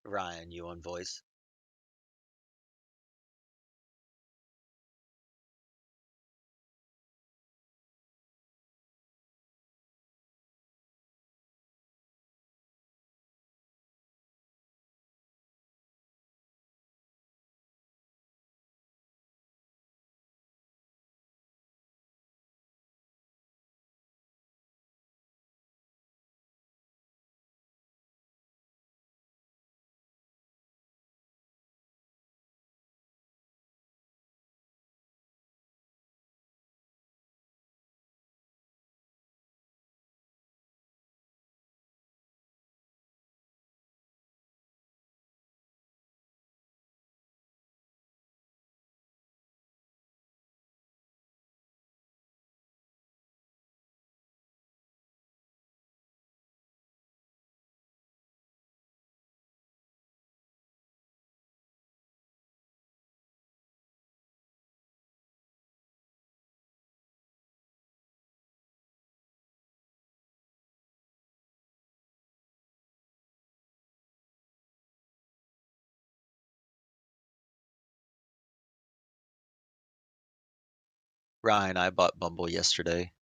Ryan, you on voice. Ryan, I bought Bumble yesterday.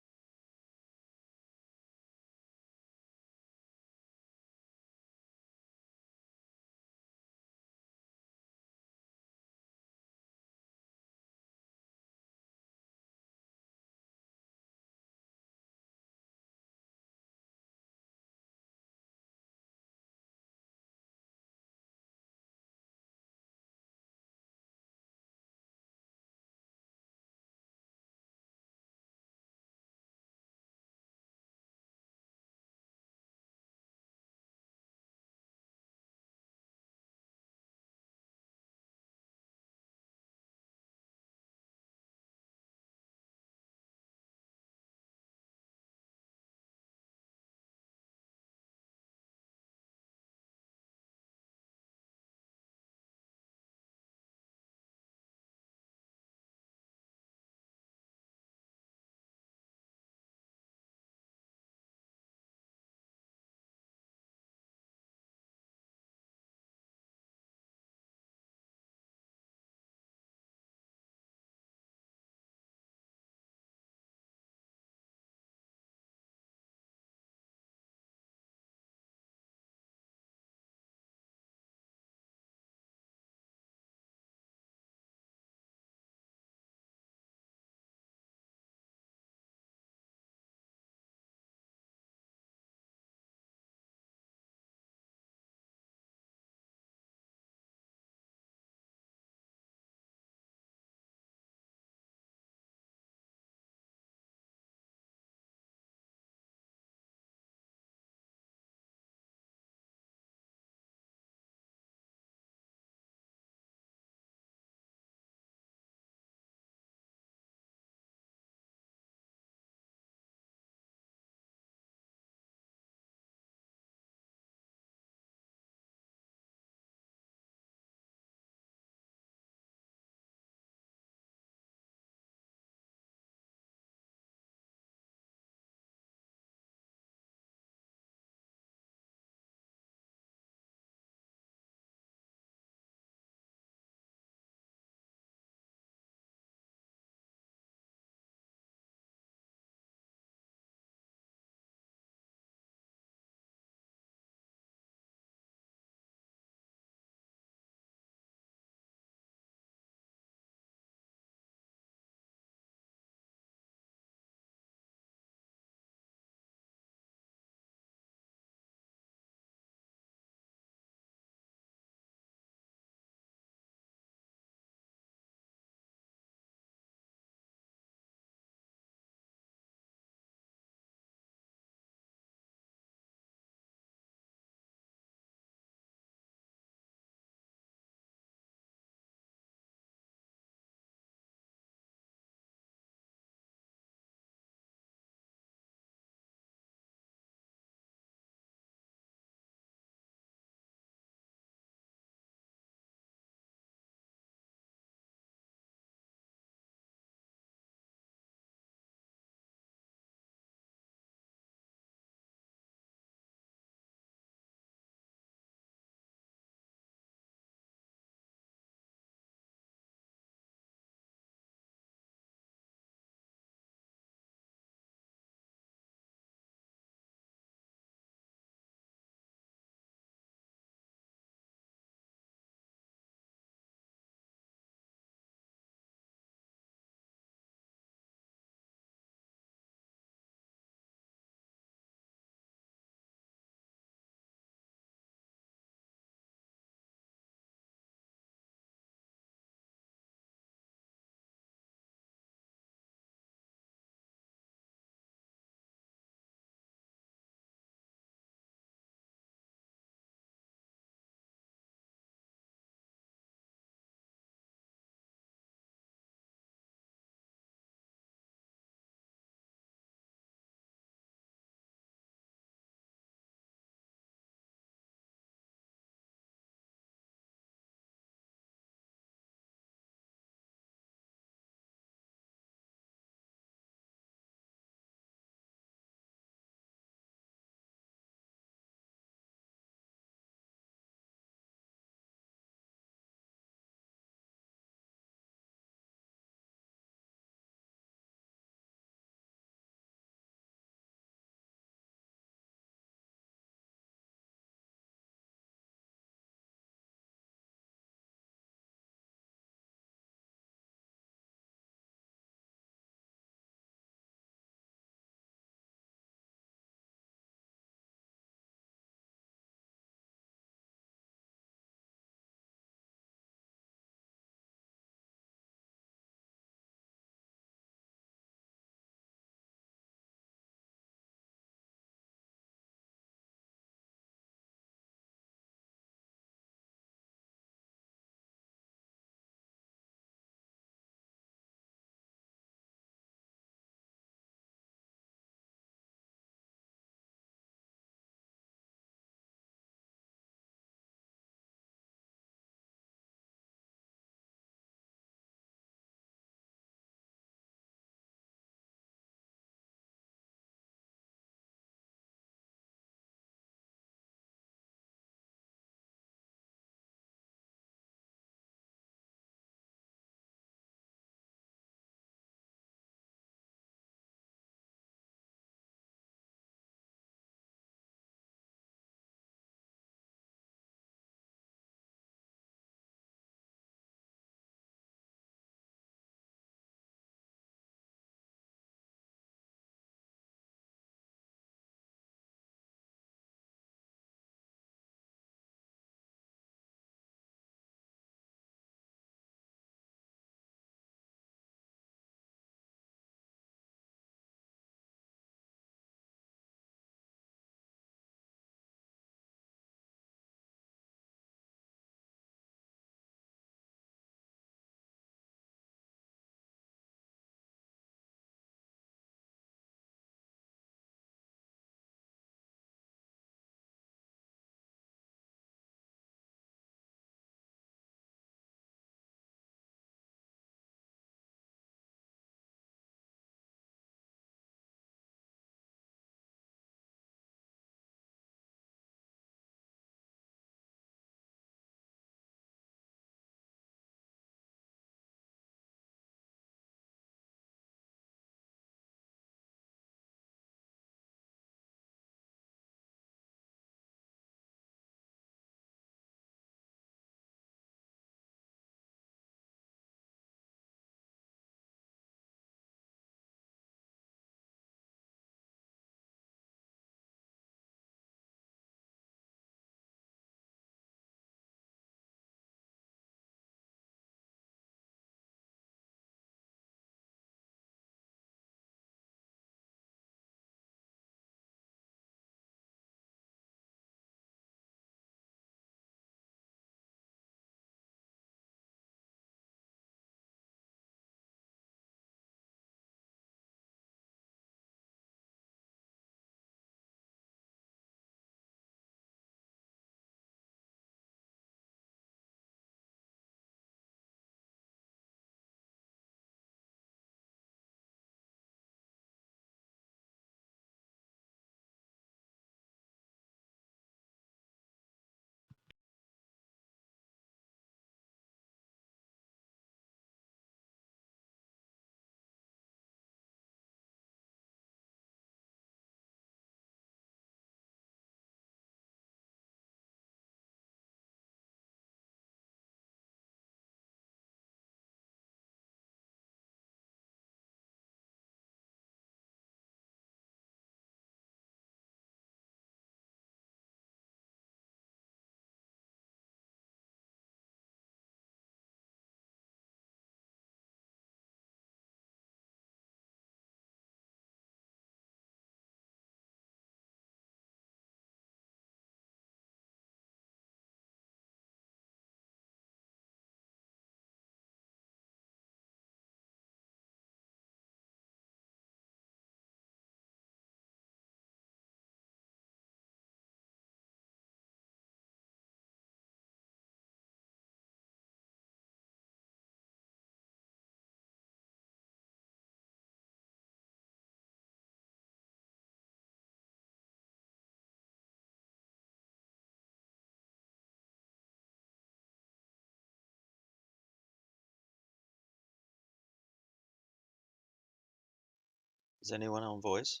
Is anyone on voice?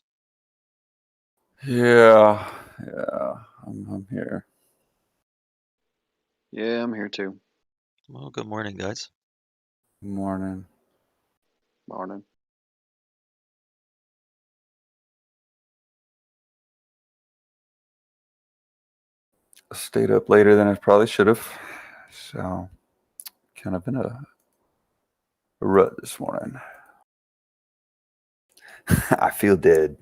Yeah, I'm here. Yeah, I'm here too. Well, good morning, guys. Morning. Morning. Stayed up later than I probably should have, so kind of in a rut this morning. I feel dead.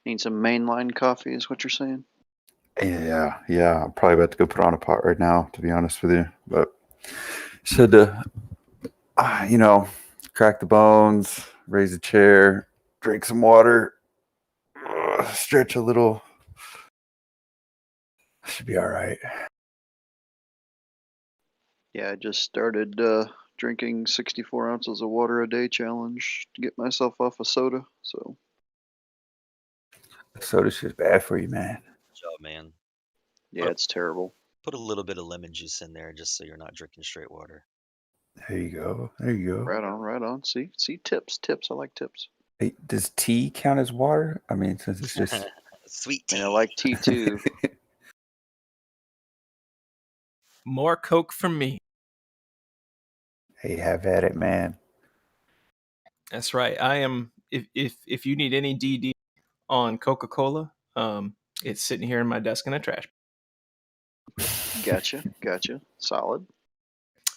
Need some mainline coffee, is what you're saying? Yeah. I'm probably about to go put on a pot right now, to be honest with you. But said to, crack the bones, raise a chair, drink some water, stretch a little. Should be all right. Yeah, I just started drinking 64 ounces of water a day challenge to get myself off of soda. So Soda shit's bad for you, man. Good job, man. yeah, it's terrible. Put a little bit of lemon juice in there just so you're not drinking straight water. There you go. Right on, right on. See, tips. I like tips. Hey, does tea count as water? I mean, since it's just Sweet I tea. mean, I like tea too. More Coke for me. Hey, have at it, man. That's right. I am. If you need any DD on Coca-Cola, it's sitting here in my desk in a trash. Gotcha. Solid.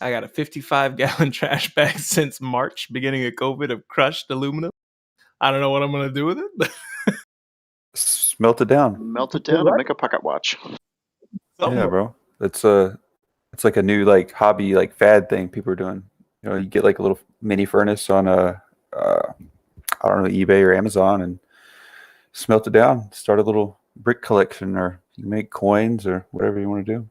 I got a 55-gallon trash bag since March, beginning of COVID, of crushed aluminum. I don't know what I'm gonna do with it. Smelt it down. Melt it down and make a pocket watch. Yeah, bro. It's like a new like hobby like fad thing people are doing. You know, you get like a little mini furnace on I don't know, eBay or Amazon and smelt it down. Start a little brick collection, or you can make coins or whatever you want to do.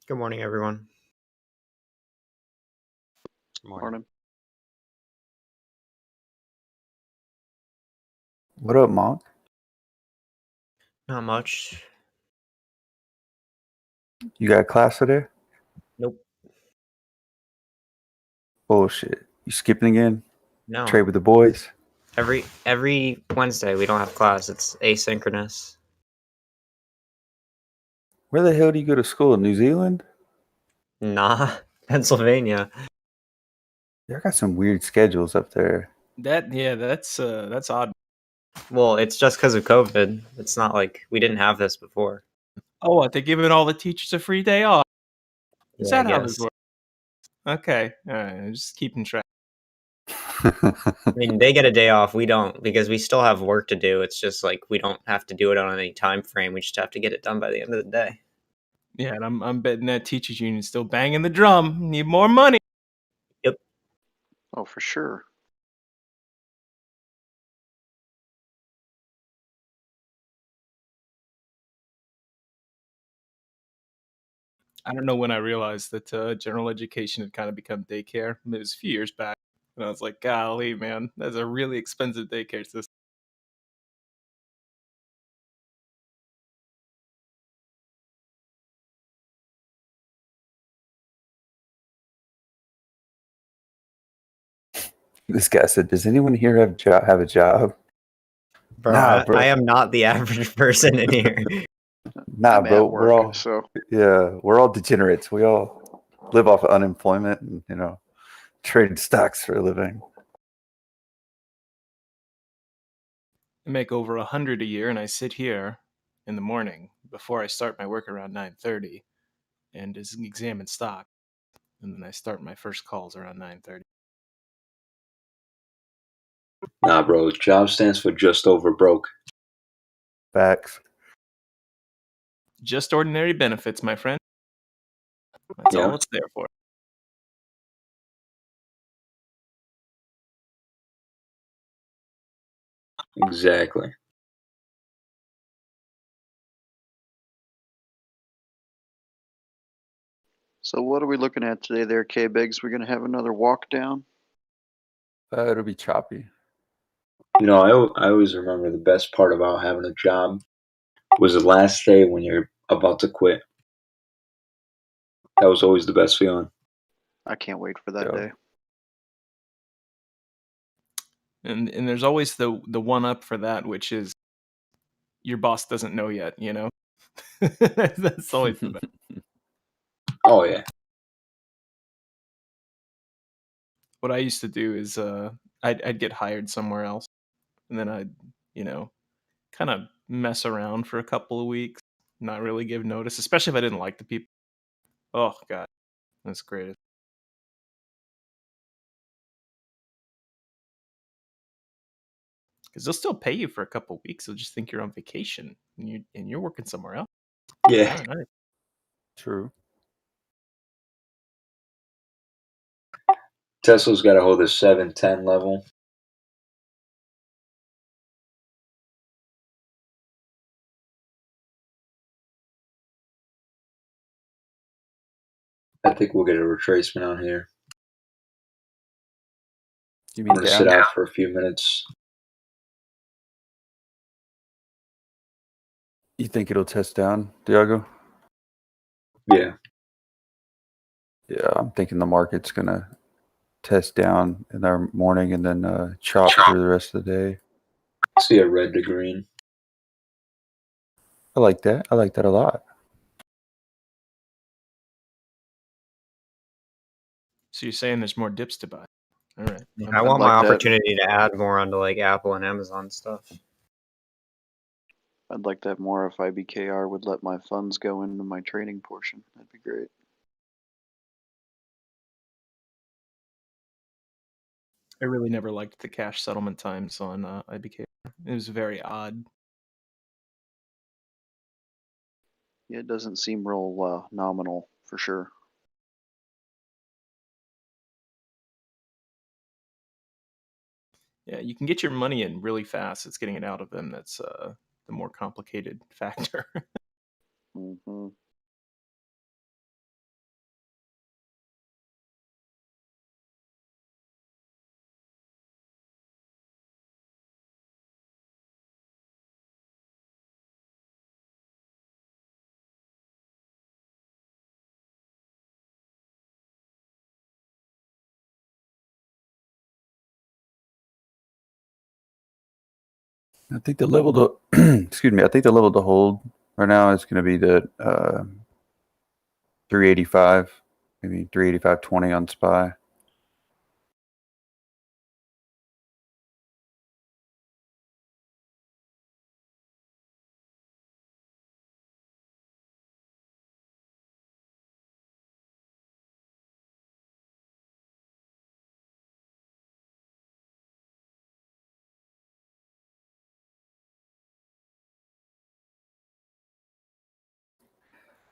Good morning, everyone. Good morning. Morning. What up, Monk? Not much. You got a class today? Nope. Bullshit. You skipping again? No. Trade with the boys? Every Wednesday we don't have class. It's asynchronous. Where the hell do you go to school? New Zealand? Nah, Pennsylvania. Yeah, I got some weird schedules up there. That's odd. Well, it's just because of COVID. It's not like we didn't have this before. Oh, what? They're giving all the teachers a free day off. Is Yeah, that I how this guess. works? Okay, all right. I'm just keeping track. I mean, they get a day off. We don't because we still have work to do. It's just like we don't have to do it on any time frame. We just have to get it done by the end of the day. Yeah, and I'm betting that teachers union's still banging the drum. Need more money. Oh, for sure. I don't know when I realized that general education had kind of become daycare. It was a few years back. And I was like, golly, man, that's a really expensive daycare system. This guy said, "Does anyone here have a job?" Bro, Nah, bro. I am not the average person in here. Nah, I'm bro. at work, so We're all degenerates. We all live off of unemployment and trade stocks for a living. I make over 100 a year, and I sit here in the morning before I start my work around 9:30 and just examine stock. And then I start my first calls around 9:30. Nah, bro. JOB stands for just over broke. Facts. Just ordinary benefits, my friend. That's Yeah. all it's there for. Exactly. So what are we looking at today there, K-Biggs? We're gonna have another walk down? It'll be choppy. You know, I always remember the best part about having a job was the last day when you're about to quit. That was always the best feeling. I can't wait for that Yeah. day. And there's always the one up for that, which is your boss doesn't know yet, you know? That's always the best. Oh yeah. What I used to do is I'd get hired somewhere else, and then I'd, you know, kind of mess around for a couple of weeks, not really give notice, especially if I didn't like the people. Oh god, that's great. Because they'll still pay you for a couple of weeks. They'll just think you're on vacation and you're working somewhere else. Yeah. Oh, nice. True. Tesla's got to hold a 710 level. I think we'll get a retracement on here. You I'm mean gonna sit down? out for a few minutes. You think it'll test down, Diago? Yeah. Yeah, I'm thinking the market's gonna test down in the morning and then chop through the rest of the day. See a red to green. I like that. I like that a lot. So you're saying there's more dips to buy? All right. I want like my that. opportunity to add more onto like Apple and Amazon stuff. I'd like that more if IBKR would let my funds go into my trading portion. That'd be great. I really never liked the cash settlement times on IBK. It was very odd. Yeah, it doesn't seem real nominal for sure. Yeah, you can get your money in really fast. It's getting it out of them that's the more complicated factor. Hmm. I think the level to excuse me. I think the level to hold right now is going to be the 385, maybe 385.20 on SPY.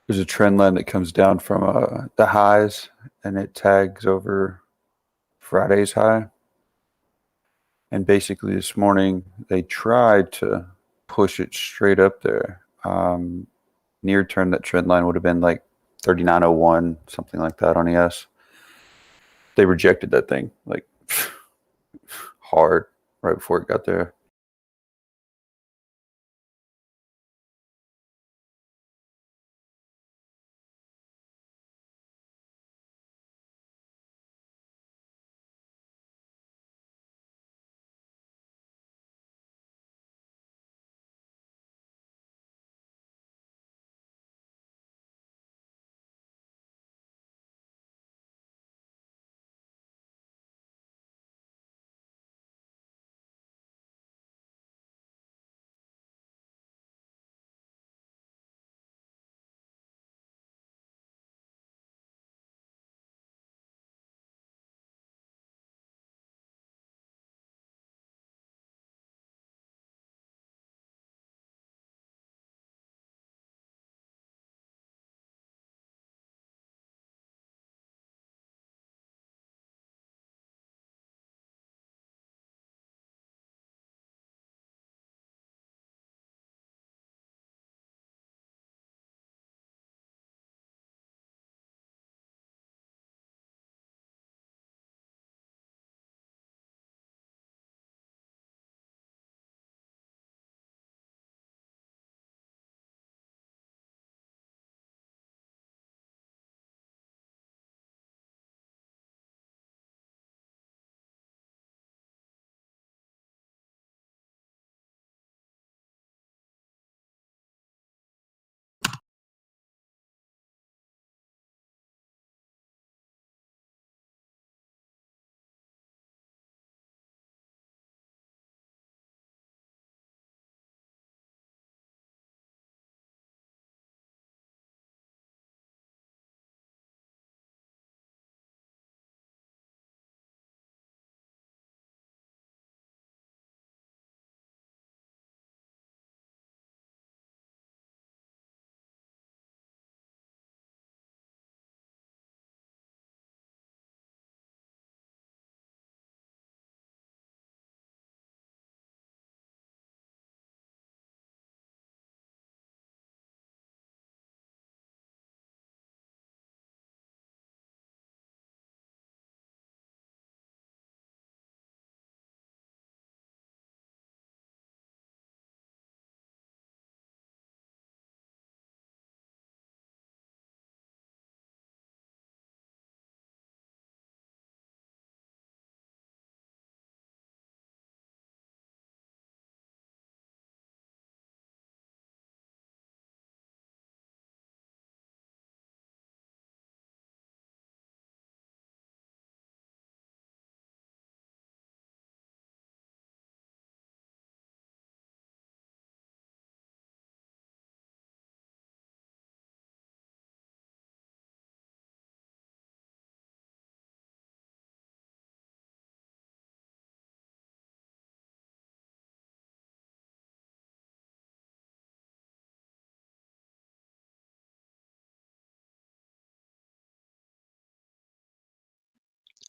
There's a trend line that comes down from the highs and it tags over Friday's high. And basically this morning they tried to push it straight up there. Near term, that trend line would have been like 39.01, something like that on ES. They rejected that thing like hard right before it got there.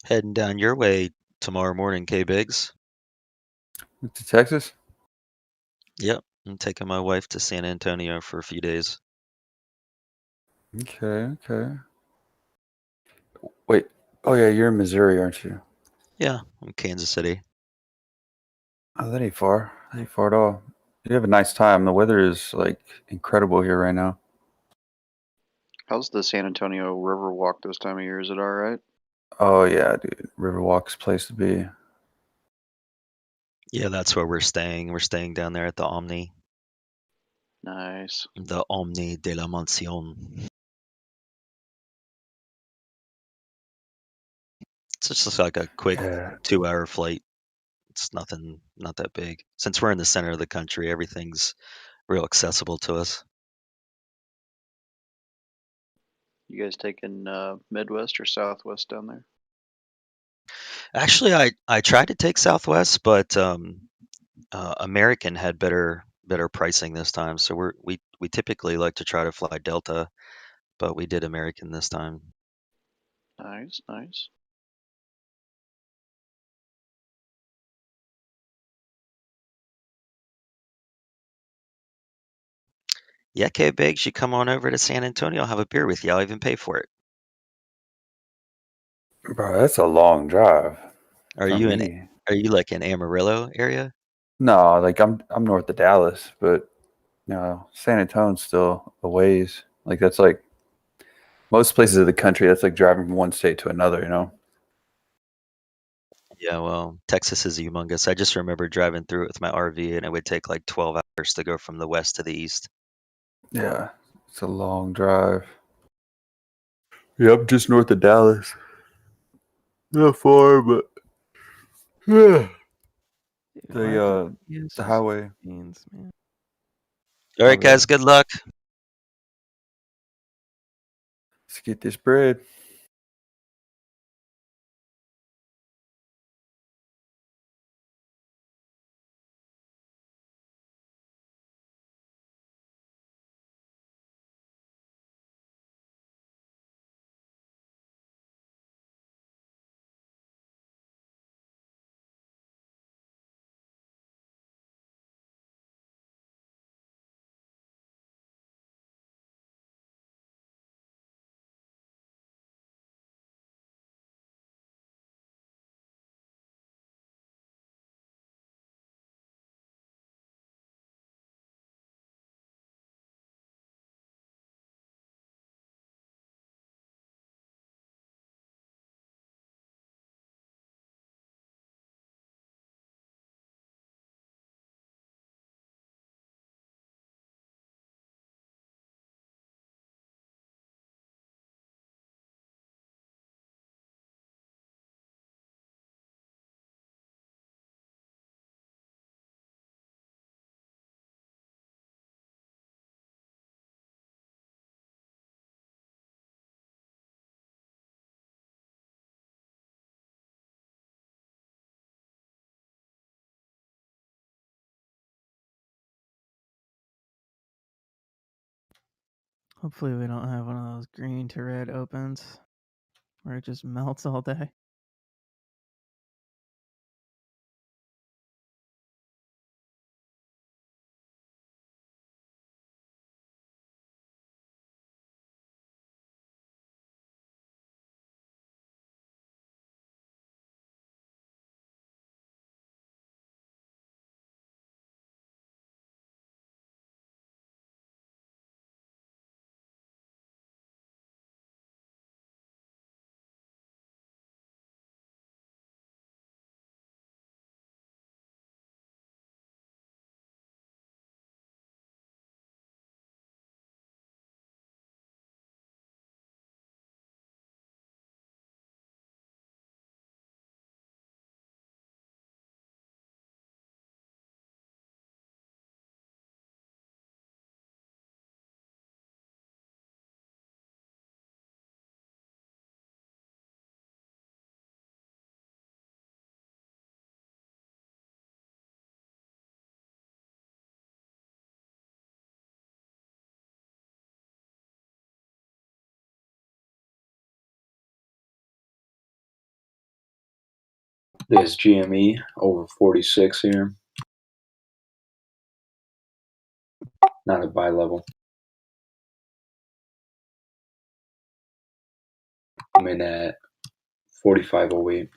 Heading down your way tomorrow morning, K Biggs. To Texas? Yep, I'm taking my wife to San Antonio for a few days. Okay, okay. Wait. Oh yeah, you're in Missouri, aren't you? Yeah, I'm Kansas City. Oh, that ain't far. That ain't far at all. You have a nice time. The weather is like incredible here right now. How's the San Antonio River Walk this time of year? Is it all right? Oh yeah, dude. Riverwalk's place to be. Yeah, that's where we're staying. We're staying down there at the Omni Nice. de la Mansión. It's just like a quick Yeah. 2-hour flight. It's nothing, not that big. Since we're in the center of the country, everything's real accessible to us. You guys taking Midwest or Southwest down there? Actually, I tried to take Southwest, but American had better pricing this time. So we typically like to try to fly Delta, but we did American this time. Nice, nice. Yeah, K Biggs, you come on over to San Antonio. I'll have a beer with you. I'll even pay for it. Bro, that's a long drive Are for you in? me. Are you like in Amarillo area? No, like I'm north of Dallas, but San Antonio's still a ways. Like that's like most places of the country, that's like driving from one state to another, you know? Yeah, well, Texas is humongous. I just remember driving through it with my RV, and it would take like 12 hours to go from the west to the east. Yeah. It's a long drive. Yep, just north of Dallas. Not far, but yeah. The highway. Beans, man. All right, Oh yeah. guys, good luck. Let's get this bread. Hopefully we don't have one of those green to red opens where it just melts all day. There's GME over 46 here. Not a buy level. I'm in at 45.08.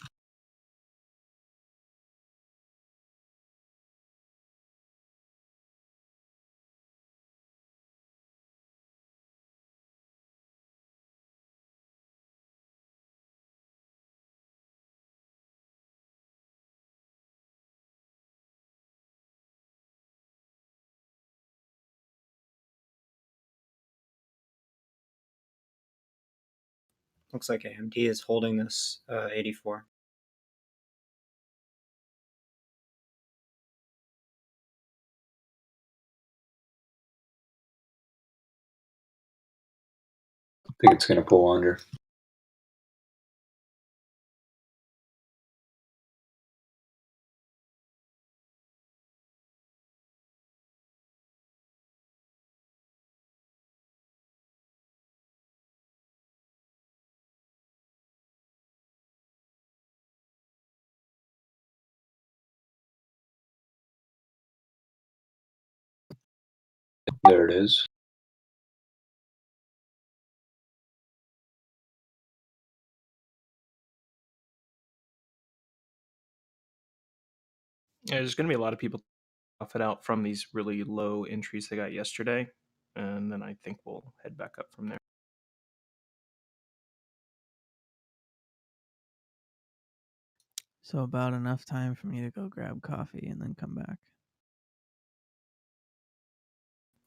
Looks like AMD is holding this 84. I think it's going to pull under. There it is. Yeah, there's going to be a lot of people profit out from these really low entries they got yesterday, and then I think we'll head back up from there. So about enough time for me to go grab coffee and then come back.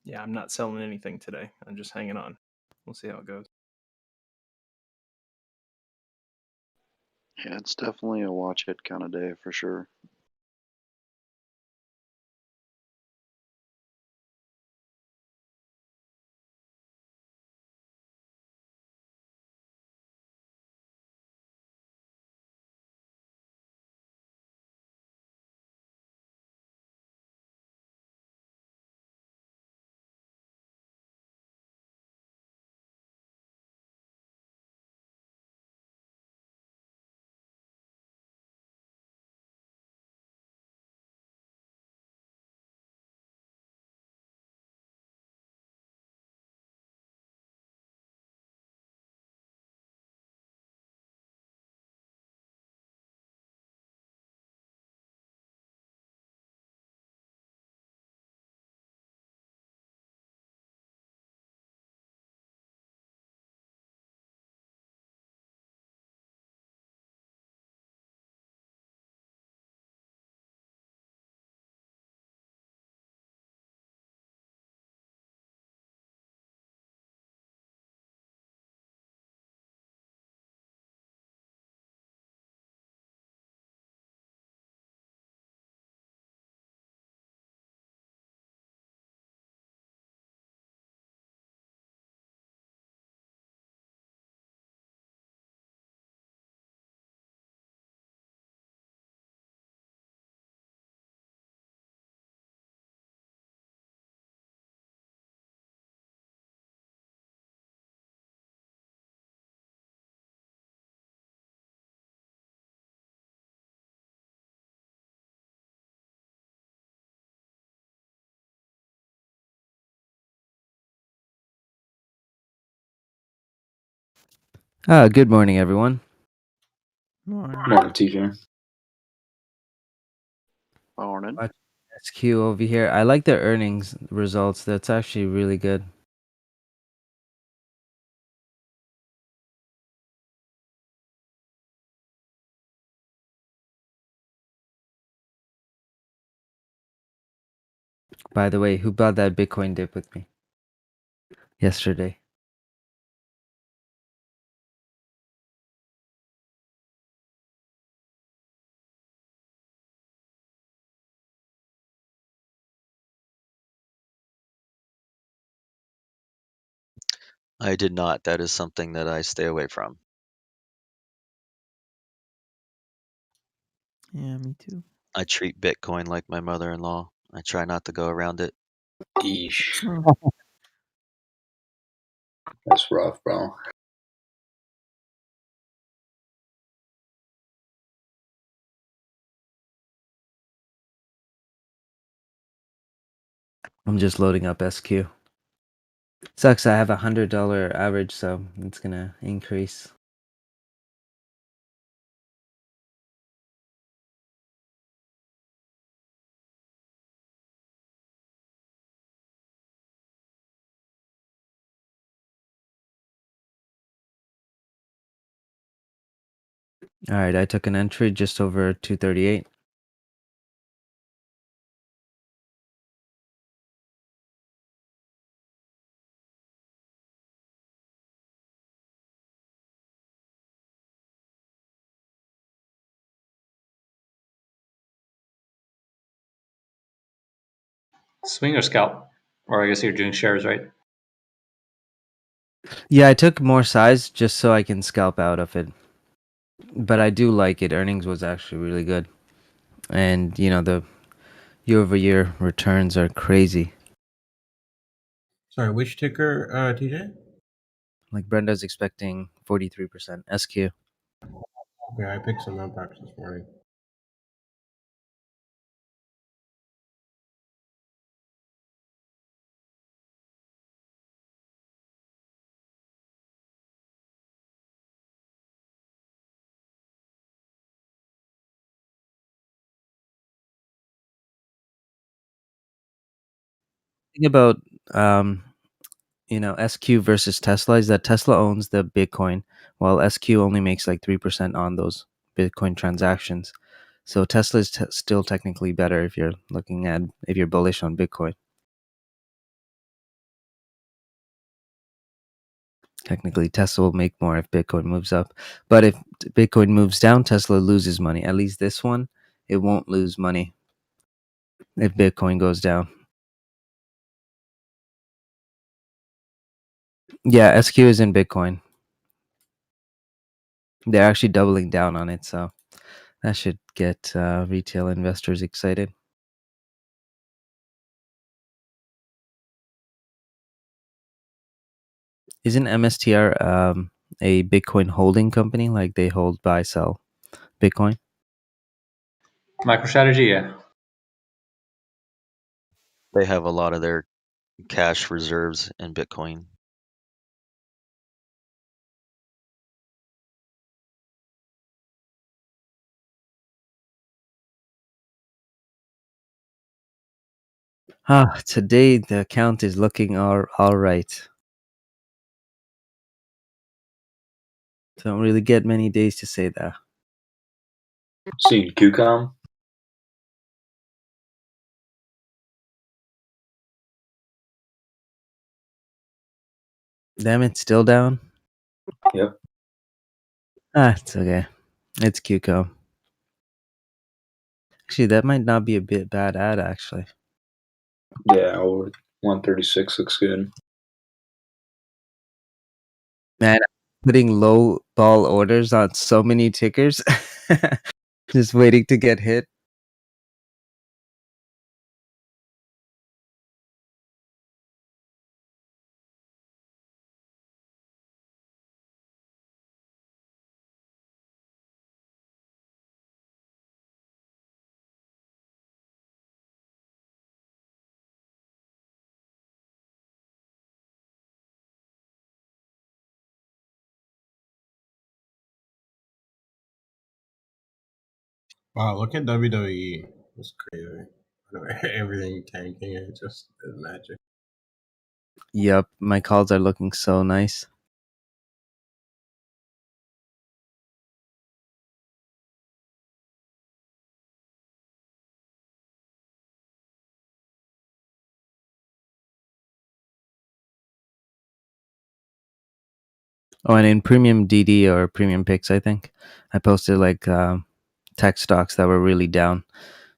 Yeah, I'm not selling anything today. I'm just hanging on. We'll see how it goes. Yeah, it's definitely a watch it kind of day for sure. Good morning, everyone. Morning. Morning, TJ. Morning. SQ over here. I like their earnings results. That's actually really good. By the way, who bought that Bitcoin dip with me yesterday? I did not. That is something that I stay away from. Yeah, me too. I treat Bitcoin like my mother-in-law. I try not to go around it. Eesh. Oh, That's rough, bro. I'm just loading up SQ. Sucks. I have $100 average, so it's gonna increase. All right, I took an entry just over 238. Swing or scalp? Or I guess you're doing shares, right? Yeah, I took more size just so I can scalp out of it. But I do like it. Earnings was actually really good. And, the year-over-year returns are crazy. Sorry, which ticker, TJ? Like Brenda's expecting 43% SQ. Okay, I picked some up this morning. Thing about SQ versus Tesla is that Tesla owns the Bitcoin, while SQ only makes like 3% on those Bitcoin transactions. So Tesla is still technically better if you're bullish on Bitcoin. Technically, Tesla will make more if Bitcoin moves up. But if Bitcoin moves down, Tesla loses money. At least this one, it won't lose money if Bitcoin goes down. Yeah, SQ is in Bitcoin. They're actually doubling down on it, so that should get retail investors excited. Isn't MSTR a Bitcoin holding company? Like they hold, buy, sell Bitcoin? MicroStrategy, yeah. They have a lot of their cash reserves in Bitcoin. Today the account is looking all right. Don't really get many days to say that. Seen QCOM? Damn it, still down? Yep. It's okay. It's QCO. Actually, that might not be a bad ad, actually. Yeah, over 136 looks good. Man, putting low ball orders on so many tickers. Just waiting to get hit. Wow, look at WWE. It's crazy. Everything tanking, it just is magic. Yep, my calls are looking so nice. Oh, and in premium DD or premium picks, I think I posted like tech stocks that were really down.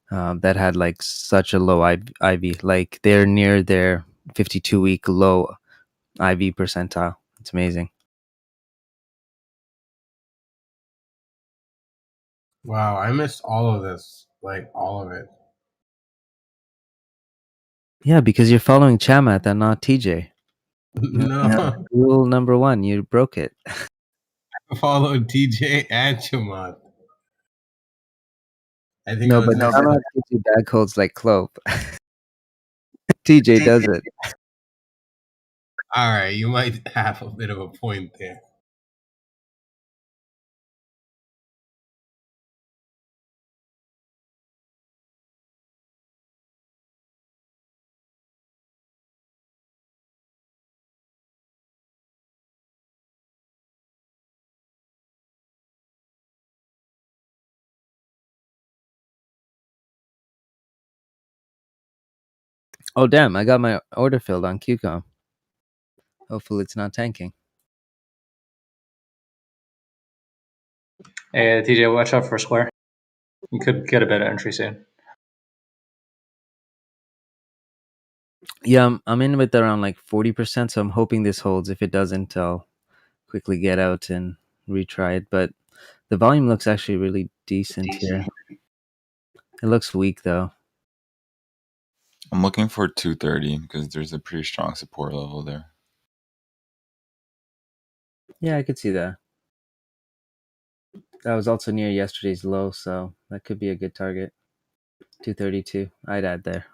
That had like such a low IV. Like they're near their 52-week low IV percentile. It's amazing. Wow, I missed all of this. Like all of it. Yeah, because you're following Chamath and not TJ. No, Rule number 1, you broke it. I followed TJ and Chamath. I think No, I was but Chamath gives you bag holds like Clove. TJ does it. All right, you might have a bit of a point there. Oh damn! I got my order filled on QCOM. Hopefully, it's not tanking. Hey, TJ, watch out for Square. You could get a better entry soon. Yeah, I'm in with around like 40%, so I'm hoping this holds. If it doesn't, I'll quickly get out and retry it. But the volume looks actually really decent here. It looks weak though. I'm looking for 230 because there's a pretty strong support level there. Yeah, I could see that. That was also near yesterday's low, so that could be a good target. 232. I'd add there.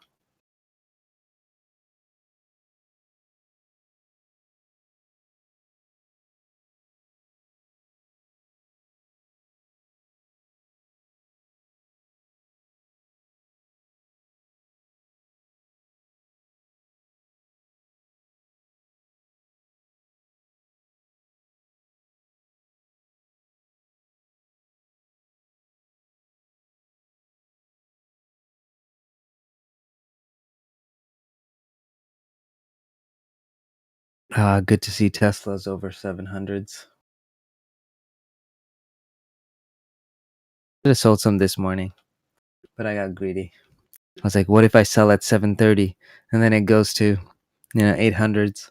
Good to see Tesla's over 700s. Could have sold some this morning, but I got greedy. I was like, what if I sell at 730 and then it goes to 800s?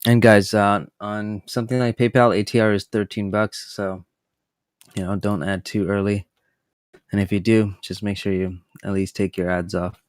And guys, on something like PayPal, ATR is $13, so don't add too early. And if you do, just make sure you at least take your ads off.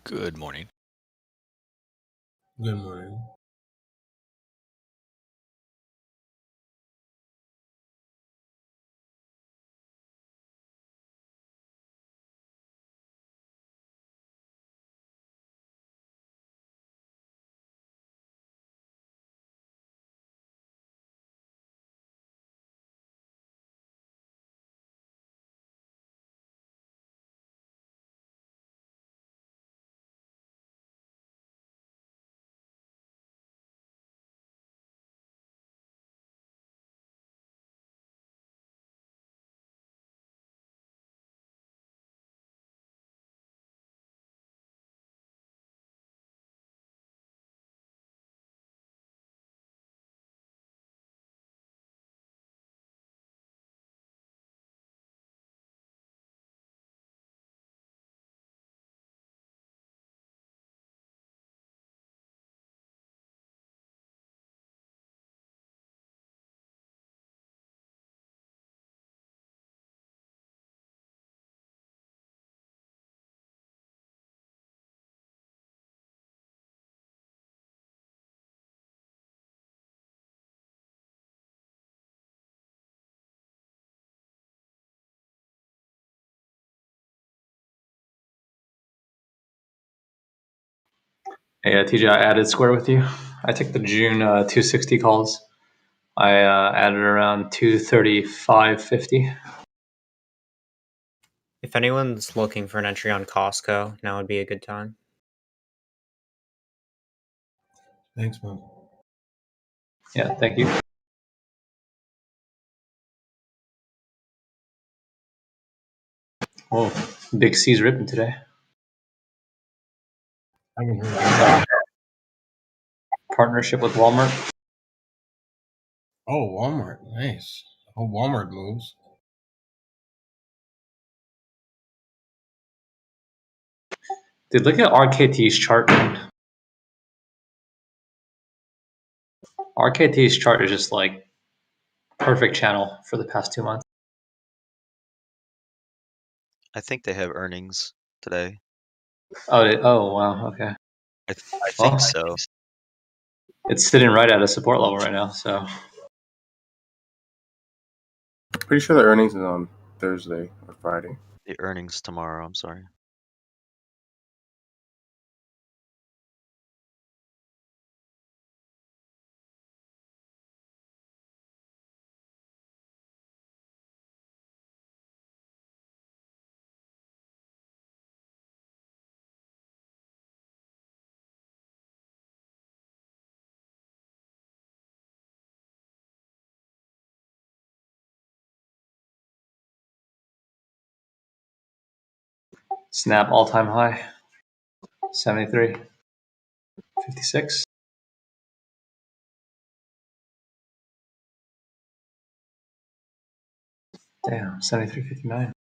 Good morning. Good morning. Hey, TJ, I added Square with you. I took the June 260 calls. I added around 235.50. If anyone's looking for an entry on Costco, now would be a good time. Thanks, man. Yeah, thank you. Oh, Big C's ripping today. I haven't heard. Partnership with Walmart. Oh, Walmart. Nice. Oh, Walmart moves. Dude, look at RKT's chart, man. RKT's chart is just like perfect channel for the past 2 months. I think they have earnings today. Oh wow, okay. I Well, think so. it's sitting right at a support level right now, so Pretty sure the earnings is on Thursday or Friday. The earnings tomorrow. I'm sorry. Snap all-time high, 73.56. Damn, 73.59.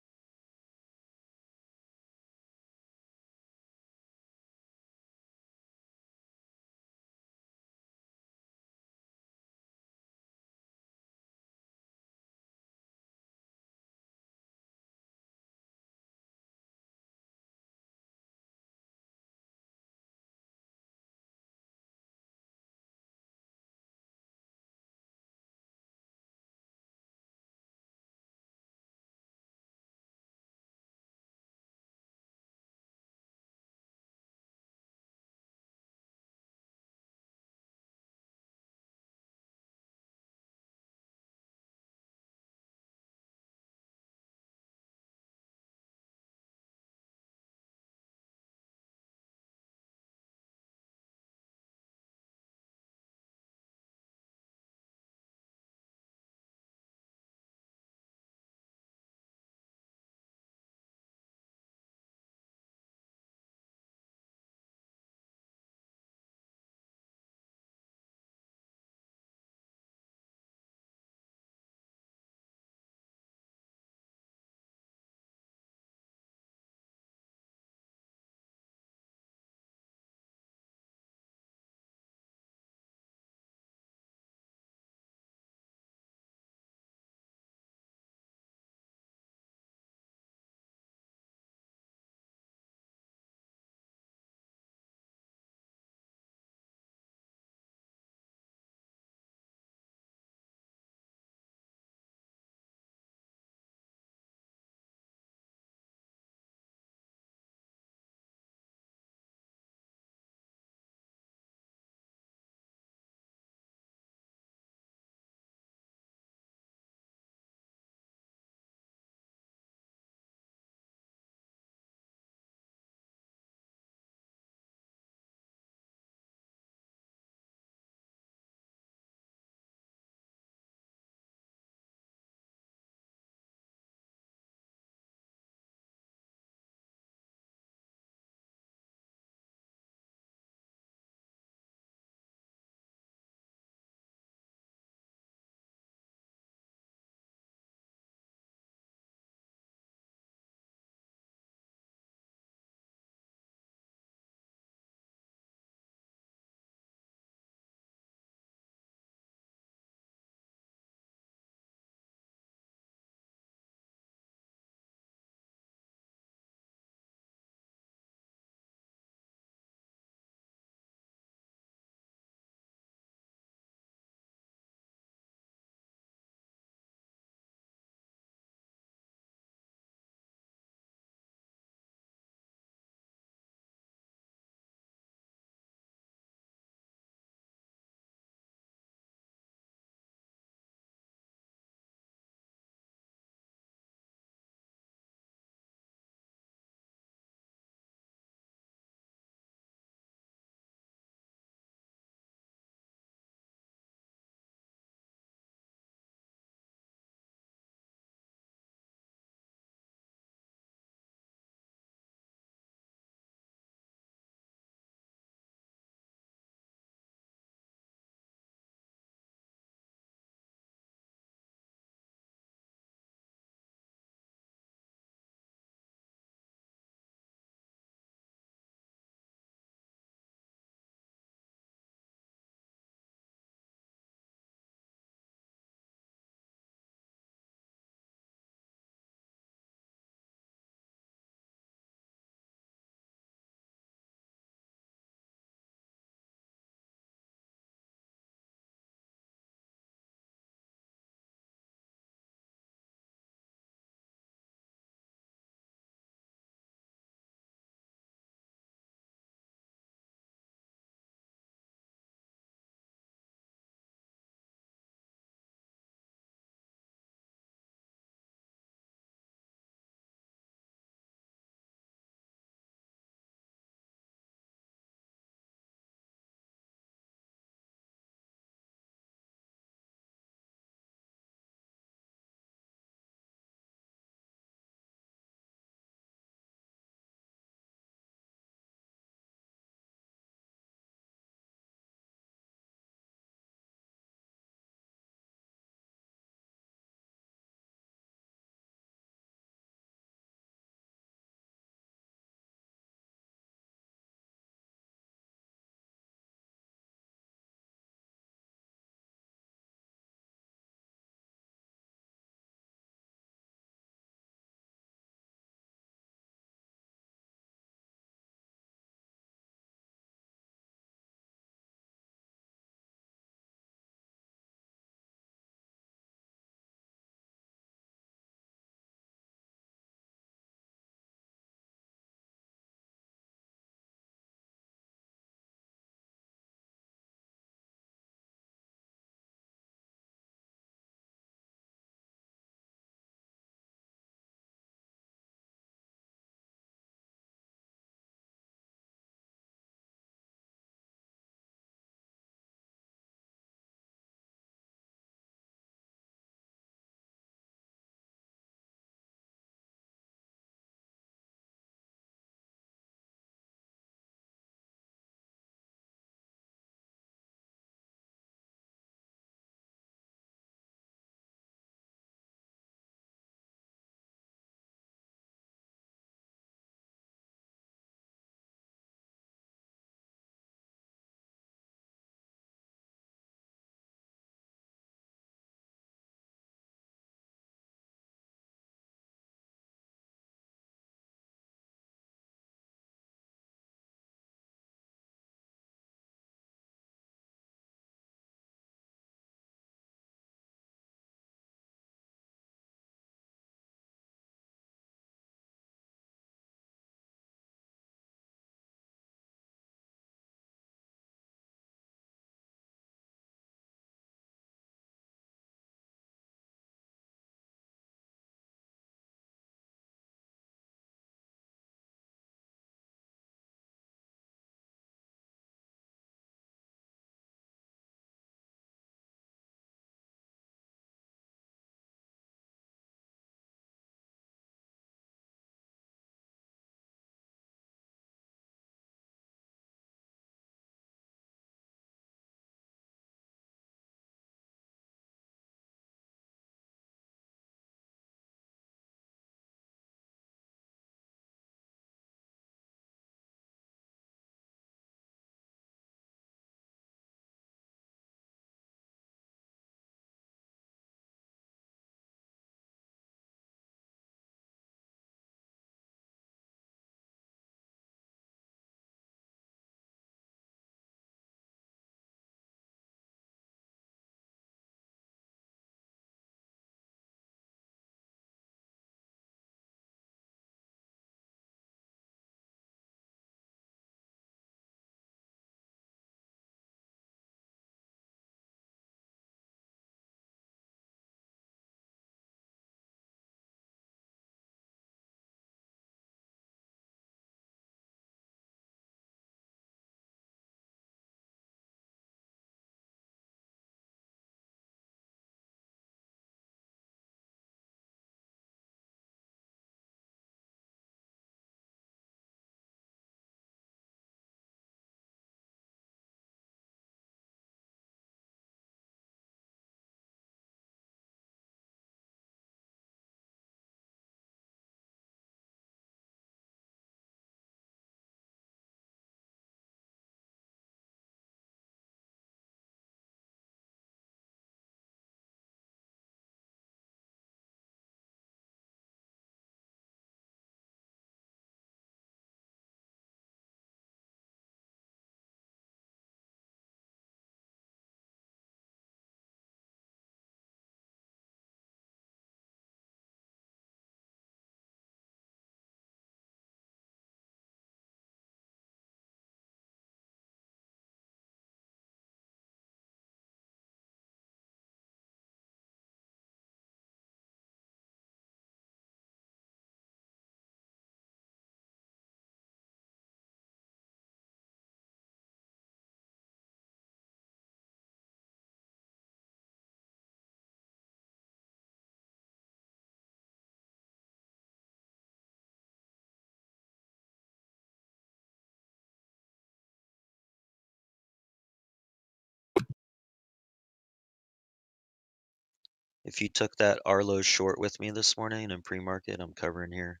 If you took that Arlo short with me this morning in pre-market, I'm covering here.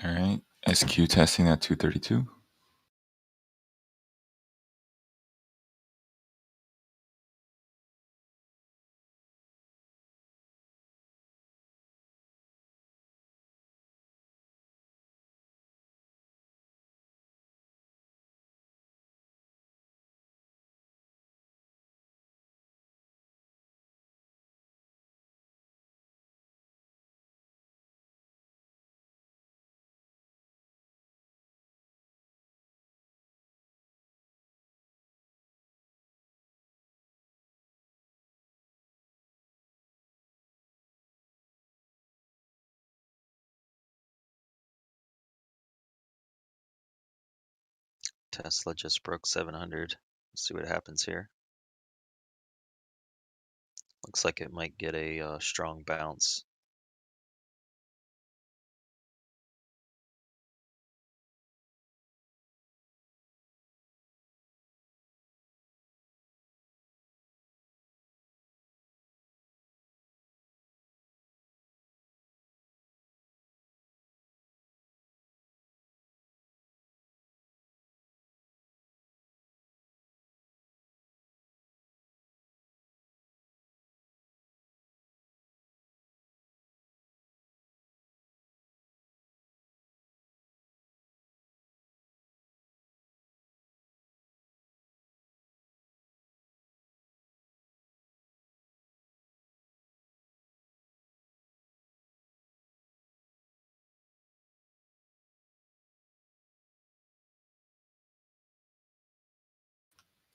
All right. SQ testing at 232. Tesla just broke 700. Let's see what happens here. Looks like it might get a strong bounce.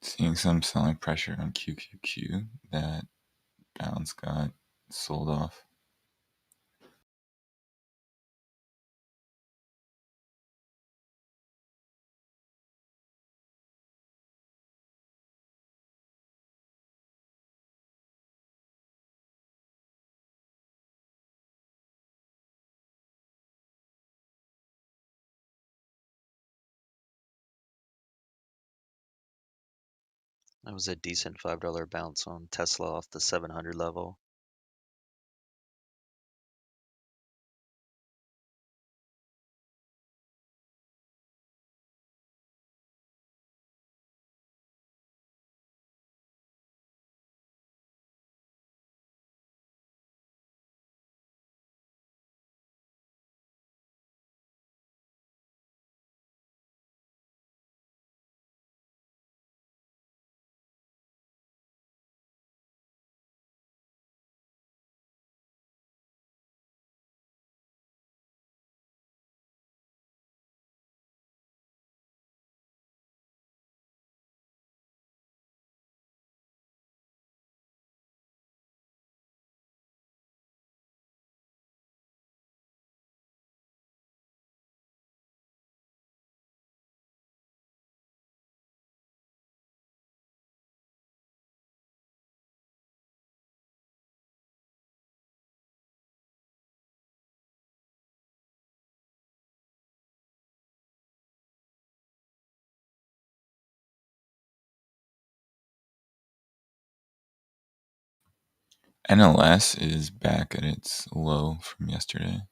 Seeing some selling pressure on QQQ. That bounce got sold off. That was a decent $5 bounce on Tesla off the 700 level. NLS is back at its low from yesterday.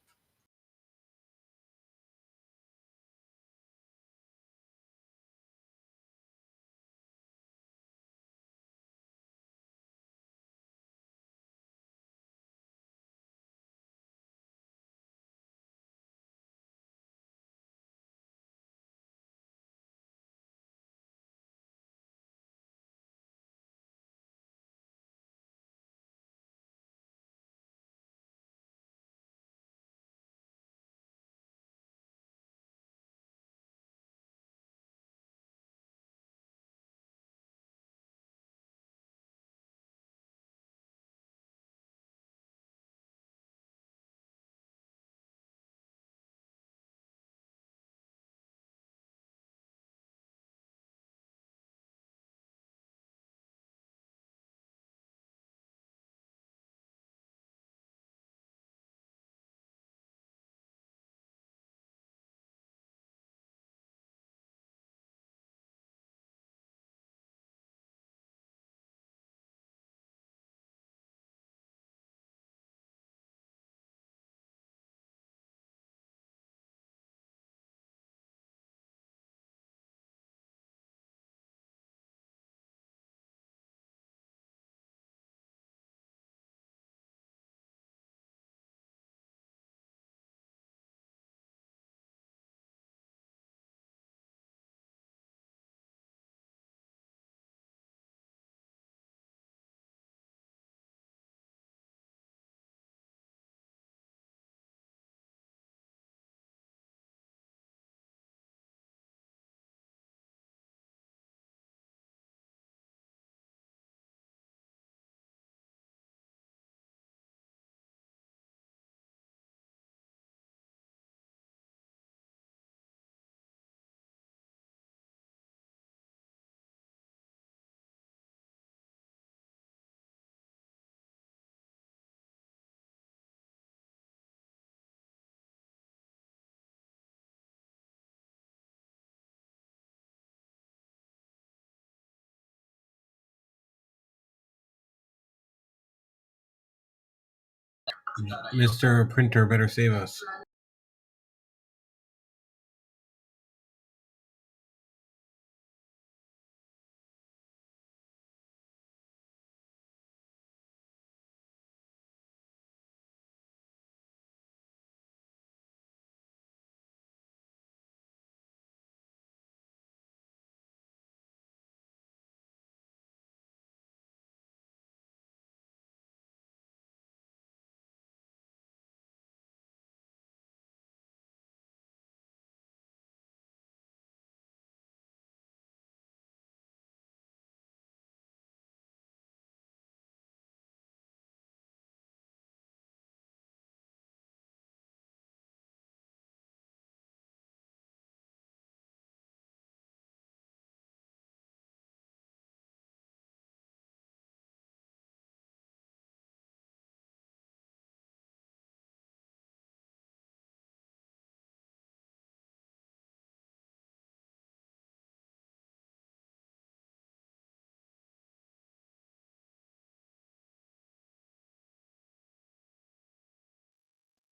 Mr. Printer better save us.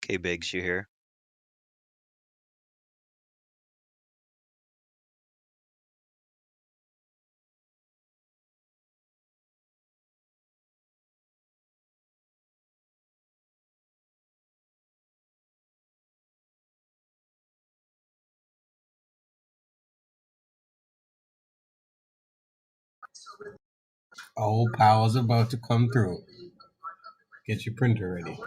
Okay, Biggs, you here? Oh, power's about to come through. Get your printer ready.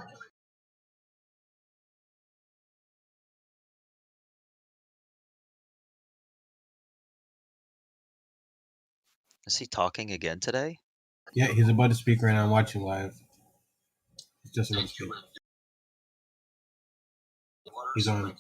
Is he talking again today? Yeah, he's about to speak right now. I'm watching live. He's just about to speak. He's on.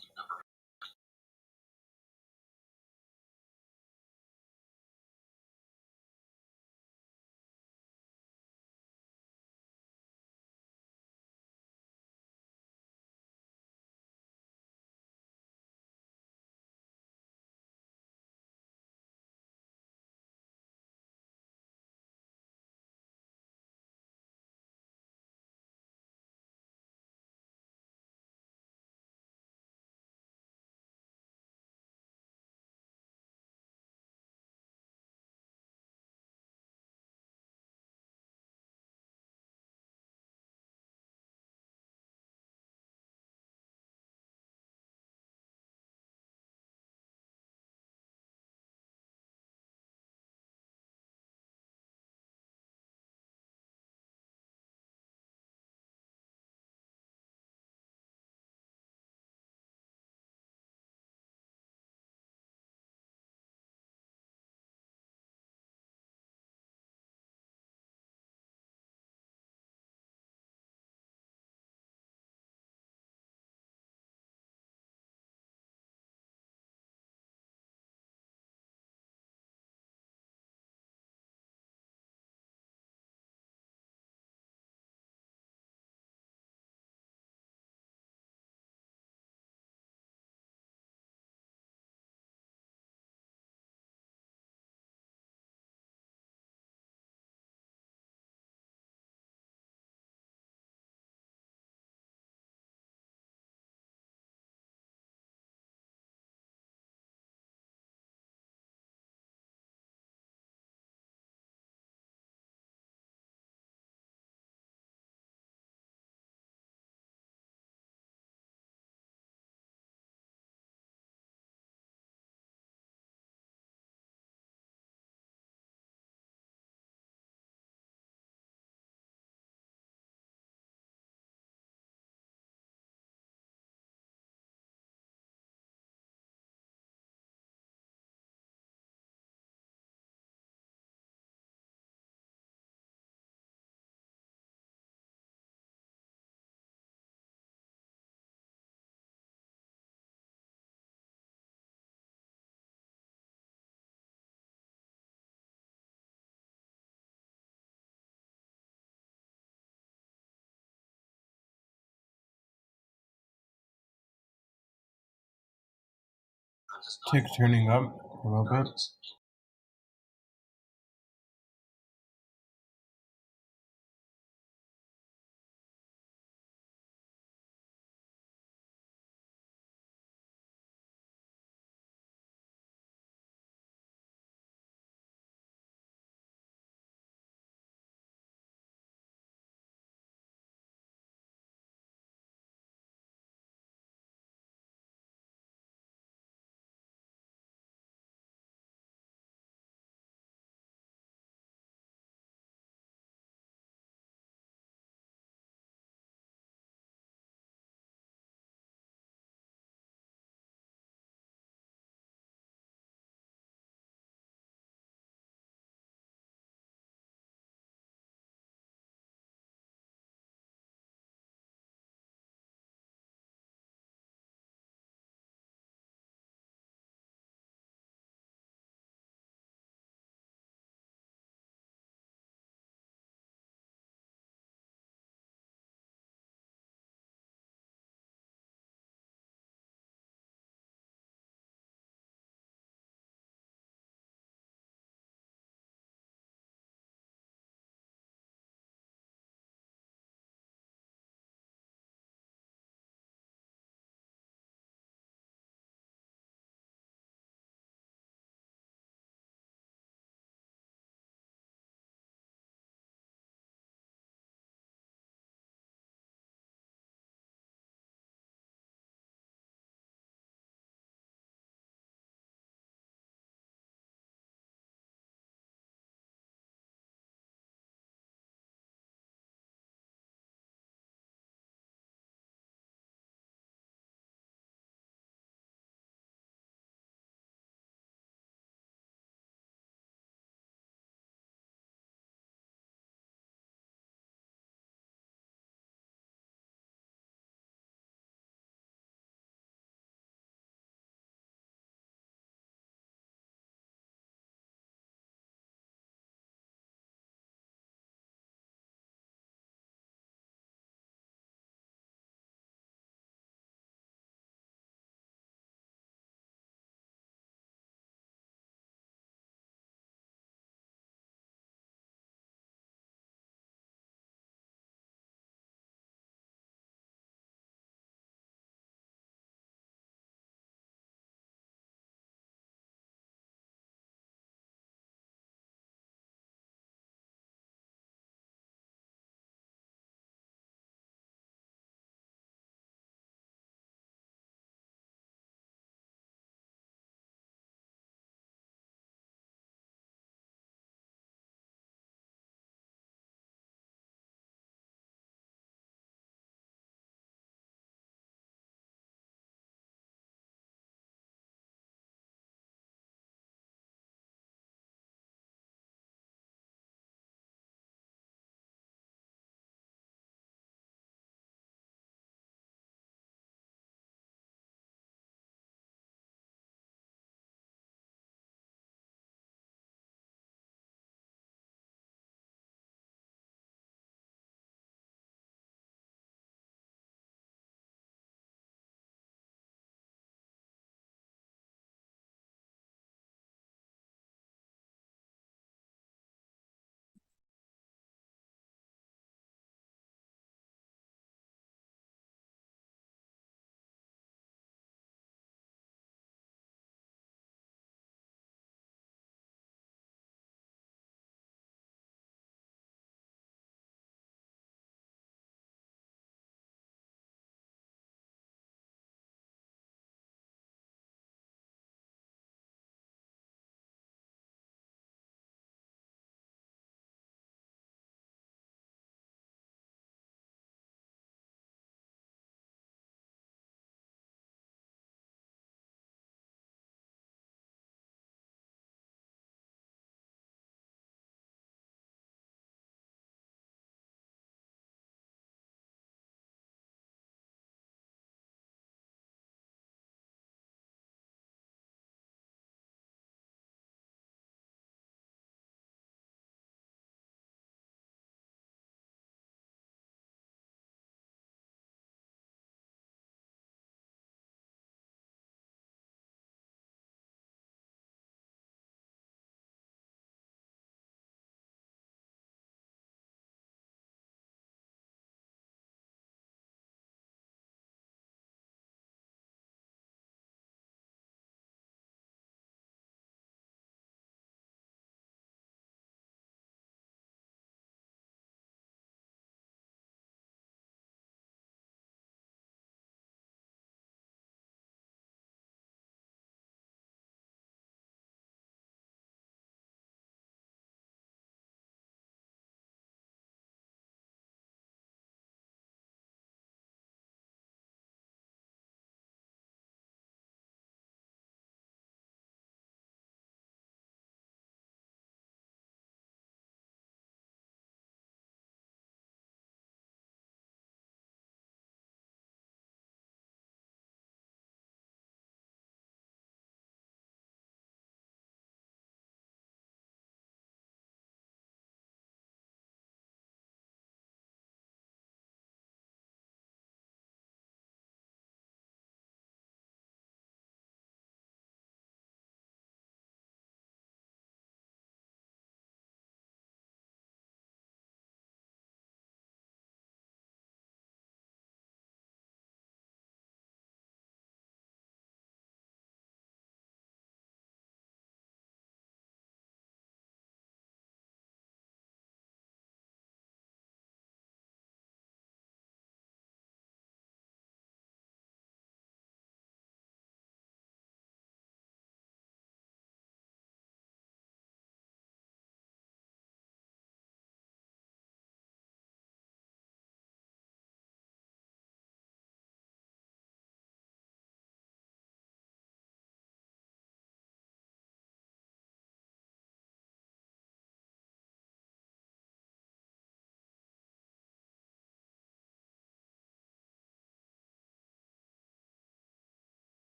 Tick turning up a little bit.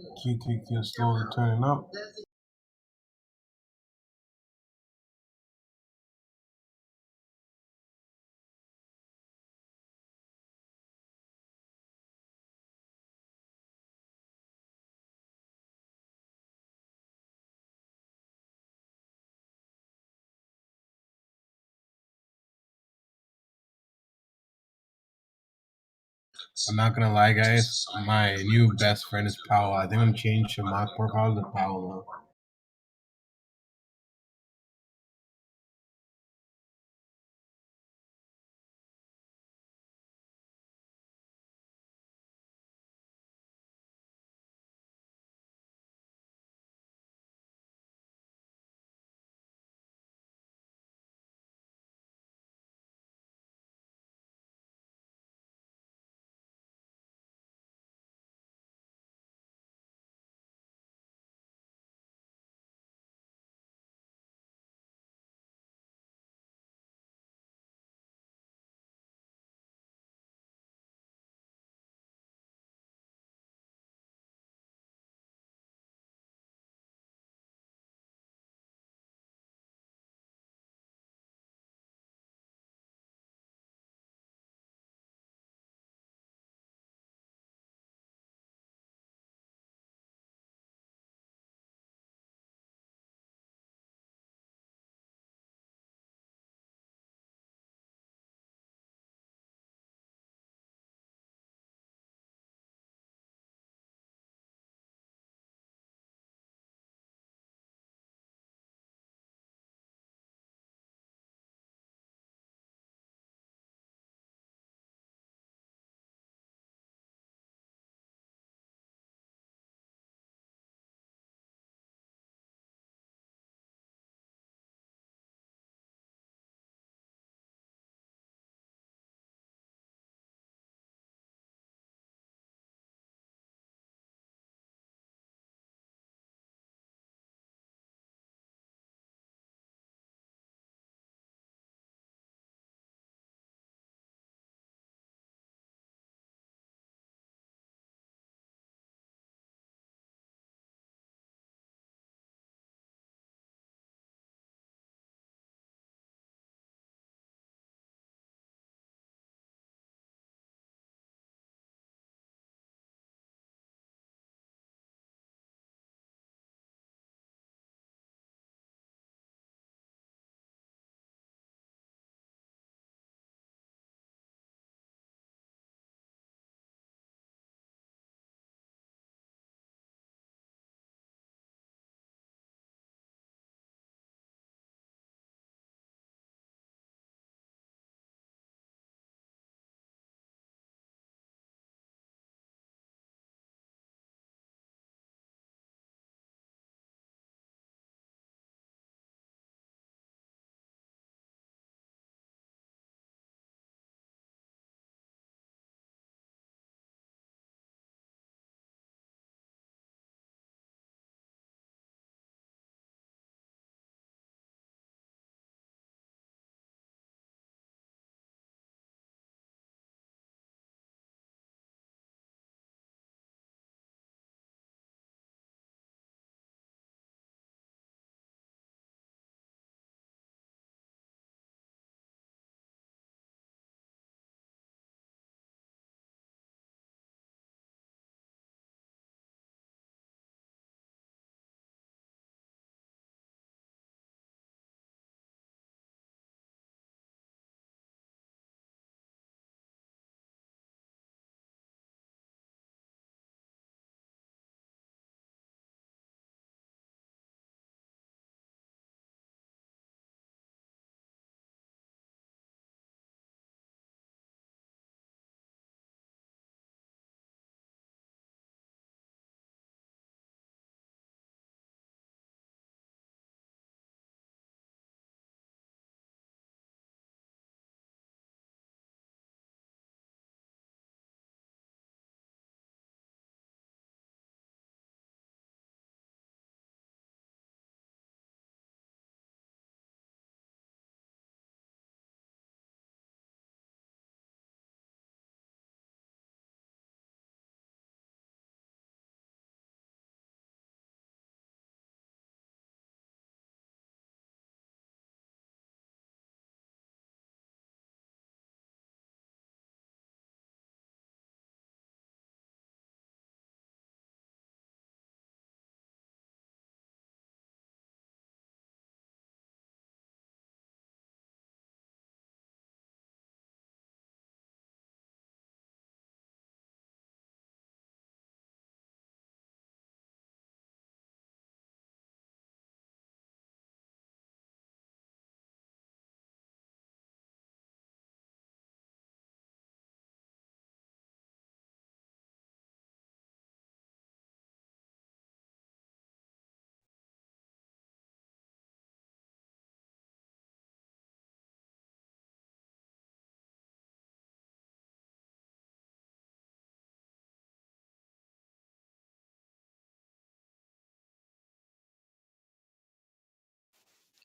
QQQ slowly turning up. I'm not gonna lie, guys. My new best friend is Paolo. I think I'm changing my profile to Paolo.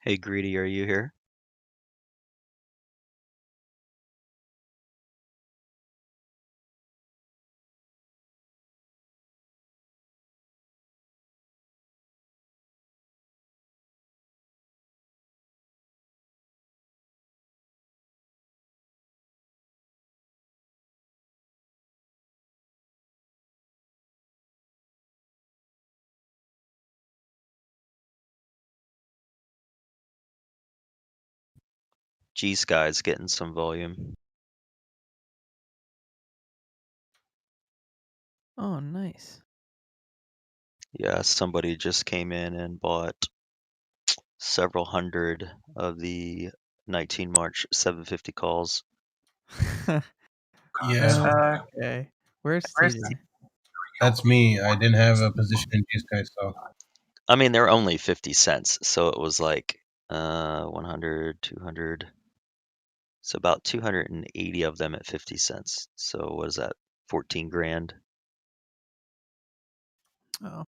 Hey, Greedy, are you here? G Sky's getting some volume. Oh, nice. Yeah, somebody just came in and bought several hundred of the 19 March 750 calls. Yeah, Okay. Where's TJ? that's me. I didn't have a position in G Sky, so I mean, they're only 50 cents, so it was like 100, 200. So about 280 of them at 50 cents. So what is that? 14 grand. Oh.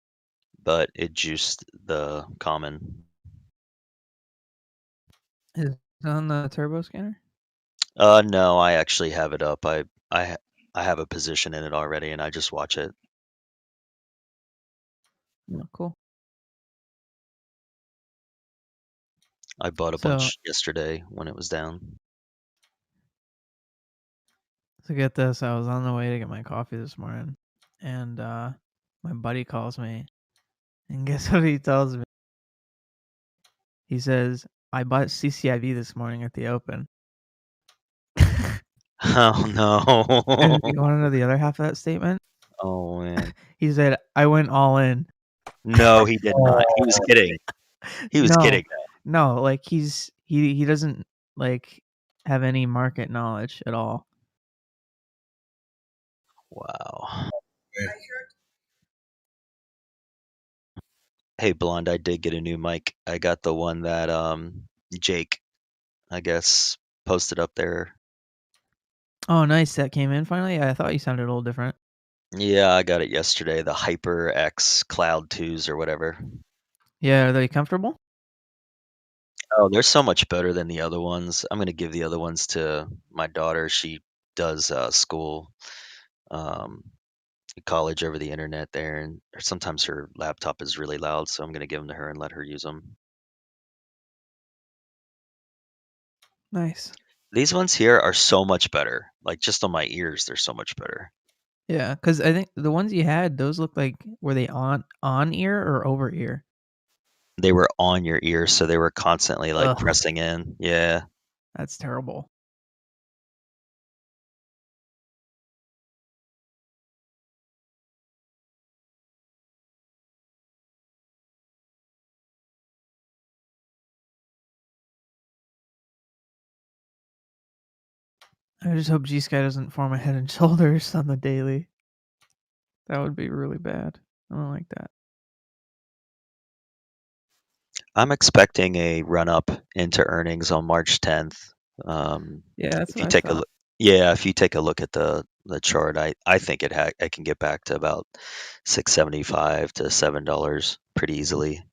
But it juiced the common. Is it on the turbo scanner? No, I actually have it up. I have a position in it already, and I just watch it. Oh, cool. I bought a So- bunch yesterday when it was down. So get this, I was on the way to get my coffee this morning, and my buddy calls me, and guess what he tells me? He says, I bought CCIV this morning at the open. Oh no. And you want to know the other half of that statement? Oh man. He said, I went all in. No, he did not. He was kidding. He was No. kidding. No, like he doesn't like have any market knowledge at all. Wow. Hey, Blonde, I did get a new mic. I got the one that Jake, I guess, posted up there. Oh, nice. That came in finally. I thought you sounded a little different. Yeah, I got it yesterday. The HyperX Cloud 2s or whatever. Yeah, are they comfortable? Oh, they're so much better than the other ones. I'm gonna give the other ones to my daughter. She does school, um, college over the internet there, and sometimes her laptop is really loud, so I'm gonna give them to her and let her use them. Nice. These ones here are so much better. Like just on my ears, they're so much better. Yeah, because I think the ones you had, those looked like, were they on ear or over ear? They were on your ear, so they were constantly like Ugh. pressing in. Yeah. That's terrible. I just hope G Sky doesn't form a head and shoulders on the daily. That would be really bad. I don't like that. I'm expecting a run up into earnings on March 10th. Yeah, that's if what you I take a thought. look, yeah, if you take a look at the chart, I think it can get back to about $6.75 to $7 pretty easily.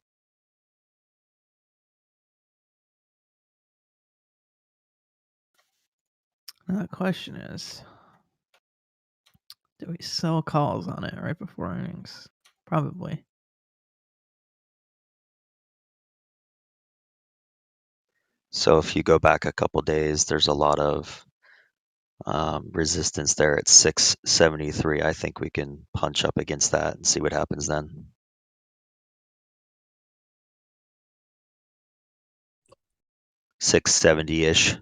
Now the question is, do we sell calls on it right before earnings? Probably. So if you go back a couple days, there's a lot of resistance there at 673. I think we can punch up against that and see what happens then. $670-ish.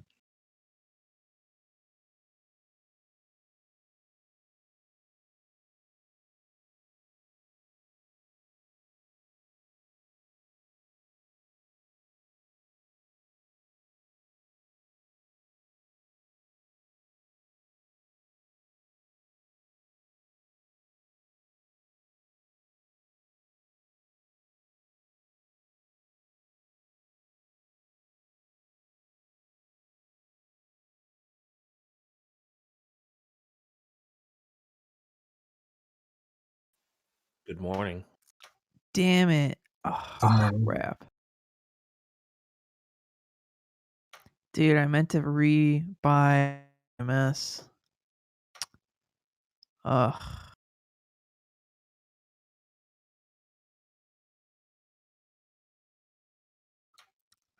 Good morning. Damn it. Oh, Good morning. crap. Dude, I meant to re-buy MS. Ugh.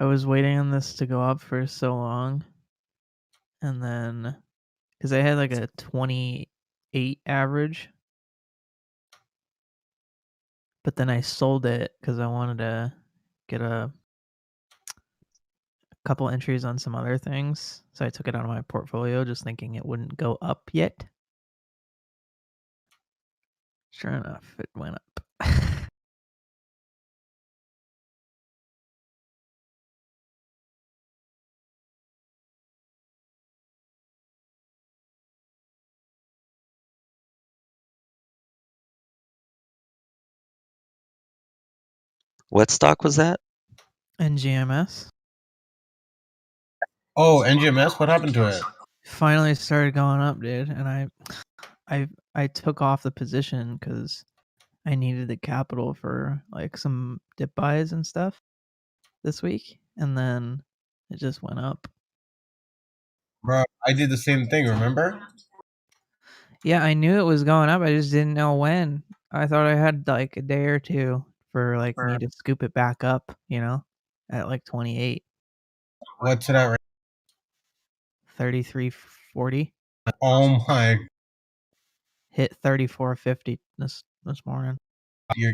I was waiting on this to go up for so long. And then, because I had like a 28 average. But then I sold it because I wanted to get a couple entries on some other things. So I took it out of my portfolio just thinking it wouldn't go up yet. Sure enough, it went up. What stock was that? NGMS. Oh, NGMS. What happened to it? Finally started going up, dude, and I took off the position because I needed the capital for like some dip buys and stuff this week, and then it just went up. Bro, I did the same thing. Remember? Yeah, I knew it was going up. I just didn't know when. I thought I had like a day or two for like me to scoop it back up, at like 28. What's it at? Right? 33.40. Oh my! Hit 34.50 this morning. You're...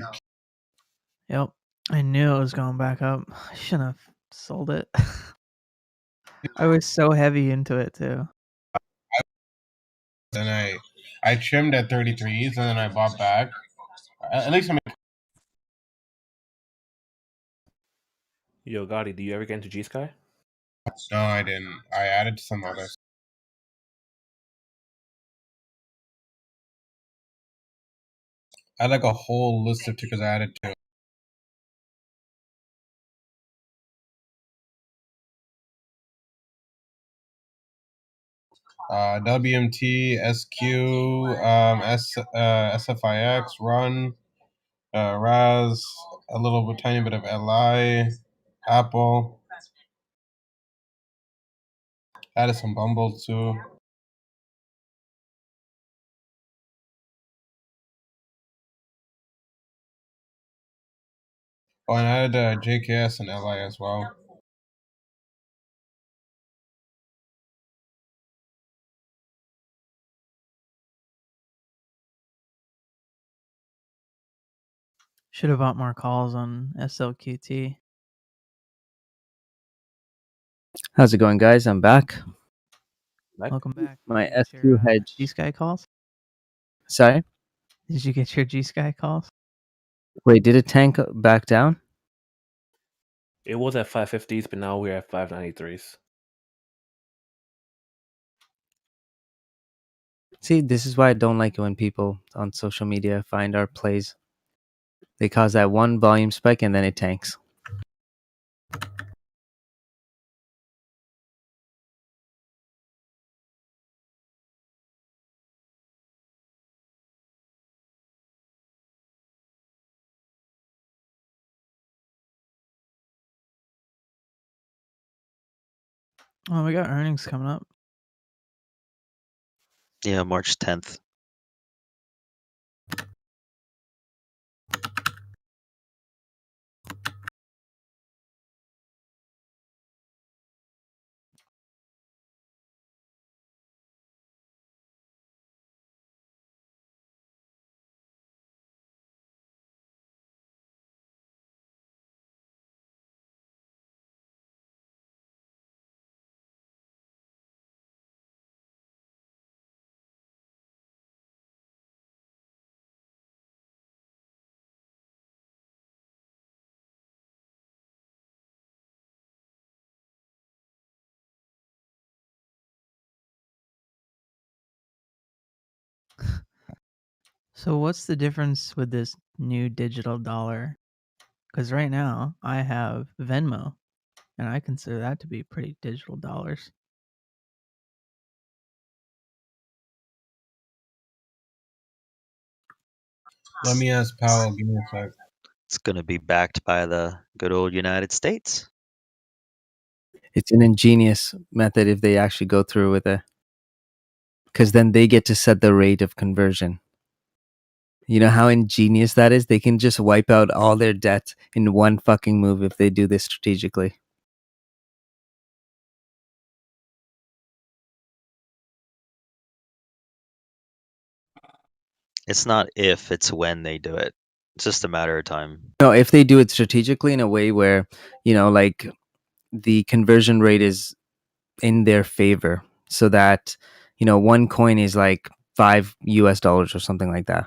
Yep, I knew it was going back up. I shouldn't have sold it. I was so heavy into it too. Then I trimmed at 33s, and then I bought back. At least I'm. Yo, Gotti, do you ever get into G Sky? No, I didn't. I added some others. I had like a whole list of tickers I added to. WMT, SQ, SFIX, Run, Raz, a little bit, tiny bit of LI, Apple. Added some Bumble too. Oh, and I added JKS and LI as well. Should have bought more calls on SLQT. How's it going, guys? I'm back. Welcome back. My Did you get SQ your, hedge. G-Sky calls? Sorry? Did you get your G-Sky calls? Wait, did it tank back down? It was at 550s, but now we're at 593s. See, this is why I don't like it when people on social media find our plays. They cause that one volume spike and then it tanks. Oh, we got earnings coming up. Yeah, March 10th. So what's the difference with this new digital dollar? Because right now I have Venmo, and I consider that to be pretty digital dollars. Let me ask Powell. Give me a sec. It's going to be backed by the good old United States. It's an ingenious method if they actually go through with it, because then they get to set the rate of conversion. You know how ingenious that is? They can just wipe out all their debt in one fucking move if they do this strategically. It's not if, it's when they do it. It's just a matter of time. No, if they do it strategically in a way where, like the conversion rate is in their favor, so that, one coin is like $5 or something like that.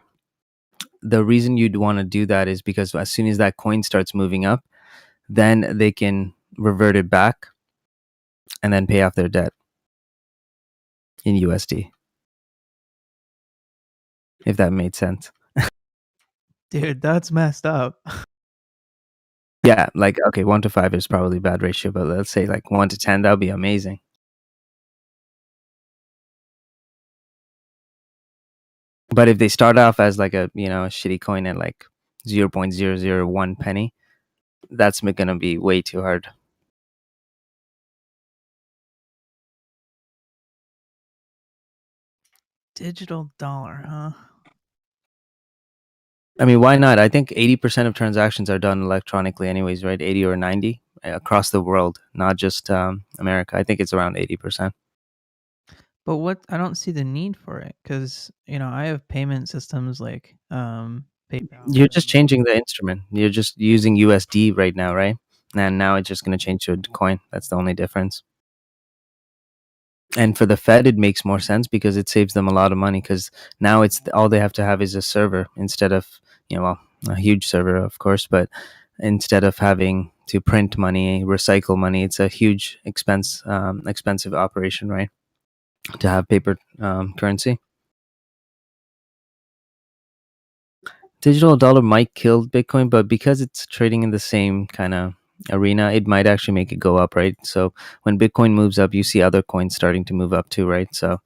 The reason you'd want to do that is because as soon as that coin starts moving up, then they can revert it back and then pay off their debt in USD. If that made sense. Dude, that's messed up. Yeah, like, okay, 1 to 5 is probably a bad ratio, but let's say like 1 to 10, that would be amazing. But if they start off as like a shitty coin at like 0.001 penny, that's gonna be way too hard. Digital dollar, huh? I mean, why not? I think 80% of transactions are done electronically anyways, right? 80 or 90 across the world, not just America. I think it's around 80%. But I don't see the need for it, because I have payment systems like PayPal. You're just changing the instrument. You're just using USD right now, right? And now it's just going to change to a coin. That's the only difference. And for the Fed, it makes more sense because it saves them a lot of money, because now it's all they have to have is a server instead of, a huge server, of course, but instead of having to print money, recycle money, it's a huge expensive operation, right? To have paper currency. Digital dollar might kill Bitcoin, but because it's trading in the same kind of arena, it might actually make it go up, right? So when Bitcoin moves up, you see other coins starting to move up too, right? So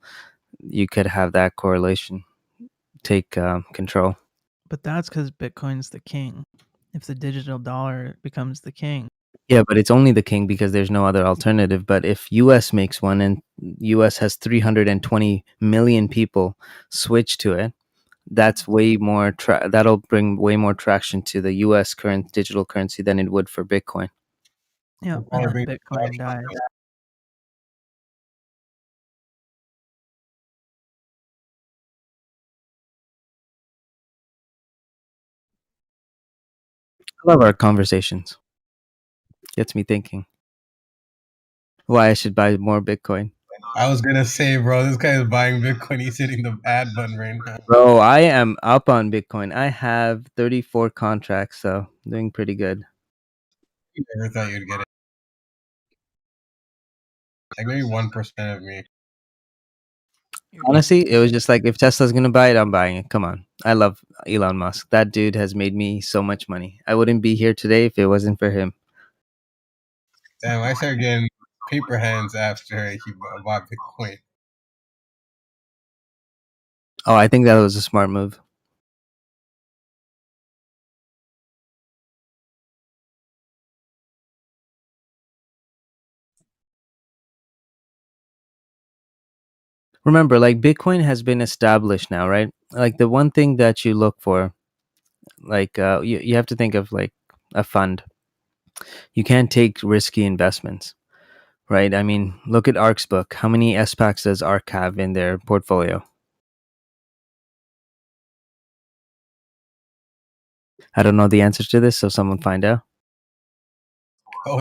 you could have that correlation take control. But that's because Bitcoin's the king. If the digital dollar becomes the king. Yeah, but it's only the king because there's no other alternative. But if US makes one and US has 320 million people switch to it, that's way more that'll bring way more traction to the US current digital currency than it would for Bitcoin. Yeah, and then Bitcoin dies. I love our conversations. Gets me thinking why I should buy more Bitcoin. I was gonna say, bro, this guy is buying Bitcoin. He's hitting the add button right now. Bro, I am up on Bitcoin. I have 34 contracts, so doing pretty good. I never thought you'd get it. Like maybe 1% of me. Honestly, it was just like, if Tesla's gonna buy it, I'm buying it. Come on. I love Elon Musk. That dude has made me so much money. I wouldn't be here today if it wasn't for him. Damn, I started getting paper hands after he bought Bitcoin. Oh, I think that was a smart move. Remember, like, Bitcoin has been established now, right? Like, the one thing that you look for, like, you have to think of like a fund. You can't take risky investments, right? I mean, look at ARK's book. How many SPACs does ARK have in their portfolio? I don't know the answer to this, so someone find out. Oh.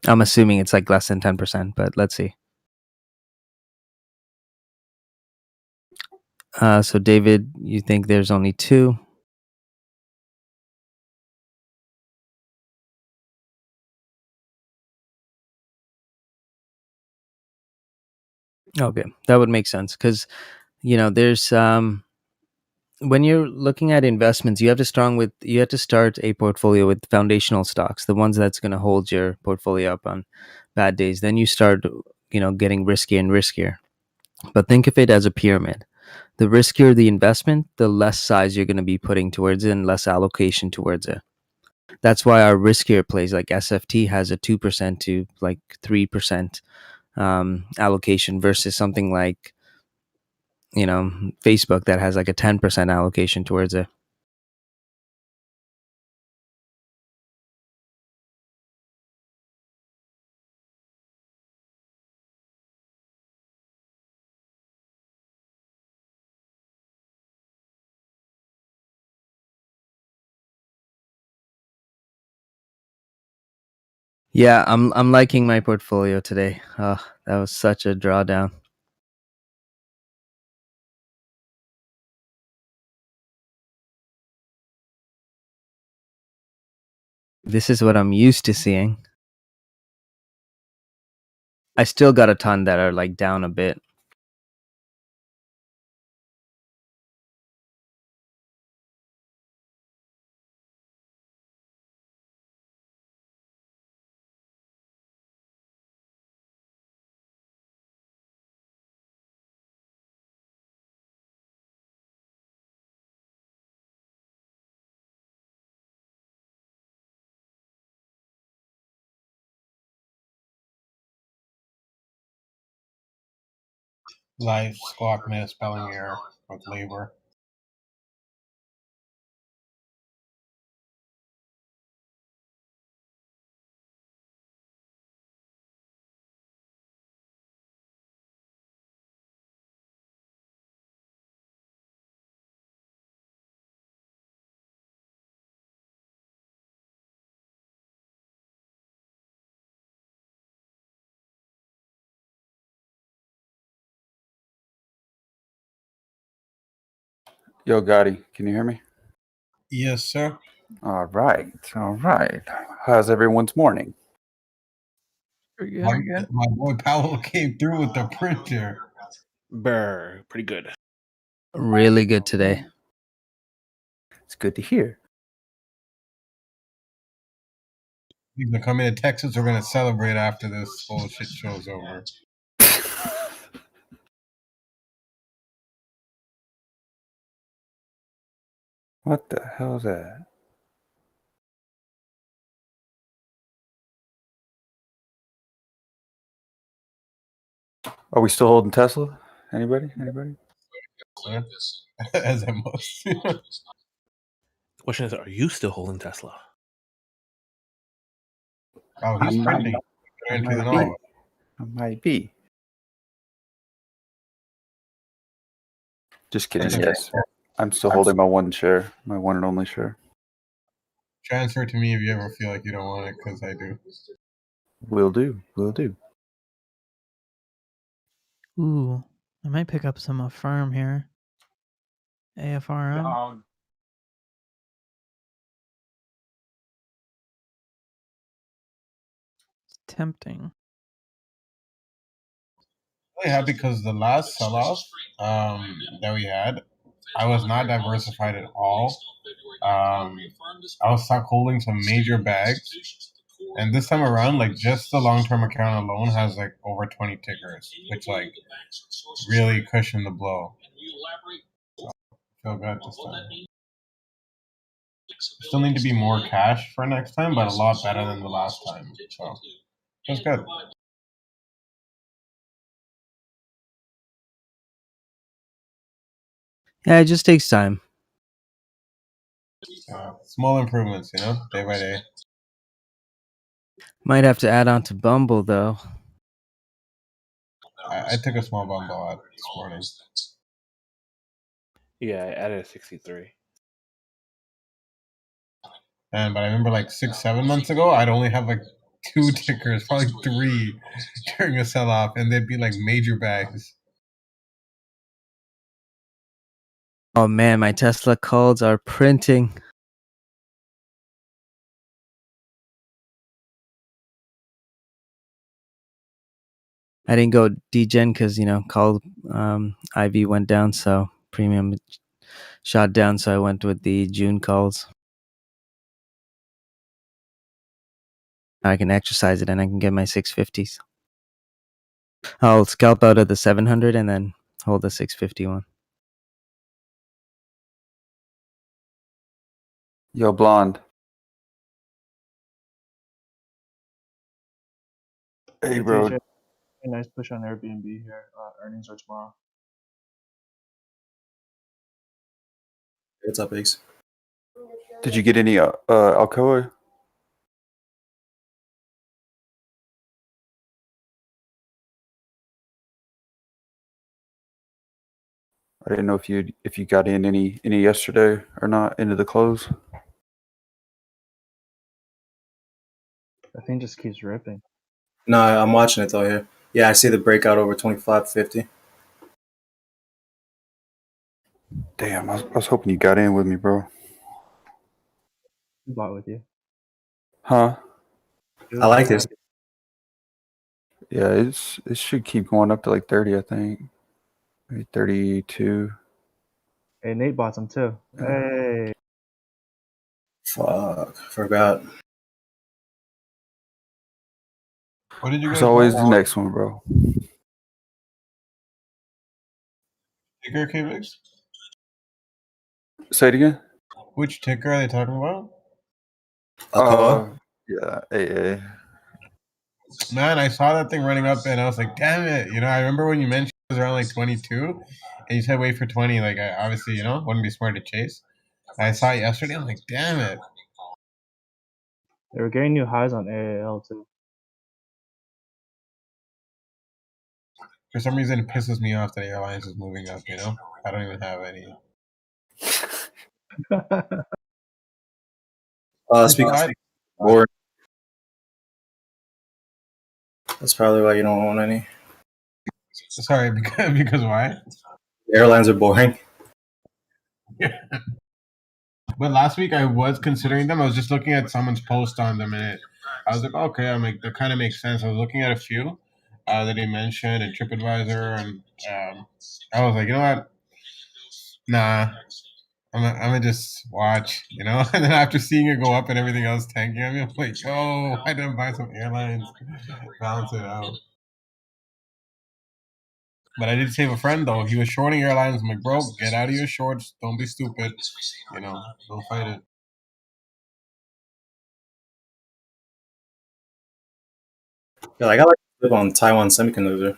I'm assuming it's like less than 10%, but let's see. So David, you think there's only 2? Okay, that would make sense, because there's when you're looking at investments, you have to start a portfolio with foundational stocks, the ones that's going to hold your portfolio up on bad days. Then you start getting riskier and riskier. But think of it as a pyramid. The riskier the investment, the less size you're going to be putting towards it and less allocation towards it. That's why our riskier plays like SFT has a 2% to like 3% allocation versus something like, you know, Facebook that has like a 10% allocation towards it. Yeah, I'm liking my portfolio today. Oh, that was such a drawdown. This is what I'm used to seeing. I still got a ton that are like down a bit. Life, squawk, miss, spelling error with labor. Yo, Gotti, can you hear me? Yes, sir. All right. All right. How's everyone's morning? Pretty My, good. my boy Paolo came through with the printer. Brr, pretty good. Really good today. It's good to hear. He's gonna come into Texas. We're gonna celebrate after this whole shit show's over. What the hell is that? Are we still holding Tesla? Anybody? Anybody? As I must. The question is, are you still holding Tesla? Oh, I he's might, printing. I Into the might normal. be. I might be. Just kidding. Yes. I'm still holding my one share, my one and only share. Transfer to me if you ever feel like you don't want it, because I do. Will do. Will do. Ooh, I might pick up some Affirm here. AFRM. It's tempting. Really happy because the last sell-off that we had, I was not diversified at all. I was stuck holding some major bags, and this time around, like just the long-term account alone has like over 20 tickers, which like really cushioned the blow. So, feel good this time. Still need to be more cash for next time, but a lot better than the last time. So that's good. Yeah, it just takes time. Small improvements, day by day. Might have to add on to Bumble though. I took a small bumble out this morning. Yeah, I added a 63. But I remember like 6-7 months ago, I'd only have like 2 tickers, probably 3 during a sell-off, and they'd be like major bags. Oh man, my Tesla calls are printing. I didn't go degen because call IV went down, so premium shot down. So I went with the June calls. I can exercise it and I can get my 650s. I'll scalp out of the 700 and then hold the 651. Yo, Blonde. Hey, bro. TJ, a nice push on Airbnb here. Earnings are tomorrow. What's up, Ace? Did you get any Alcoa? I didn't know if you got in any yesterday or not into the close. That thing just keeps ripping. No, I'm watching it though here. Yeah, I see the breakout over 25.50. Damn, I was hoping you got in with me, bro. Bought with you. Huh? I like this. Yeah, it should keep going up to like 30, I think. Maybe 32. Hey, Nate bought some too. Hey. Fuck, forgot. What did you There's guys always buy? the next one, bro. Ticker, KVix? Say it again. Which ticker are they talking about? Yeah, AA. Man, I saw that thing running up and I was like, damn it. You know, I remember when you mentioned it was around like 22 and you said wait for 20. Like, I obviously, you know, wouldn't be smart to chase. I saw it yesterday. I'm like, damn it. They were getting new highs on AAL too. For some reason, it pisses me off that airlines is moving up, you know? I don't even have any. Speaking What? boring. That's probably why you don't own any. Sorry, because why? Airlines are boring. But last week I was considering them. I was just looking at someone's post on them, and I was like, okay, I'm like, that kind of makes sense. I was looking at a few that he mentioned and TripAdvisor, and I was like, you know what? Nah, I'm gonna just watch, you know. And then after seeing it go up and everything else tanking, I'm like, oh, I didn't buy some airlines, balance it out. But I did save a friend though. He was shorting airlines. I'm like, bro, get out of your shorts. Don't be stupid. You know, don't fight it. Yeah, like I like to live on Taiwan Semiconductor.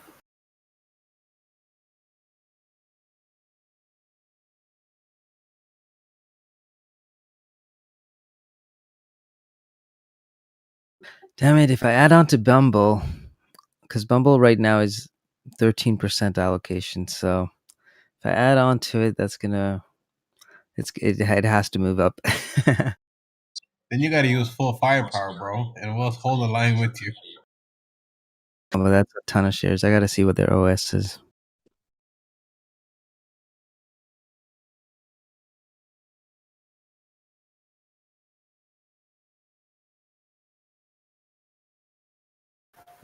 Damn it! If I add on to Bumble, because Bumble right now is 13% allocation, so if I add on to it, that's gonna it has to move up. Then you got to use full firepower, bro, and we'll hold the line with you. Well, that's a ton of shares. I gotta see what their OS is.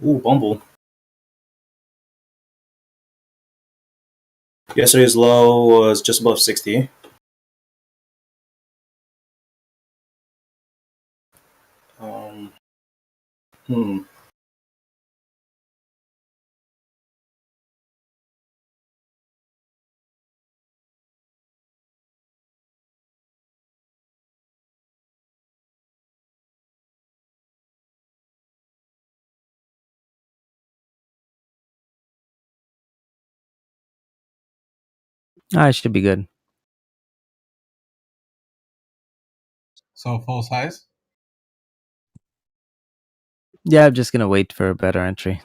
Ooh, Bumble. Yesterday's low was just above 60. Hmm. I should be good. So full size? Yeah, I'm just gonna wait for a better entry.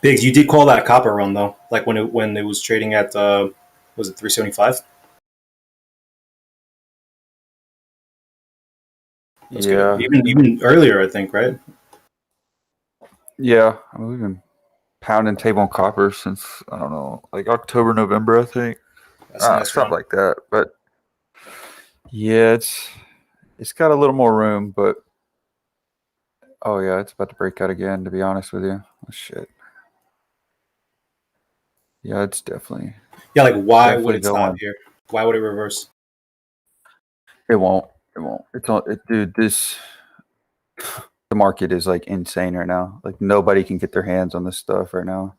Biggs, you did call that copper run though, like when it was trading at was it 375? That's Yeah. good. Even earlier, I think, right? Yeah, I mean, we've been pounding table on copper since, I don't know, like October, November, I think. That's a nice Stuff run. like that. But yeah, it's got a little more room, but oh yeah, it's about to break out again, to be honest with you. Oh, shit. Yeah, it's definitely. Yeah, like why would definitely it stop going. here? Why would it reverse? It won't. It won't. Dude, the market is like insane right now. Like nobody can get their hands on this stuff right now.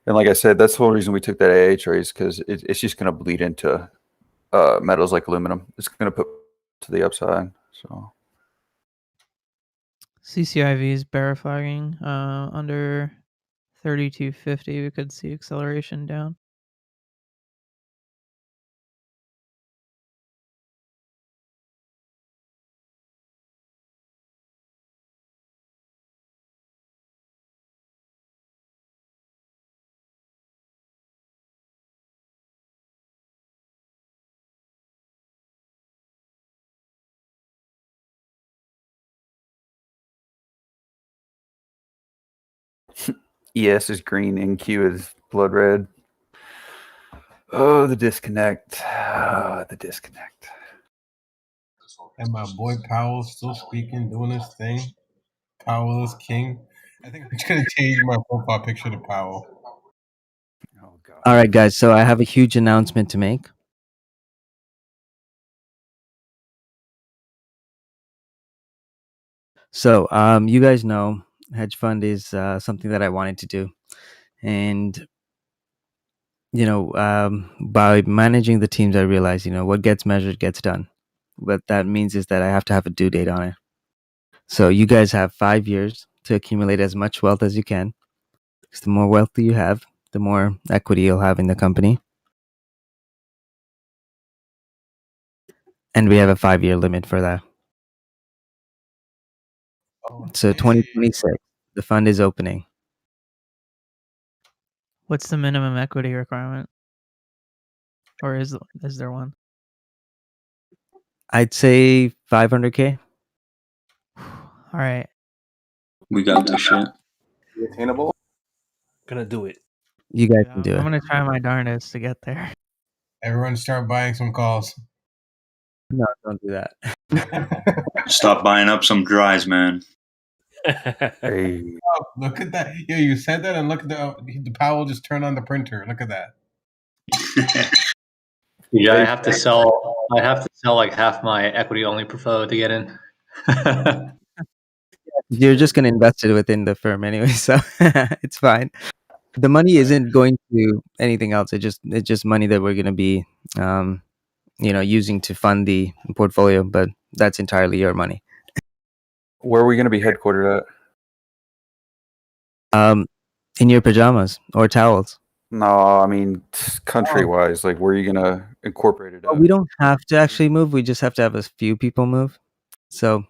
And like I said, that's the whole reason we took that AA trace, because it's just going to bleed into metals like aluminum. It's going to put to the upside. So CCIV is bear flagging under 3250. We could see acceleration down. ES is green, NQ is blood red. Oh, the disconnect. Oh, the disconnect. And my boy Powell still speaking, doing his thing. Powell is king. I think I'm just gonna change my profile picture to Powell. Oh god. All right, guys. So I have a huge announcement to make. So, you guys know hedge fund is something that I wanted to do, and by managing the teams, I realized what gets measured gets done. What that means is that I have to have a due date on it. So you guys have 5 years to accumulate as much wealth as you can. Because the more wealth you have, the more equity you'll have in the company. And we have a 5-year limit for that. So 2026, the fund is opening. What's the minimum equity requirement? Or is there one? I'd say 500K. All right. We got this shit. Attainable. Gonna do it. You guys can do I'm it. gonna try my darndest to get there. Everyone start buying some calls. No, don't do that. Stop buying up some dries, man. Hey. Oh, look at that. Yo, you said that, and look at the Powell just turned on the printer. Look at that. Yeah, I have to sell. I have to sell like half my equity only portfolio to get in. You're just going to invest it within the firm anyway, so it's fine. The money isn't going to anything else. It's just money that we're going to be, using to fund the portfolio. But that's entirely your money. Where are we going to be headquartered at? In your pajamas or towels. No, I mean country-wise. Like, where are you going to incorporate it at? We don't have to actually move. We just have to have a few people move. So,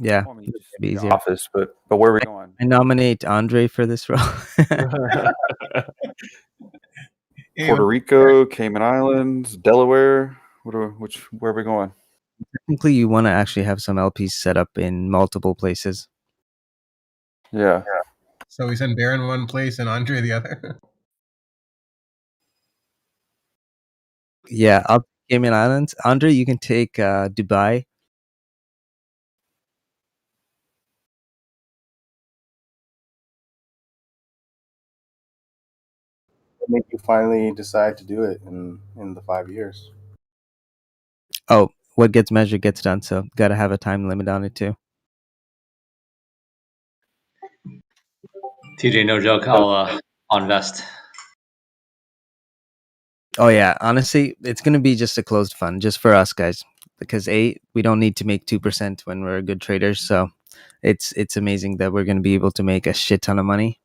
yeah, Well, I mean, it'd just be the easier. office, but where are we going? I nominate Andre for this role. Puerto Rico, Cayman Islands, Delaware. Where are we going? Technically, you want to actually have some LPs set up in multiple places. Yeah. So we send Baron one place and Andre the other. Yeah, I'll Cayman Islands. Andre, you can take Dubai. What made you finally decide to do it in the 5 years? Oh, what gets measured gets done. So, got to have a time limit on it too. TJ, no joke. I'll invest. Oh yeah, honestly, it's gonna be just a closed fund, just for us guys, because we don't need to make 2% when we're good traders. So, it's amazing that we're gonna be able to make a shit ton of money,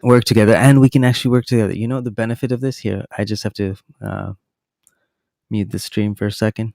work together, and we can actually work together. You know the benefit of this here. I just have to mute the stream for a second.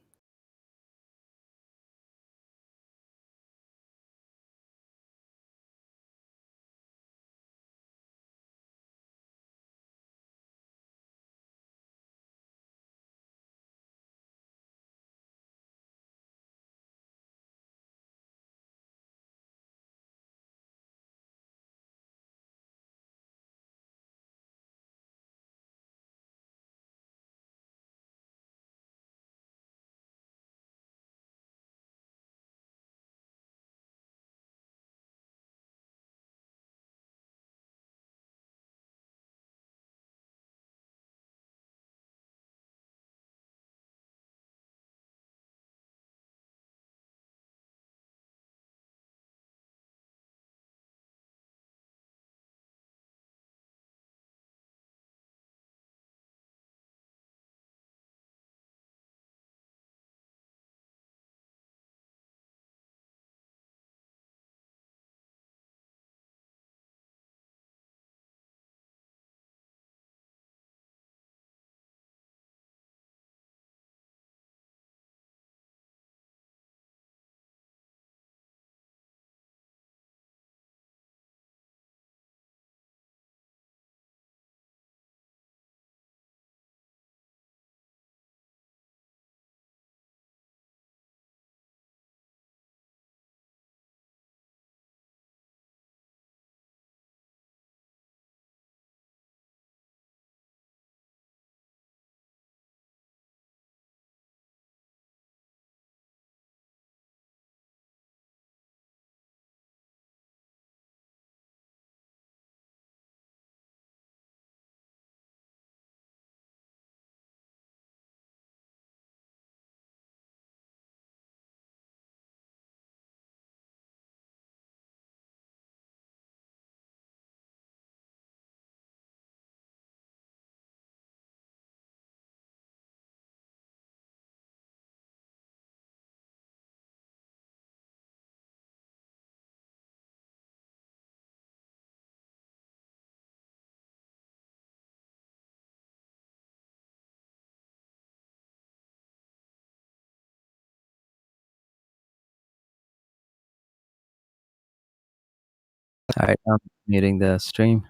All right, I'm muting the stream.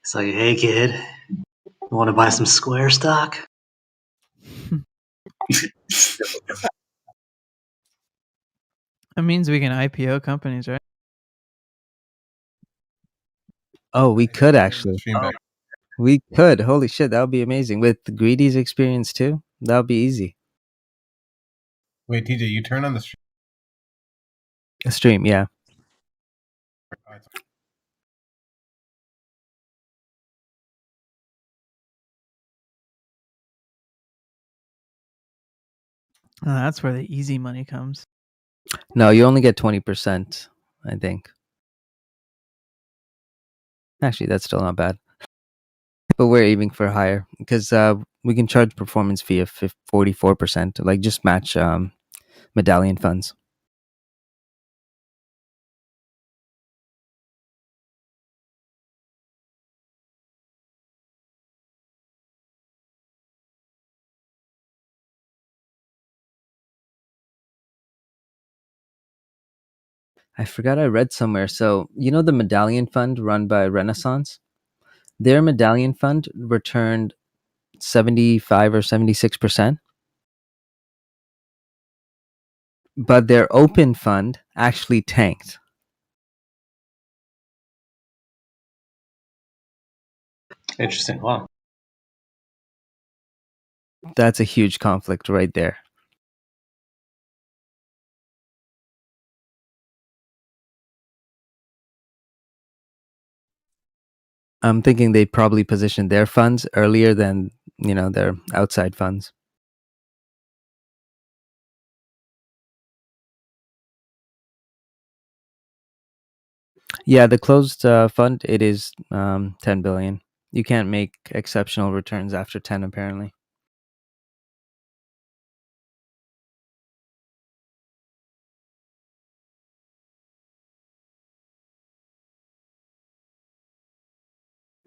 It's like, hey kid, you want to buy some Square stock? That means we can IPO companies, right? Oh, we could actually. Stream back. We could. Holy shit, that would be amazing. With Greedy's experience too, that would be easy. Wait, TJ, you turn on the stream. A stream, yeah. Oh, that's where the easy money comes. No, you only get 20%, I think. Actually, that's still not bad. But we're aiming for higher because we can charge performance fee of 44%, like just match medallion funds. I forgot I read somewhere. So, you know the medallion fund run by Renaissance? Their medallion fund returned 75 or 76%. But their open fund actually tanked. Interesting. Wow. That's a huge conflict right there. I'm thinking they probably positioned their funds earlier than, their outside funds. Yeah, the closed fund, it is 10 billion. You can't make exceptional returns after 10, apparently.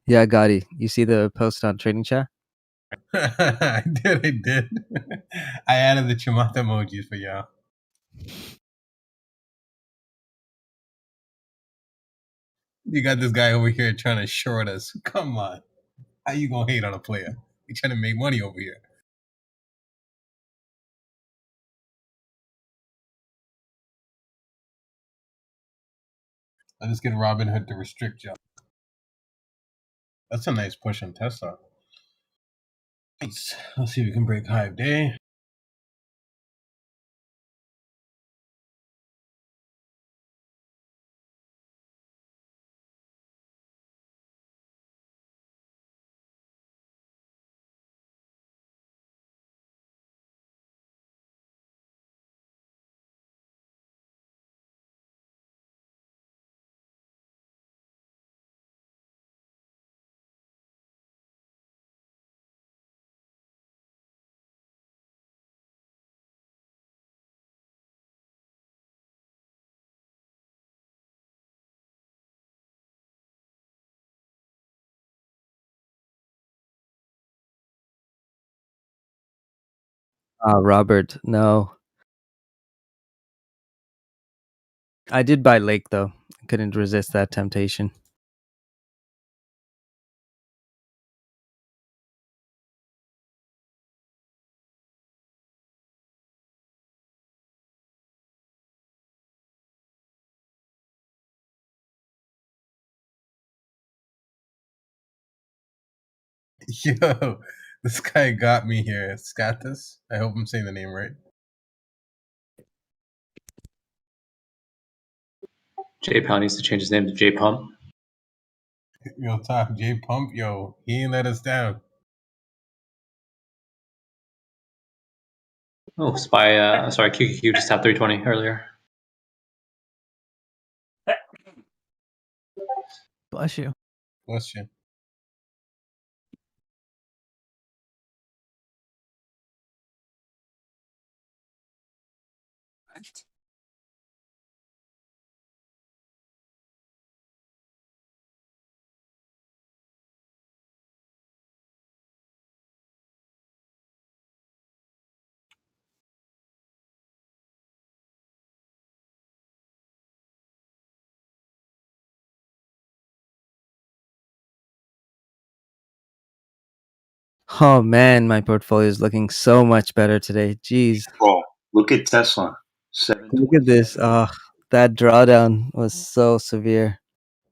Yeah, Gotti, you see the post on Trading Chat? I did. I added the Chimata emojis for y'all. You got this guy over here trying to short us. Come on. How you gonna hate on a player? You trying to make money over here. Let's get Robinhood to restrict y'all. That's a nice push on Tesla. Nice. Let's see if we can break high of day. Robert, no. I did buy Lake, though. I couldn't resist that temptation. Yo, this guy got me here. Scatus. I hope I'm saying the name right. J Pound needs to change his name to J Pump. Yo, top J Pump. Yo, he ain't let us down. Oh, Spy. Sorry, QQQ just tapped 320 earlier. Bless you. Bless you. Oh man, my portfolio is looking so much better today. Jeez. Bro, look at Tesla. Look at this. Oh, that drawdown was so severe.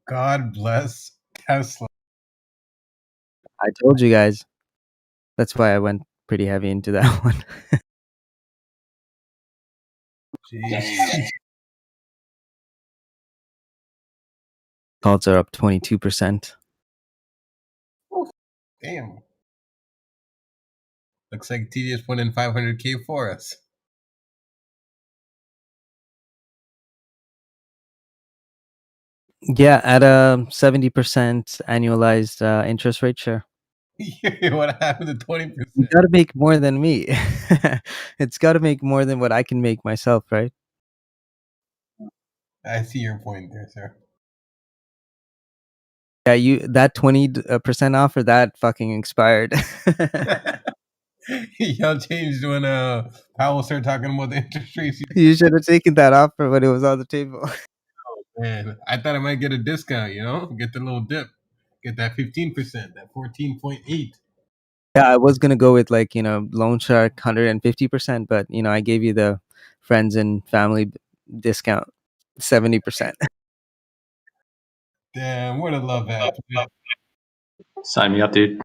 God bless Tesla. I told you guys. That's why I went pretty heavy into that one. Jeez. Calls are up 22%. Damn. Looks like TD just put in 500K for us. Yeah, at a 70% annualized interest rate, sure. What happened to 20%? You gotta make more than me. It's gotta make more than what I can make myself, right? I see your point there, sir. Yeah, that 20% offer that fucking expired. Y'all changed when Powell started talking about the interest rates. You should have taken that offer when it was on the table. Oh man, I thought I might get a discount. Get the little dip, get that 15%, that 14.8. Yeah, I was gonna go with Loan Shark 150%, but I gave you the friends and family discount 70%. Damn, where the love at? Sign me up, dude.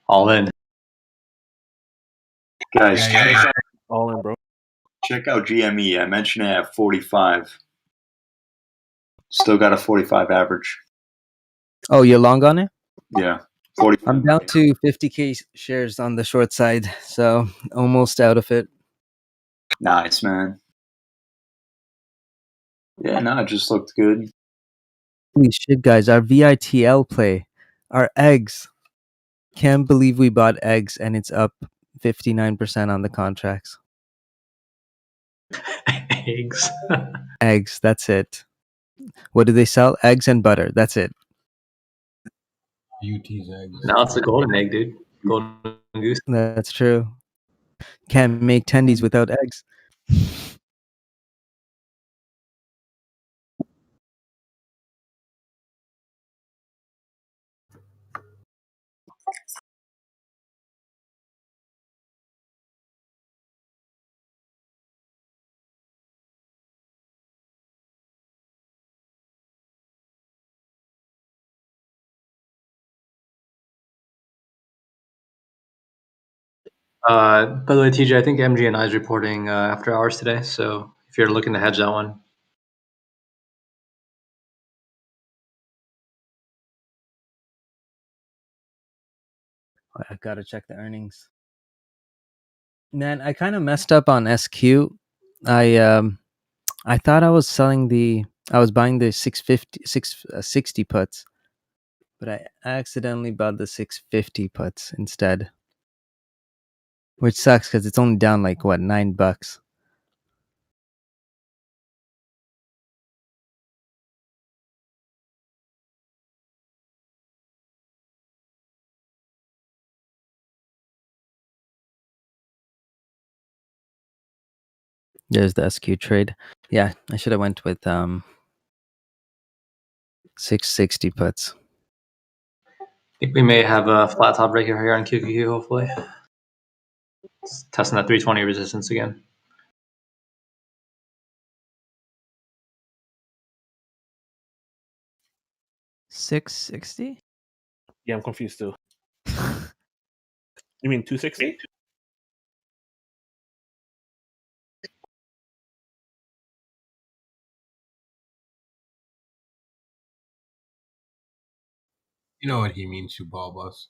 All in. Guys, All in, bro. check out GME. I mentioned it at 45. Still got a 45 average. Oh, you're long on it? Yeah, 45. I'm down to 50K shares on the short side, so almost out of it. Nice, man. Yeah, no, it just looked good. Holy shit, guys! Our VITL play, our eggs. Can't believe we bought eggs and it's up 59% on the contracts. Eggs. Eggs, that's it. What do they sell? Eggs and butter. That's it. UT's eggs. Now it's a golden egg, dude. Golden goose. That's true. Can't make tendies without eggs. By the way, TJ, I think MG&I is reporting after hours today. So if you're looking to hedge that one, I gotta check the earnings. Man, I kind of messed up on SQ. I thought I was buying the 660 puts, but I accidentally bought the 650 puts instead. Which sucks because it's only down like what, $9. There's the SQ trade. Yeah, I should have went with 660 puts. I think we may have a flat top breaker here on QQQ, hopefully. It's testing that 320 resistance again. $660? Yeah, I'm confused too. You mean 260? You know what he means, you ball bus.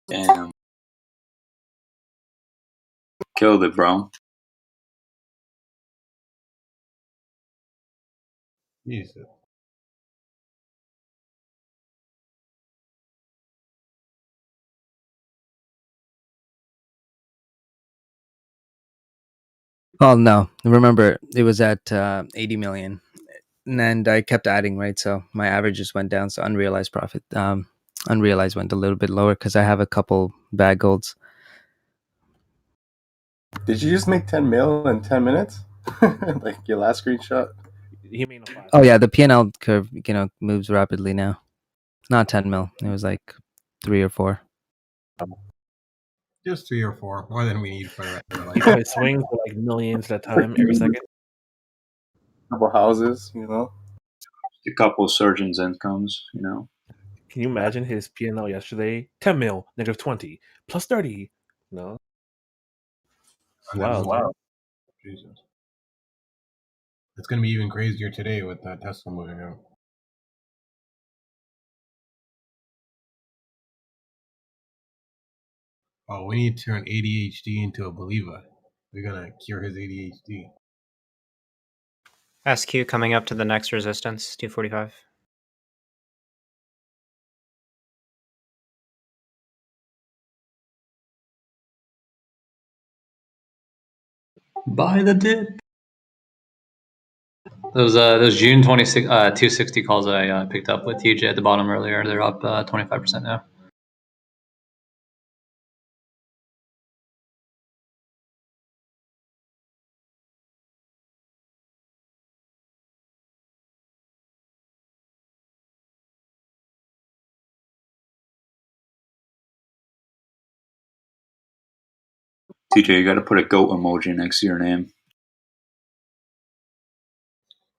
Damn. Killed it, bro. Jesus. Well, no. Remember, it was at 80 million. And I kept adding, right? So my average just went down. So unrealized profit, unrealized went a little bit lower because I have a couple bag golds. Did you just make 10 mil in 10 minutes? Like your last screenshot? He made no Oh yeah, the P&L curve, moves rapidly now. Not 10 mil. It was like 3 or 4. Just 3 or 4, more than we need for the rest of our He life. probably swings for like millions at a time every second. Couple houses, you know. A couple surgeons' incomes, you know. Can you imagine his P&L yesterday? 10 mil, negative 20, plus 30. No. It's wild. Wow. Jesus. It's going to be even crazier today with Tesla moving out. Oh, we need to turn ADHD into a believer. We're going to cure his ADHD. SQ coming up to the next resistance, 245. Buy the dip. Those June 26 260 calls I picked up with TJ at the bottom earlier. They're up 25% now. TJ, you got to put a goat emoji next to your name.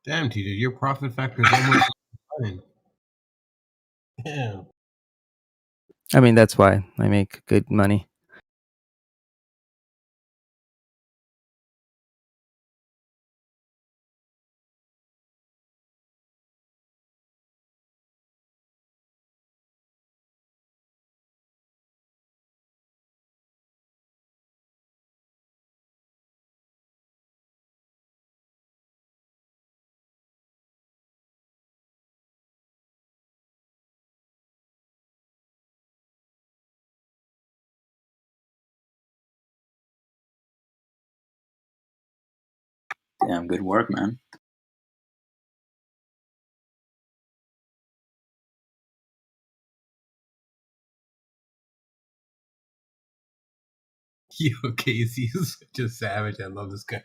Damn, TJ, your profit factor is almost fine. Damn. I mean, that's why I make good money. Damn, good work, man. Yo, Casey is such a savage. I love this guy.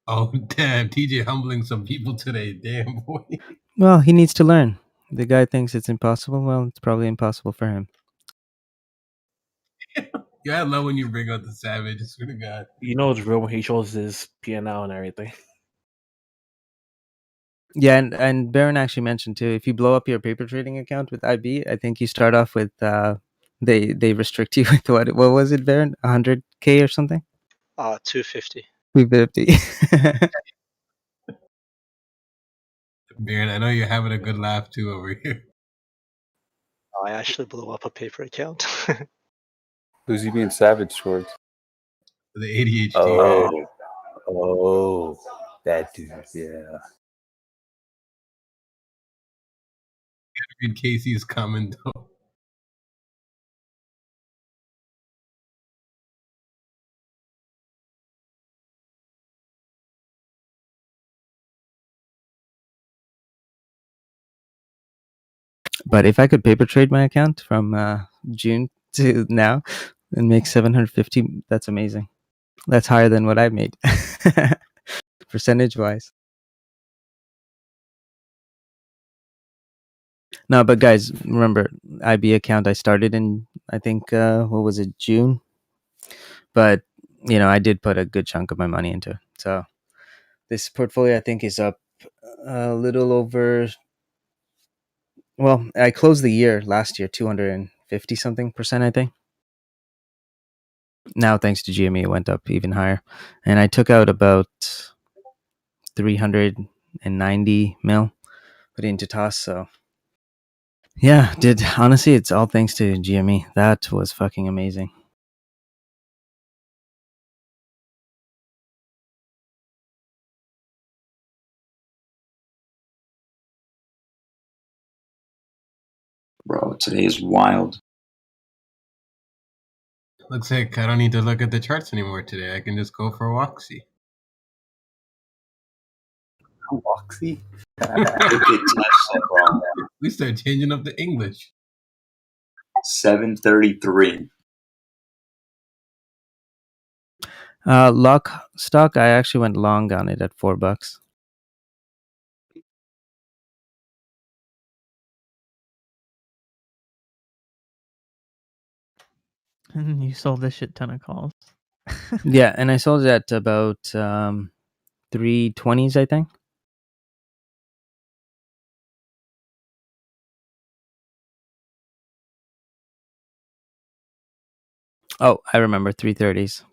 Oh, damn. TJ humbling some people today. Damn, boy. Well, he needs to learn. The guy thinks it's impossible. Well, it's probably impossible for him. Yeah, I love when you bring out the savage. I swear to God. You know it's real when he shows his P&L and everything. Yeah, and Baron actually mentioned too, if you blow up your paper trading account with IB, I think you start off with they restrict you with what was it, Baron? 100K or something? 250. 250. Baron, I know you're having a good laugh too over here. I actually blew up a paper account. Who's he being savage towards? The ADHD. Oh, that dude, yeah. Read Casey's comment though. But if I could paper trade my account from June to now and make 750, that's amazing. That's higher than what I made, percentage wise. No, but guys, remember, IB account I started in, I think, what was it, June? But, you know, I did put a good chunk of my money into it. So this portfolio, I think, is up a little over, well, I closed the year last year, 250 something percent, I think. Now, thanks to GME, it went up even higher. And I took out about 390 mil, put it into TOS. So yeah, honestly, it's all thanks to GME. That was fucking amazing. Bro, today is wild. Looks like I don't need to look at the charts anymore today. I can just go for a walksy. Walksy? We start changing up the English. 7:33. Lock stock, I actually went long on it at $4. And you sold a shit ton of calls. Yeah, and I sold it at about 320s, I think. Oh, I remember 330s.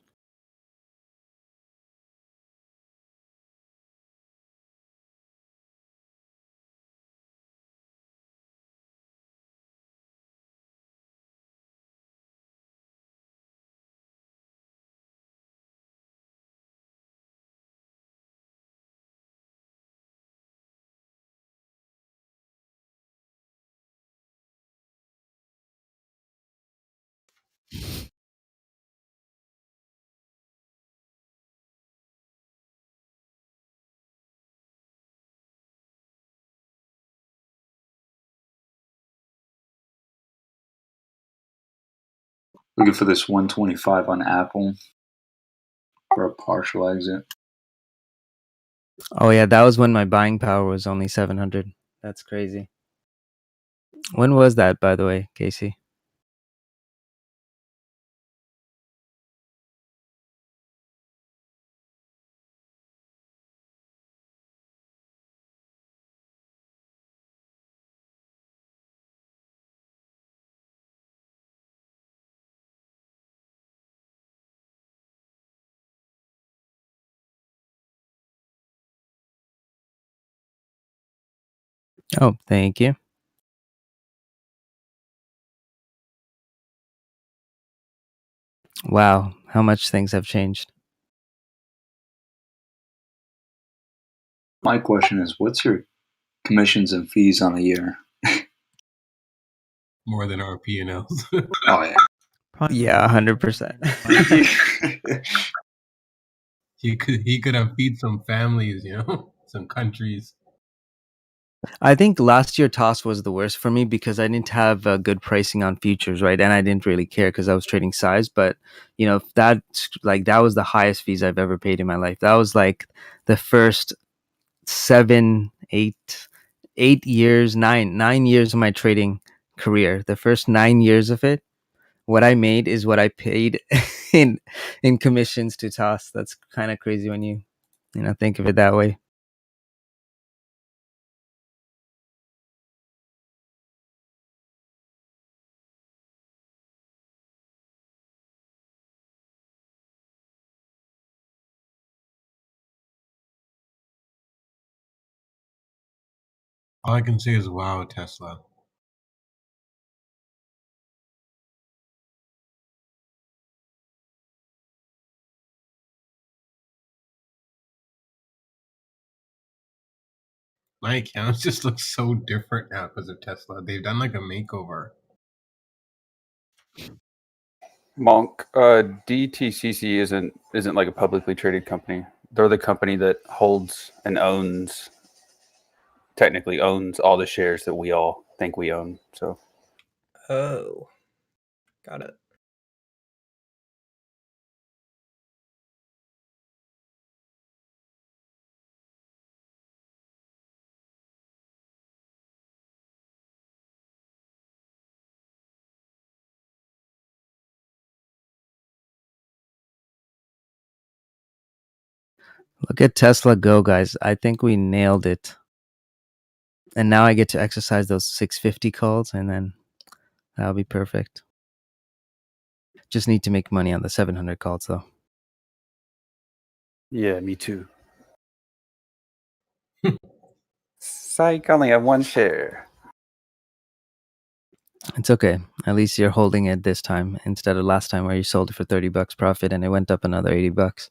Looking for this 125 on Apple for a partial exit. Oh yeah, that was when my buying power was only 700. That's crazy. When was that, by the way, Casey? Oh, thank you. Wow, how much things have changed. My question is, what's your commissions and fees on a year? More than our P&Ls. Oh yeah. Yeah, 100%. he could have feed some families, some countries. I think last year TOS was the worst for me because I didn't have good pricing on futures, right? And I didn't really care because I was trading size. But that was the highest fees I've ever paid in my life. That was like the first 8 years, 9 years of my trading career. The first 9 years of it, what I made is what I paid in commissions to TOS. That's kind of crazy when you think of it that way. All I can say is, wow, Tesla. My accounts just look so different now because of Tesla. They've done like a makeover. Monk, DTCC isn't like a publicly traded company. They're the company that technically owns all the shares that we all think we own. So. Oh, got it. Look at Tesla go, guys. I think we nailed it. And now I get to exercise those 650 calls, and then that'll be perfect. Just need to make money on the 700 calls, though. Yeah, me too. Psych, I only have one share. It's okay. At least you're holding it this time instead of last time where you sold it for $30 profit and it went up another $80.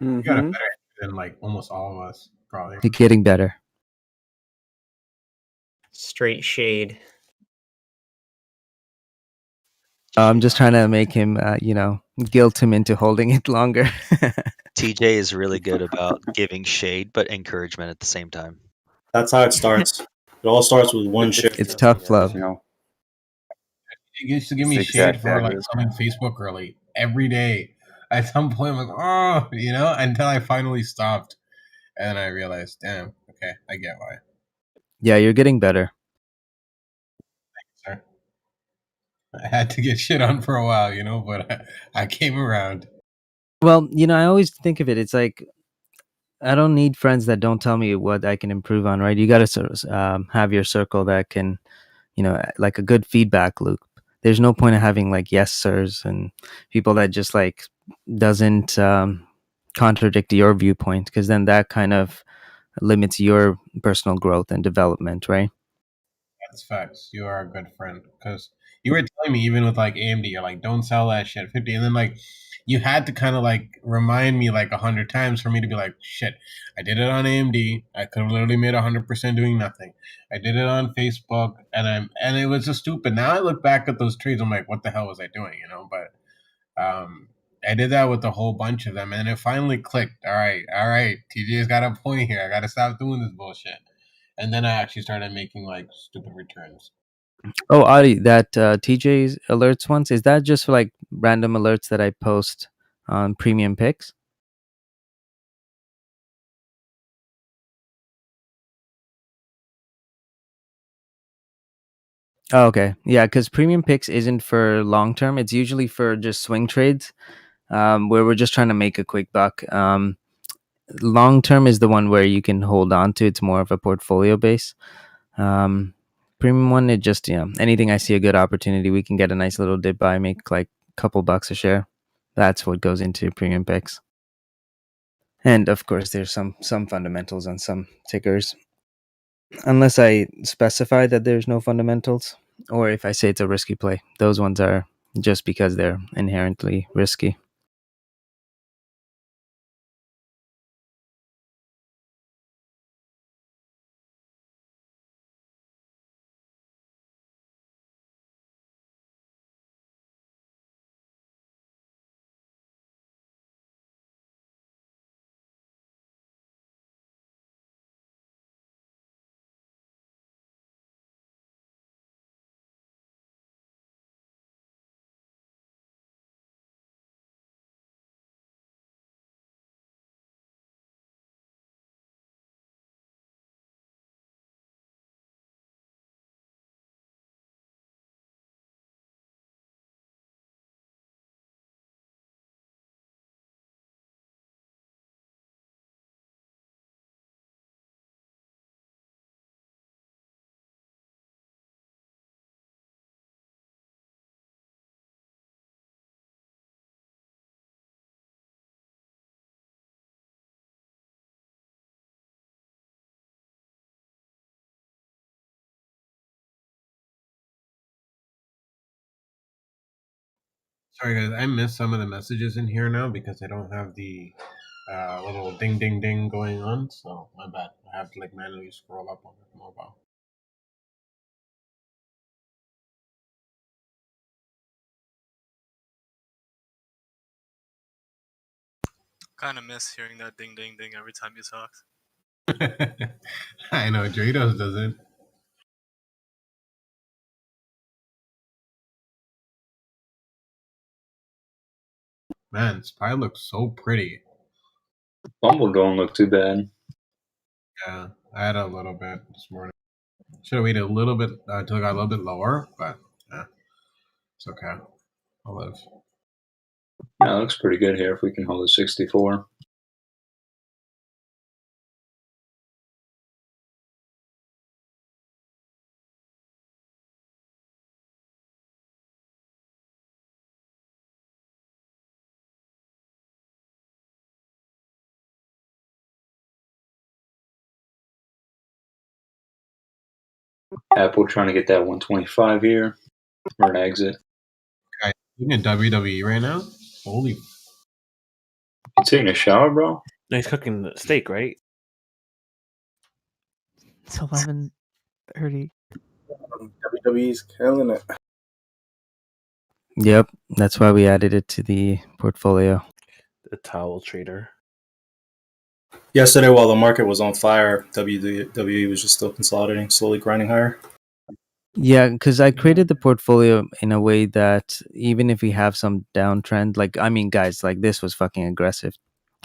You got it better than like almost all of us, probably. You're getting better. Straight shade. I'm just trying to make him, guilt him into holding it longer. TJ is really good about giving shade, but encouragement at the same time. That's how it starts. It all starts with one share. It's tough love. He used to give me shade for like selling Facebook early. every day. At some point, I'm like, oh, until I finally stopped. And then I realized, damn, okay, I get why. Yeah, you're getting better. Sorry. I had to get shit on for a while, but I came around. Well, I always think of it. It's like I don't need friends that don't tell me what I can improve on, right? You got to have your circle that can, like a good feedback loop. There's no point of having like yes sirs and people that just like doesn't contradict your viewpoint, because then that kind of limits your personal growth and development, right? That's facts. You are a good friend because you were telling me even with like AMD, you're like, don't sell that shit 50, and then like you had to kind of like remind me like 100 times for me to be like, shit, I did it on AMD. I could have literally made 100% doing nothing. I did it on Facebook, and it was just stupid. Now I look back at those trades, I'm like, what the hell was I doing? But I did that with a whole bunch of them, and it finally clicked. All right, TJ's got a point here. I got to stop doing this bullshit. And then I actually started making like stupid returns. Oh, Adi, that TJ's alerts ones, is that just for like random alerts that I post on Premium Picks? Oh, okay. Yeah, because Premium Picks isn't for long term. It's usually for just swing trades, where we're just trying to make a quick buck. Long term is the one where you can hold on to. It's more of a portfolio base. Premium one, it just, anything I see a good opportunity, we can get a nice little dip buy, make like a couple bucks a share. That's what goes into Premium Picks. And of course, there's some fundamentals on some tickers, unless I specify that there's no fundamentals, or if I say it's a risky play. Those ones are just because they're inherently risky. Sorry guys, I missed some of the messages in here now because I don't have the little ding ding ding going on. So my bad. I have to like manually scroll up on the mobile. Kind of miss hearing that ding ding ding every time you talk. I know Drados doesn't. Man, Spy looks so pretty. Bumble don't look too bad. Yeah, I had a little bit this morning. Should have waited a little bit until it got a little bit lower, but it's okay. I'll live. Yeah, it looks pretty good here if we can hold a 64. Apple trying to get that 125 here or an exit. Guys, looking at WWE right now. Holy. You taking a shower, bro? No, he's cooking steak, right? It's 11:30. WWE's killing it. Yep, that's why we added it to the portfolio. The towel trader. Yesterday, while the market was on fire, WWE was just still consolidating, slowly grinding higher. Yeah, because I created the portfolio in a way that even if we have some downtrend, like, I mean, guys, like this was fucking aggressive.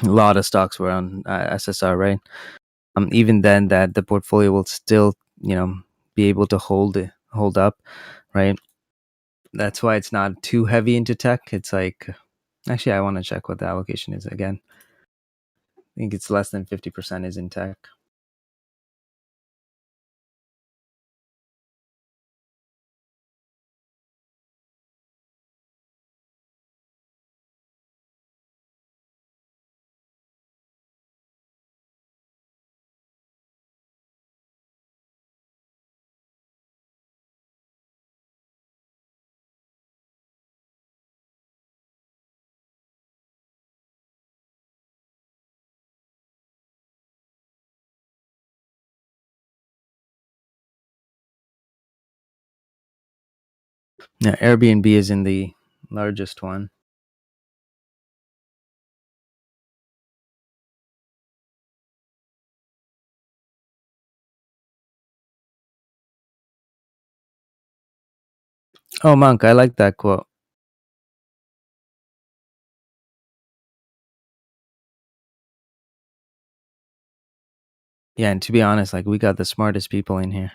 A lot of stocks were on SSR, right? Even then, that the portfolio will still, be able to hold up, right? That's why it's not too heavy into tech. It's like, actually, I want to check what the allocation is again. I think it's less than 50% is in tech. Yeah, Airbnb is in the largest one. Oh, Monk, I like that quote. Yeah, and to be honest, like we got the smartest people in here.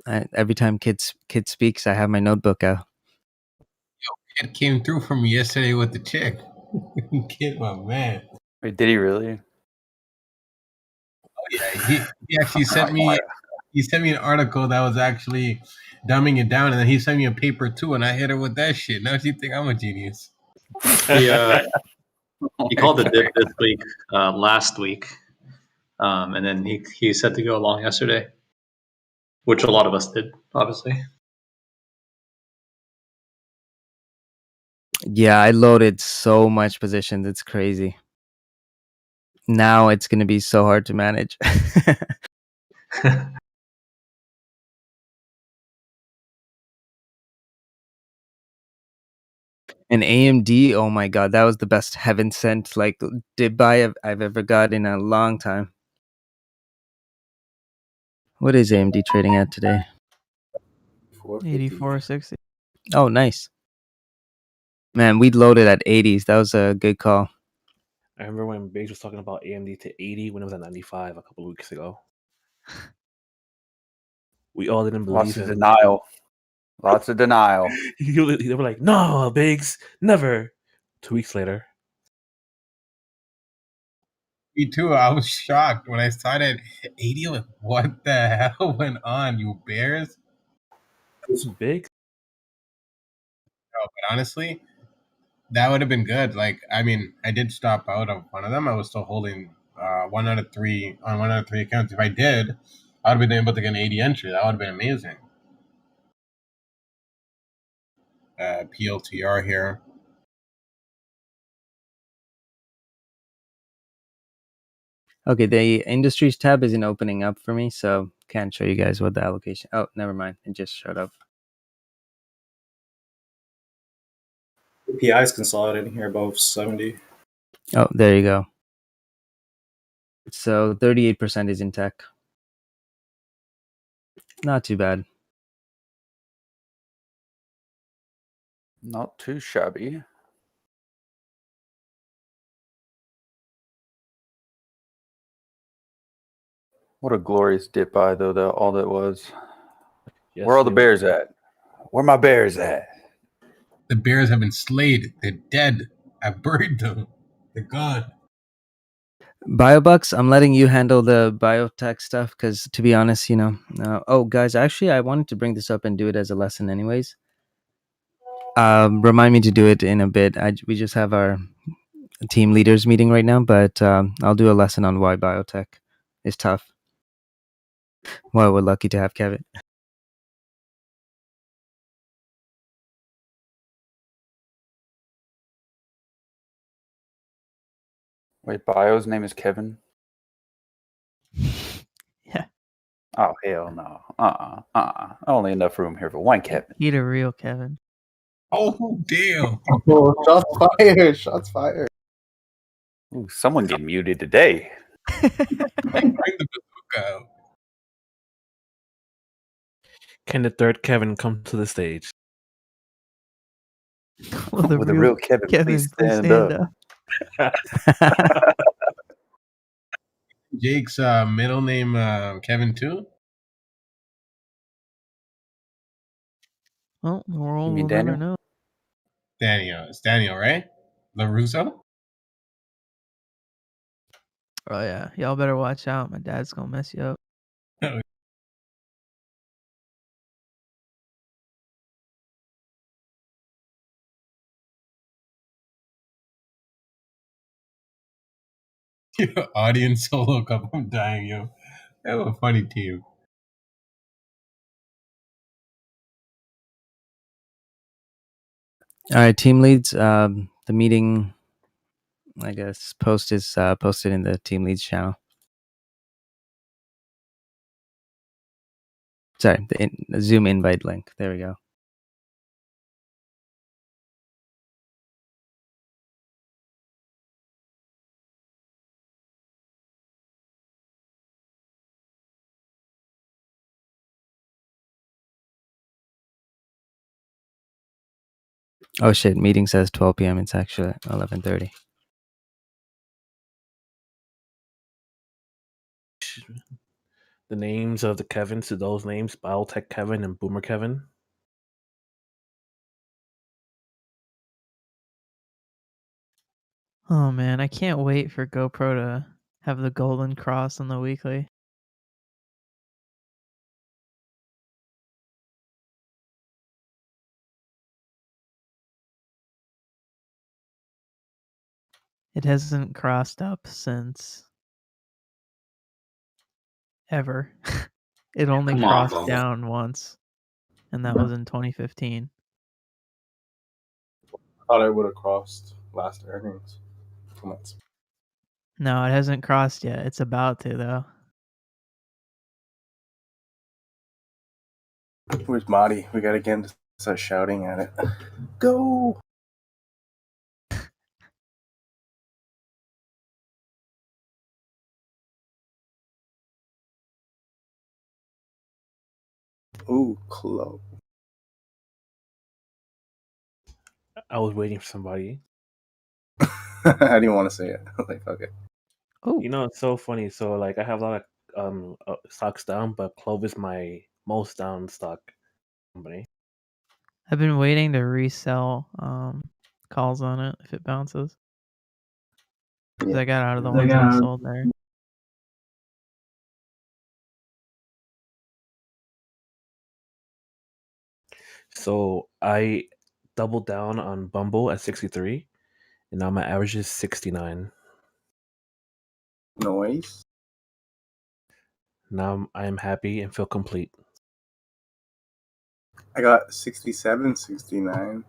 Every time kid speaks, I have my notebook out. Kid came through for me yesterday with the chick. Kid, my man. Wait, did he really? Oh yeah, he actually sent me. He sent me an article that was actually dumbing it down, and then he sent me a paper too, and I hit her with that shit. Now she think I'm a genius. He called the dip this week, last week, and then he said to go long yesterday, which a lot of us did, obviously. Yeah, I loaded so much positions. It's crazy. Now it's going to be so hard to manage. And AMD, oh my god, that was the best heaven sent like did buy I've ever got in a long time. What is AMD trading at today? 84.60. Oh, nice. Man, we loaded at 80s. That was a good call. I remember when Biggs was talking about AMD to 80 when it was at 95 a couple of weeks ago. We all didn't believe Lots of him. denial. Lots of denial. They were like, "No, Biggs, never." 2 weeks later, Me too. I was shocked when I started 80. Like, what the hell went on, you bears? it's big. No, but honestly, that would have been good. Like, I mean, I did stop out of one of them. I was still holding 1 out of 3 on 1 out of 3 accounts. If I did, I would have been able to get an 80 entry. That would have been amazing. PLTR here. Okay, the industries tab isn't opening up for me, so can't show you guys what the allocation. Oh, never mind. It just showed up. PI is consolidating here above 70. Oh, there you go. So 38% is in tech. Not too bad. Not too shabby. What a glorious dip by though, that all that was. Yes, Where are all the they bears at? Where my bears at? The bears have been slayed. They're dead. I buried them. They're gone. BioBucks, I'm letting you handle the biotech stuff because, to be honest, oh, guys, actually, I wanted to bring this up and do it as a lesson, anyways. Remind me to do it in a bit. We just have our team leaders meeting right now, but I'll do a lesson on why biotech is tough. Why we're lucky to have Kevin. Wait, Bio's name is Kevin? Yeah. Oh, hell no. Only enough room here for one Kevin. Eat a real Kevin. Oh, damn. Oh, shots fired. Shots fired. Ooh, someone get muted today. Bring the bazooka out. Can the third Kevin come to the stage? Will the With a real real Kevin, Kevin please stand up. Jake's middle name Kevin too. Well, the world You mean will never Daniel? know. Daniel. It's Daniel, right? LaRusso? Oh yeah, y'all better watch out. My dad's gonna mess you up. Your audience solo cup. I'm dying, yo. They have a funny team. All right, team leads. The meeting, I guess, post is posted in the team leads channel. Sorry, the Zoom invite link. There we go. Oh shit! Meeting says 12 p.m. It's actually 11:30. The names of the Kevins to those names: Biotech Kevin and Boomer Kevin. Oh man, I can't wait for GoPro to have the golden cross on the weekly. It hasn't crossed up since ever. It only Come on, crossed Bumble. down once, and that was in 2015. Thought I would have crossed last earnings. Come on. No, it hasn't crossed yet. It's about to though. Where's Marty? We gotta get him to start shouting at it. Go! Ooh, close. I was waiting for somebody. I didn't want to say it. Like, okay. Oh, You know, it's so funny. So, like, I have a lot of stocks down, but Clove is my most down stock company. I've been waiting to resell calls on it if it bounces. Because I got out of the ones I sold there. So I doubled down on Bumble at 63, and now my average is 69. Noise. Now I am happy and feel complete. I got 67, 69.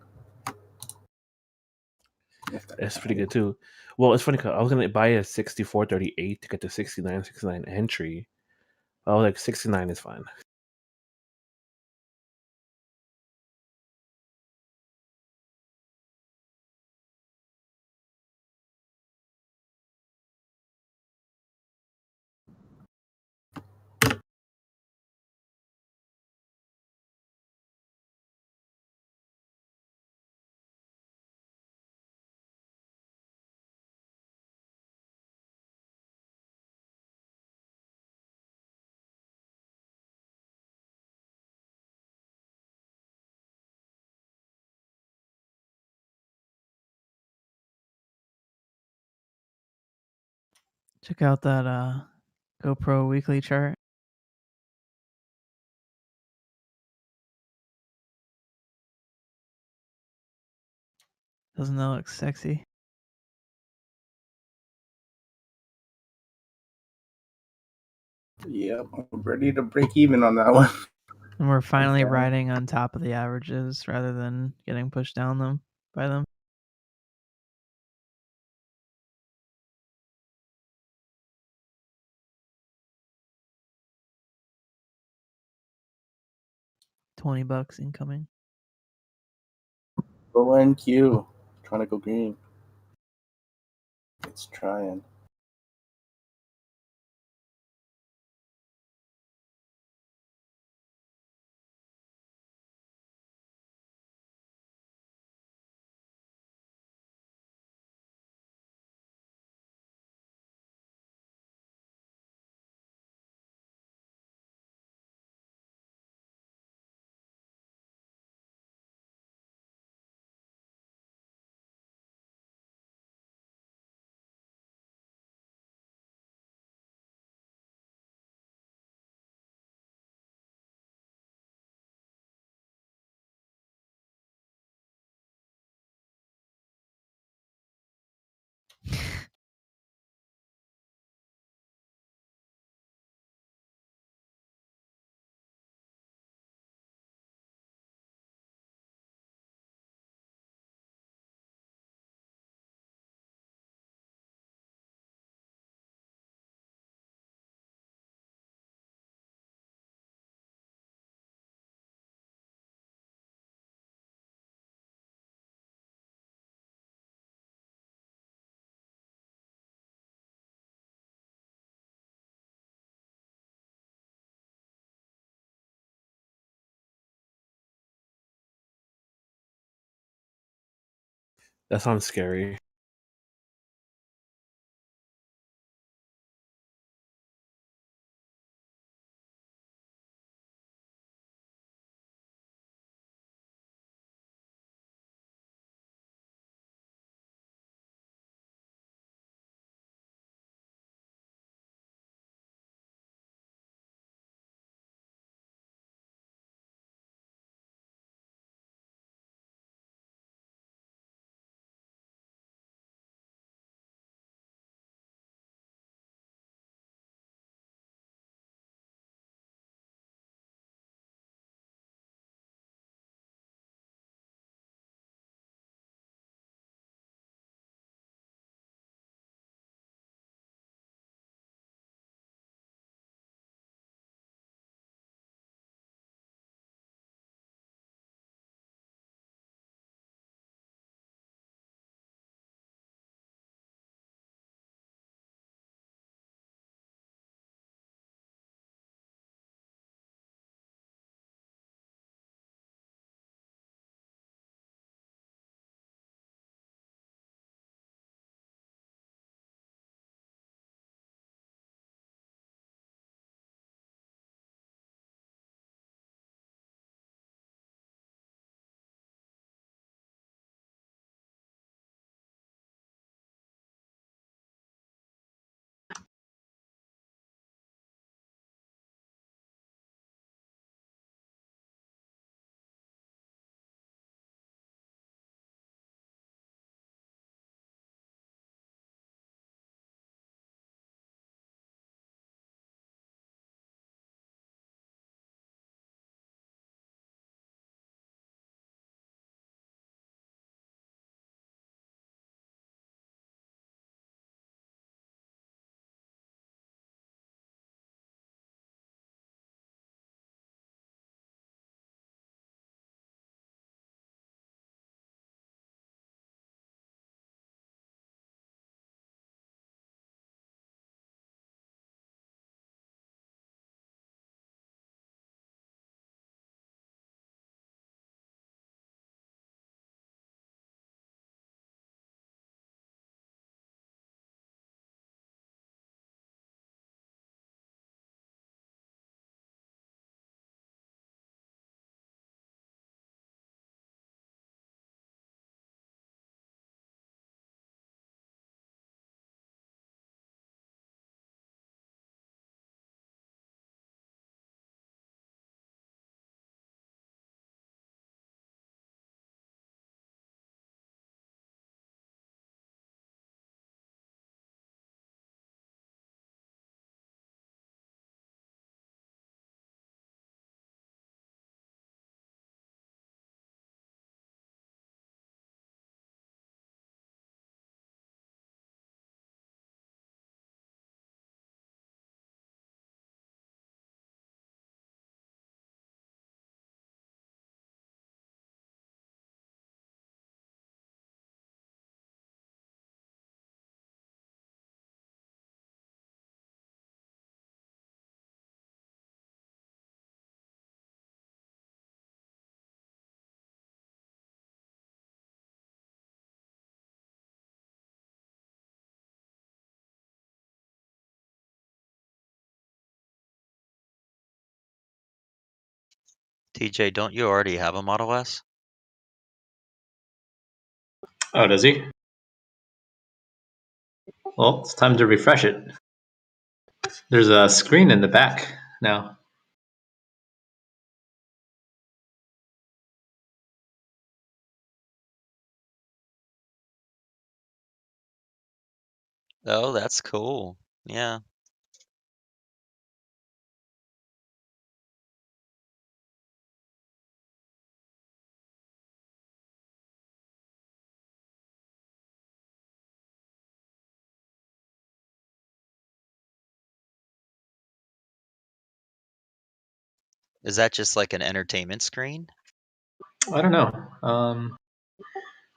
That's pretty good too. Well, it's funny because I was gonna buy a 64.38 to get to 69 entry. I was like, 69 is fine. Check out that GoPro weekly chart. Doesn't that look sexy? Yep, I'm ready to break even on that one. And we're finally Okay. riding on top of the averages rather than getting pushed down them by them. $20 incoming. Go NQ. Trying to go green. It's trying. That sounds scary. TJ, don't you already have a Model S? Oh, does he? Well, it's time to refresh it. There's a screen in the back now. Oh, that's cool. Yeah. Is that just like an entertainment screen? I don't know.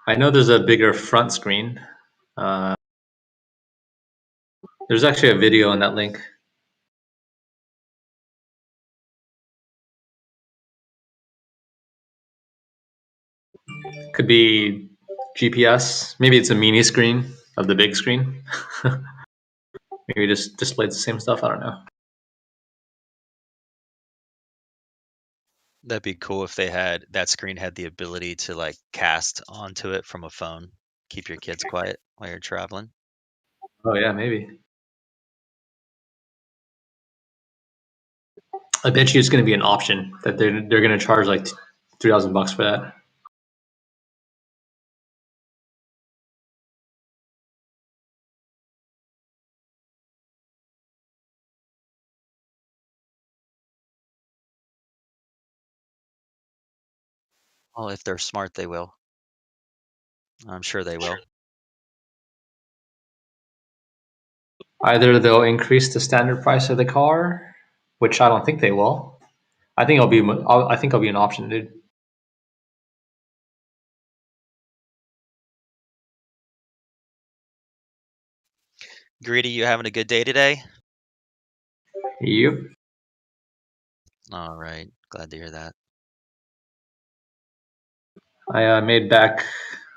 I know there's a bigger front screen. There's actually a video in that link. Could be GPS. Maybe it's a mini screen of the big screen. Maybe just displayed the same stuff. I don't know. That'd be cool if that screen had the ability to like cast onto it from a phone. Keep your kids quiet while you're traveling. Oh yeah, maybe. I bet you it's going to be an option that they're going to charge like $3,000 for that. Well, if they're smart, they will. I'm sure they will. Either they'll increase the standard price of the car, which I don't think they will. I think it'll be an option, dude. Greedy, you having a good day today? Yep. All right. Glad to hear that. I made back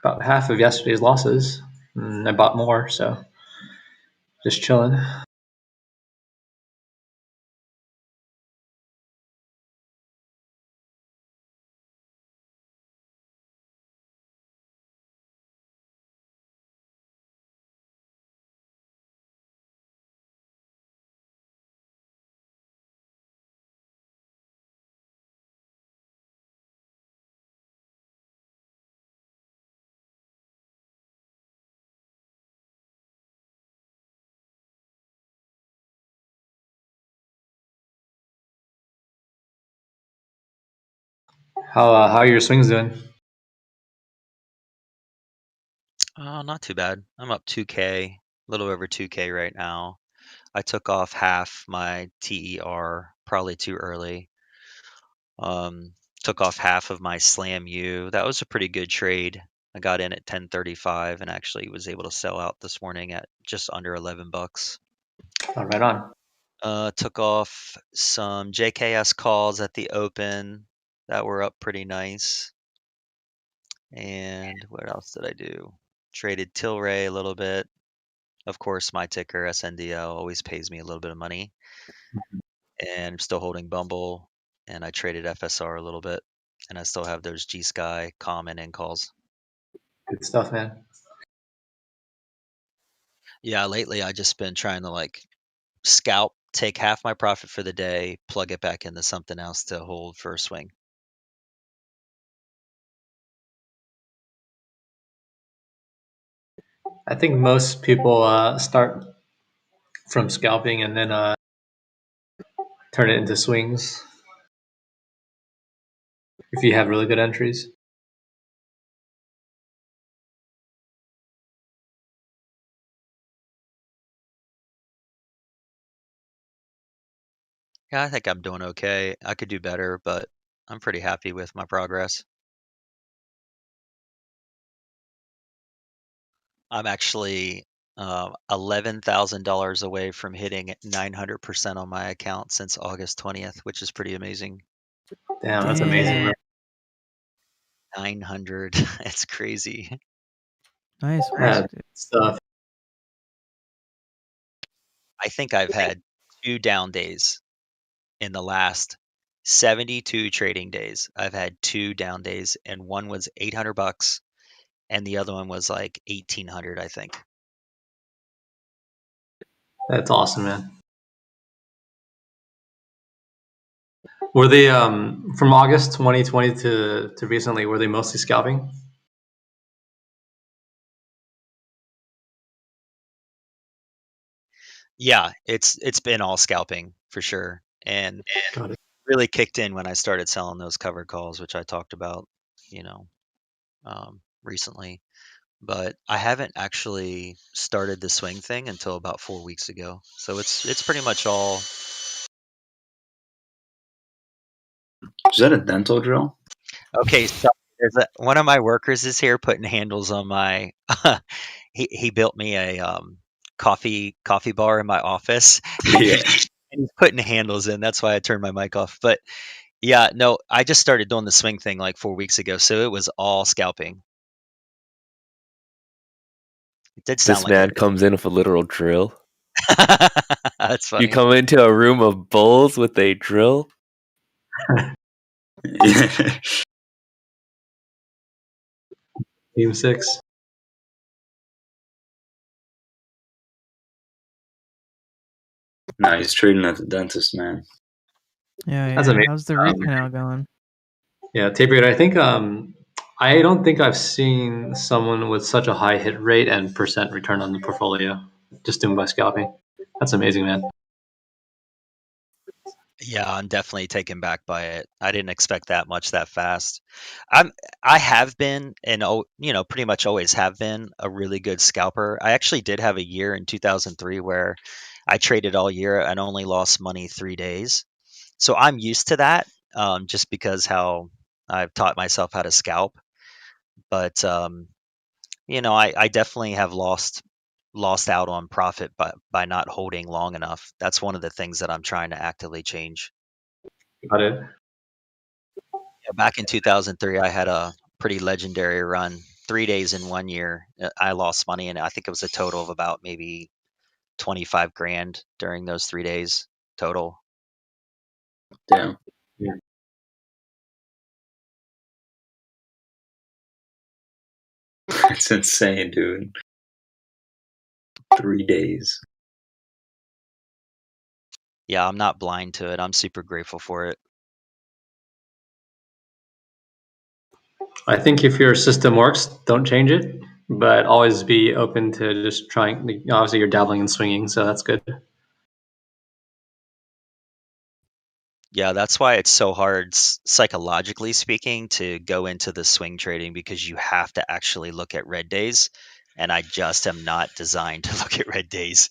about half of yesterday's losses, and I bought more, so just chilling. How are your swings doing? Oh, not too bad. I'm up 2K, a little over 2K right now. I took off half my TER, probably too early. Took off half of my Slam U. That was a pretty good trade. I got in at 10.35 and actually was able to sell out this morning at just under $11. Oh, right on. Took off some JKS calls at the open that were up pretty nice. And what else did I do? Traded Tilray a little bit. Of course, my ticker SNDL always pays me a little bit of money. And I'm still holding Bumble, and I traded FSR a little bit, and I still have those G Sky common in calls. Good stuff, man. Yeah, lately I just been trying to like scalp, take half my profit for the day, plug it back into something else to hold for a swing. I think most people start from scalping and then turn it into swings if you have really good entries. Yeah, I think I'm doing okay. I could do better, but I'm pretty happy with my progress. I'm actually $11,000 away from hitting 900% on my account since August 20th, which is pretty amazing. Damn, that's amazing, bro. 900. It's crazy. Nice Yeah, work. stuff. I think I've had 2 down days in the last 72 trading days. I've had 2 down days, and one was $800 and the other one was like 1,800, I think. That's awesome, man. Were they from August 2020 to recently? Were they mostly scalping? Yeah, it's been all scalping for sure, and Got it. really kicked in when I started selling those covered calls, which I talked about, recently. But I haven't actually started the swing thing until about 4 weeks ago. So it's pretty much all. Is that a dental drill? Okay, so one of my workers is here putting handles on my. He built me a coffee bar in my office. Yeah. And he's putting handles in. That's why I turned my mic off. But yeah, no, I just started doing the swing thing like 4 weeks ago, so it was all scalping. It did sound This like man comes in with a literal drill. That's You funny. come into a room of bulls with a drill. Team 6. Nah, he's trading at the dentist, man. Yeah, That's yeah. amazing. How's the root canal going? Yeah, Tapered, I think I don't think I've seen someone with such a high hit rate and percent return on the portfolio just doing by scalping. That's amazing, man. Yeah, I'm definitely taken back by it. I didn't expect that much that fast. I have been and pretty much always have been a really good scalper. I actually did have a year in 2003 where I traded all year and only lost money 3 days. So I'm used to that, just because how I've taught myself how to scalp. But I definitely have lost out on profit by not holding long enough. That's one of the things that I'm trying to actively change. Got it. Yeah, back in 2003, I had a pretty legendary run. 3 days in 1 year, I lost money, and I think it was a total of about maybe 25 grand during those 3 days total. Damn. That's insane, dude. 3 days. Yeah, I'm not blind to it. I'm super grateful for it. I think if your system works, don't change it, but always be open to just trying. Obviously, you're dabbling and swinging, so that's good. Yeah, that's why it's so hard, psychologically speaking, to go into the swing trading because you have to actually look at red days, and I just am not designed to look at red days.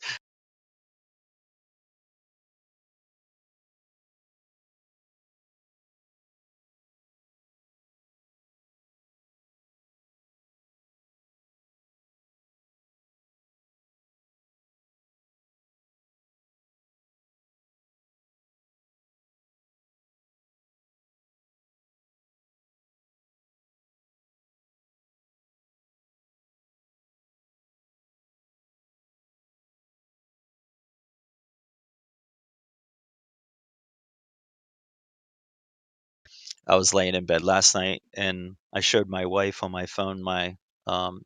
I was laying in bed last night and I showed my wife on my phone my um,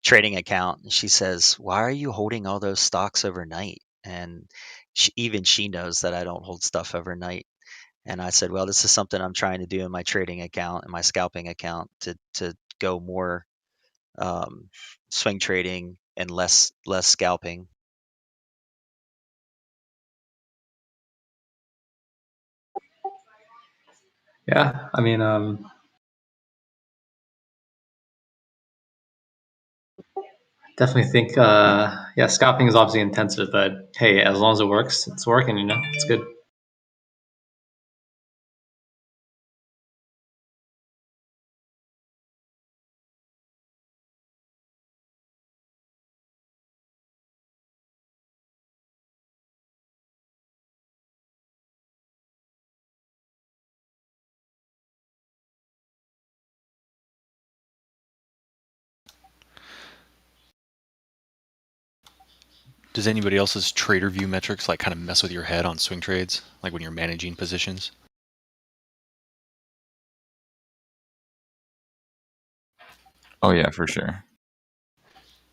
trading account, and she says, "Why are you holding all those stocks overnight?" And even she knows that I don't hold stuff overnight. And I said, "Well, this is something I'm trying to do in my trading account and my scalping account to go more um, swing trading and less scalping." Yeah, I mean, definitely think, yeah, scalping is obviously intensive, but hey, as long as it works, it's working. It's good. Does anybody else's trader view metrics like kind of mess with your head on swing trades, like when you're managing positions? Oh yeah, for sure.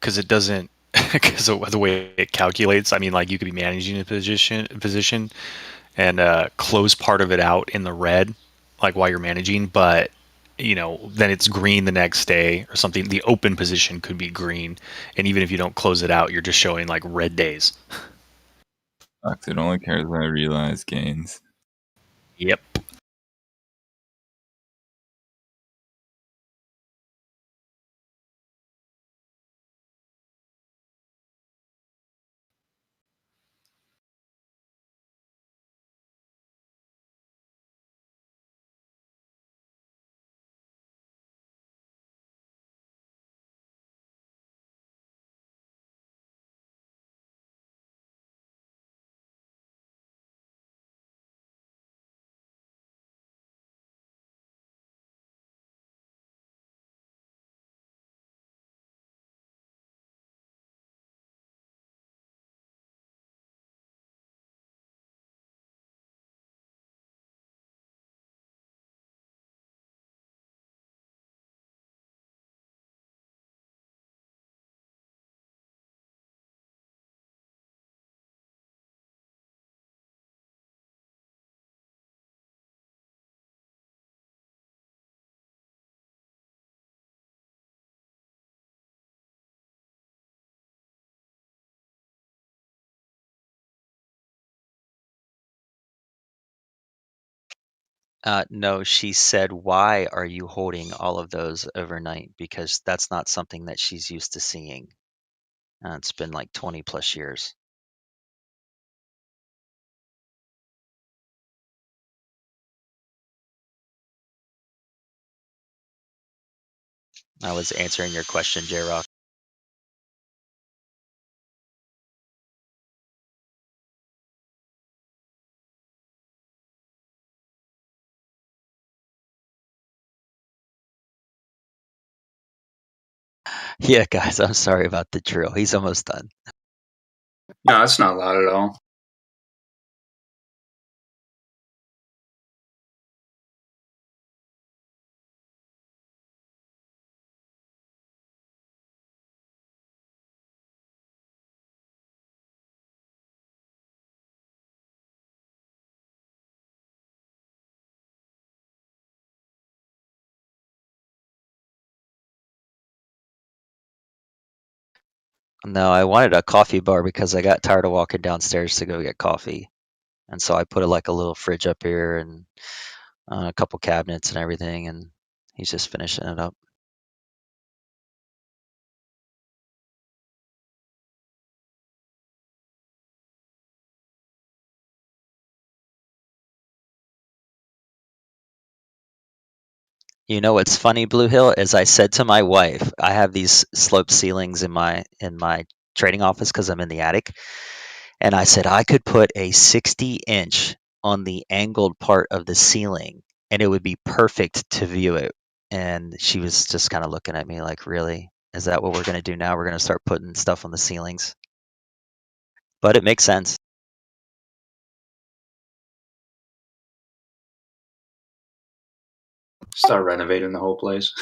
Because it doesn't, because of the way it calculates. I mean, like you could be managing a position, and close part of it out in the red, like while you're managing, but then it's green the next day or something. The open position could be green, and even if you don't close it out, you're just showing like red days. Fuck, it only cares when I realize gains. Yep. No, she said, "Why are you holding all of those overnight?" Because that's not something that she's used to seeing. It's been like 20 plus years. I was answering your question, J-Rock. Yeah, guys, I'm sorry about the drill. He's almost done. No, that's not loud at all. No, I wanted a coffee bar because I got tired of walking downstairs to go get coffee. And so I put like a little fridge up here and a couple cabinets and everything, and he's just finishing it up. You know what's funny, Blue Hill, is I said to my wife, I have these sloped ceilings in my trading office because I'm in the attic, and I said I could put a 60-inch on the angled part of the ceiling, and it would be perfect to view it. And she was just kind of looking at me like, "Really? Is that what we're going to do now? We're going to start putting stuff on the ceilings?" But it makes sense. Start renovating the whole place.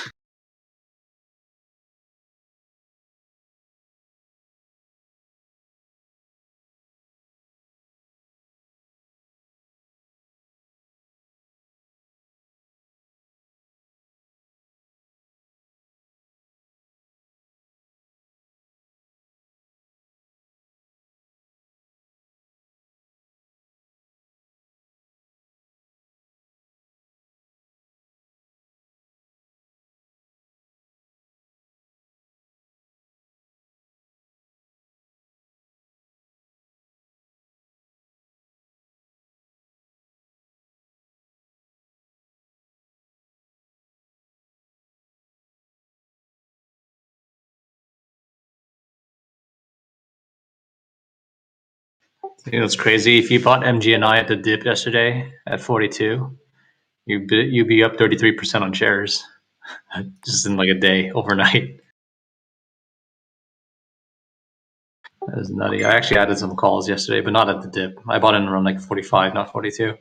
You know, it's crazy. If you bought MGNI at the dip yesterday at 42, you'd be up 33% on shares just in like a day overnight. That was nutty. I actually added some calls yesterday, but not at the dip. I bought in around like 45, not 42.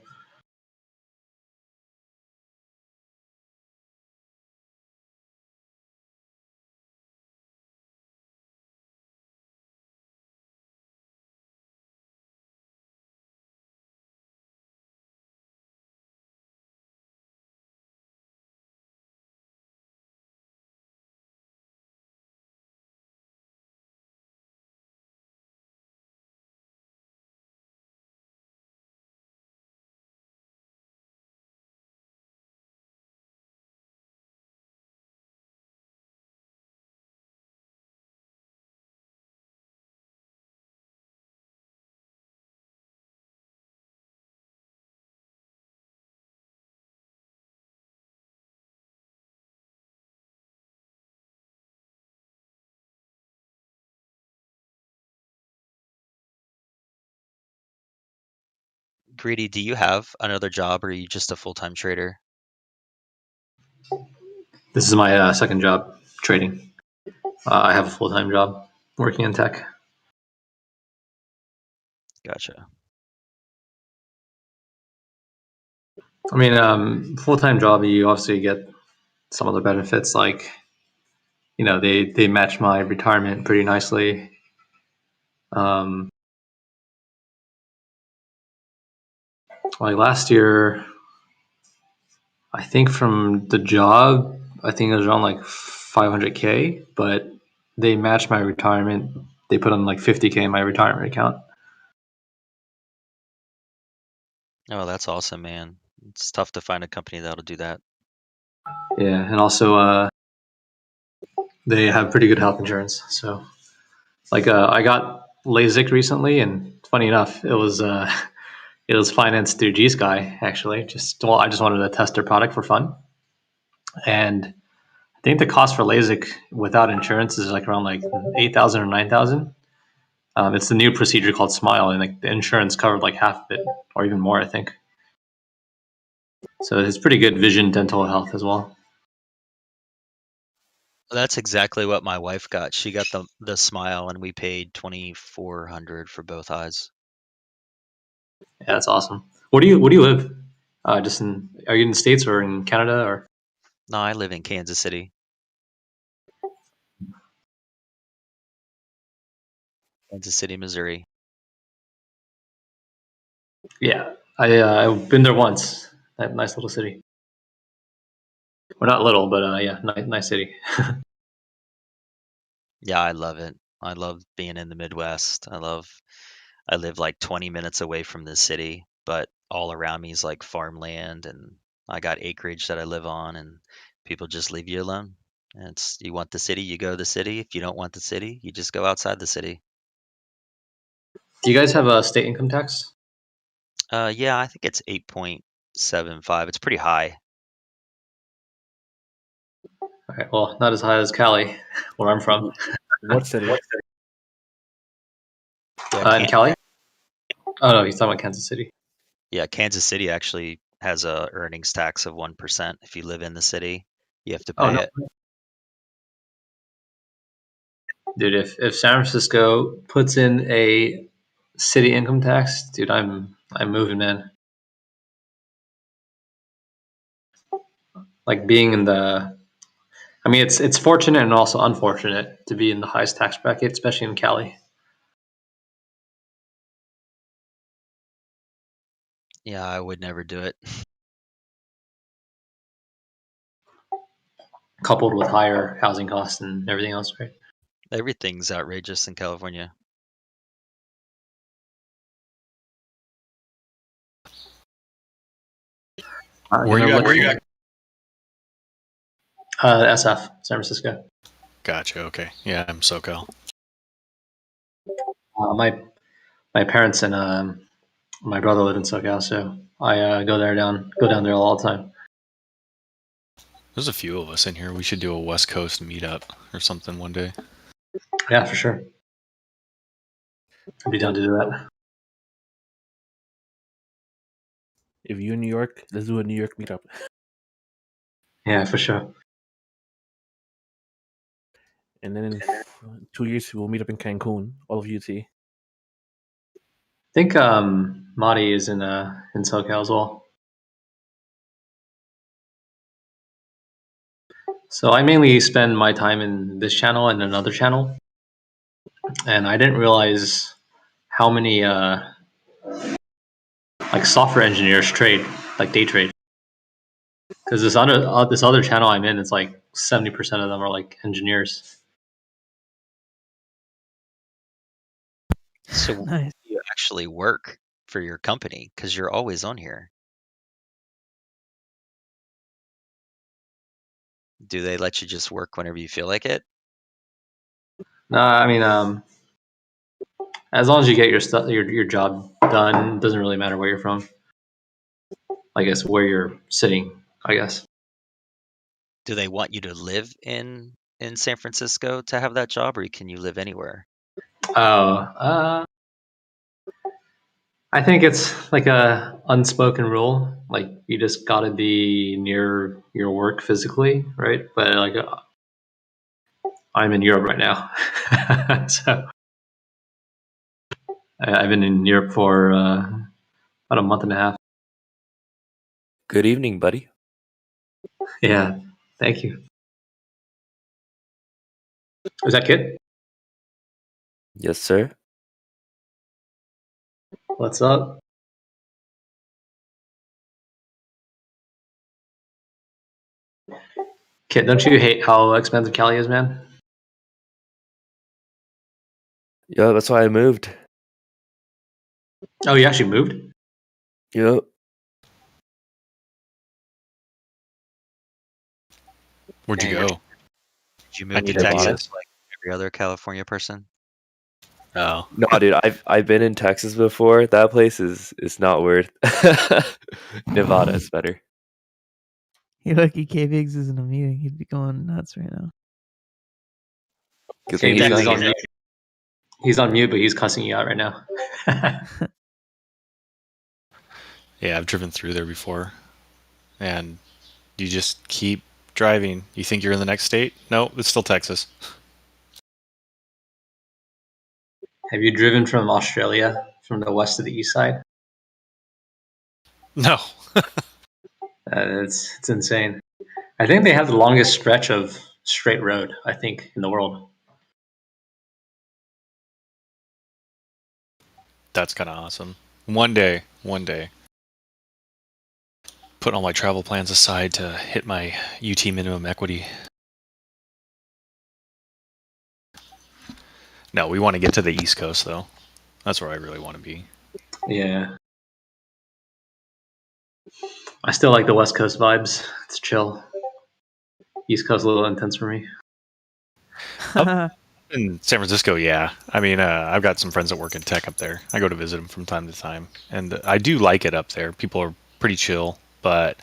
Greedy, do you have another job or are you just a full-time trader? This is my second job trading. I have a full-time job working in tech. Gotcha. I mean, full-time job, you obviously get some of the benefits, like, you know, they match my retirement pretty nicely. Like last year, I think from the job, I think it was around like 500K, but they matched my retirement. They put on like 50K in my retirement account. Oh, that's awesome, man. It's tough to find a company that'll do that. Yeah, and also they have pretty good health insurance. So, like, I got LASIK recently, and funny enough, it was financed through G Sky actually. I just wanted to test their product for fun, and I think the cost for LASIK without insurance is like around like 8,000 or 9,000. It's the new procedure called Smile, and like the insurance covered like half of it, or even more, I think. So it's pretty good vision, dental health as well. That's exactly what my wife got. She got the Smile, and we paid $2,400 for both eyes. Yeah, that's awesome. Where do you live? Are you in the States or in Canada or? No, I live in Kansas City. Kansas City, Missouri. Yeah, I've been there once. That nice little city. Well, not little, but yeah, nice city. Yeah, I love it. I love being in the Midwest. I live like 20 minutes away from the city, but all around me is like farmland, and I got acreage that I live on, and people just leave you alone. And you want the city, you go to the city. If you don't want the city, you just go outside the city. Do you guys have a state income tax? Yeah, I think it's 8.75. It's pretty high. All right, well, not as high as Cali, where I'm from. What city? In Cali? Oh no, he's talking about Kansas City. Yeah, Kansas City actually has a earnings tax of 1%. If you live in the city, you have to pay it. Dude, if San Francisco puts in a city income tax, dude, I'm moving in. Like being in the, I mean, it's fortunate and also unfortunate to be in the highest tax bracket, especially in Cali. Yeah, I would never do it. Coupled with higher housing costs and everything else, right? Everything's outrageous in California. Where you at? SF, San Francisco. Gotcha. Okay. Yeah, I'm SoCal. My parents and my brother live in SoCal, so I go down there all the time. There's a few of us in here. We should do a West Coast meetup or something one day. Yeah, for sure. I'd be down to do that. If you're in New York, let's do a New York meetup. Yeah, for sure. And then in 2 years, we'll meet up in Cancun, all of UT. I think Madi is in SoCal as well. So I mainly spend my time in this channel and another channel, and I didn't realize how many like software engineers trade, like day trade. Because this other channel I'm in, it's like 70% of them are like engineers. So Nice. you actually work for your company because you're always on here. Do they let you just work whenever you feel like it? No, I mean, as long as you get your job done, it doesn't really matter where you're from. I guess where you're sitting, I guess. Do they want you to live in San Francisco to have that job, or can you live anywhere? Oh, I think it's like a unspoken rule. Like you just gotta be near your work physically, right? But like I'm in Europe right now, so I've been in Europe for about a month and a half. Good evening, buddy. Yeah, thank you. Is that Kit? Yes, sir. What's up? Kit, don't you hate how expensive Cali is, man? Yeah, that's why I moved. Oh, you actually moved? Yep. Where'd you Dang, go? did you I move to need a visa. Texas like every other California person? Oh, No, dude, I've been in Texas before. That place is not worth. Nevada is better. Hey, lucky K Biggs is in a meeting. He'd be going nuts right now. Good thing K-Biggs he's is not on here. mute. He's on mute, but he's cussing you out right now. yeah, I've driven through there before, and you just keep driving. You think you're in the next state? No, it's still Texas. Have you driven from Australia, from the west to the east side? No. It's insane. I think they have the longest stretch of straight road, I think, in the world. That's kind of awesome. One day. Putting all my travel plans aside to hit my UT minimum equity. No, we want to get to the East Coast, though. That's where I really want to be. Yeah. I still like the West Coast vibes. It's chill. East Coast a little intense for me. In San Francisco, yeah. I mean, I've got some friends that work in tech up there. I go to visit them from time to time, and I do like it up there. People are pretty chill, but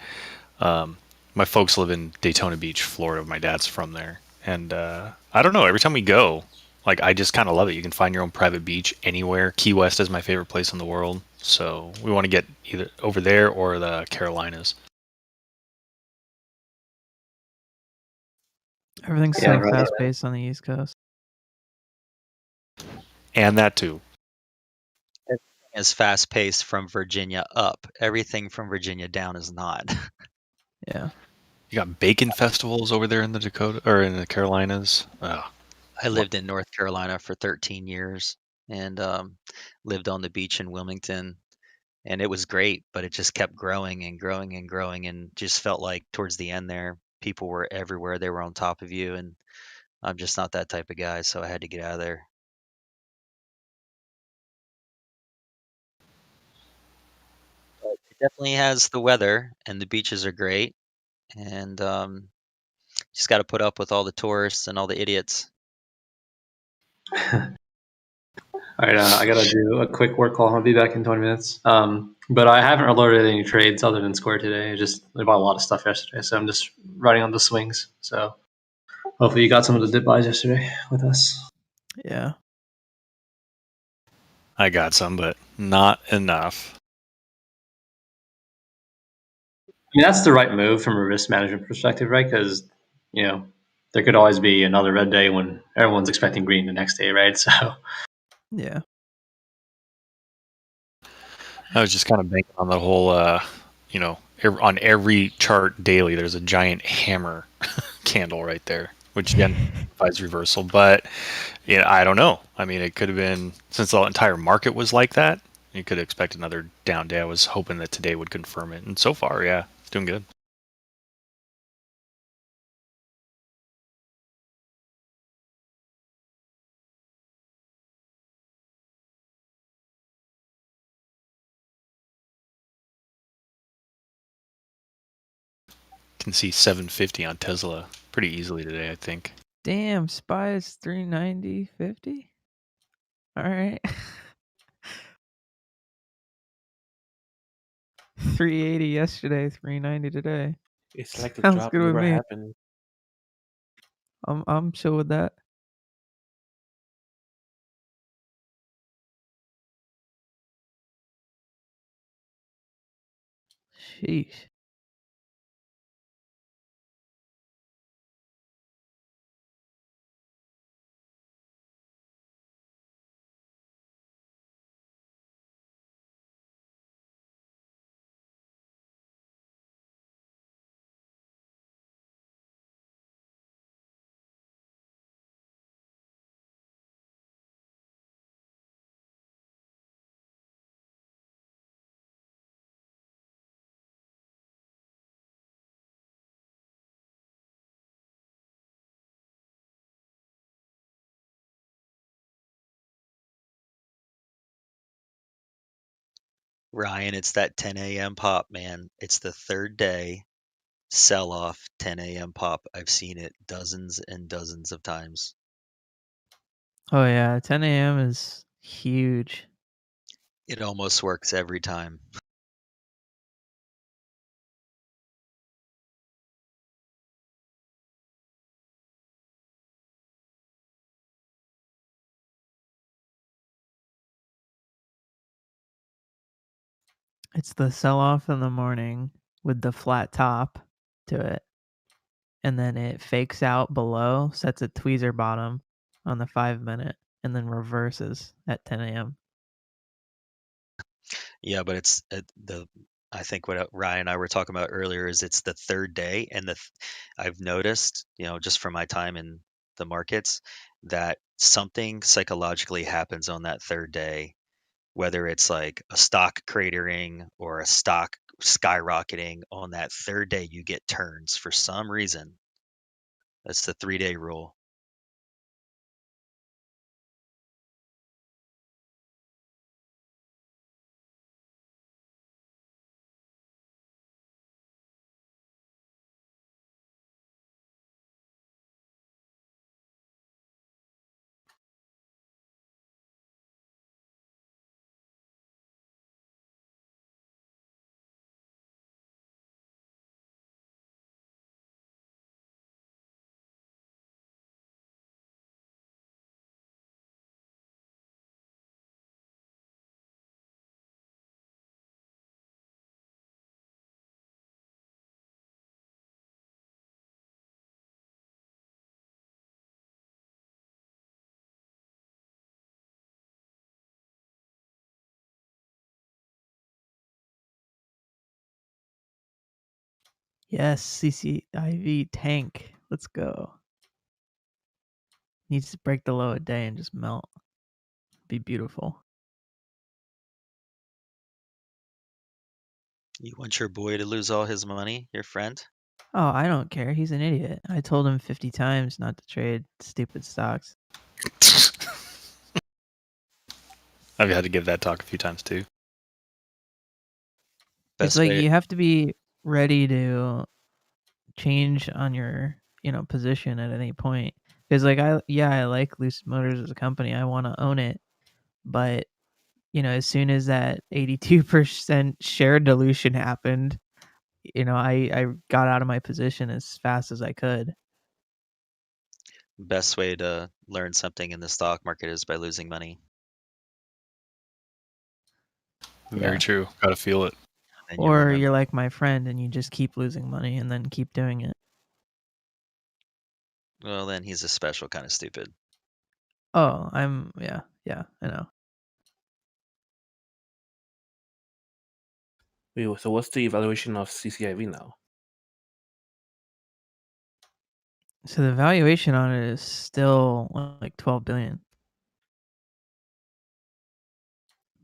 my folks live in Daytona Beach, Florida. My dad's from there, and I don't know. Every time we go, like, I just kind of love it. You can find your own private beach anywhere. Key West is my favorite place in the world, so we want to get either over there or the Carolinas. Everything's Yeah, so right. fast paced on the East Coast. And that too. Is fast paced from Virginia up. Everything from Virginia down is not. Yeah. You got bacon festivals over there in the Dakota or in the Carolinas. Oh, I lived in North Carolina for 13 years and lived on the beach in Wilmington, and it was great, but it just kept growing and growing and growing, and just felt like towards the end there, people were everywhere. They were on top of you, and I'm just not that type of guy, so I had to get out of there. But it definitely has the weather, and the beaches are great, and just got to put up with all the tourists and all the idiots. All right, I gotta do a quick work call. I'll be back in 20 minutes. But I haven't alerted any trades other than Square today. I bought a lot of stuff yesterday, so I'm just riding on the swings. So hopefully you got some of the dip buys yesterday with us. Yeah. I got some, but not enough. I mean, that's the right move from a risk management perspective, right? Because, you know, there could always be another red day when everyone's expecting green the next day, right? So, Yeah. I was just kind of banking on the whole, on every chart daily, there's a giant hammer candle right there, which again implies reversal. But I don't know. I mean, it could have been, since the entire market was like that, you could expect another down day. I was hoping that today would confirm it, and so far, yeah, it's doing good. Can see 750 on Tesla pretty easily today, I think. Damn, SPY is 390.50. All right. 380 yesterday, 390 today. It's like the Sounds drop good with never me. happened. I'm chill with that. Sheesh. Ryan, it's that 10 a.m. pop, man. It's the third day. sell off 10 a.m. pop. I've seen it dozens and dozens of times. Oh yeah, 10 a.m. is huge. It almost works every time. It's the sell off in the morning with the flat top to it. And then it fakes out below, sets a tweezer bottom on the 5 minute, and then reverses at 10 a.m. Yeah, but it's I think what Ryan and I were talking about earlier is it's the third day, and I've noticed, just from my time in the markets, that something psychologically happens on that third day, whether it's like a stock cratering or a stock skyrocketing. On that third day, you get turns for some reason. That's the 3-day rule. Yes, CCIV tank. Let's go. Needs to break the low a day and just melt. Be beautiful. You want your boy to lose all his money, your friend? Oh, I don't care. He's an idiot. I told him 50 times not to trade stupid stocks. I've had to give that talk a few times too. It's Best like way. you have to be ready to change on your, position at any point. Because like I like Lucid Motors as a company. I want to own it, but as soon as that 82% share dilution happened, I got out of my position as fast as I could. Best way to learn something in the stock market is by losing money. Very Yeah. true. Gotta feel it. And you Or remember. you're like my friend and you just keep losing money and then keep doing it. Well, then he's a special kind of stupid. Oh, yeah, I know. Wait, so what's the evaluation of CCIV now? So the valuation on it is still like 12 billion.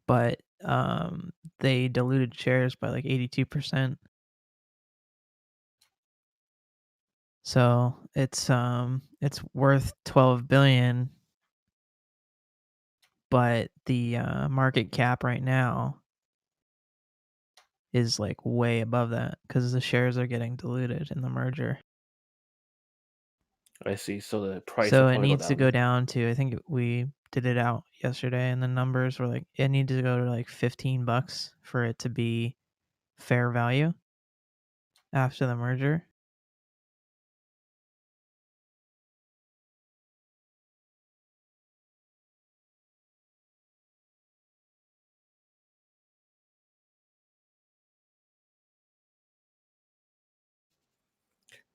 But they diluted shares by like 82%. So it's worth 12 billion, but the market cap right now is like way above that because the shares are getting diluted in the merger. I see. So the price So will it probably needs to go go down. down to, I think we did it out yesterday and the numbers were like, it needs to go to like $15 for it to be fair value after the merger.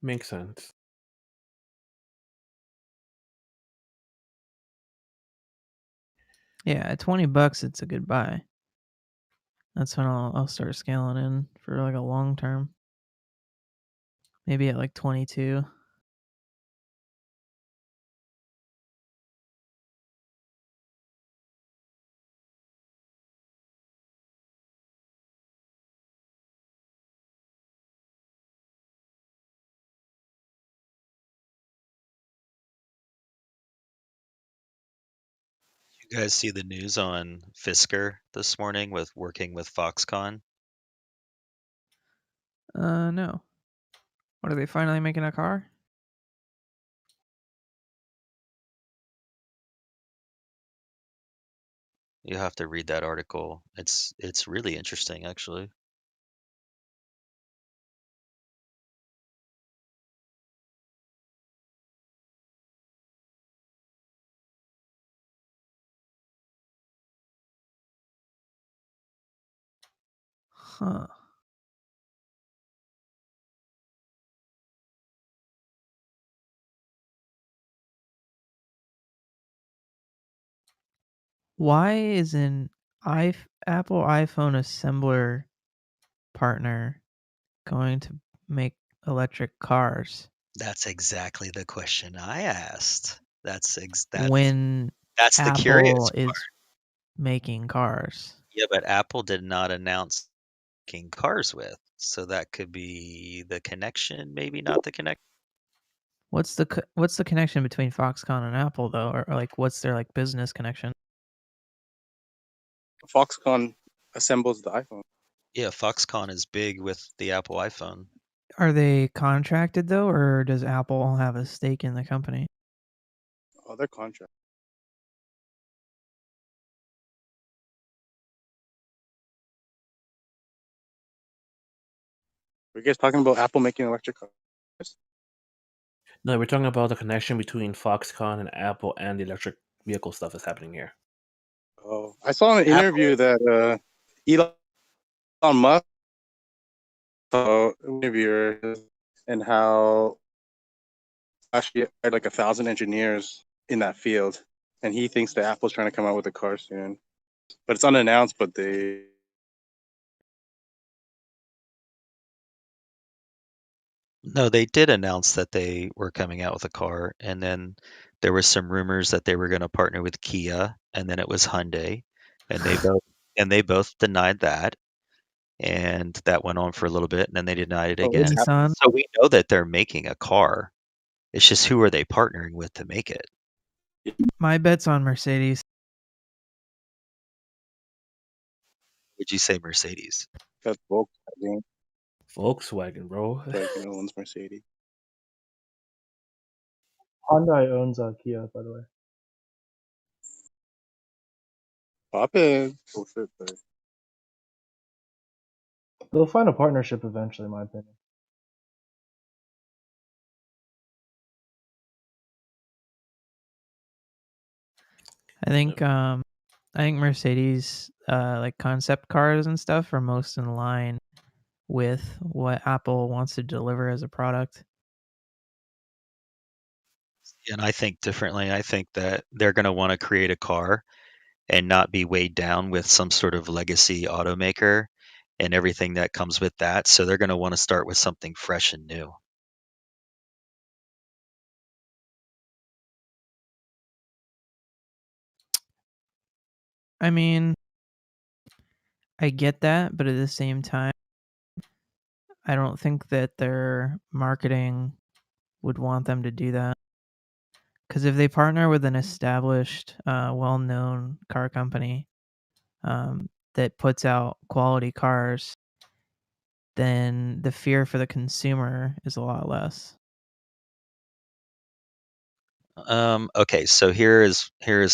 Makes sense. Yeah, at $20 it's a good buy. That's when I'll start scaling in for like a long term. Maybe at like 22. You guys see the news on Fisker this morning with working with Foxconn? No. What, are they finally making a car? You have to read that article. It's really interesting, actually. Huh. Why is an Apple iPhone assembler partner going to make electric cars That's exactly the question I asked. when That's the curious Apple part. is making cars? Yeah, but Apple did not announce making cars with, so that could be the connection, maybe not the connection. What's the connection between Foxconn and Apple though, or like what's their like business connection? Foxconn assembles the iPhone. Yeah, Foxconn is big with the Apple iPhone. Are they contracted though, or does Apple have a stake in the company? Oh, their contract. Are you guys talking about Apple making electric cars? No, we're talking about the connection between Foxconn and Apple and the electric vehicle stuff that's happening here. Oh, I saw in an interview that Elon Musk interviewer and how actually had like 1,000 engineers in that field, and he thinks that Apple's trying to come out with a car soon, but it's unannounced. But they No, they did announce that they were coming out with a car, and then there were some rumors that they were going to partner with Kia, and then it was Hyundai, and they both denied that, and that went on for a little bit, and then they denied it oh, again. it's Nissan. So we know that they're making a car. It's just who are they partnering with to make it? My bet's on Mercedes. Would you say Mercedes? That's Volkswagen. Volkswagen, bro. Volkswagen owns Mercedes. Hyundai owns Kia, by the way. Pop in. Oh shit, sorry. They'll find a partnership eventually, in my opinion. I think Mercedes like concept cars and stuff are most in line with what Apple wants to deliver as a product. And I think differently. I think that they're going to want to create a car and not be weighed down with some sort of legacy automaker and everything that comes with that. So they're going to want to start with something fresh and new. I mean, I get that, but at the same time, I don't think that their marketing would want them to do that. Because if they partner with an established, well-known car company that puts out quality cars, then the fear for the consumer is a lot less. Okay, so here's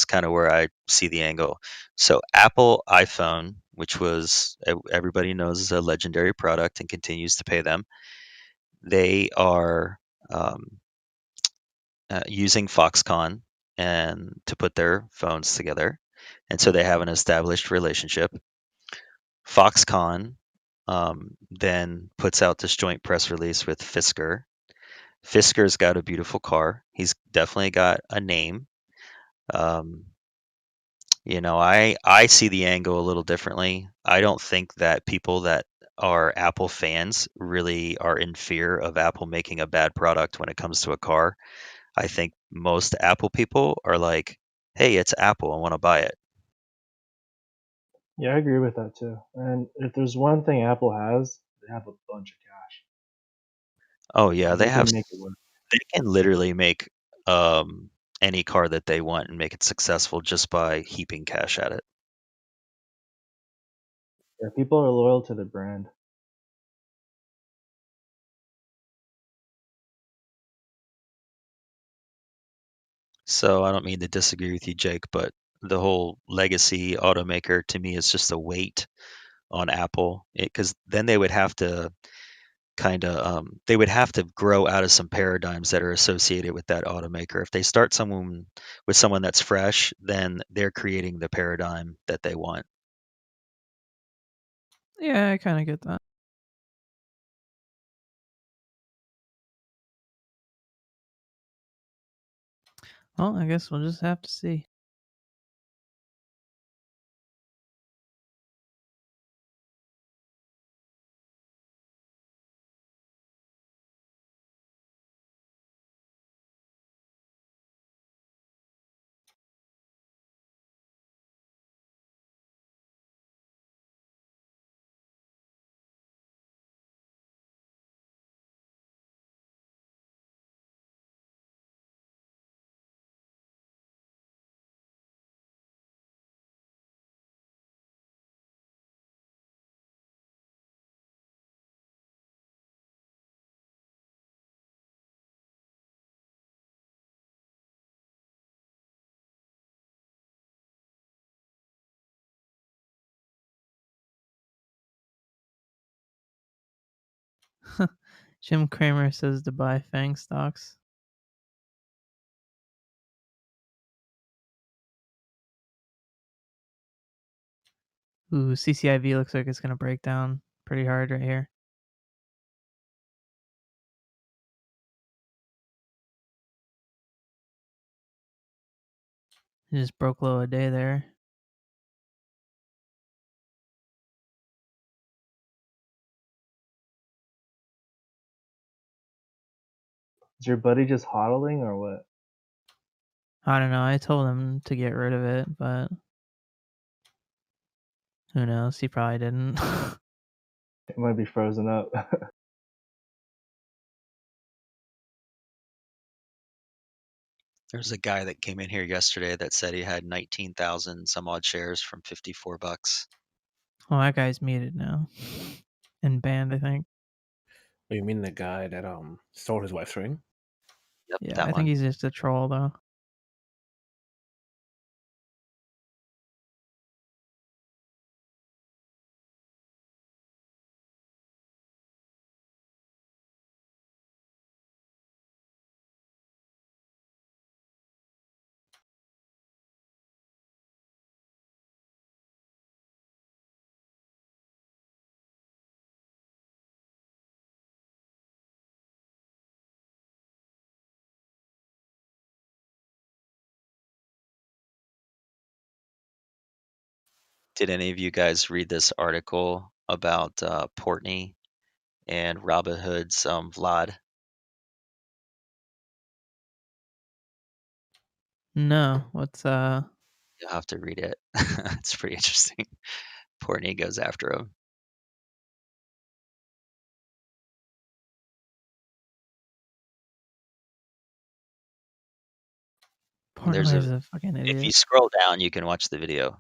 kind of where I see the angle. So Apple iPhone, which was everybody knows is a legendary product and continues to pay them, they are using Foxconn and to put their phones together, and so they have an established relationship. Foxconn then puts out this joint press release with Fisker. Fisker's got a beautiful car. He's definitely got a name. I see the angle a little differently. I don't think that people that are Apple fans really are in fear of Apple making a bad product when it comes to a car. I think most Apple people are like, "Hey, it's Apple. I want to buy it." Yeah, I agree with that too. And if there's one thing Apple has, they have a bunch of cash. Oh yeah, And they they have. can make it work. They can literally make any car that they want and make it successful just by heaping cash at it. Yeah, people are loyal to the brand. So I don't mean to disagree with you, Jake, but the whole legacy automaker to me is just a weight on Apple, because then they would have to they would have to grow out of some paradigms that are associated with that automaker. If they start someone with someone that's fresh, then they're creating the paradigm that they want. Yeah, I kind of get that. Well, I guess we'll just have to see. Jim Cramer says to buy FANG stocks. Ooh, CCIV looks like it's going to break down pretty hard right here. It just broke low a day there. Is your buddy just hodling or what? I don't know. I told him to get rid of it, but who knows? He probably didn't. It might be frozen up. There's a guy that came in here yesterday that said he had 19,000 some odd shares from $54. Oh, that guy's muted now and banned, I think. Oh, you mean the guy that stole his wife's ring? Yep, Yeah, that I one. think he's just a troll though. Did any of you guys read this article about Portney and Robinhood's Vlad? No, what's You'll have to read it. It's pretty interesting. Portney goes after him. There's Portnoy's a fucking if you idiot. scroll down, you can watch the video.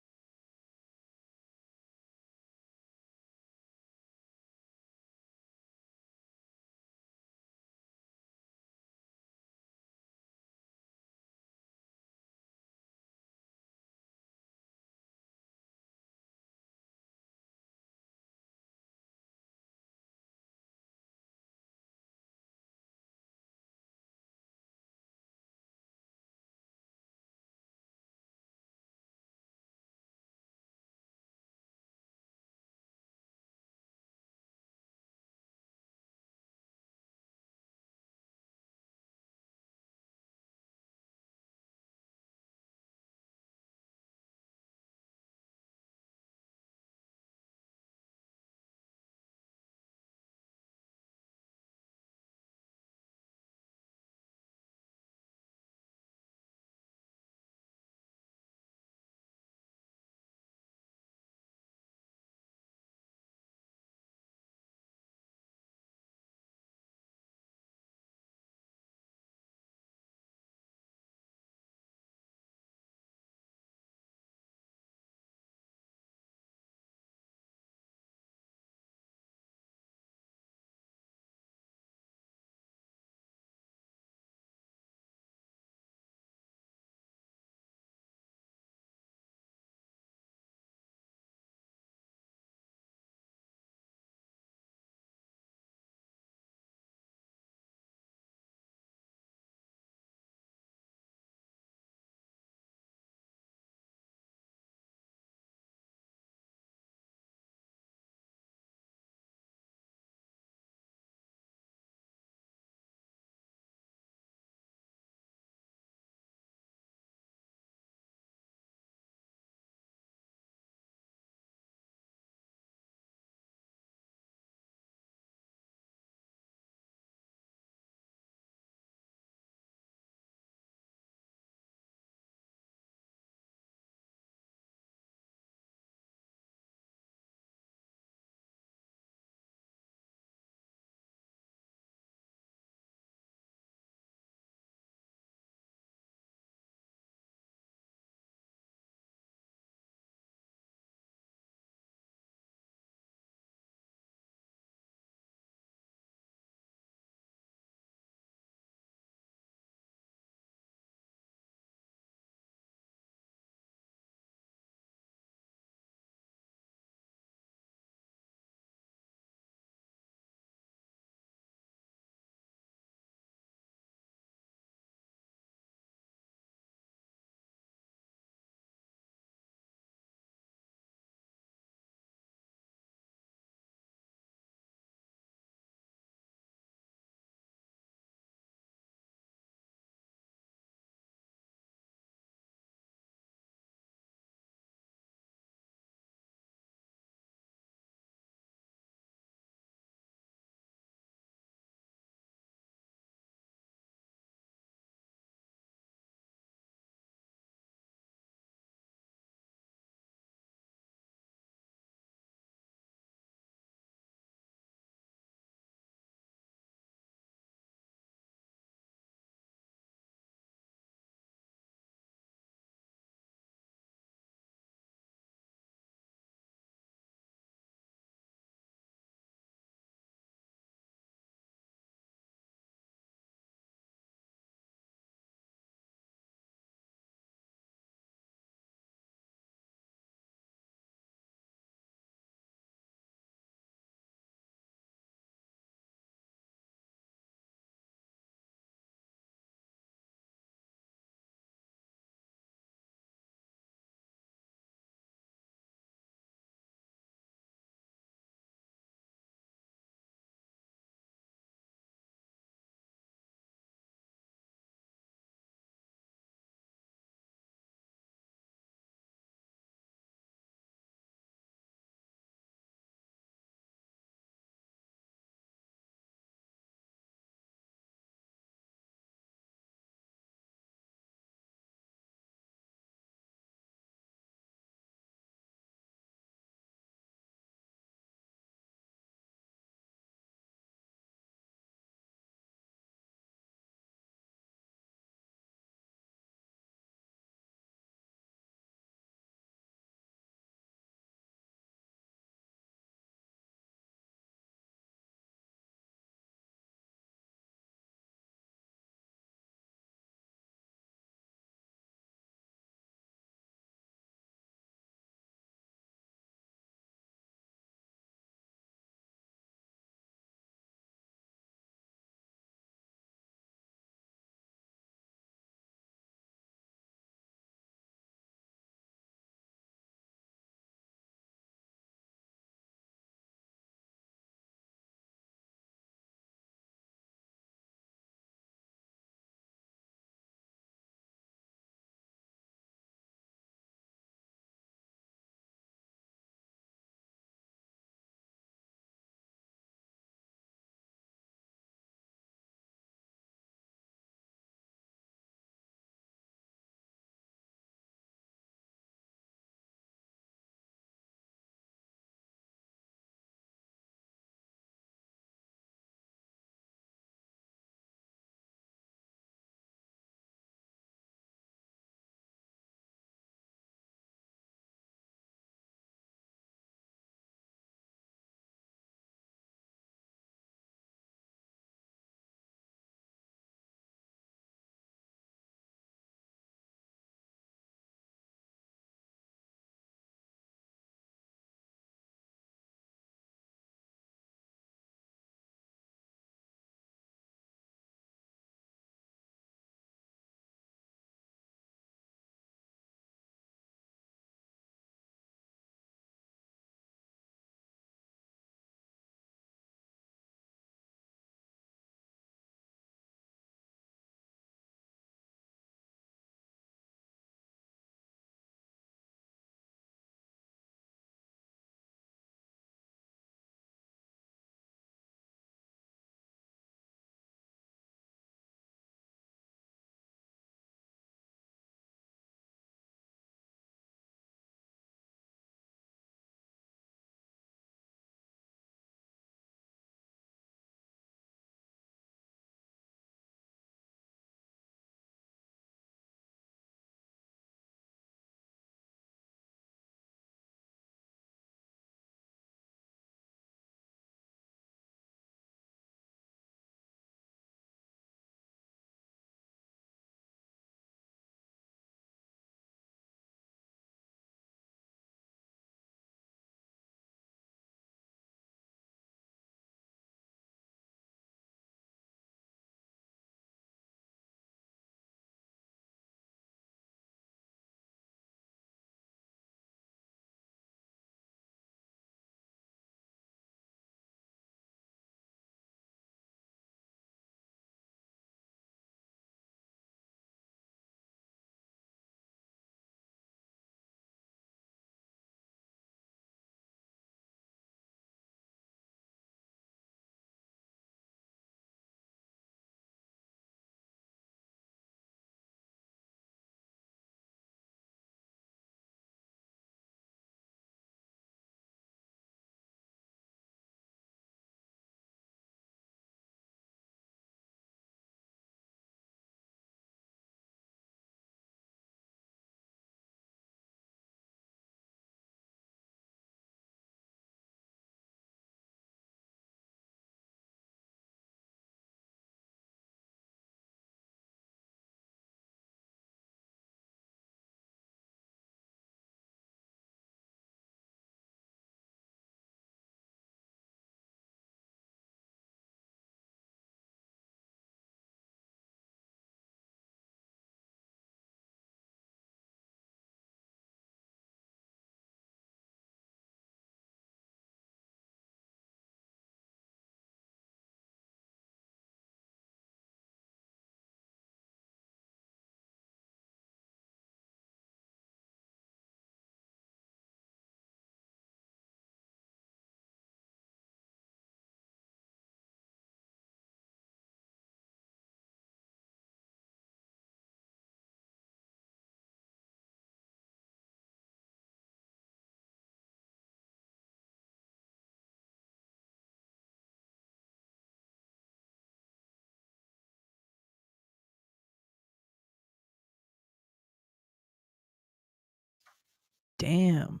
Damn.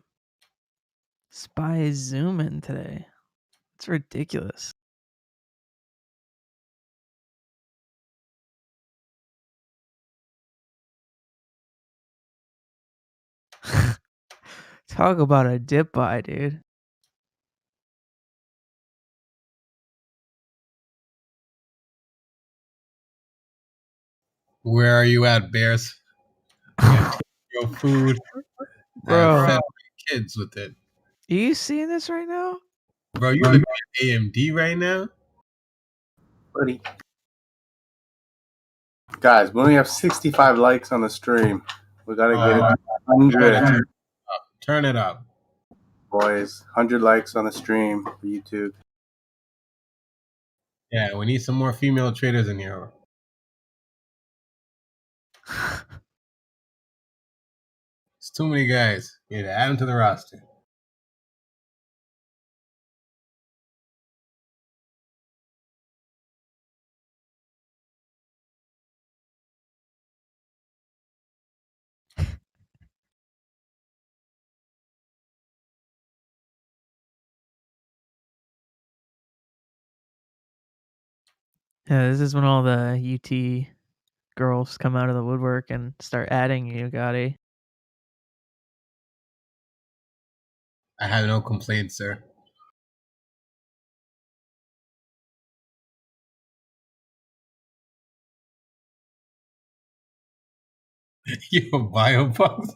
Spy is zooming today. It's ridiculous. Talk about a dip buy, dude. Where are you at, Bears? Your food. Bro. Fed my kids with it. Are you seeing this right now? Bro, you looking at AMD right now? Buddy. Guys, we only have 65 likes on the stream. We gotta get it to 100. Turn it up. Boys, 100 likes on the stream for YouTube. Yeah, we need some more female traders in here. It's too many guys. You need to add them to the roster. Yeah, this is when all the UT girls come out of the woodwork and start adding you, Gotti. I have no complaints, sir. Yo, Biobox.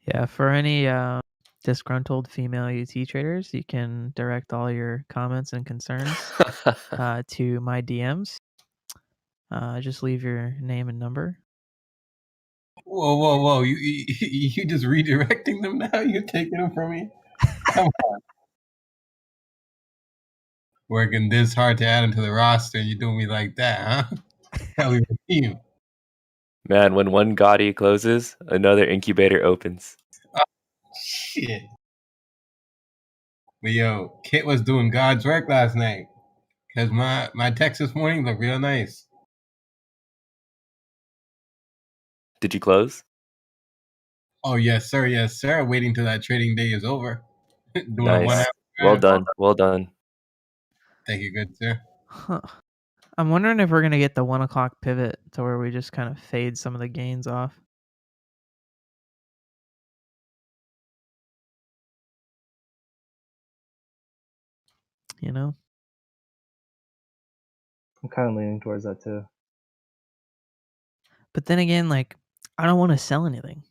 Yeah, for any disgruntled female UT traders, you can direct all your comments and concerns to my DMs. Just leave your name and number. Whoa! You just redirecting them now? You're taking them from me? Come on. Working this hard to add them to the roster, and you doing me like that, huh? Hell, of a team. Man, when one Gotti closes, another incubator opens. Shit. But yo, Kit was doing God's work last night. Cause my text this morning looked real nice. Did you close? Oh yes, sir. Yes, sir. Waiting till that trading day is over. Doing a 1 Nice. hour. Well done. Well done. Thank you, good sir. Huh. I'm wondering if we're gonna get the 1 o'clock pivot to where we just kind of fade some of the gains off. You know? I'm kind of leaning towards that too. But then again, like, I don't want to sell anything.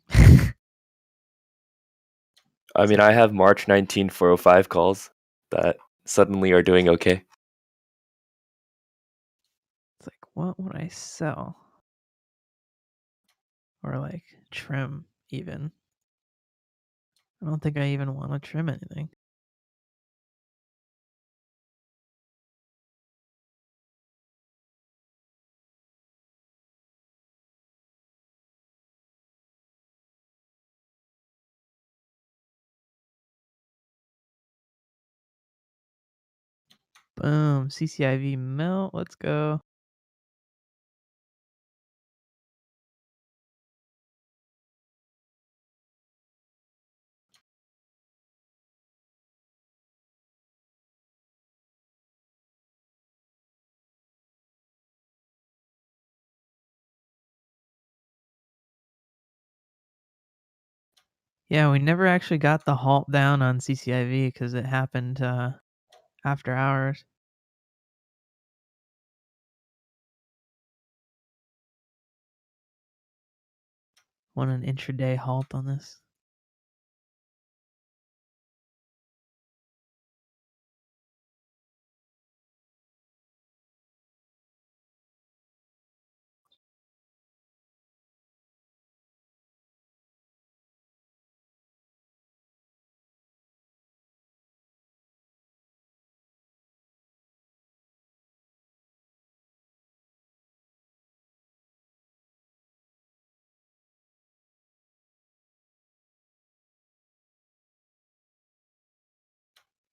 I mean, I have March 19 405 calls that suddenly are doing okay. It's like, what would I sell? Or like trim even. I don't think I even want to trim anything. Boom. CCIV melt. Let's go. Yeah, we never actually got the halt down on CCIV because it happened after hours. Want an intraday halt on this?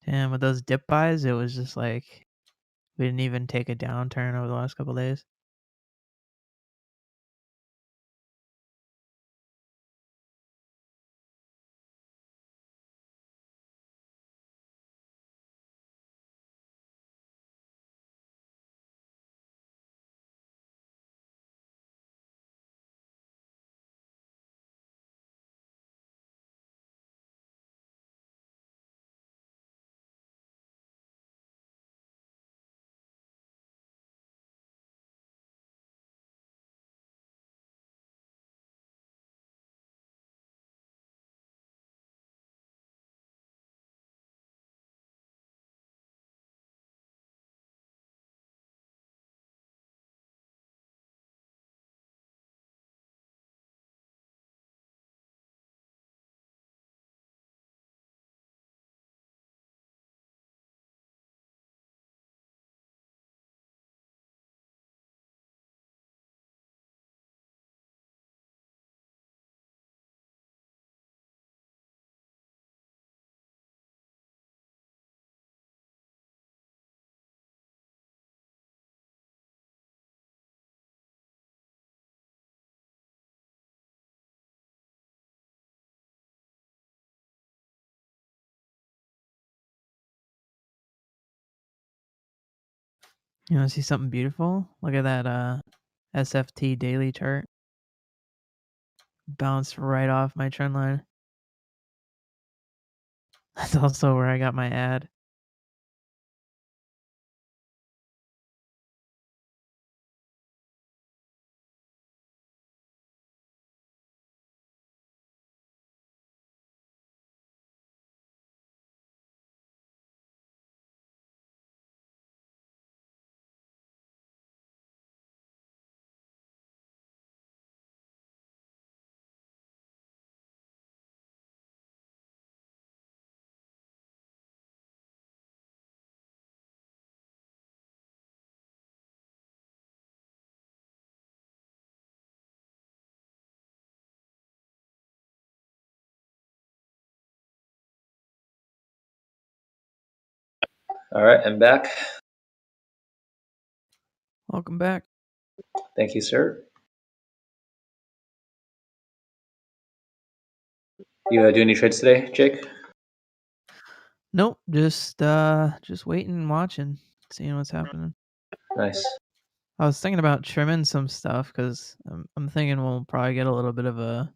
Damn, with those dip buys, it was just like we didn't even take a downturn over the last couple days. You want to see something beautiful? Look at that SFT daily chart. Bounced right off my trend line. That's also where I got my ad. All right, I'm back. Welcome back. Thank you, sir. You do any trades today, Jake? Nope, just waiting and watching, seeing what's happening. Nice. I was thinking about trimming some stuff because I'm thinking we'll probably get a little bit of a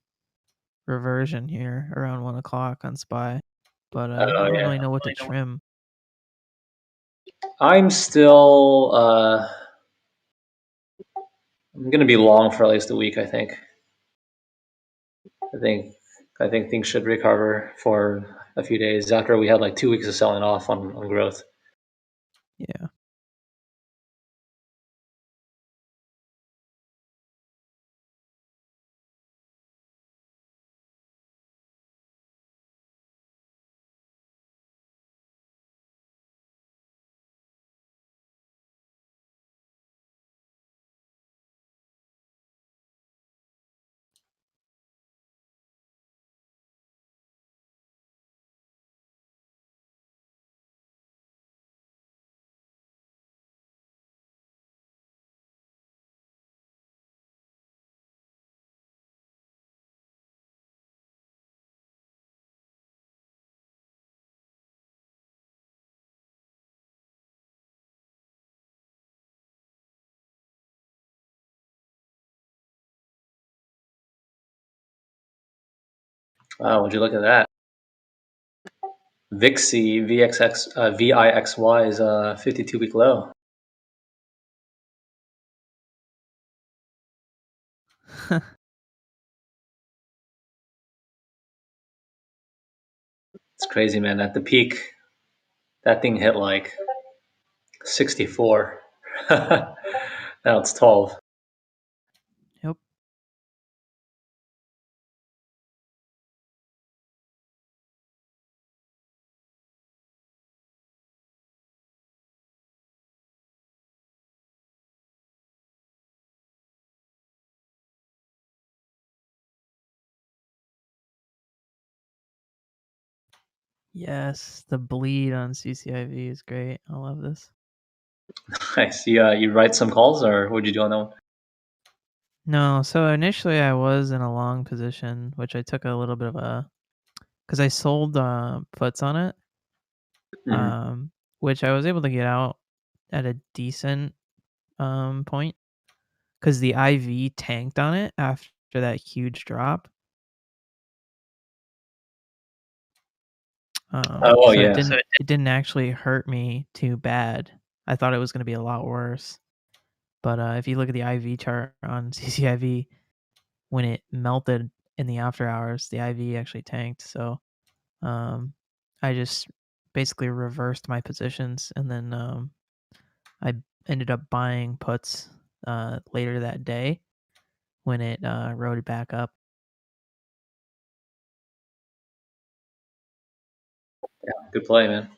reversion here around 1 o'clock on SPY, but I don't yeah. really know what to trim. I'm still. I'm gonna be long for at least a week. I think. I think things should recover for a few days after we had like 2 weeks of selling off on growth. Yeah. Wow, would you look at that? VIXY VIXY is a 52-week low. It's crazy, man. At the peak, that thing hit like 64. Now it's 12. Yep. Yes, the bleed on CCIV is great. I love this. Nice. You write some calls, or what'd you do on that one? No, so initially I was in a long position, which I took a little bit of a, because I sold puts on it, Mhm. which I was able to get out at a decent point, because the IV tanked on it after that huge drop. Oh, So yeah. it didn't actually hurt me too bad. I thought it was going to be a lot worse. But if you look at the IV chart on CCIV, when it melted in the after hours, the IV actually tanked. So I just basically reversed my positions, and then I ended up buying puts later that day when it rode back up. Yeah, good play, man.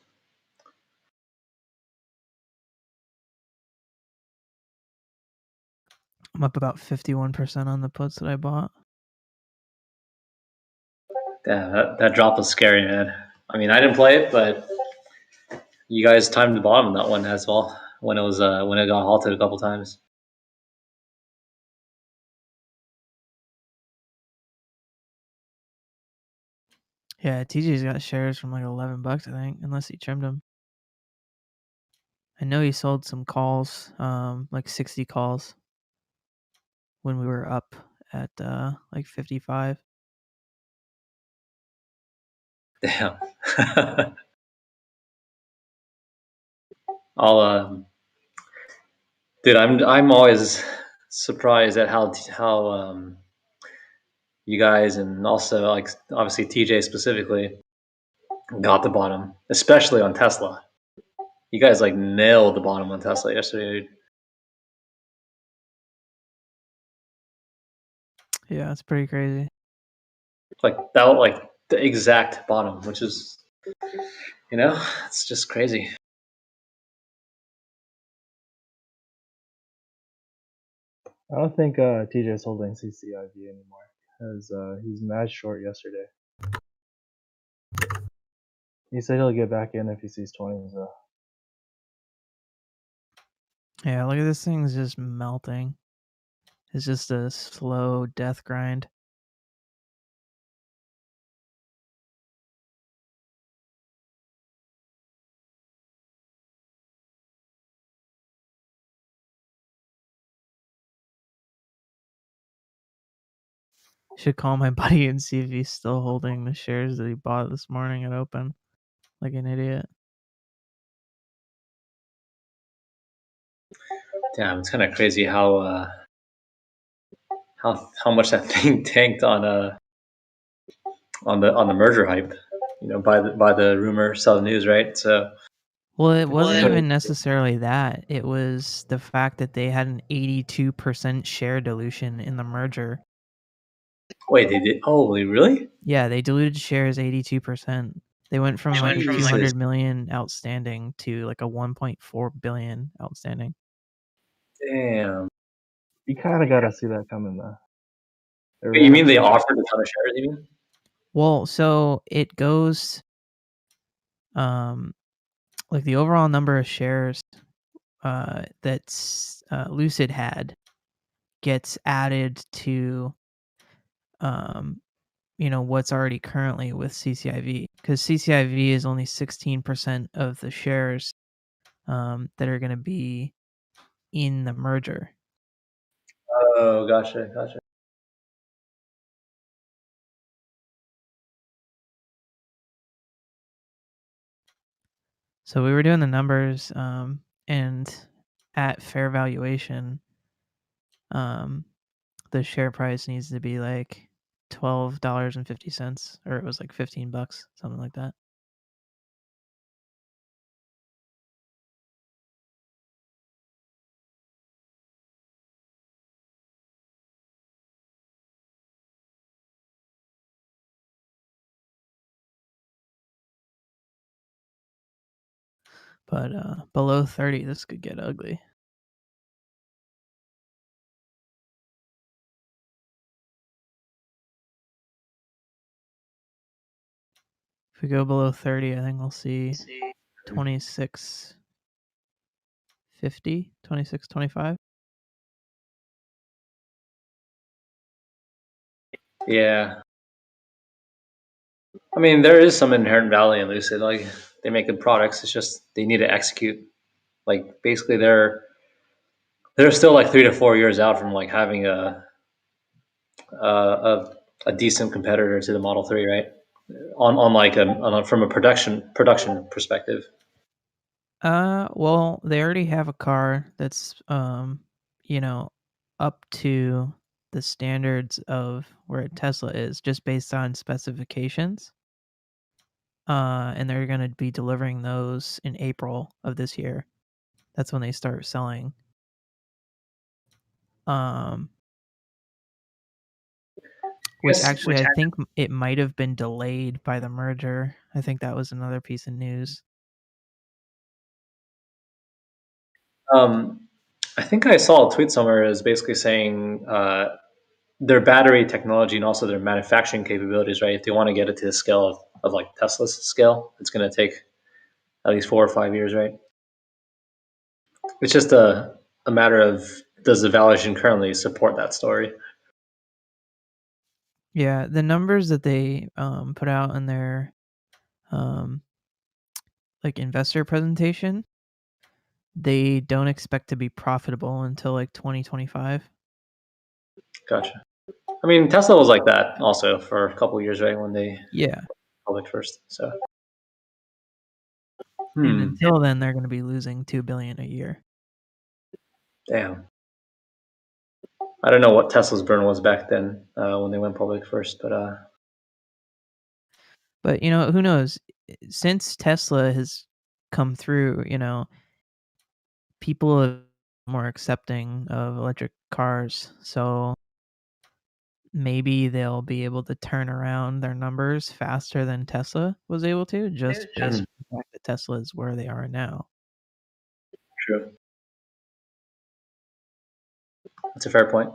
I'm up about 51% on the puts that I bought. Yeah, that drop was scary, man. I mean, I didn't play it, but you guys timed the bottom on that one as well when it got halted a couple times. Yeah, TJ's got shares from like $11, I think, unless he trimmed them. I know he sold some calls, like 60 calls, when we were up at like 55. Damn. I'll dude, I'm always surprised at how you guys, and also like obviously TJ specifically, got the bottom, especially on Tesla. You guys like nailed the bottom on Tesla yesterday, dude. Yeah, it's pretty crazy. Like that, like the exact bottom, which is, it's just crazy. I don't think TJ's holding CCIV anymore, because he's mad short yesterday. He said he'll get back in if he sees 20s though. Yeah, look at this thing's just melting. It's just a slow death grind. Should call my buddy and see if he's still holding the shares that he bought this morning at open, like an idiot. Damn, it's kind of crazy how much that thing tanked on the merger hype, by the rumor, sell the news, right? So, Well, it wasn't But- even necessarily that. It was the fact that they had an 82% share dilution in the merger. Wait, they did? Oh, really? Yeah, they diluted shares 82%. They went from like 200 million outstanding to like a 1.4 billion outstanding. Damn. You kind of got to see that coming though. You mean they offered a ton of shares? You mean? Well, so it goes, like the overall number of shares that's Lucid had gets added to, what's already currently with CCIV, because CCIV is only 16% of the shares that are going to be in the merger. Oh, gotcha. So we were doing the numbers, and at fair valuation, the share price needs to be like $12.50, or it was like $15, something like that. But below 30, this could get ugly. If we go below 30, I think we'll see 26.50, 26.25. Yeah. I mean, there is some inherent value in Lucid. Like, they make good products. It's just they need to execute. Like, basically, they're still like 3 to 4 years out from like having a decent competitor to the Model 3, right? On like from a production perspective. Well, they already have a car that's you know, up to the standards of where Tesla is, just based on specifications. And they're going to be delivering those in April of this year. That's when they start selling. Which actually, I think it might have been delayed by the merger. I think that was another piece of news. I think I saw a tweet somewhere is basically saying their battery technology and also their manufacturing capabilities, right? If they want to get it to the scale of like Tesla's scale, it's going to take at least 4 or 5 years, right? It's just a matter of, does the valuation currently support that story? Yeah, the numbers that they put out in their like investor presentation, they don't expect to be profitable until like 2025. Gotcha. I mean, Tesla was like that also for a couple of years, right? When they Yeah. public first. So And until then, they're going to be losing $2 billion a year. Damn. I don't know what Tesla's burn was back then when they went public first, but you know, who knows? Since Tesla has come through, you know, people are more accepting of electric cars, so maybe they'll be able to turn around their numbers faster than Tesla was able to, just based on the fact that Tesla is where they are now. True. That's a fair point.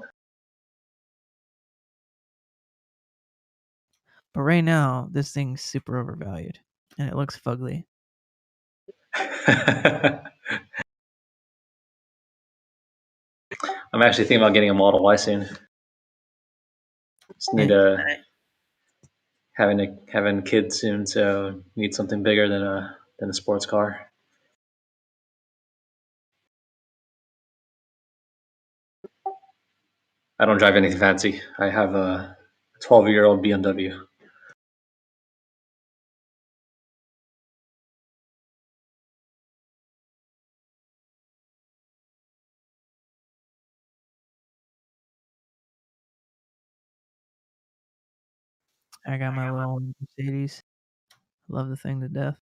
But right now, this thing's super overvalued, and it looks fugly. I'm actually thinking about getting a Model Y soon. Just need having kids soon, so need something bigger than a sports car. I don't drive anything fancy. I have a 12-year-old BMW. I got my little Mercedes. Love the thing to death.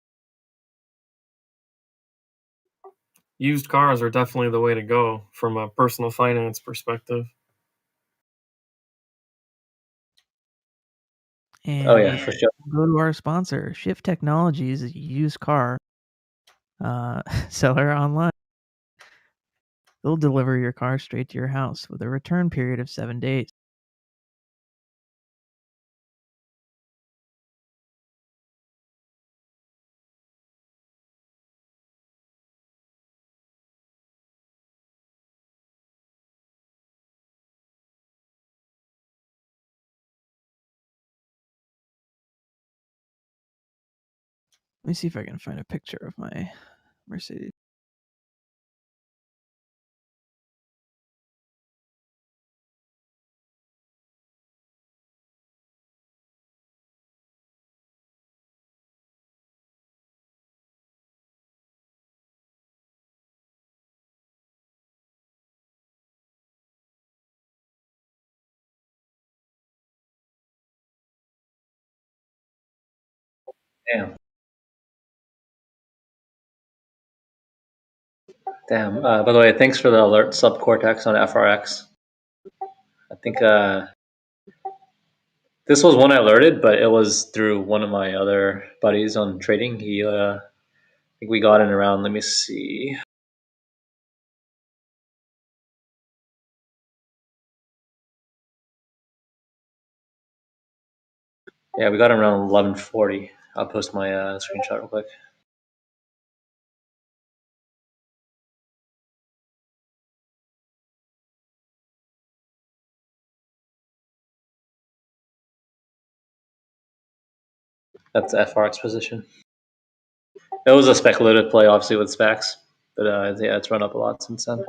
Used cars are definitely the way to go from a personal finance perspective. And Oh yeah, for sure. go to our sponsor, Shift Technologies, a used car seller online. They'll deliver your car straight to your house with a return period of 7 days. Let me see if I can find a picture of my Mercedes. Damn. Damn. By the way, thanks for the alert, Subcortex on FRX. I think this was one I alerted, but it was through one of my other buddies on trading. He, I think we got in around, let me see. Yeah, we got in around 1140. I'll post my screenshot real quick. That's the FRX position. It was a speculative play, obviously, with SPACs, but yeah, it's run up a lot since then.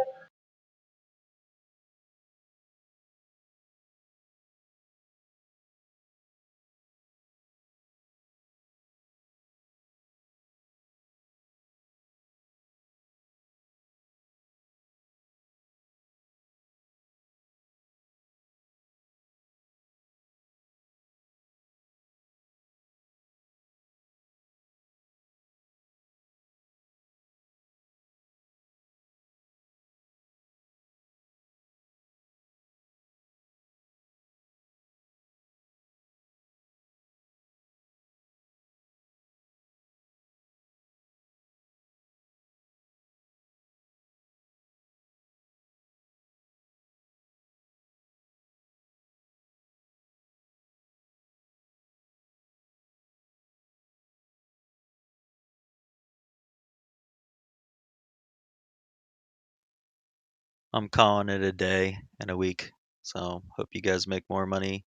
I'm calling it a day and a week. So hope you guys make more money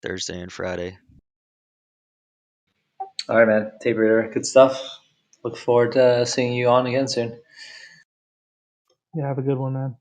Thursday and Friday. All right, man. Tape reader, good stuff. Look forward to seeing you on again soon. Yeah, have a good one, man.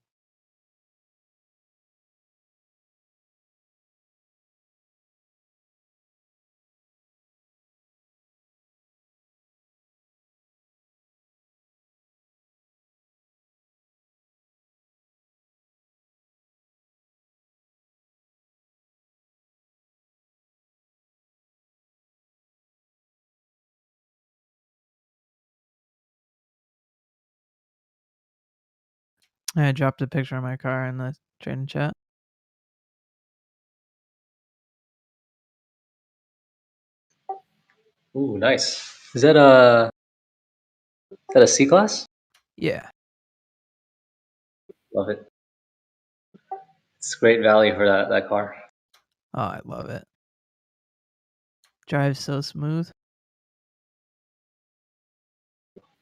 I dropped a picture of my car in the trading chat. Ooh, nice. Is that a C class? Yeah. Love it. It's great value for that car. Oh, I love it. Drives so smooth.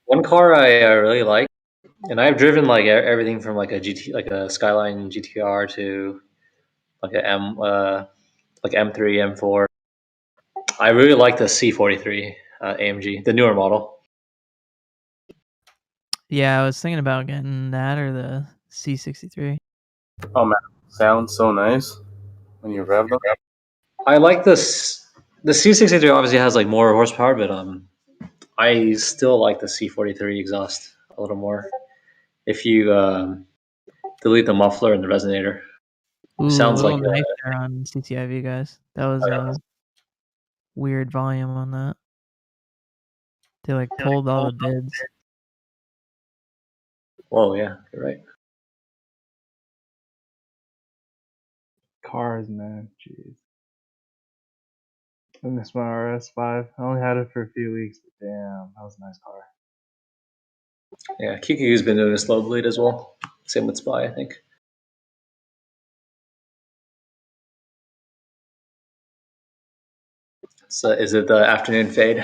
One car I really like, and I've driven like everything from like a GT, like a Skyline GTR to like a like M3, M4. I really like the C43 AMG, the newer model. Yeah, I was thinking about getting that or the C63. Oh man, sounds so nice when you rev them. I like this. The C63 obviously has like more horsepower, but I still like the C43 exhaust a little more. If you delete the muffler and the resonator, Ooh, a sounds like little nicer on CTIV, guys. That was a weird volume on that. They like pulled all the bids. whoa, yeah, you're right. Cars, man. Jeez. I miss my RS5. I only had it for a few weeks, but damn, that was a nice car. Yeah, QQ's been doing a slow bleed as well. Same with Spy, I think. So is it the afternoon fade?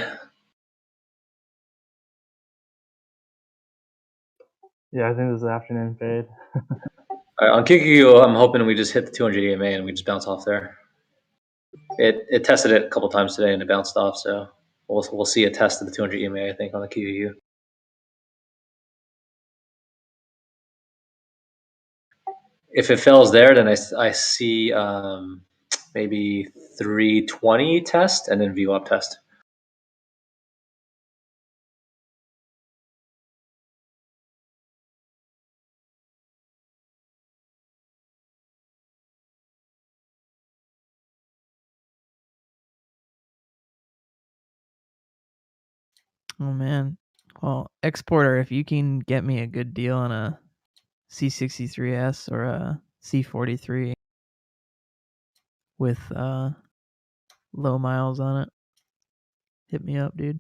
Yeah, I think this is afternoon fade. All right, on QQQ, I'm hoping we just hit the 200 EMA and we just bounce off there. It tested it a couple times today and it bounced off, so we'll see a test of the 200 EMA, I think, on the QQQ. If it fails there, then I see maybe 320 test and then view up test. Oh man. Well, exporter, if you can get me a good deal on a C63S or a C43 with low miles on it, hit me up, dude.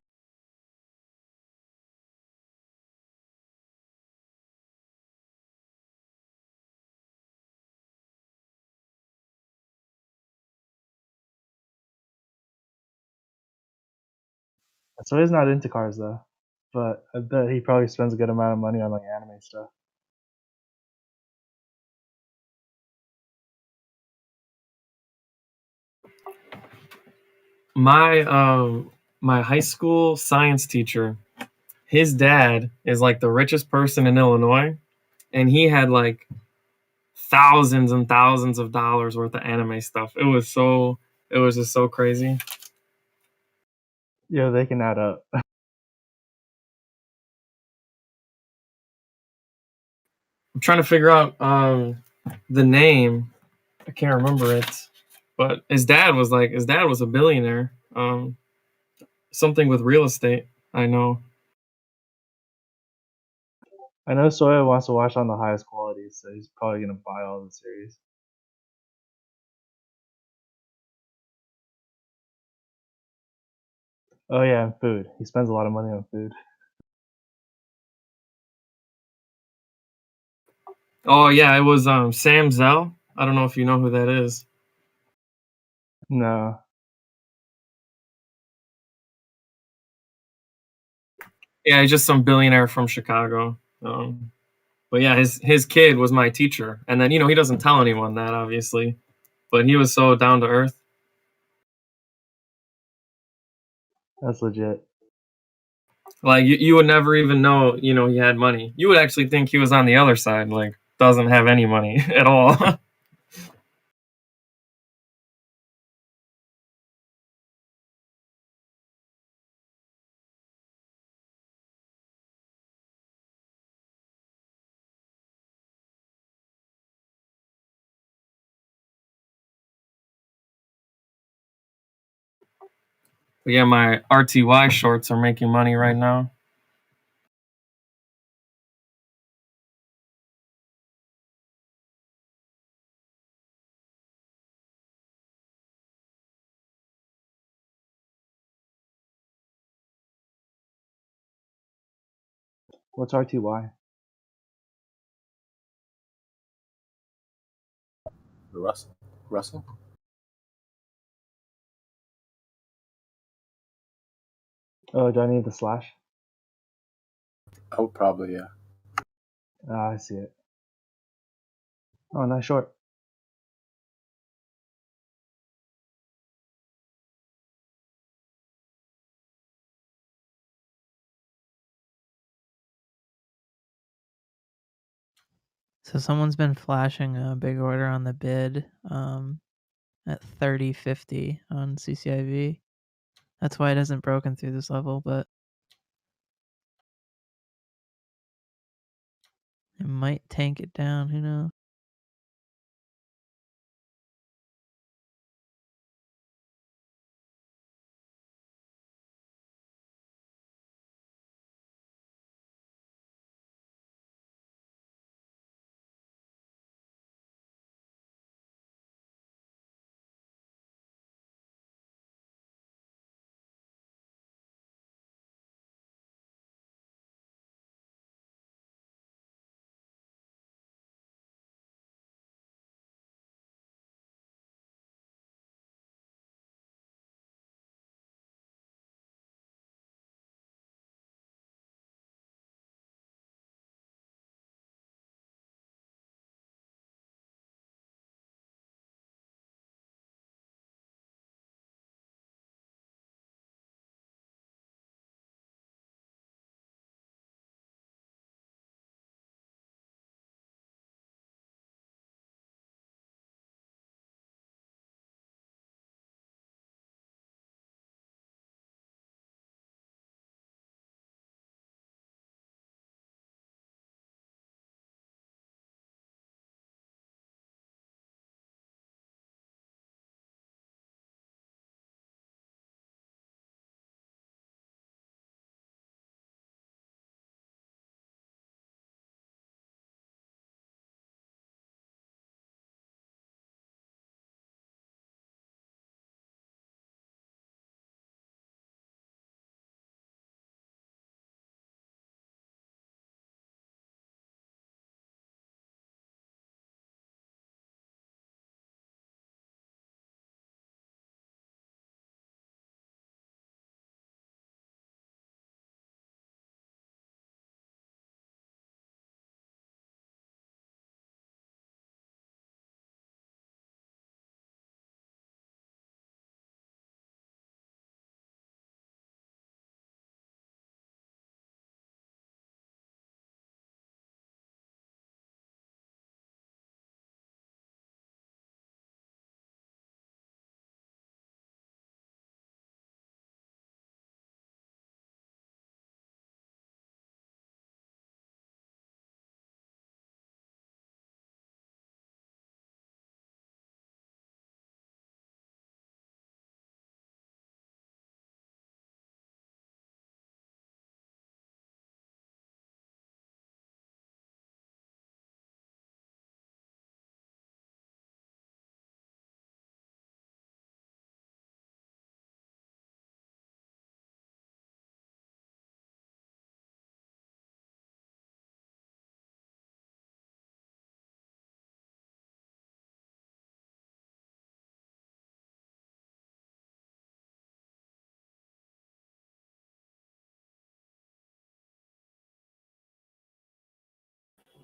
So he's not into cars though, but I bet he probably spends a good amount of money on like anime stuff. My high school science teacher, his dad is like the richest person in Illinois, and he had like thousands and thousands of dollars worth of anime stuff. It was just so crazy. Yeah, they can add up. I'm trying to figure out the name. I can't remember it, but his dad was a billionaire. Something with real estate. I know. I know Soya wants to watch on the highest quality, so he's probably gonna buy all the series. Oh yeah, and food. He spends a lot of money on food. Oh yeah, it was Sam Zell. I don't know if you know who that is. No. Yeah, he's just some billionaire from Chicago. But yeah, his kid was my teacher, and then he doesn't tell anyone that obviously, but he was so down to earth. That's legit. Like you would never even know he had money. You would actually think he was on the other side, like doesn't have any money at all. But yeah, my RTY shorts are making money right now. What's RTY? Russell. Oh, do I need the slash? Oh, probably yeah. Ah, I see it. Oh, nice short. So someone's been flashing a big order on the bid at 30.50 on CCIV. That's why it hasn't broken through this level, but it might tank it down. Who knows?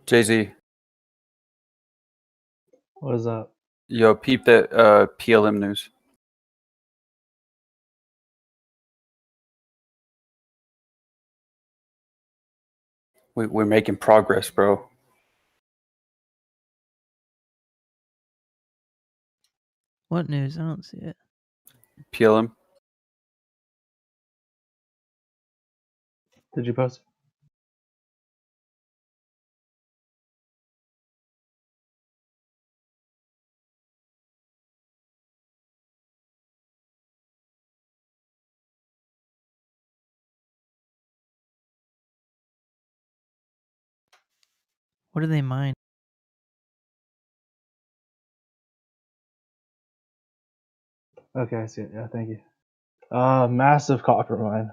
Jay Z, What is that? yo, peep that PLM news. We're making progress, bro. What news? I don't see it. PLM. Did you post? What do they mine? Okay, I see it. Yeah, thank you. Massive copper mine.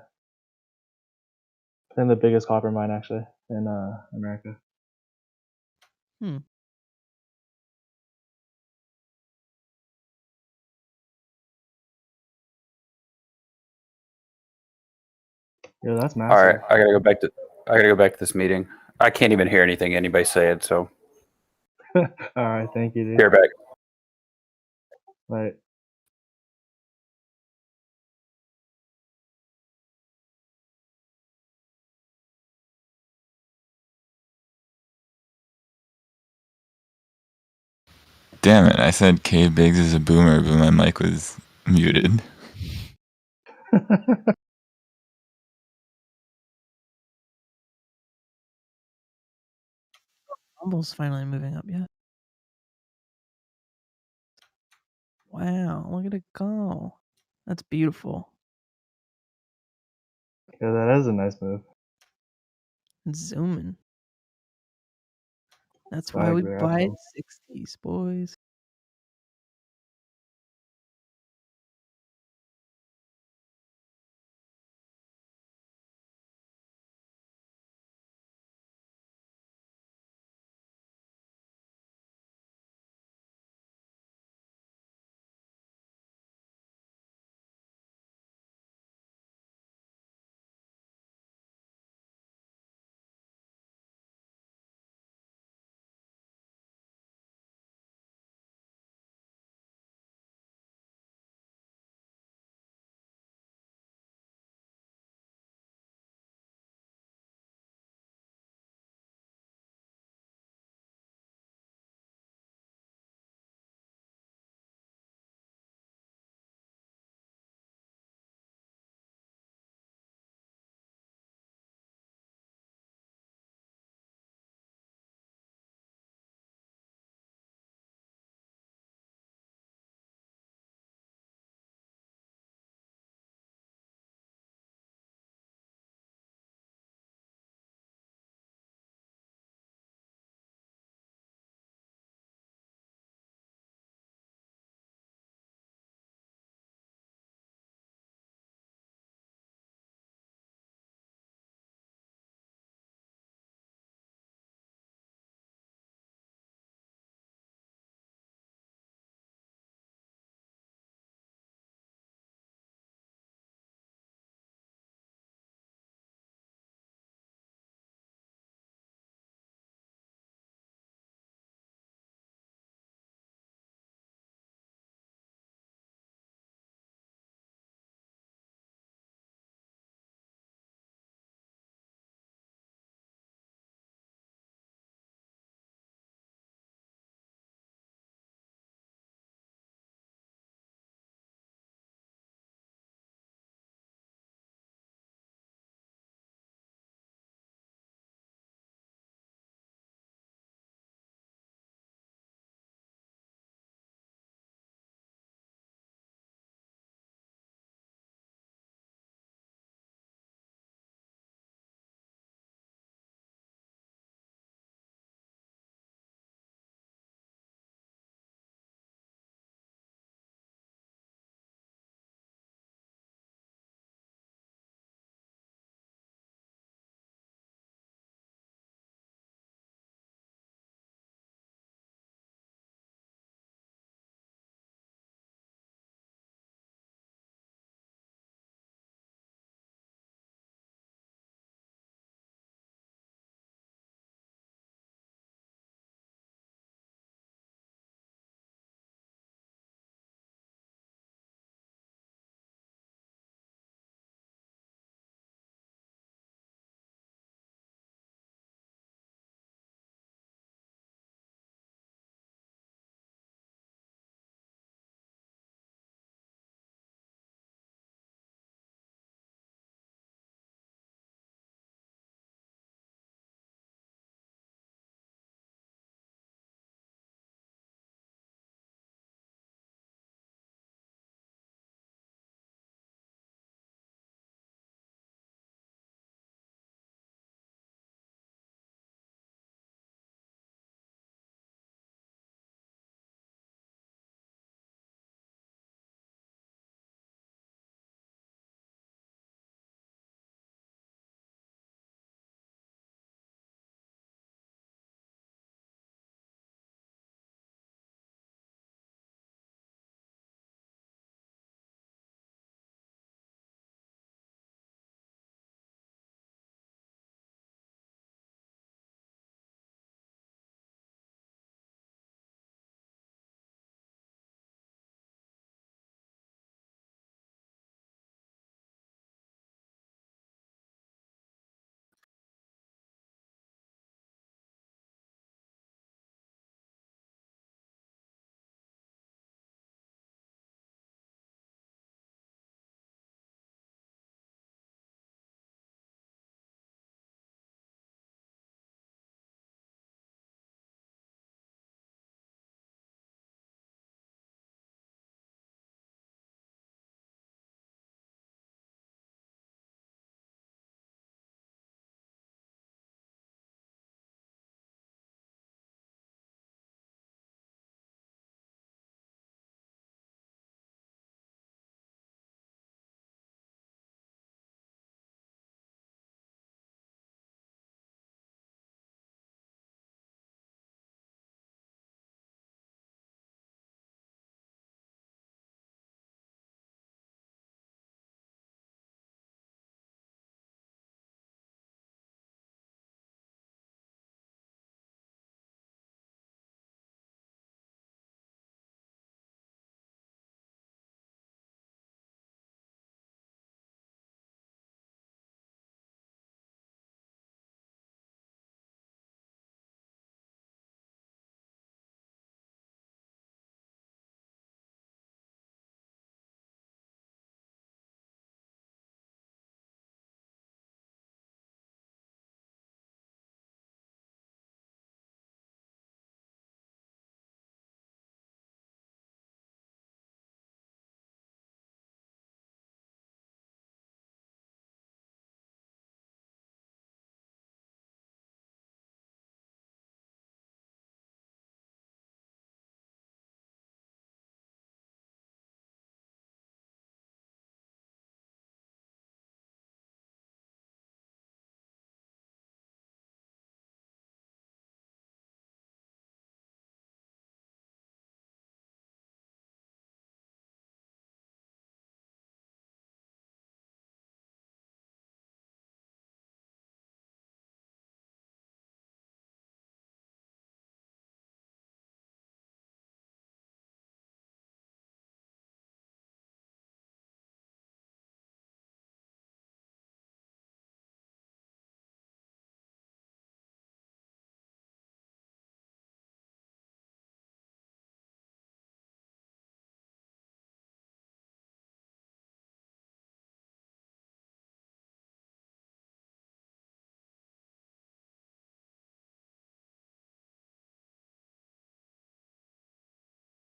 I think the biggest copper mine actually in America. Hmm. Yeah, that's All massive. right, I gotta go back to this meeting. I can't even hear anything anybody said. So, All right, thank you, dude. be right back. Right. Damn it! I said K Biggs is a boomer, but my mic was muted. Humble's finally moving up, yeah. Wow, look at it go. That's beautiful. Yeah, that is a nice move. It's zooming. That's why Swag we there, buy Apple. 60s, boys.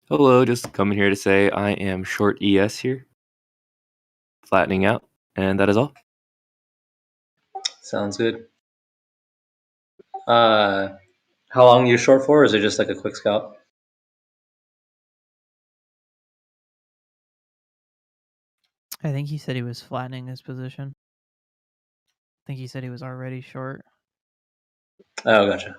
Hello, just coming here to say I am short ES here, flattening out, and that is all. Sounds good. How long are you short for? Or is it just like a quick scalp? I think he said he was flattening his position. I think he said he was already short. Oh, gotcha.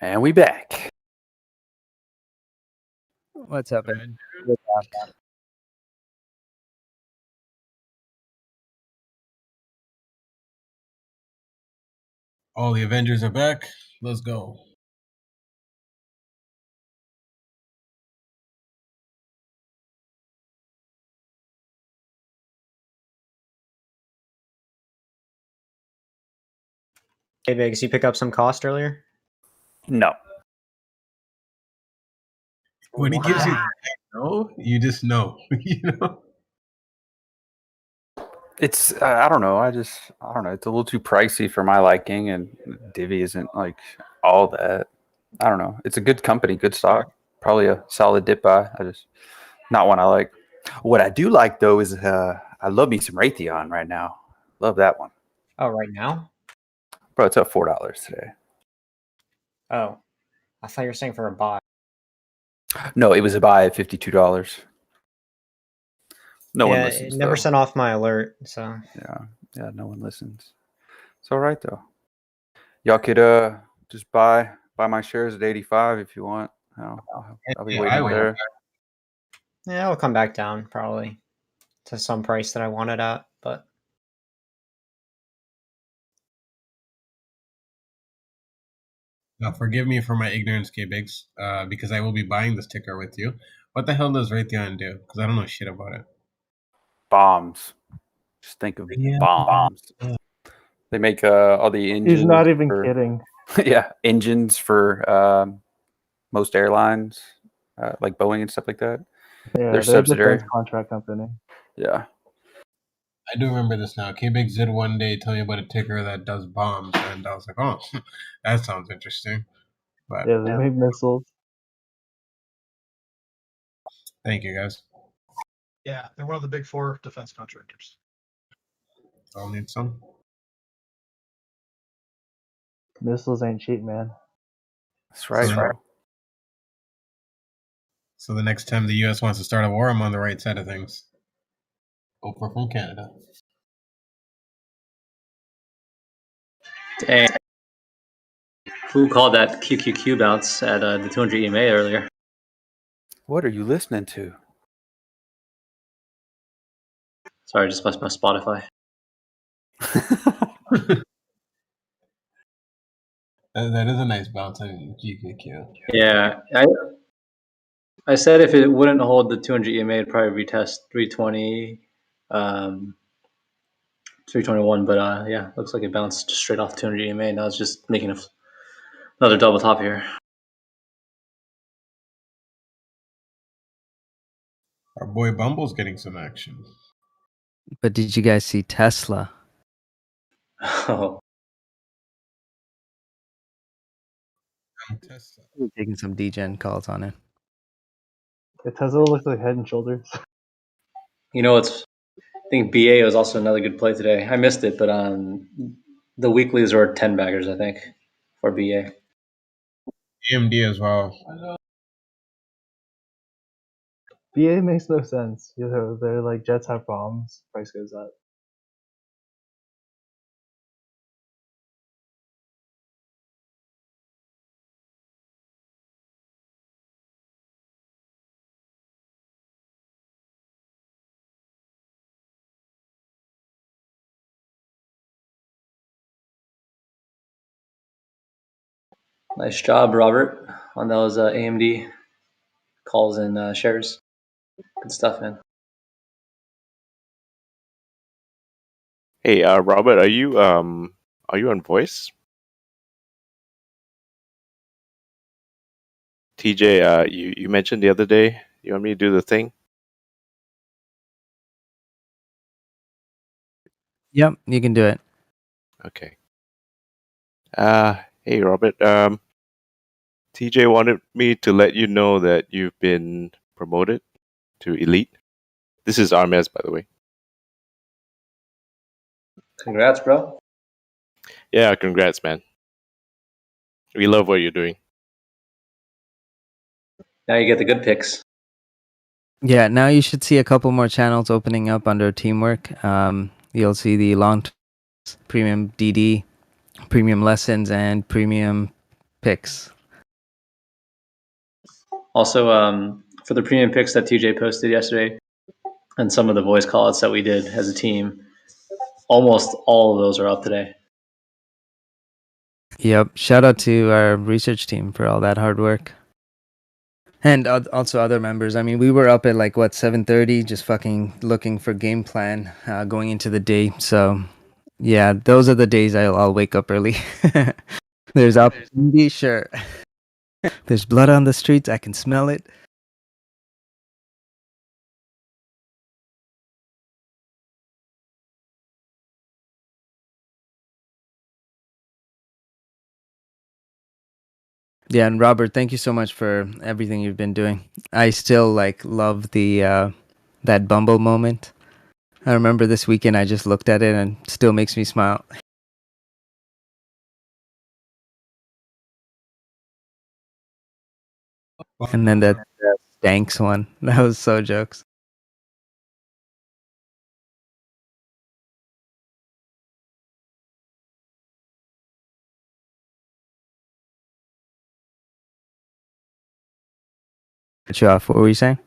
And we back. What's up, man? All the Avengers are back. Let's go. Hey, Biggs, you pick up some cost earlier? No. When he gives you no, you just know. You know. It's I don't know. I don't know. It's a little too pricey for my liking, and Divvy isn't like all that. I don't know. It's a good company, good stock. Probably a solid dip buy. I just not one I like. What I do like though is I love me some Raytheon right now. Love that one. Oh, right now? Bro, it's up $4 today. Oh, I thought you were saying for a buy. No, it was a buy at $52. No one Yeah, listens. it never though. sent off my alert, so. Yeah, no one listens. It's all right though. Y'all could just buy my shares at 85 if you want. I'll be waiting there. Yeah, it'll come back down probably to some price that I want it at, but Now, forgive me for my ignorance, K-Biggs, because I will be buying this ticker with you. What the hell does Raytheon do? Because I don't know shit about it. Bombs. Just think of bombs. They make all the engines. He's not even kidding. Yeah, engines for most airlines, like Boeing and stuff like that. Yeah, They're a subsidiary. defense contract company. Yeah. I do remember this now. K-Biggs did one day tell me about a ticker that does bombs, and I was like, oh, that sounds interesting. But Yeah, they make missiles. thank you, guys. Yeah, they're one of the big four defense contractors. I'll need some. Missiles ain't cheap, man. That's right. So the next time the U.S. wants to start a war, I'm on the right side of things. Oprah from Canada. Dang. Who called that QQQ bounce at the 200 EMA earlier? What are you listening to? Sorry, just must my Spotify. That is a nice bounce on QQQ. Yeah, I said if it wouldn't hold the 200 EMA, it'd probably retest 320, 321. But yeah, looks like it bounced straight off 200 EMA. Now it's just making another double top here. Our boy Bumble's getting some action. But did you guys see Tesla? Oh. Tesla. We're taking some DGen calls on it. The Tesla looks like Head and Shoulders. You know, I think BA was also another good play today. I missed it, but the weeklies were 10 baggers, I think, for BA. AMD as well. BA makes no sense. You know, they're like jets have bombs. Price goes up. Nice job, Robert, on those AMD calls and shares. Good stuff, man. Hey, Robert, are you on voice? TJ, you mentioned the other day you want me to do the thing. Yep, you can do it. Okay. Hey, Robert. TJ wanted me to let you know that you've been promoted to elite. This is Armez, by the way. Congrats, bro. Yeah, congrats, man. We love what you're doing. Now you get the good picks. Yeah, now you should see a couple more channels opening up under teamwork. You'll see the long premium DD, premium lessons, and premium picks. Also, for the premium picks that TJ posted yesterday, and some of the voice callouts that we did as a team, almost all of those are up today. Yep. Shout out to our research team for all that hard work. And also other members. I mean, we were up at like what 7:30, just fucking looking for game plan going into the day. So, yeah, those are the days I'll wake up early. There's opportunity, sure. There's blood on the streets. I can smell it. Yeah, and Robert, thank you so much for everything you've been doing. I still like love the that Bumble moment. I remember this weekend I just looked at it and still makes me smile. And then that Stanks one. That was so jokes. Cut you off. What were you saying?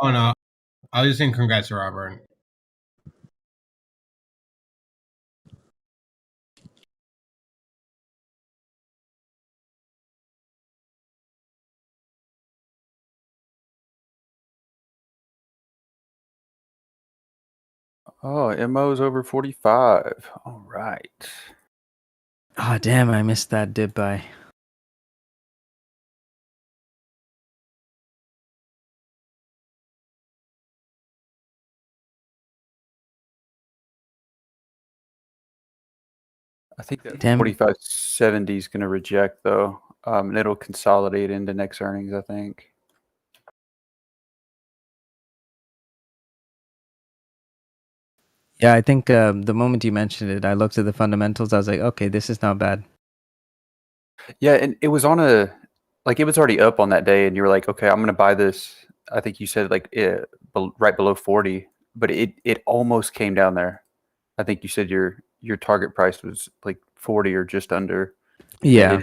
Oh no, I was just saying congrats to Robert. Oh, MO's over 45. All right. Oh, damn, I missed that dip by. I think that Damn. 45.70 is going to reject though, and it'll consolidate into next earnings. I think. Yeah, I think the moment you mentioned it, I looked at the fundamentals. I was like, okay, this is not bad. Yeah, and it was on a like it was already up on that day, and you were like, okay, I'm going to buy this. I think you said like right below 40, but it almost came down there. I think you said your target price was like 40 or just under. Yeah.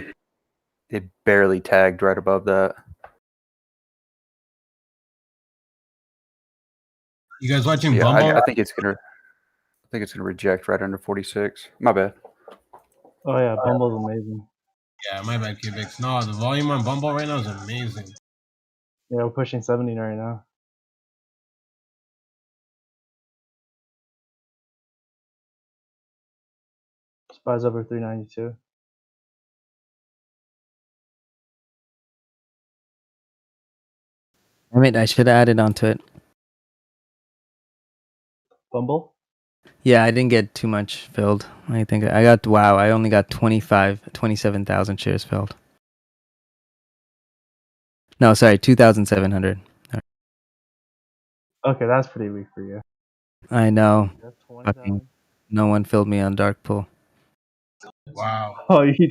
It barely tagged right above that. You guys watching Yeah, Bumble? I think it's gonna reject right under 46. My bad. Oh yeah, Bumble's amazing. Yeah, my bad, Cubics. No, the volume on Bumble right now is amazing. Yeah, we're pushing 70 right now. Spies over 392. I mean, I should have added onto it. Bumble? Yeah, I didn't get too much filled. I think I got, wow, I only got 27,000 shares filled. No, sorry, 2,700. Okay, that's pretty weak for you. I know. That's 20,000. Fucking, no one filled me on Dark Pool. Wow. Oh, you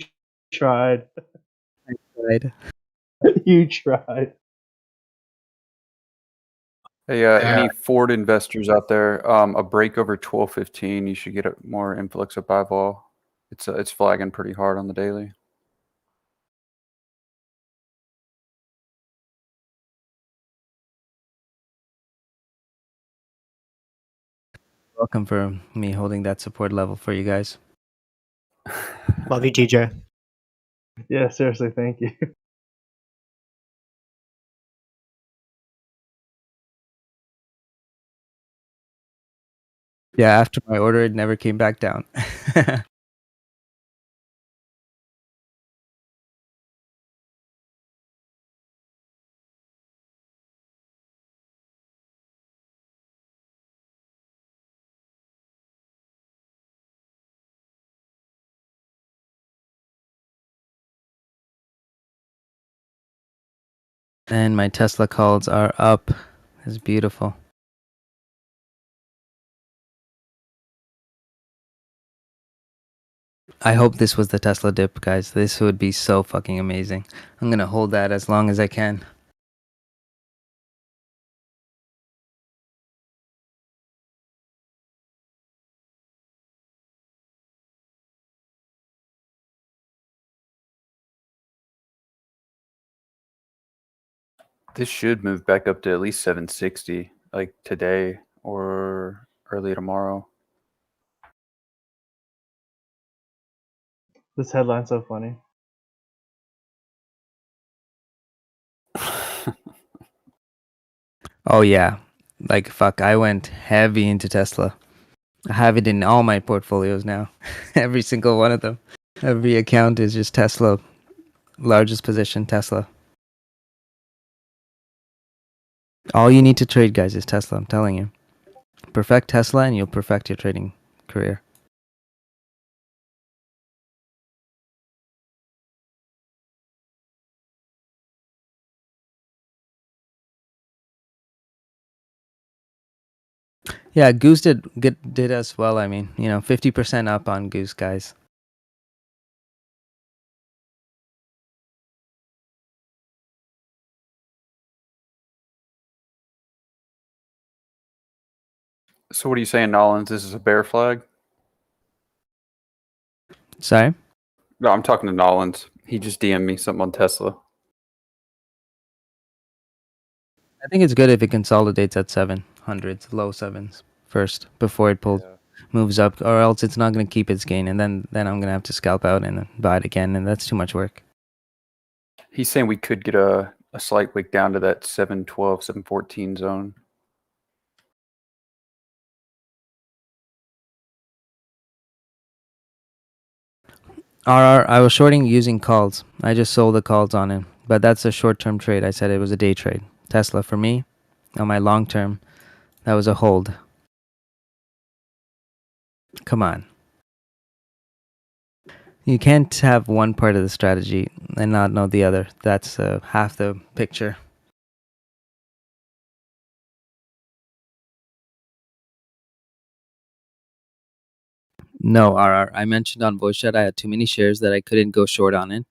tried. Right. You tried. Hey, any Ford investors out there? A break over 12.15, you should get a more influx of buy vol. It's flagging pretty hard on the daily. Welcome for me holding that support level for you guys. Love you, TJ. Yeah, seriously, thank you. Yeah, after my order, it never came back down. And my Tesla calls are up. It's beautiful. I hope this was the Tesla dip, guys. This would be so fucking amazing. I'm gonna hold that as long as I can. This should move back up to at least 760, like today or early tomorrow. This headline's so funny. Oh yeah, like fuck. I went heavy into Tesla. I have it in all my portfolios now. Every single one of them. Every account is just Tesla. Largest position, Tesla. All you need to trade, guys, is Tesla. I'm telling you. Perfect Tesla, and you'll perfect your trading career. Yeah, Goose did as well. I mean, 50% up on Goose, guys. So what are you saying, Nollins? This is a bear flag? Sorry? No, I'm talking to Nollins. He just DM'd me something on Tesla. I think it's good if it consolidates at 700s, low sevens first before it moves up, or else it's not going to keep its gain, and then I'm going to have to scalp out and then buy it again, and that's too much work. He's saying we could get a slight wick down to that 712, 714 zone. I was shorting using calls. I just sold the calls on it, but that's a short-term trade. I said it was a day trade. Tesla for me, on my long term, that was a hold. Come on. You can't have one part of the strategy and not know the other. That's half the picture. No, RR. I mentioned on voice chat I had too many shares that I couldn't go short on it.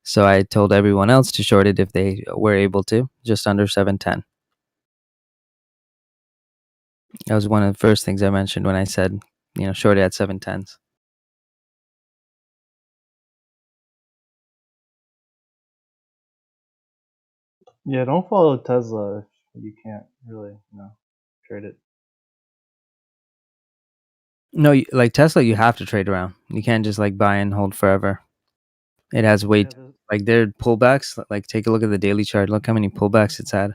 So I told everyone else to short it if they were able to, just under 710. That was one of the first things I mentioned when I said, short it at 710s. Yeah, don't follow Tesla if you can't really, trade it. No, like Tesla, you have to trade around. You can't just like buy and hold forever. It has weight. Like their pullbacks, like take a look at the daily chart. Look how many pullbacks it's had.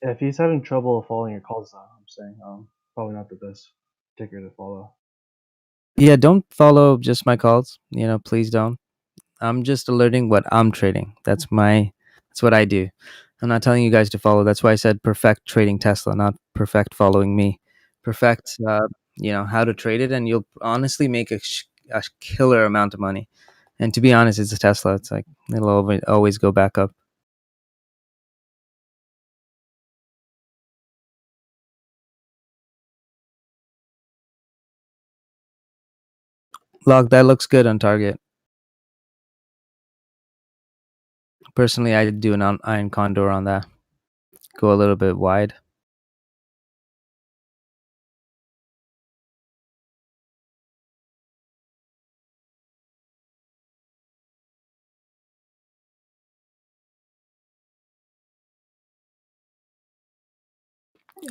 Yeah, if he's having trouble following your calls, I'm saying probably not the best ticker to follow. Yeah, don't follow just my calls. Please don't. I'm just alerting what I'm trading. That's what I do. I'm not telling you guys to follow. That's why I said perfect trading Tesla, not perfect following me. Perfect, how to trade it, and you'll honestly make a killer amount of money. And to be honest, it's a Tesla. It's like it'll always go back up. Log, that looks good on target. Personally, I do an iron condor on that. Go a little bit wide.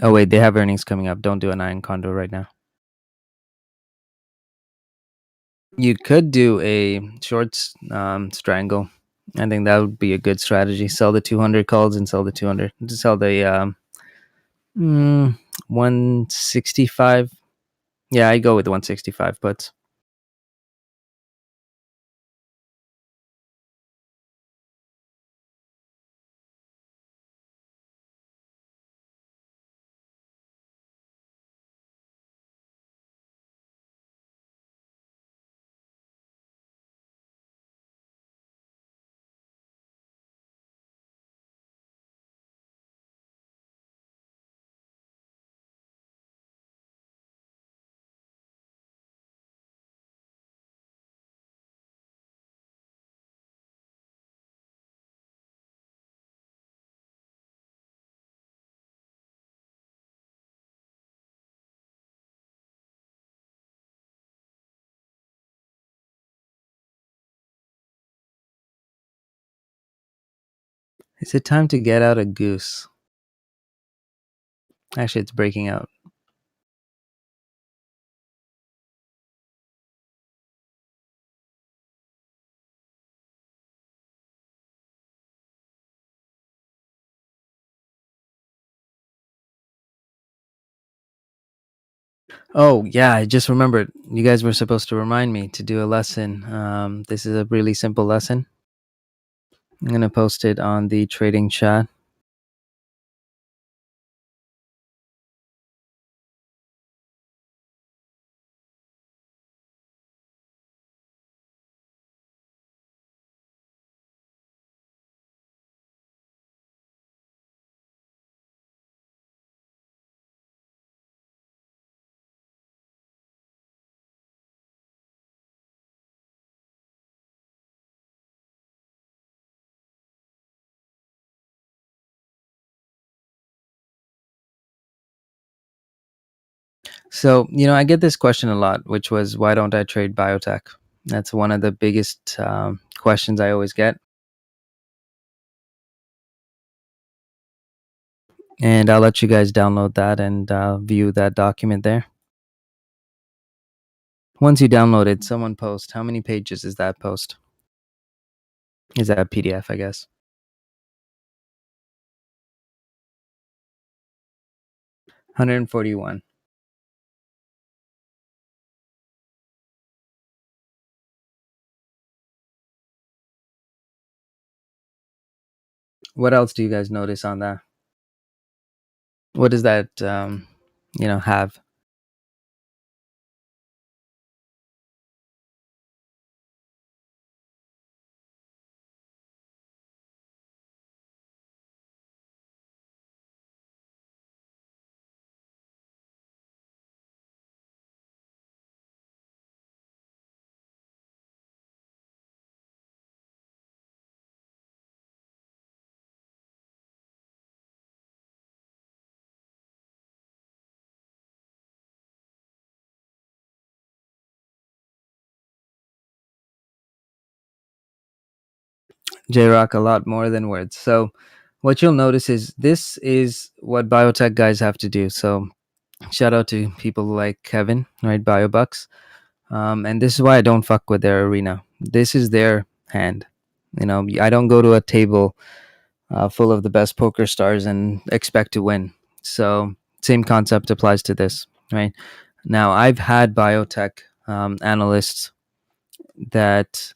Oh wait, they have earnings coming up. Don't do an iron condor right now. You could do a short strangle. I think that would be a good strategy. Sell the 200 calls and sell the 200. Sell the 165. Yeah, I go with 165 puts. Is it time to get out a goose? Actually, it's breaking out. Oh, yeah, I just remembered. You guys were supposed to remind me to do a lesson. This is a really simple lesson. I'm going to post it on the trading chat. So, I get this question a lot, which was, why don't I trade biotech? That's one of the biggest questions I always get. And I'll let you guys download that and view that document there. Once you download it, someone post. How many pages is that post? Is that a PDF, I guess? $141. What else do you guys notice on that? What does that, have? J-Rock, a lot more than words. So what you'll notice is this is what biotech guys have to do. So shout out to people like Kevin, right? BioBucks. And this is why I don't fuck with their arena. This is their hand. I don't go to a table full of the best poker stars and expect to win. So same concept applies to this, right? Now, I've had biotech analysts that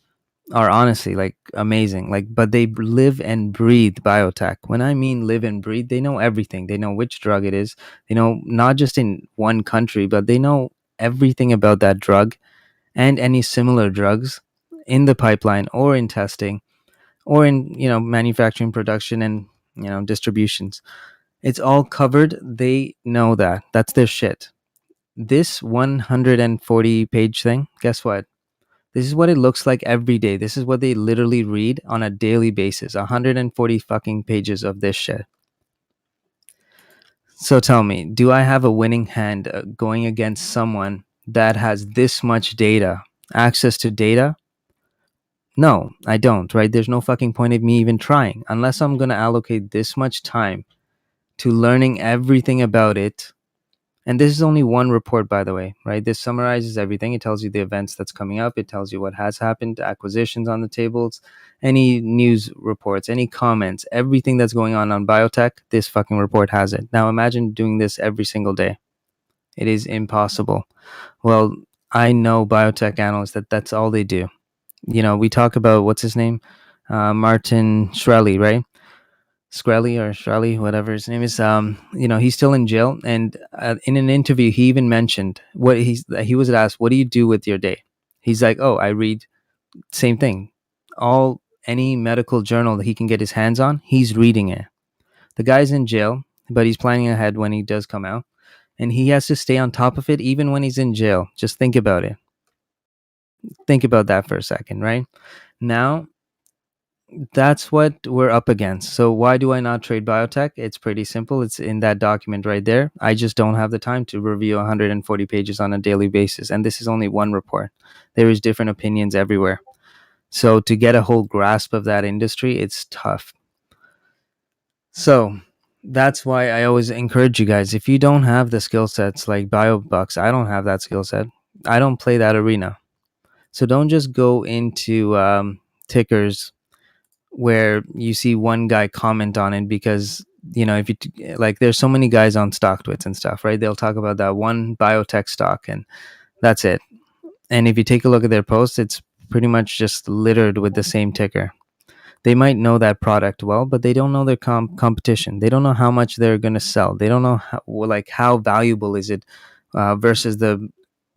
are honestly like amazing, but they live and breathe biotech. When I mean live and breathe, they know everything. They know which drug it is. They know not just in one country, but they know everything about that drug and any similar drugs in the pipeline or in testing or in manufacturing, production, and distributions. It's all covered. They know that. That's their shit. This 140 page thing, guess what? This is what it looks like every day. This is what they literally read on a daily basis. 140 fucking pages of this shit. So tell me, do I have a winning hand going against someone that has this much data, access to data? No, I don't, right? There's no fucking point of me even trying unless I'm going to allocate this much time to learning everything about it. And this is only one report, by the way, right? This summarizes everything. It tells you the events that's coming up. It tells you what has happened, acquisitions on the tables, any news reports, any comments, everything that's going on biotech. This fucking report has it. Now imagine doing this every single day. It is impossible. Well, I know biotech analysts that's all they do. We talk about, what's his name? Martin Shkreli, right? Shkreli, whatever his name is. He's still in jail. And in an interview, he even mentioned he was asked, what do you do with your day? He's like, oh, I read. Same thing. Any medical journal that he can get his hands on, he's reading it. The guy's in jail, but he's planning ahead when he does come out. And he has to stay on top of it even when he's in jail. Just think about it. Think about that for a second, right? Now, that's what we're up against. So why do I not trade biotech? It's pretty simple. It's in that document right there. I just don't have the time to review 140 pages on a daily basis. And this is only one report. There is different opinions everywhere. So to get a whole grasp of that industry, it's tough. So that's why I always encourage you guys. If you don't have the skill sets like BioBucks, I don't have that skill set. I don't play that arena. So don't just go into tickers where you see one guy comment on it because if you like, there's so many guys on StockTwits and stuff, right? They'll talk about that one biotech stock and that's it. And if you take a look at their posts, it's pretty much just littered with the same ticker. They might know that product well, but they don't know their competition. They don't know how much they're going to sell. They don't know how valuable is it versus the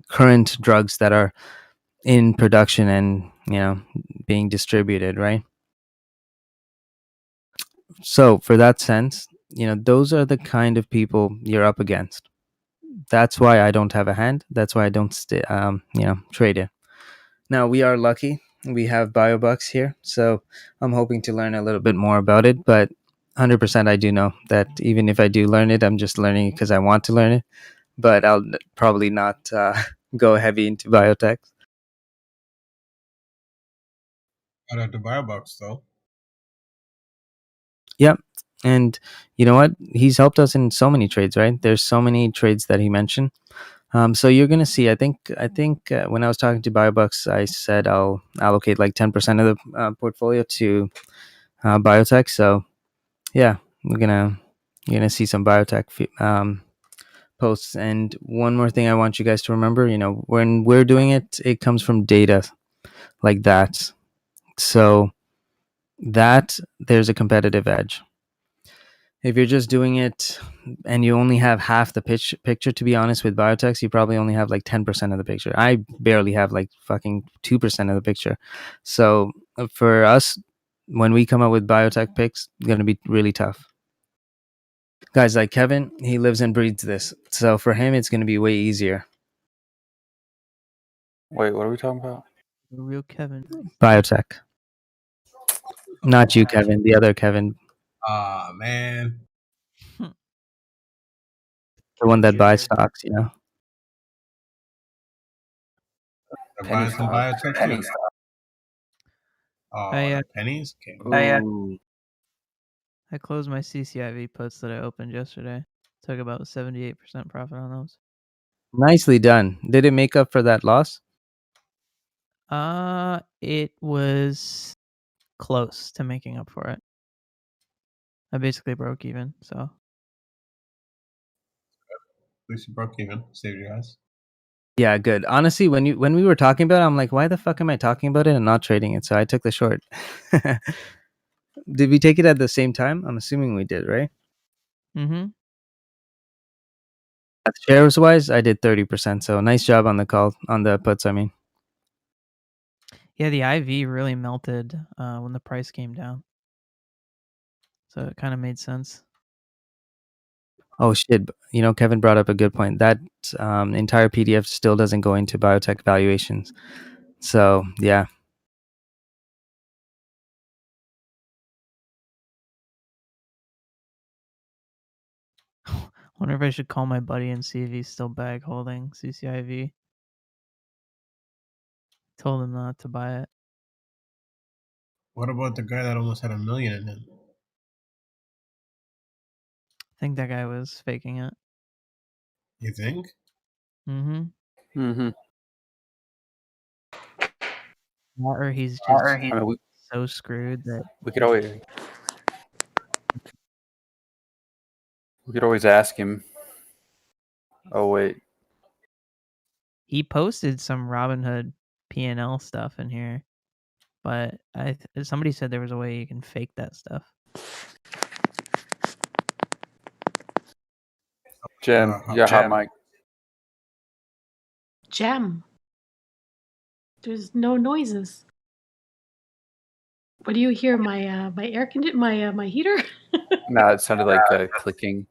current drugs that are in production and being distributed, right? So for that sense, those are the kind of people you're up against. That's why I don't have a hand. That's why I don't trade it. Now we are lucky. We have BioBucks here, so I'm hoping to learn a little bit more about it. But 100% I do know that even if I do learn it, I'm just learning it because I want to learn it. But I'll probably not go heavy into biotech. Shout out to BioBucks though. Yep. And you know what? He's helped us in so many trades, right? There's so many trades that he mentioned. So you're going to see, I think when I was talking to BioBucks, I said I'll allocate like 10% of the portfolio to biotech. So yeah, you're going to see some biotech posts. And one more thing I want you guys to remember, when we're doing it, it comes from data like that. So that there's a competitive edge. If you're just doing it and you only have half the picture, to be honest, with biotechs, you probably only have like 10% of the picture. I barely have like fucking 2% of the picture. So for us, when we come up with biotech picks, it's going to be really tough. Guys like Kevin, he lives and breathes this. So for him, it's going to be way easier. Wait, what are we talking about? The real Kevin. Biotech. Not you, Kevin. The other Kevin. Ah, man. The one that buys stocks, They're buying some biotech too. Pennies? Okay. I closed my CCIV puts that I opened yesterday. Took about 78% profit on those. Nicely done. Did it make up for that loss? It was close to making up for it. I basically broke even, so. At least you broke even. Saved your ass. Yeah, good. Honestly, when we were talking about it, I'm like, why the fuck am I talking about it and not trading it? So I took the short. Did we take it at the same time? I'm assuming we did, right? Mm-hmm. Shares wise, I did 30%. So nice job on the call, on the puts, I mean. Yeah, the IV really melted when the price came down. So it kind of made sense. Oh shit! Kevin brought up a good point. That entire PDF still doesn't go into biotech valuations. So yeah. Wonder if I should call my buddy and see if he's still bag holding CCIV. Told him not to buy it. What about the guy that almost had $1 million in it? I think that guy was faking it. You think? Mm-hmm. Mm-hmm. Or he's just so screwed that we could always ask him. Oh wait. He posted some Robinhood P&L stuff in here, but somebody said there was a way you can fake that stuff. Jem, hot mic. Gem. There's no noises. What do you hear? My my air my heater? No, it sounded like clicking.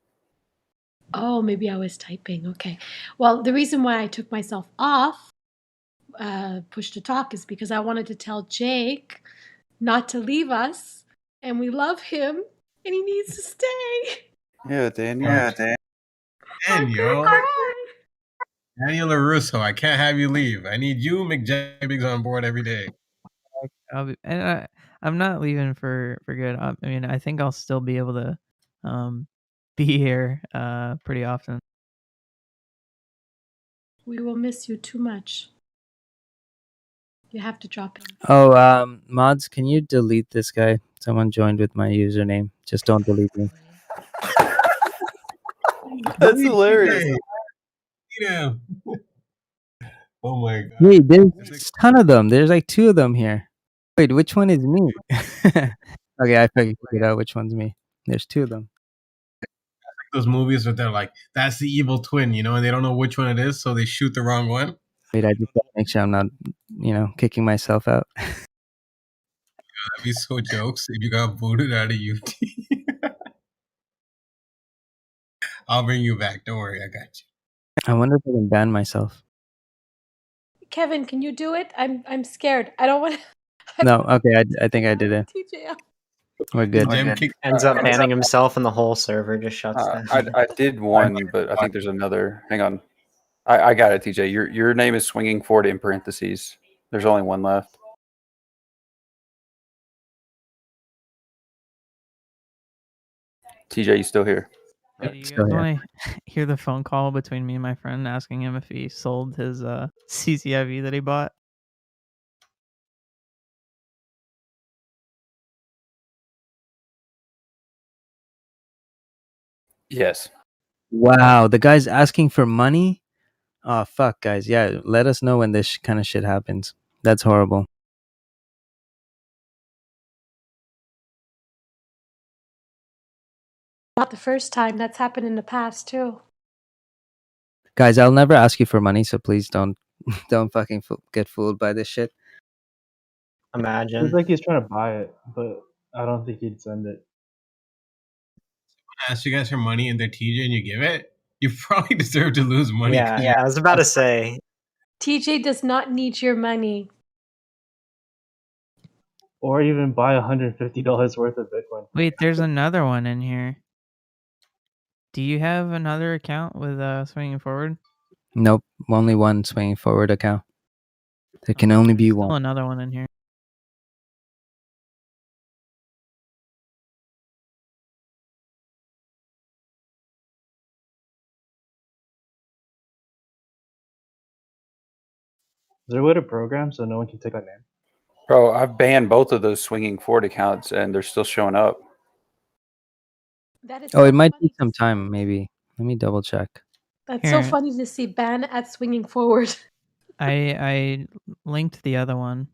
Oh, maybe I was typing. Okay. Well, the reason why I took myself off push to talk is because I wanted to tell Jake not to leave us, and we love him, and he needs to stay. Yeah, Daniel. Daniel. Daniel LaRusso, I can't have you leave. I need you, McJabbings, on board every day. I'm not leaving for good. I mean, I think I'll still be able to be here pretty often. We will miss you too much. You have to drop in. Oh, mods, can you delete this guy? Someone joined with my username. Just don't delete me. That's hilarious. Yeah. Oh my god. Wait, there's a ton of them. There's like 2 of them here. Wait, which one is me? Okay, I figured out which one's me. There's 2 of them. Those movies where they're like, that's the evil twin, you know, and they don't know which one it is, so they shoot the wrong one. Wait, I just gotta make sure I'm not, kicking myself out. That'd be so jokes if you got booted out of UT. I'll bring you back. Don't worry, I got you. I wonder if I can ban myself. Kevin, can you do it? I'm scared. I don't want to. No, okay, I think I did it. TJ. We're good. Ends up banning himself, and the whole server just shuts down. I did one, but I think there's another. Hang on. I got it, TJ. Your name is Swinging Forward in parentheses. There's only one left. TJ, you still here? Hey, do you Still guys here. want to hear the phone call between me and my friend asking him if he sold his CCIV that he bought? Yes. Wow, the guy's asking for money? Oh, fuck, guys. Yeah, let us know when this kind of shit happens. That's horrible. Not the first time. That's happened in the past too. Guys, I'll never ask you for money, so please don't fucking get fooled by this shit. Imagine. Seems like he's trying to buy it, but I don't think he'd send it. Ask you guys for money and they're TJ and you give it, you probably deserve to lose money. Yeah, I was about to say. TJ does not need your money. Or even buy $150 worth of Bitcoin. Wait, there's another one in here. Do you have another account with Swinging Forward? Nope, only one Swinging Forward account. There can only be Still one. another one in here. Is there a way to program so no one can take that name? Bro, I've banned both of those Swinging Forward accounts and they're still showing up. That is Oh, so it might funny. take some time, maybe. Let me double check. That's so Here. funny to see ban at Swinging Forward. I linked the other one.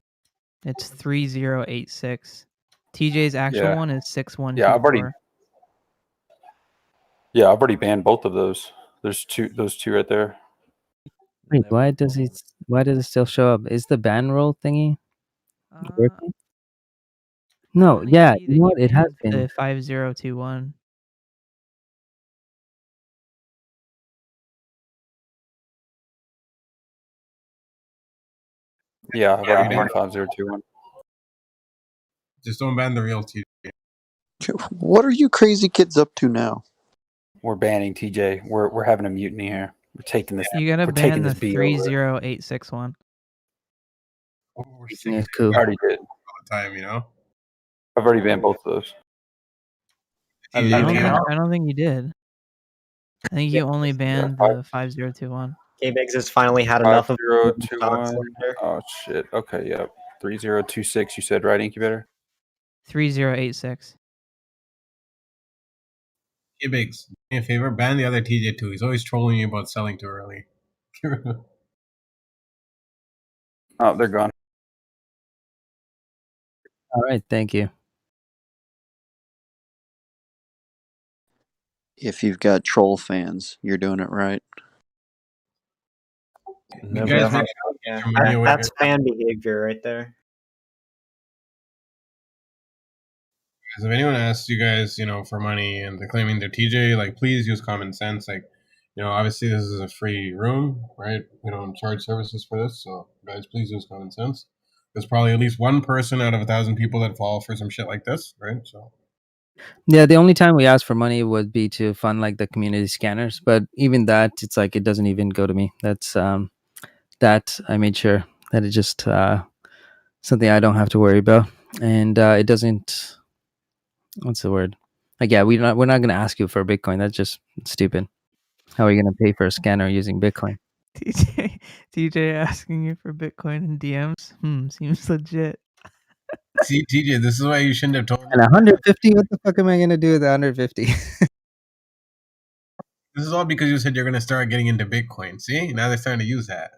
It's 3086. TJ's actual Yeah. one is 6124. Yeah, I've already banned both of those. There's those two right there. Wait, why does it still show up? Is the ban roll thingy working? No, yeah, you know what? It has been. The 5021. Yeah, I've already banned 5021. Just don't ban the real TJ. What are you crazy kids up to now? We're banning TJ. We're having a mutiny here. We're taking this. You gotta we're ban taking the this beat over. 30861. Yeah, cool. I already did. All the time, you know. I've already banned both of those. I don't think you did. I think you only banned the 5021. K-Biggs has finally had enough of 5021. Oh shit. Okay, yep. 3026. You said right, Incubator. 3086. Hey, Biggs, do me a favor, ban the other TJ too. He's always trolling you about selling too early. Oh, they're gone. All right, thank you. If you've got troll fans, you're doing it right. You guys make Yeah, your money away. that's fan behavior right there. If anyone asks you guys, for money and they're claiming they're TJ, like, please use common sense. Like, obviously this is a free room, right? We don't charge services for this, so guys, please use common sense. There's probably at least one person out of 1,000 people that fall for some shit like this, right? So Yeah, the only time we ask for money would be to fund like the community scanners, but even that, it's like it doesn't even go to me. That's that I made sure that it just something I don't have to worry about, and it doesn't. What's the word? Like, yeah, we're not gonna ask you for Bitcoin. That's just stupid. How are you gonna pay for a scanner using Bitcoin? TJ asking you for Bitcoin in DMs. Seems legit. See, TJ, this is why you shouldn't have told me. And 150? What the fuck am I gonna do with 150? This is all because you said you're going to start getting into Bitcoin. See, now they're starting to use that.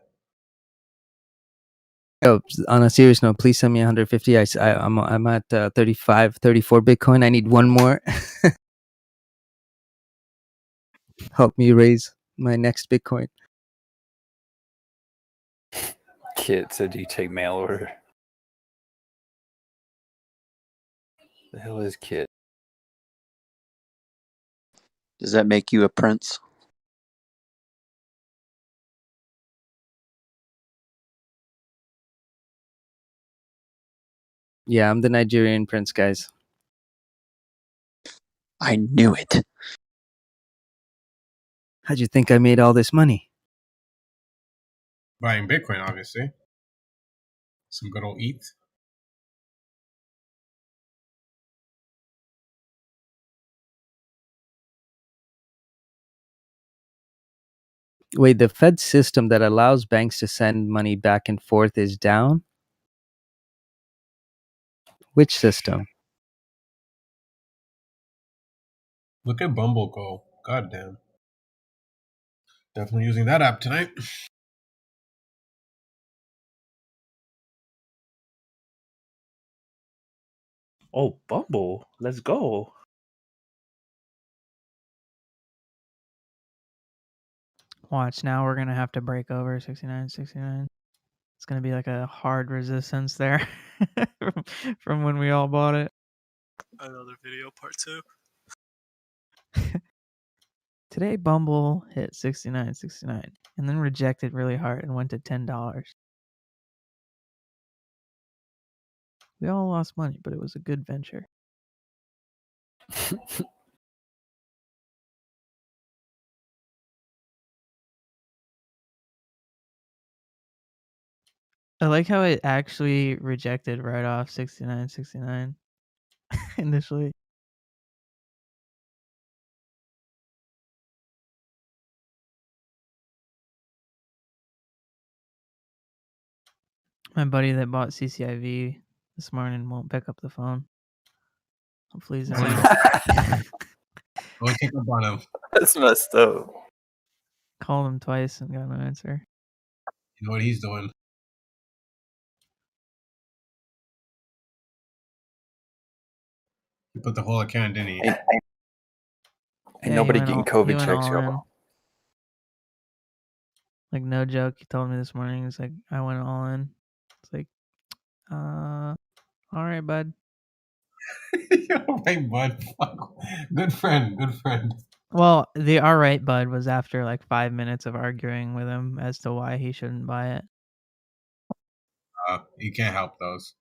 Oh, on a serious note, please send me 150. I'm at 35, 34 Bitcoin. I need one more. Help me raise my next Bitcoin. Kid said, "Do you take mail order?" The hell is Kid? Does that make you a prince? Yeah, I'm the Nigerian prince, guys. I knew it. How'd you think I made all this money? Buying Bitcoin, obviously. Some good old ETH. Wait, the Fed system that allows banks to send money back and forth is down? Which system? Look at Bumble go. Goddamn. Definitely using that app tonight. Oh, Bumble. Let's go. Watch, now we're gonna have to break over 69.69. It's gonna be like a hard resistance there from when we all bought it. Another video part 2. Today Bumble hit 69.69 and then rejected really hard and went to $10. We all lost money, but it was a good venture. I like how it actually rejected right off 69.69 initially. My buddy that bought CCIV this morning won't pick up the phone. Hopefully he's Go take up on him. That's messed up. Called him twice and got no answer. You know what he's doing? He put the whole account, didn't he? Ain't Yeah, nobody he getting went COVID checks, all in. y'all. Like, no joke, he told me this morning, he's like, I went all in. It's like, all right, bud. All right, bud. Fuck. Good friend. Good friend. Well, the all right, bud was after like 5 minutes of arguing with him as to why he shouldn't buy it. You can't help those.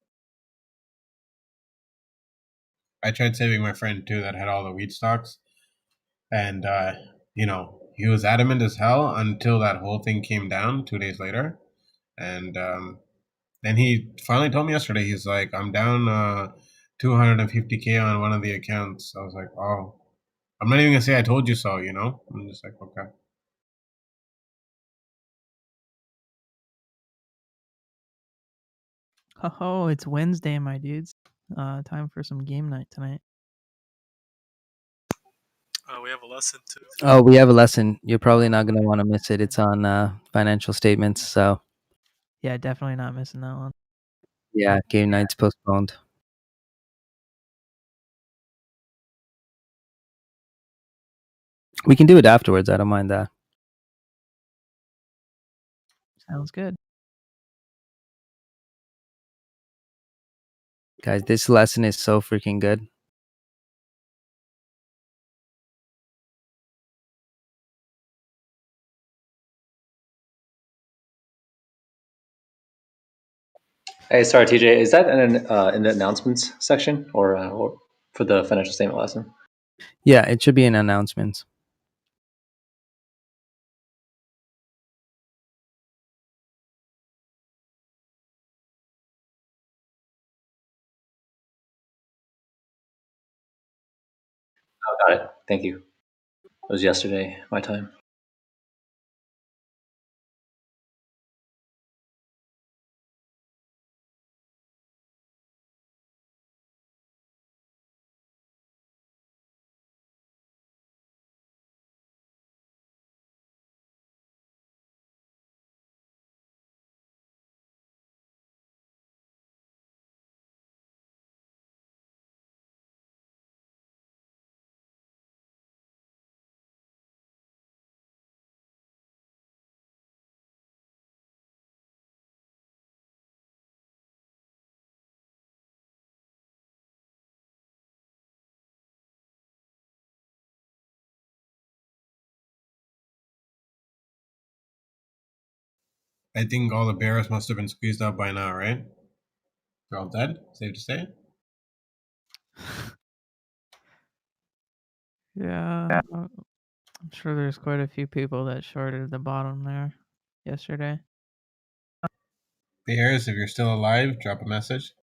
I tried saving my friend too that had all the weed stocks. And, he was adamant as hell until that whole thing came down 2 days later. And then he finally told me yesterday, he's like, I'm down 250K on one of the accounts. I was like, oh, I'm not even going to say I told you so, I'm just like, okay. Oh, it's Wednesday, my dudes. Time for some game night tonight. We have a lesson too. Oh, we have a lesson. You're probably not going to want to miss it. It's on financial statements. So, Yeah, definitely not missing that one. yeah, game night's postponed. We can do it afterwards. I don't mind that. Sounds good. Guys, this lesson is so freaking good. Hey, sorry, TJ. Is that in the announcements section or for the financial statement lesson? Yeah, it should be in announcements. got it. Thank you. It was yesterday, my time. I think all the bears must have been squeezed out by now, right? They're all dead. Safe to say. Yeah, I'm sure there's quite a few people that shorted the bottom there yesterday. Bears, if you're still alive, drop a message.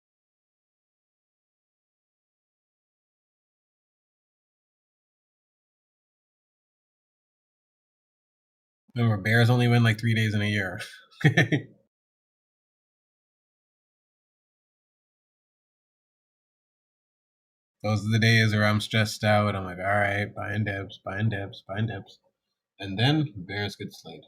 Remember, bears only win like 3 days in a year. Those are the days where I'm stressed out. I'm like, all right, buying dips, buying dips, buying dips. And then bears get slayed.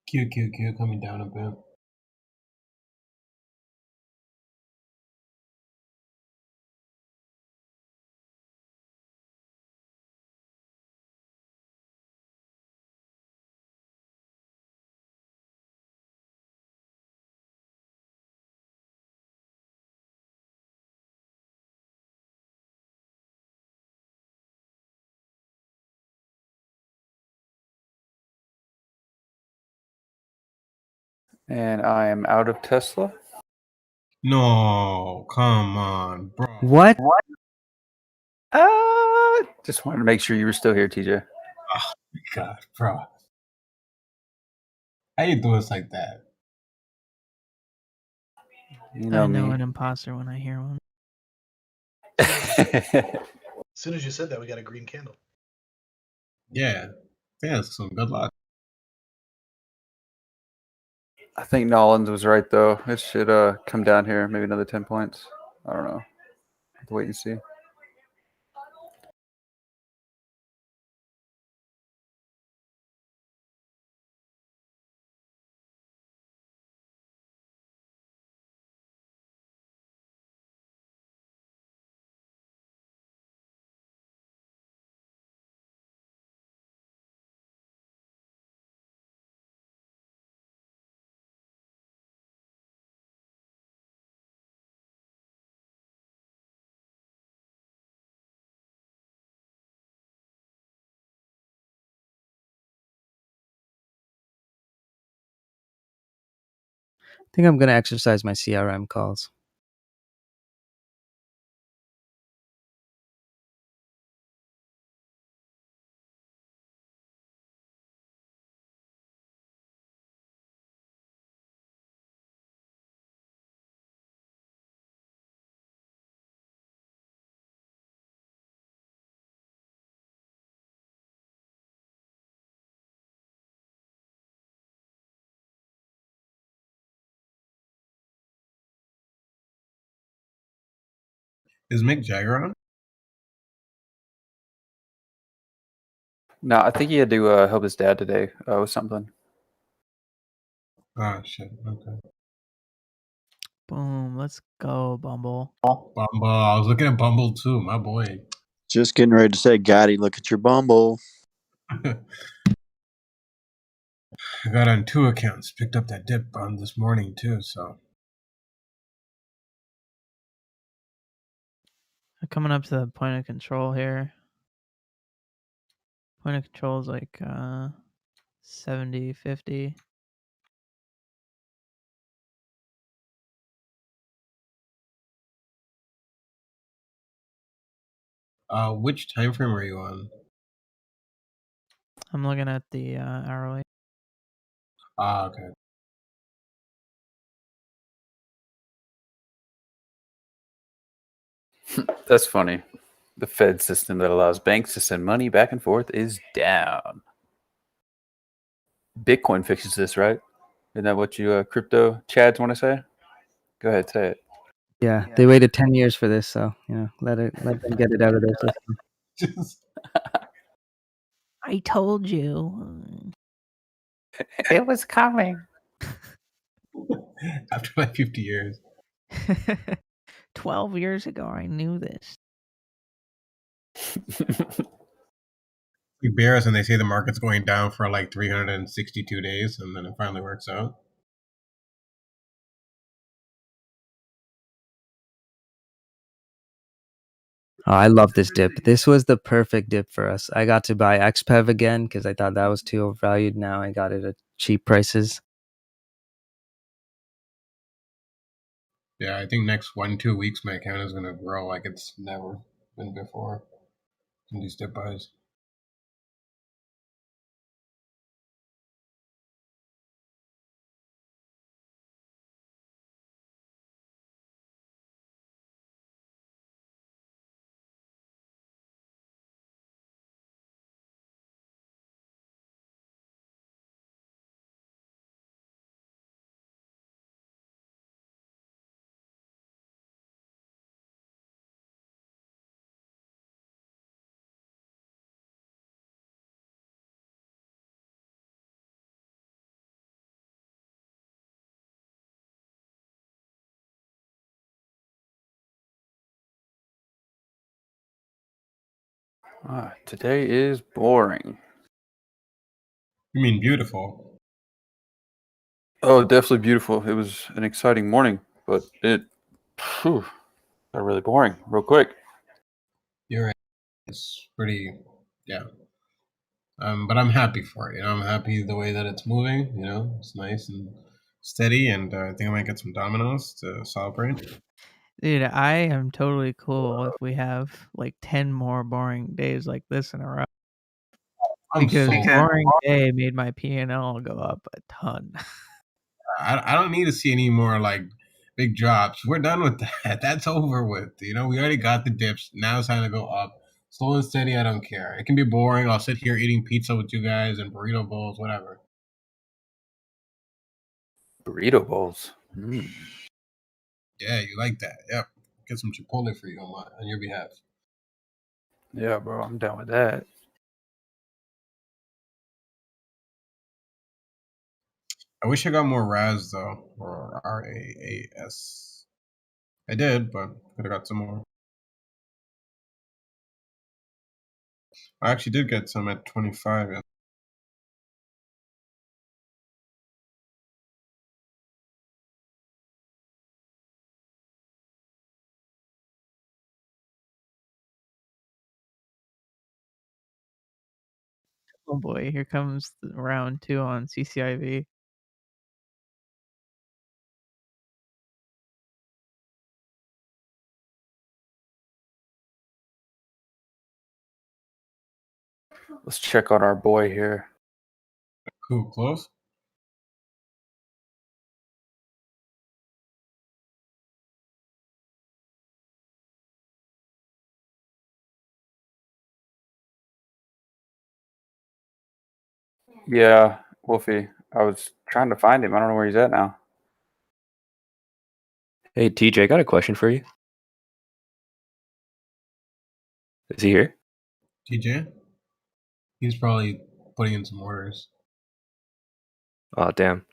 Q coming down a bit. And I am out of Tesla. No, come on, bro. What? Just wanted to make sure you were still here, TJ. Oh my god, bro. How you do us like that? You know I know me. an imposter when I hear one. As soon as you said that, we got a green candle. Yeah. Yeah, some good luck. I think Nollins was right though. It should come down here, maybe another 10 points. I don't know. Have to wait and see. think I'm gonna exercise my CRM calls. Is Mick Jagger on? No, I think he had to help his dad today with something. Oh shit. Okay. Boom. Let's go, Bumble. Bumble. I was looking at Bumble too. My boy. Just getting ready to say, Gotti, look at your Bumble. I got on 2 accounts. Picked up that dip on this morning too. So Coming up to the point of control here. Point of control is like 70, 50. which time frame are you on? I'm looking at the hourly. Okay. That's funny. The Fed system that allows banks to send money back and forth is down. Bitcoin fixes this, right? Isn't that what you crypto chads want to say? Go ahead, say it. Yeah, they waited 10 years for this, so let them get it out of their system. I told you. It was coming. After like 50 years. 12 years ago, I knew this. Like bears, and they say the market's going down for like 362 days, and then it finally works out. Oh, I love this dip. This was the perfect dip for us. I got to buy XPEV again because I thought that was too overvalued. Now I got it at cheap prices. Yeah, I think next 1-2 weeks my account is gonna grow like it's never been before in these dip buys. Today is boring. You mean beautiful? Oh, definitely beautiful. It was an exciting morning, but it got really boring real quick. You're right. It's pretty, yeah. But I'm happy for it. You know, I'm happy the way that it's moving. You know, it's nice and steady, and I think I might get some dominoes to celebrate. Dude, I am totally cool if we have like 10 more boring days like this in a row. I'm Because so boring day made my P&L go up a ton. I don't need to see any more like big drops. We're done with that. That's over with. You know, we already got the dips. Now it's time to go up. Slow and steady, I don't care. It can be boring. I'll sit here eating pizza with you guys and burrito bowls, whatever. Burrito bowls. Yeah, you like that. Yep. Get some Chipotle for you on your behalf. Yeah, bro, I'm down with that. I wish I got more RAS though, or RAAS. I did, but could have got some more. I actually did get some at 25. Yeah. Oh boy, here comes round 2 on CCIV. Let's check on our boy here. Cool, close. Yeah, Wolfie. I was trying to find him. I don't know where he's at now. Hey, TJ, I got a question for you. Is he here? TJ? He's probably putting in some orders. Oh, damn.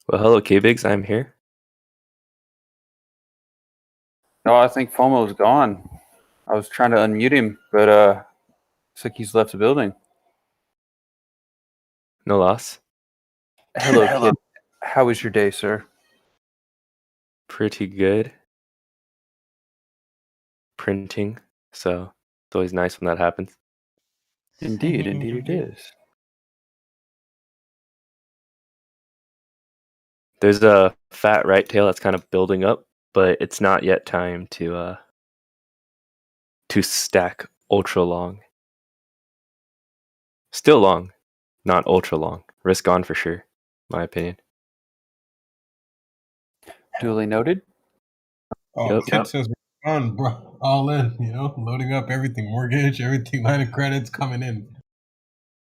Well, hello, K-Bigs. I'm here. No, I think FOMO's gone. I was trying to unmute him, but looks like he's left the building. No loss. Hello, kid. How was your day, sir? Pretty good. Printing, so it's always nice when that happens. Indeed it is. There's a fat right tail that's kind of building up, but it's not yet time to stack ultra long. Still long, not ultra long. Risk on for sure, my opinion. Duly noted. Oh, Yep. Kid says we're on, bro. All in, loading up everything, mortgage, everything, line of credits coming in.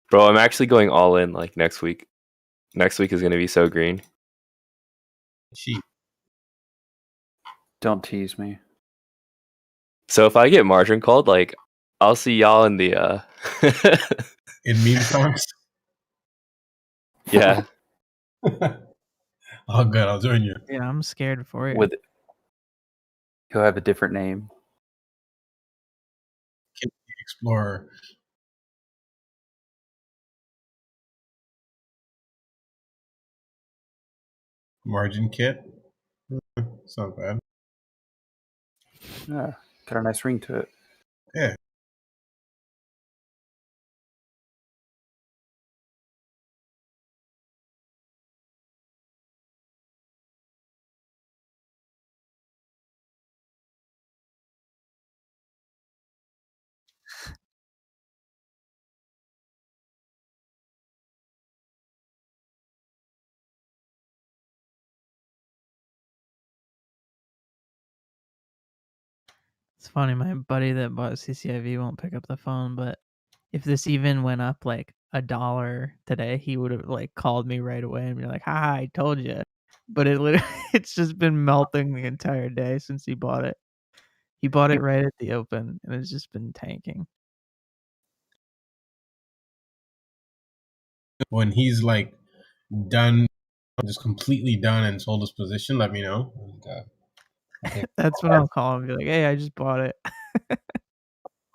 Bro, I'm actually going all in like next week. Next week is going to be so green. Cheap. Don't tease me. So if I get margin called, like I'll see y'all in the In meme songs? Yeah. Oh, good. I'll join you. Yeah, I'm scared for you. He'll have a different name. Kid Explorer. Margin kit. It's not bad. Yeah, got a nice ring to it. Yeah. It's funny, my buddy that bought CCIV won't pick up the phone, but if this even went up like $1 today, he would have like called me right away and be like, "Haha, I told you." But it literally, it's just been melting the entire day since he bought it. He bought it right at the open, and it's just been tanking. When he's like done, just completely done and sold his position, let me know. That's what I'll call him. Be like, "Hey, I just bought it."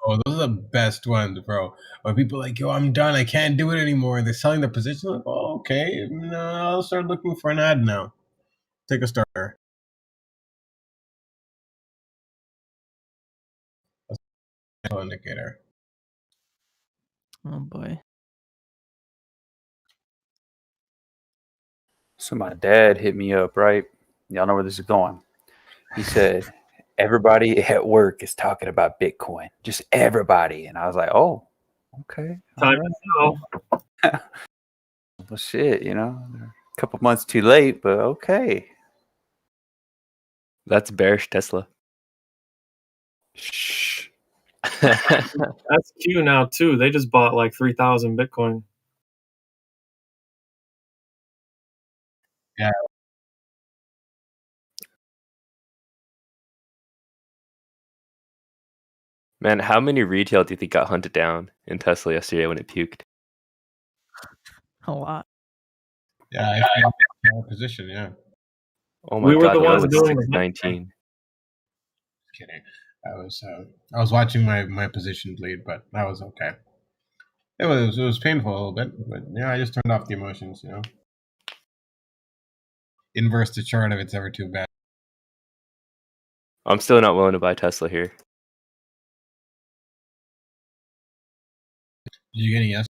Oh, those are the best ones, bro. When people are like, yo, I'm done, I can't do it anymore, and they're selling their position, like, oh, okay, no, I'll start looking for an ad now. Take a starter. That's an indicator. Oh boy. So my dad hit me up, right? Y'all know where this is going. He said, everybody at work is talking about Bitcoin. Just everybody. And I was like, oh, okay. Time to sell. Well, shit, a couple months too late, but okay. That's bearish Tesla. Shh. That's Q now too. They just bought like 3,000 Bitcoin. Yeah. Man, how many retail do you think got hunted down in Tesla yesterday when it puked? A lot. Yeah, I found my position, yeah. Oh my We were god, the the low ones was doing the 619. Kidding. I was watching my position bleed, but that was okay. It was painful a little bit, but yeah, I just turned off the emotions, Inverse the chart if it's ever too bad. I'm still not willing to buy Tesla here. Did you get any yes?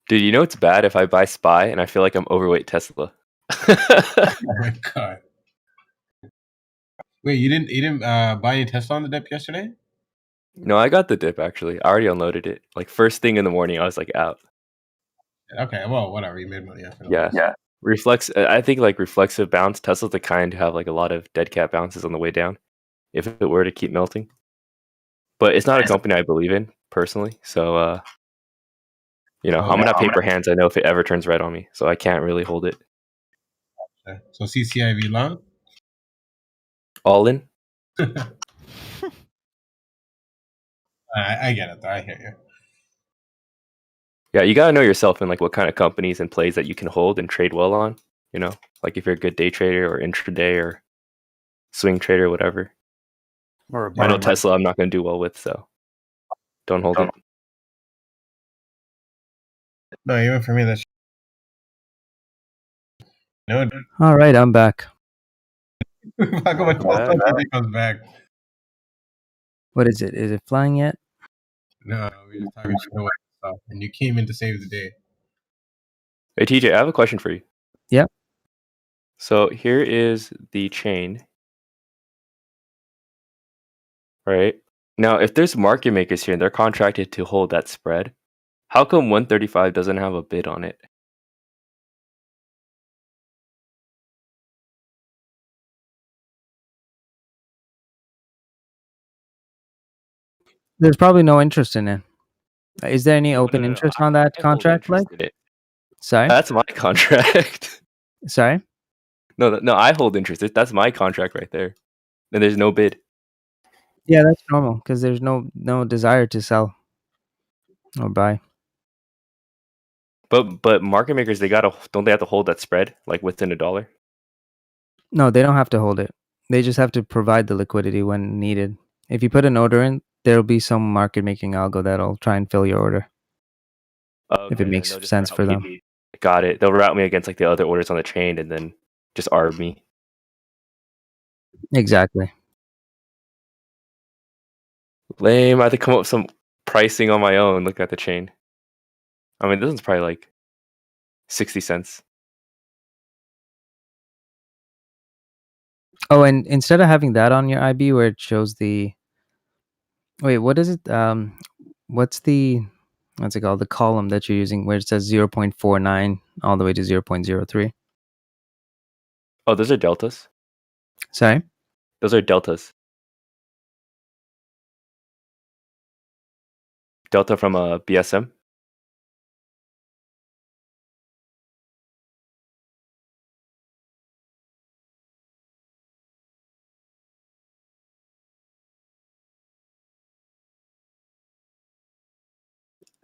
Dude, you know it's bad if I buy SPY and I feel like I'm overweight Tesla. Oh my god. Wait, you didn't buy any Tesla on the dip yesterday? No, I got the dip actually. I already unloaded it. Like first thing in the morning, I was like out. Okay, well, whatever. You made money after Yeah. I think like reflexive bounce, Tesla's the kind to have like a lot of dead cat bounces on the way down if it were to keep melting. But it's not a company I believe in personally. So I'm gonna have paper hands, I know, if it ever turns red on me. So I can't really hold it. Okay. So CCIV long? All in? I get it though. I hear you. Yeah, you gotta know yourself and like what kind of companies and plays that you can hold and trade well on. Like if you're a good day trader or intraday or swing trader, whatever. Or I know Tesla I'm not gonna do well with, so don't hold it. No, even for me, that's no. All right, I'm back. How come Tesla comes back? What is it? Is it flying yet? No, we just talking shit away and stuff, and you came in to save the day. Hey TJ, I have a question for you. Yeah. So here is the chain. Right? Now, if there's market makers here and they're contracted to hold that spread, how come 135 doesn't have a bid on it? There's probably no interest in it. Is there any open interest on that contract? Like, sorry, That's my contract. sorry. No, I hold interest. That's my contract right there. And there's no bid. Yeah, that's normal because there's no desire to sell or buy. But market makers, don't they have to hold that spread like within $1? No, they don't have to hold it. They just have to provide the liquidity when needed. If you put an order in, there'll be some market making algo that'll try and fill your order. If it makes sense for them. Got it. They'll route me against like the other orders on the chain and then just arb me. Exactly. Lame. I had to come up with some pricing on my own looking at the chain. I mean, this one's probably like 60 cents. Oh, and instead of having that on your IB where it shows the what is it? What's it called? The column that you're using where it says 0.49 all the way to 0.03. Oh, those are deltas. Sorry? Those are deltas. Delta from a BSM.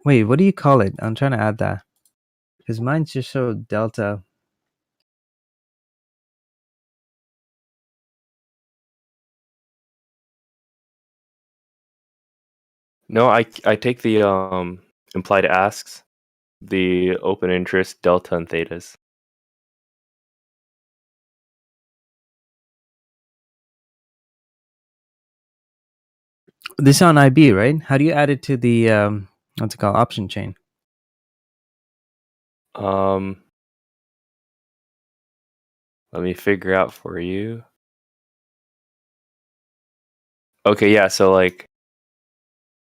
Wait, what do you call it? I'm trying to add that. Because mine just showed delta. No, I take the implied asks, the open interest, delta, and thetas. This is on IB, right? How do you add it to the what's it called? Option chain. Let me figure out for you. Okay, yeah, so like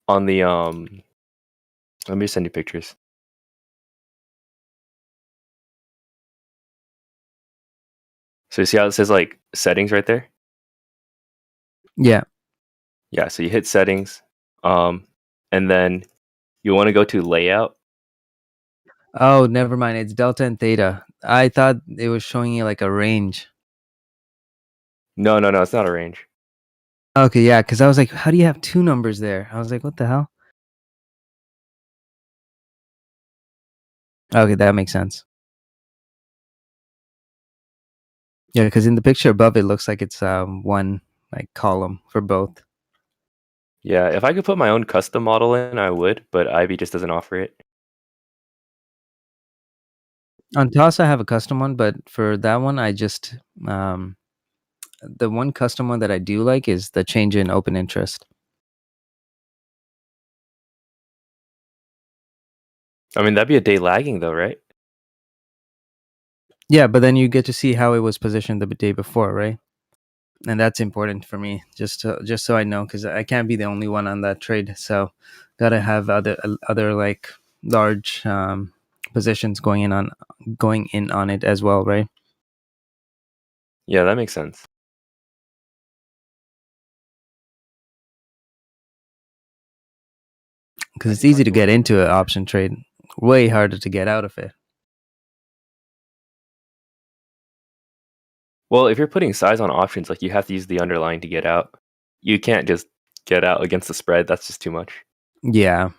on the let me send you pictures. So you see how it says like settings right there? Yeah. Yeah, so you hit settings, and then you want to go to layout. Oh, never mind. It's delta and theta. I thought it was showing you like a range. No, it's not a range. Okay, yeah, because I was like, how do you have two numbers there? I was like, what the hell? Okay, that makes sense. Yeah, because in the picture above, it looks like it's one like column for both. Yeah, if I could put my own custom model in, I would, but IB just doesn't offer it. On TOS, I have a custom one, but for that one, I just the one custom one that I do like is the change in open interest. I mean, that'd be a day lagging though, right? Yeah, but then you get to see how it was positioned the day before, right? And that's important for me, just so I know, because I can't be the only one on that trade. So, gotta have other like large positions going in on it as well, right? Yeah, that makes sense. Because it's easy to get into an option trade, way harder to get out of it. Well, if you're putting size on options, like you have to use the underlying to get out. You can't just get out against the spread. That's just too much. Yeah.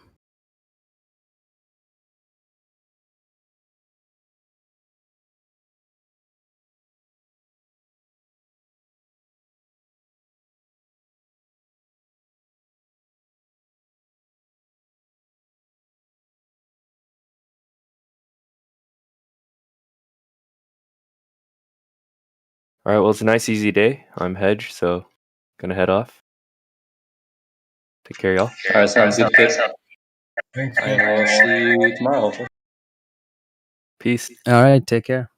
All right. Well, it's a nice, easy day. I'm hedged, so gonna head off. Take care, y'all. All right, sounds good, kid. Thanks, And I'll see you tomorrow. Peace. All right. Take care.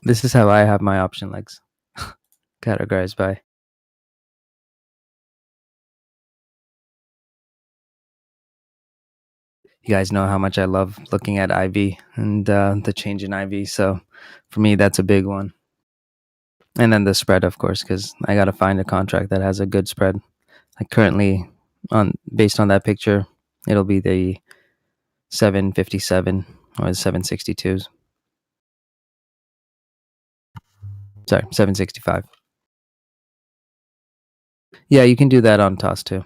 This is how I have my option legs categorized by. You guys know how much I love looking at IV and the change in IV. So for me, that's a big one. And then the spread, of course, because I got to find a contract that has a good spread. Like currently, based on that picture, it'll be the 757 or the 762s. Sorry, 765. Yeah, you can do that on TOS too.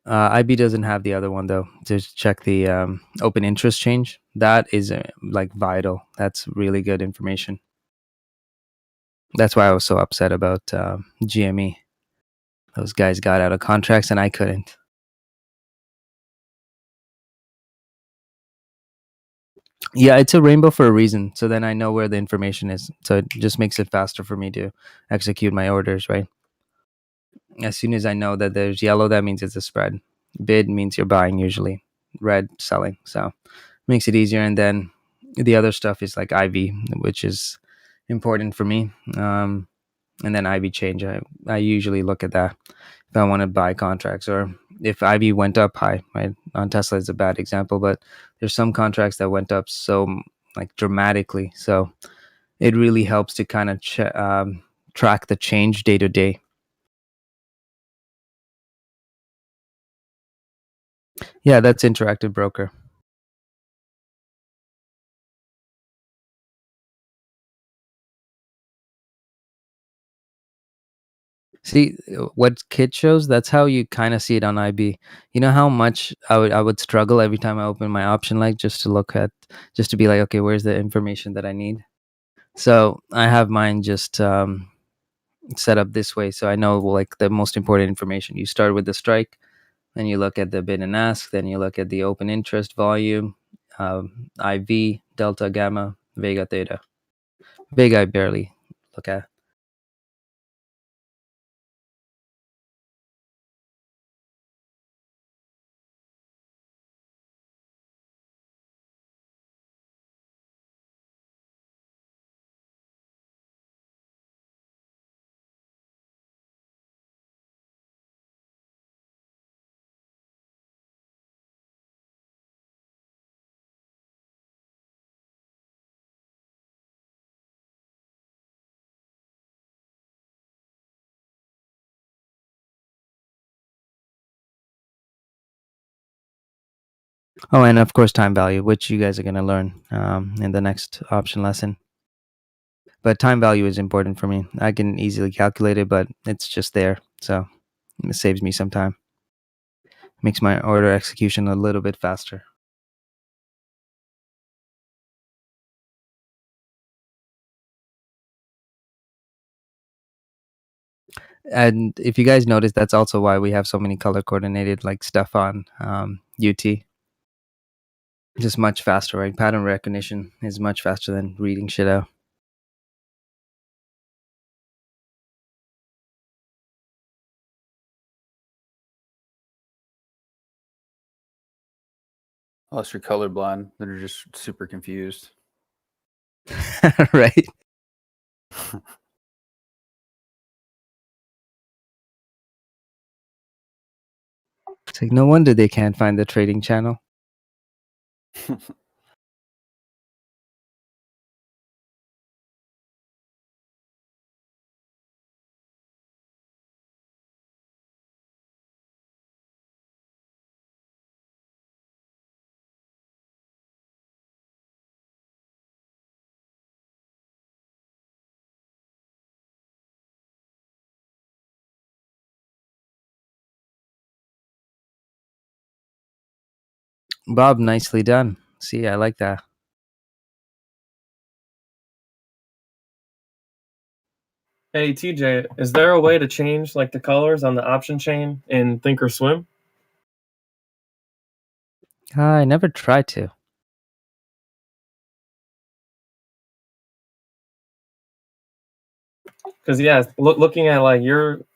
IB doesn't have the other one though. Just check the open interest change. That is like vital. That's really good information. That's why I was so upset about GME. Those guys got out of contracts and I couldn't. Yeah, it's a rainbow for a reason. So then I know where the information is. So it just makes it faster for me to execute my orders, right? As soon as I know that there's yellow, that means it's a spread. Bid means you're buying usually. Red, selling. So makes it easier. And then the other stuff is like IV, which is important for me. And then IV change. I usually look at that if I want to buy contracts, or if IV went up high, right? On Tesla is a bad example, but there's some contracts that went up so like dramatically. So it really helps to kind of track the change day to day. Yeah, that's Interactive Broker. See what Kit shows? That's how you kind of see it on IB. You know how much I would struggle every time I open my option leg just to be like, okay, where's the information that I need? So I have mine just set up this way, so I know like the most important information. You start with the strike, then you look at the bid and ask, then you look at the open interest volume, IV, delta, gamma, vega, theta. Vega I barely look at. Oh, and of course, time value, which you guys are going to learn in the next option lesson. But time value is important for me. I can easily calculate it, but it's just there. So it saves me some time. Makes my order execution a little bit faster. And if you guys notice, that's also why we have so many color coordinated like stuff on UT. Just much faster, right? Pattern recognition is much faster than reading shit out. Unless you're colorblind, then you're just super confused. Right? It's like no wonder they can't find the trading channel. Bob, nicely done. See, I like that. Hey TJ, is there a way to change like the colors on the option chain in Thinkorswim? I never tried to. Because yeah, looking at like your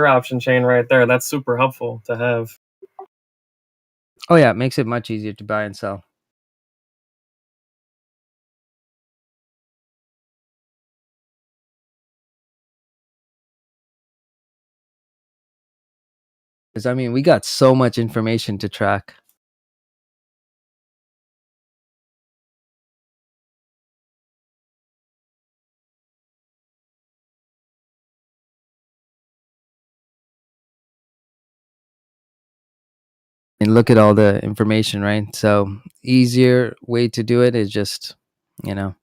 option chain right there, that's super helpful to have. Oh yeah, it makes it much easier to buy and sell. Because I mean, we got so much information to track. And look at all the information, right? So easier way to do it is just, you know,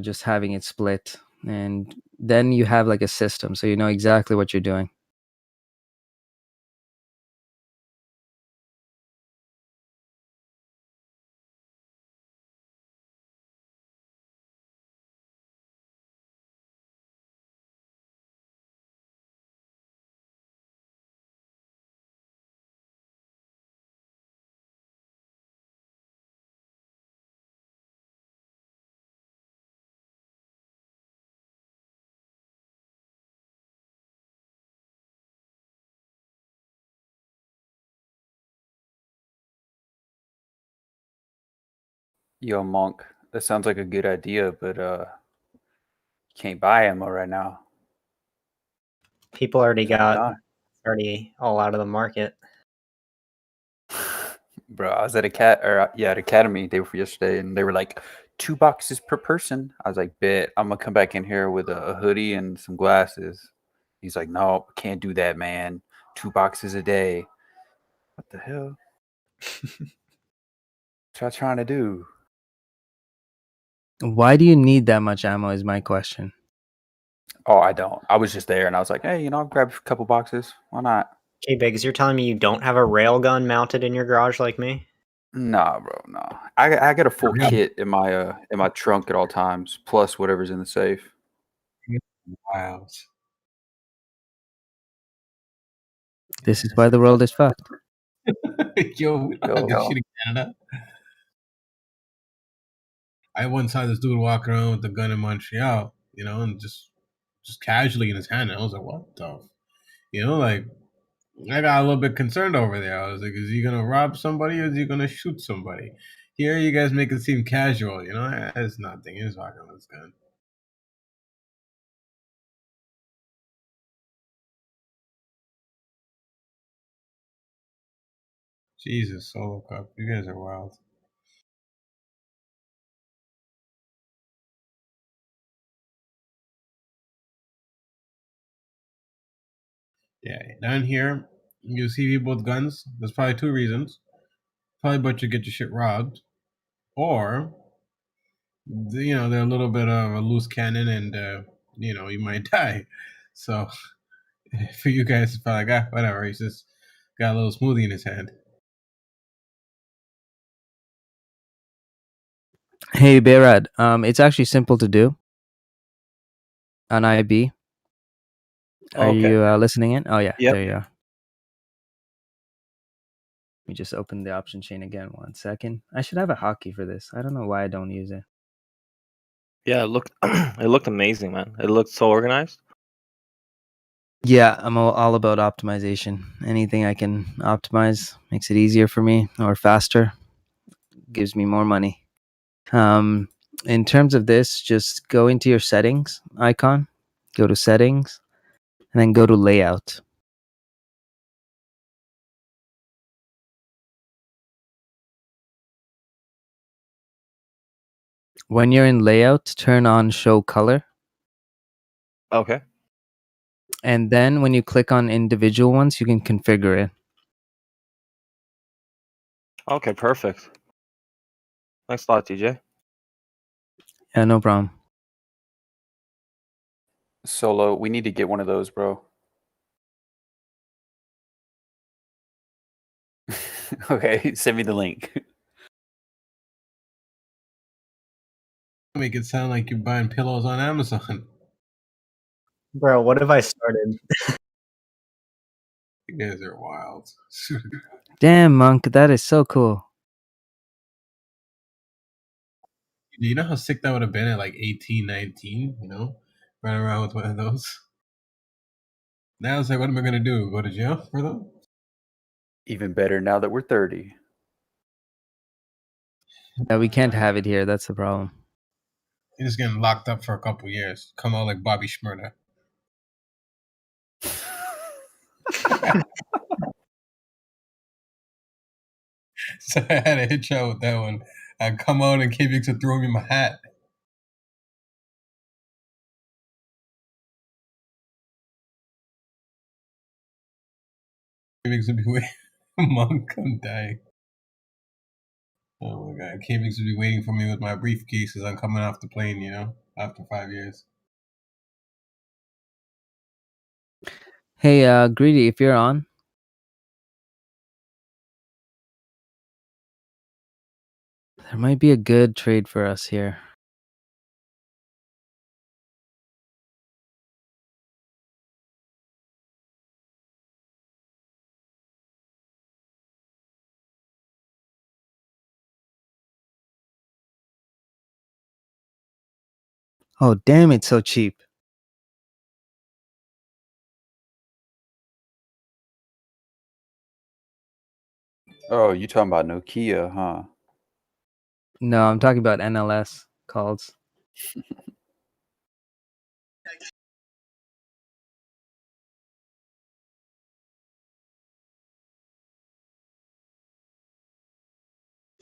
just having it split, and then you have like a system, so you know exactly what you're doing. Yo, Monk, that sounds like a good idea, but you can't buy ammo right now. People already got not? already all out of the market. Bro, I was at at Academy day for yesterday, and they were like 2 boxes per person. I was like, bet I'm gonna come back in here with a hoodie and some glasses. He's like, no, can't do that, man. 2 boxes a day. What the hell? What y'all trying to do? Why do you need that much ammo is my question. Oh, I don't. I was just there, and I was like, hey, I'll grab a couple boxes. Why not? Okay, Biggs, you're telling me you don't have a railgun mounted in your garage like me? Nah, bro, no. I got a full kit in my trunk at all times, plus whatever's in the safe. Wow. This is why the world is fucked. Yo, this shit in Canada. I once saw this dude walk around with a gun in Montreal, and just casually in his hand. And I was like, what the? Like, I got a little bit concerned over there. I was like, is he gonna rob somebody or is he gonna shoot somebody? Here, you guys make it seem casual. It's nothing. He's walking with his gun. Jesus, Solo Cup, you guys are wild. Yeah, down here, you see people with guns. There's probably 2 reasons. Probably but you get your shit robbed, or they're a little bit of a loose cannon, and you might die. So for you guys, it's probably like, whatever. He's just got a little smoothie in his hand. Hey, Behrad, it's actually simple to do on IB. Are Okay. you listening in? Oh yeah, Yep. there you are. Let me just open the option chain again. 1 second. I should have a hotkey for this. I don't know why I don't use it. Yeah, it looked it looked amazing, man. It looked so organized. Yeah, I'm all about optimization. Anything I can optimize makes it easier for me or faster, gives me more money. In terms of this, just go into your settings icon, go to settings, and then go to layout. When you're in layout, turn on show color. Okay. And then when you click on individual ones, you can configure it. Okay, perfect. Thanks a lot, TJ. Yeah, no problem. Solo, we need to get one of those, bro. Okay, send me the link. Make it sound like you're buying pillows on Amazon. Bro, what have I started? You guys are wild. Damn, Monk, that is so cool. You know how sick that would have been at like 18, 19, you know? Running around with one of those. Now it's like, what am I going to do? Go to jail for them? Even better now that we're 30. Yeah, we can't have it here. That's the problem. You're just getting locked up for a couple years. Come out like Bobby Schmurda. So I had to hit you out with that one. I come out and K-Bix would throw me my hat. K-Bix would be waiting. Monk, I'm dying. Oh my god. K-Bix would be waiting for me with my briefcase as I'm coming off the plane, you know, after 5 years. Hey, Greedy, if you're on, there might be a good trade for us here. Oh, damn, it's so cheap. Oh, you talking about Nokia, huh? No, I'm talking about NLS calls.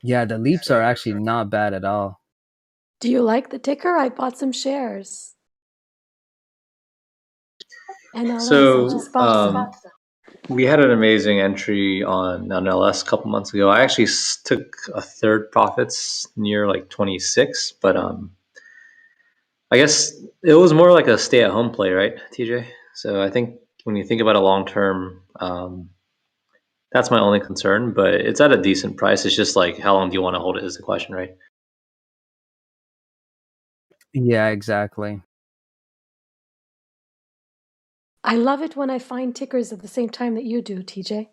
Yeah, the leaps are actually not bad at all. Do you like the ticker? I bought some shares. NLS, I So just bought some. we had an amazing entry on LS a couple months ago. I actually took a third profits near like 26, but I guess it was more like a stay-at-home play, right, TJ? So I think when you think about a long-term, that's my only concern. But it's at a decent price. It's just like how long do you want to hold it is the question, right? Yeah, exactly. I love it when I find tickers at the same time that you do, TJ.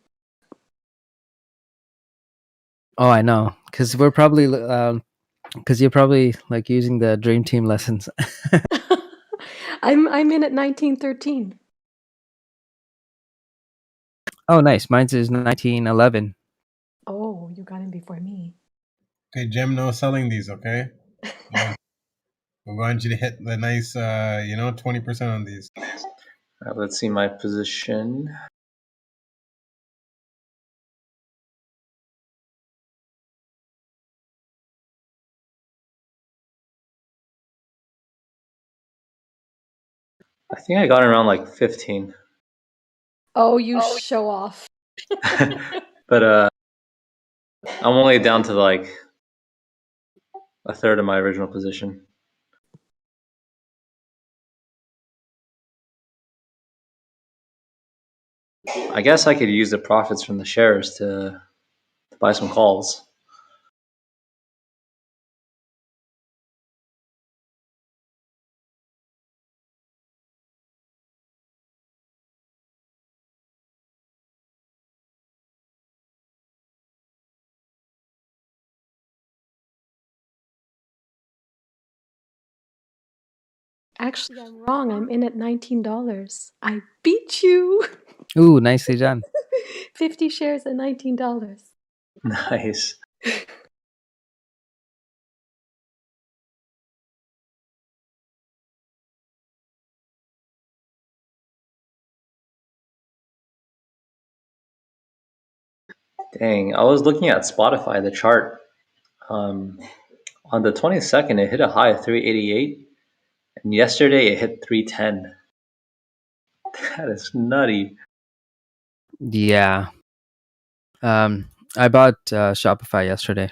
Oh, I know, because we're probably, because you're probably like using the Dream Team lessons. I'm in at 1913. Oh, nice. Mine's is 1911. Oh, you got in before me. Okay, Jim, no selling these, okay? We want you to hit the nice, 20% on these. Let's see my position. I think I got around like 15. Oh, you show off. But I'm only down to like a third of my original position. I guess I could use the profits from the shares to buy some calls. Actually, I'm wrong. I'm in at $19. I beat you. Ooh, nicely done. 50 shares at $19. Nice. Dang, I was looking at Spotify, the chart. Um, on the 22nd, it hit a high of 388, and yesterday it hit 310. That is nutty. Yeah. I bought Shopify yesterday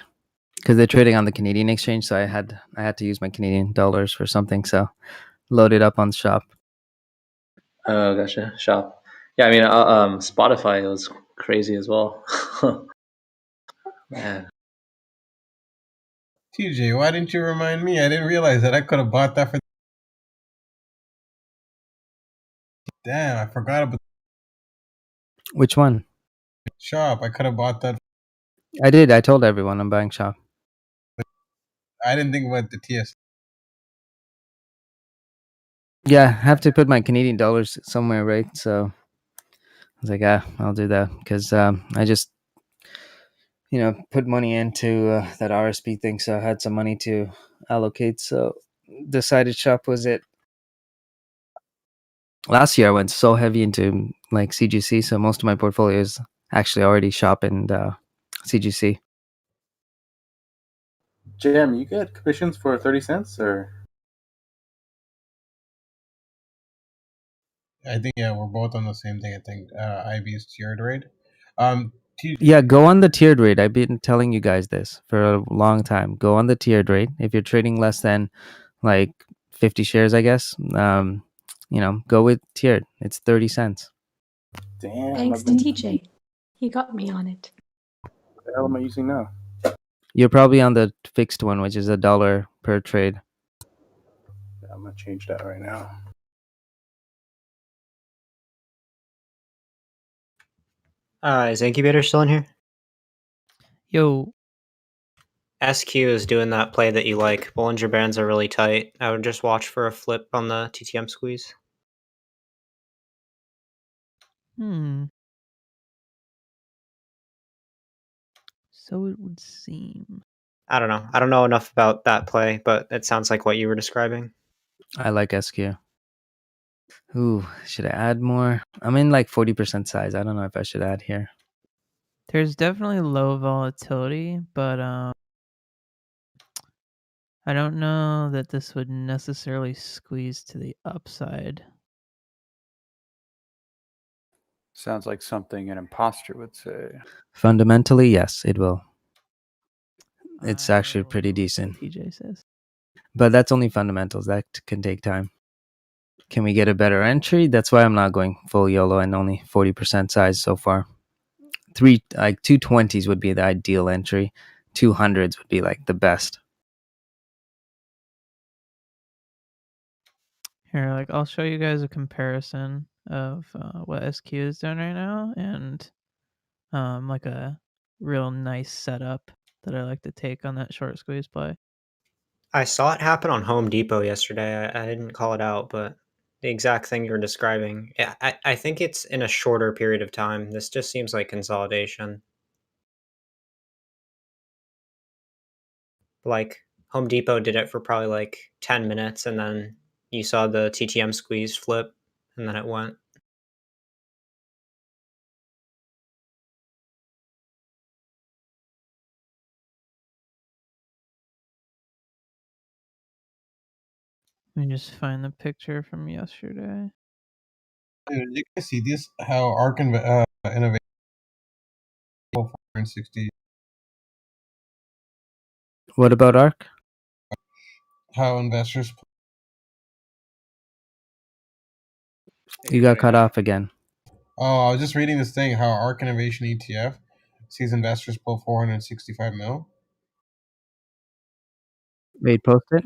because they're trading on the Canadian exchange, so I had to use my Canadian dollars for something. So loaded up on Shop. Oh, gotcha. Shop. Yeah, I mean, Spotify was crazy as well. Man. TJ, why didn't you remind me? I didn't realize that I could have bought that for. Damn, I forgot about Which one? Shop. I could have bought that. I did. I told everyone I'm buying Shop. I didn't think about the TS. Yeah, I have to put my Canadian dollars somewhere, right? So I was like, I'll do that because I just, put money into that RSP thing. So I had some money to allocate. So decided Shop was it. Last year I went so heavy into like CGC, so most of my portfolio is actually already Shop and CGC. Jam, you get commissions for 30 cents or? I think we're both on the same thing. I think IB's tiered rate. Yeah, go on the tiered rate. I've been telling you guys this for a long time. Go on the tiered rate. If you're trading less than like 50 shares, I guess, go with tiered. It's 30 cents. Damn. Thanks to TJ. He got me on it. What the hell am I using now? You're probably on the fixed one, which is $1 per trade. Yeah, I'm gonna change that right now. Is Incubator still in here? Yo. SQ is doing that play that you like. Bollinger Bands are really tight. I would just watch for a flip on the TTM squeeze. So it would seem. I don't know. I don't know enough about that play, but it sounds like what you were describing. I like SQ. Ooh, should I add more? I'm in like 40% size. I don't know if I should add here. There's definitely low volatility, but I don't know that this would necessarily squeeze to the upside. Sounds like something an imposter would say. Fundamentally, yes, it will. It's actually pretty decent. TJ says. But that's only fundamentals. That can take time. Can we get a better entry? That's why I'm not going full YOLO and only 40% size so far. 220s would be the ideal entry. 200s would be like the best. Here, I'll show you guys a comparison of what SQ is doing right now and like a real nice setup that I like to take on that short squeeze play. I saw it happen on Home Depot yesterday. I didn't call it out, but the exact thing you're describing. I think it's in a shorter period of time. This just seems like consolidation. Like Home Depot did it for probably like 10 minutes, and then you saw the TTM squeeze flip, and then it went. Let me just find the picture from yesterday. You can see this how Arc Innovation 460. What about ARC? How investors. You got cut off again. Oh, I was just reading this thing how Arc Innovation ETF sees investors pull 465 mil. Wait, post it.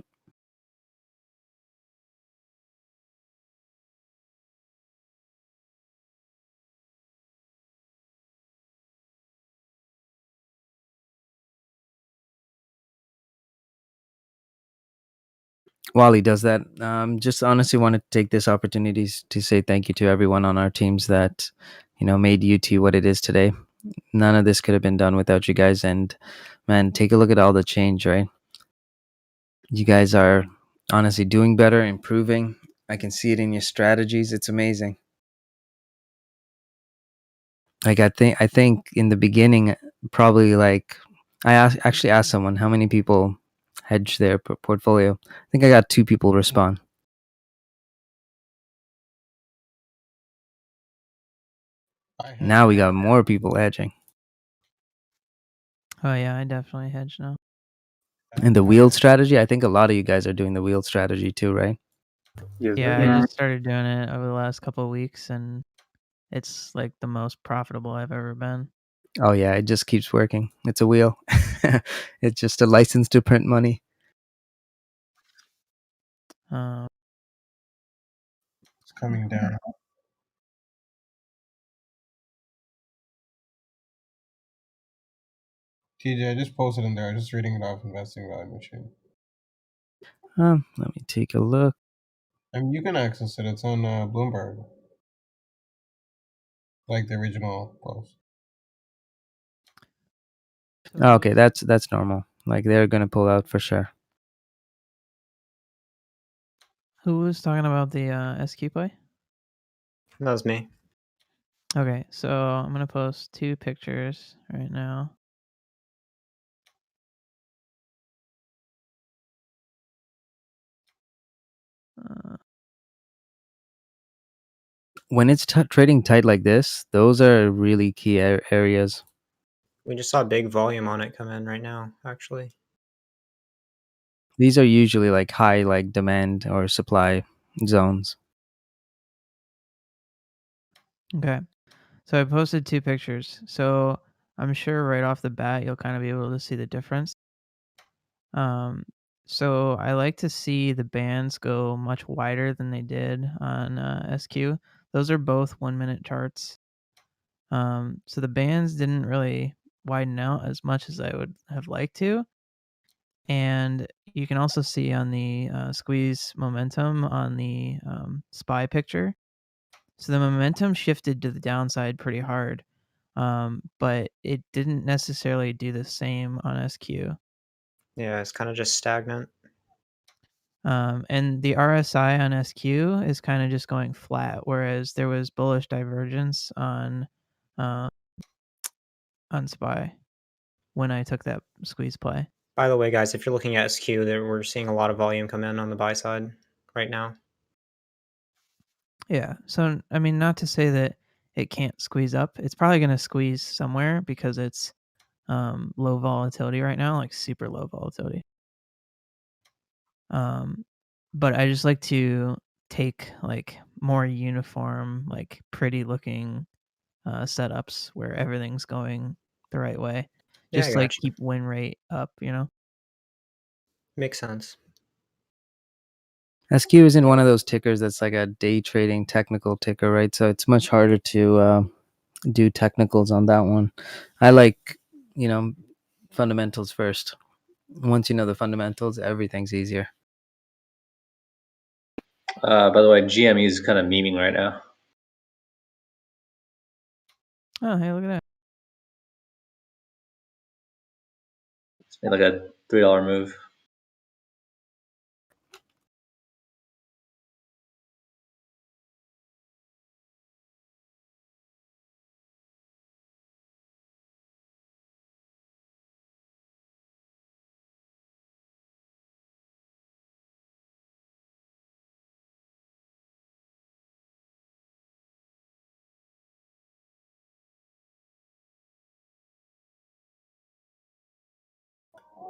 While he does that, just honestly wanted to take this opportunity to say thank you to everyone on our teams that, made UT what it is today. None of this could have been done without you guys. And man, take a look at all the change, right? You guys are honestly doing better, improving. I can see it in your strategies. It's amazing. Like I think in the beginning, probably like actually asked someone how many people hedge their portfolio. I think I got 2 people respond. Now we got more people hedging. Oh yeah, I definitely hedge now. And the wheeled strategy, I think a lot of you guys are doing the wheeled strategy too, right? Yeah, I just started doing it over the last couple of weeks, and it's like the most profitable I've ever been. Oh yeah, it just keeps working. It's a wheel. It's just a license to print money. It's coming down. TJ, I just posted in there. Just reading it off Investing Value Machine. Let me take a look. I mean, you can access it. It's on Bloomberg, like the original post. Oh, okay, that's normal. Like they're gonna pull out for sure. Who was talking about the SQ play? That was me. Okay, so I'm gonna post 2 pictures right now. When it's trading tight like this, those are really key areas. We just saw big volume on it come in right now, actually. These are usually like high like demand or supply zones. Okay, so I posted 2 pictures. So I'm sure right off the bat you'll kind of be able to see the difference. So I like to see the bands go much wider than they did on SQ. Those are both 1-minute charts. So the bands didn't really widen out as much as I would have liked to. And you can also see on the squeeze momentum on the SPY picture. So the momentum shifted to the downside pretty hard, but it didn't necessarily do the same on SQ. Yeah, it's kind of just stagnant. And the RSI on SQ is kind of just going flat, whereas there was bullish divergence on SPY when I took that squeeze play. By the way, guys, if you're looking at SQ, we're seeing a lot of volume come in on the buy side right now. Yeah. So, I mean, not to say that it can't squeeze up. It's probably going to squeeze somewhere because it's low volatility right now, like super low volatility. But I just like to take like more uniform, like pretty looking setups where everything's going the right way. Yeah, I Just like gotcha. keep win rate up, Makes sense. SQ isn't one of those tickers that's like a day trading technical ticker, right? So it's much harder to do technicals on that one. I like, fundamentals first. Once you know the fundamentals, everything's easier. By the way, GME is kind of memeing right now. Oh, hey, look at that. It's made like a $3 move.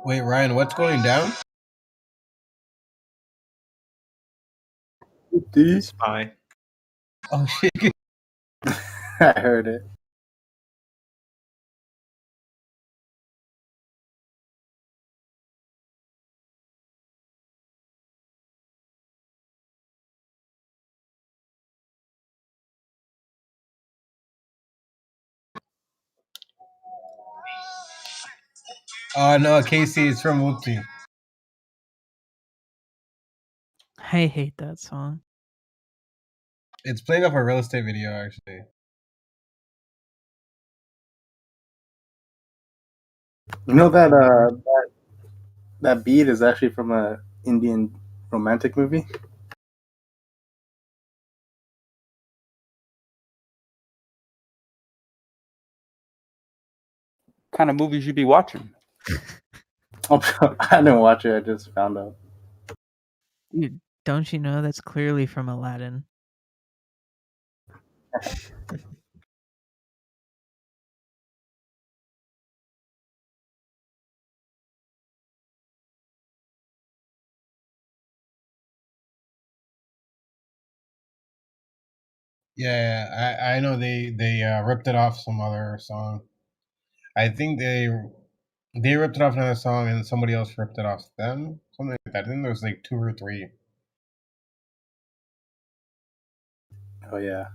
Wait, Ryan, what's going down? SPY. Oh shit! I heard it. Oh no, Casey, it's from Whoopsie. I hate that song. It's playing off a real estate video, actually. You know that that beat is actually from a Indian romantic movie. Kind of movies you be watching? Oh, I didn't watch it. I just found out. Dude, don't you know that's clearly from Aladdin? Yeah, I know they ripped it off some other song. I think they ripped it off another song and somebody else ripped it off them. Something like that. I think there was like 2 or 3. Oh yeah.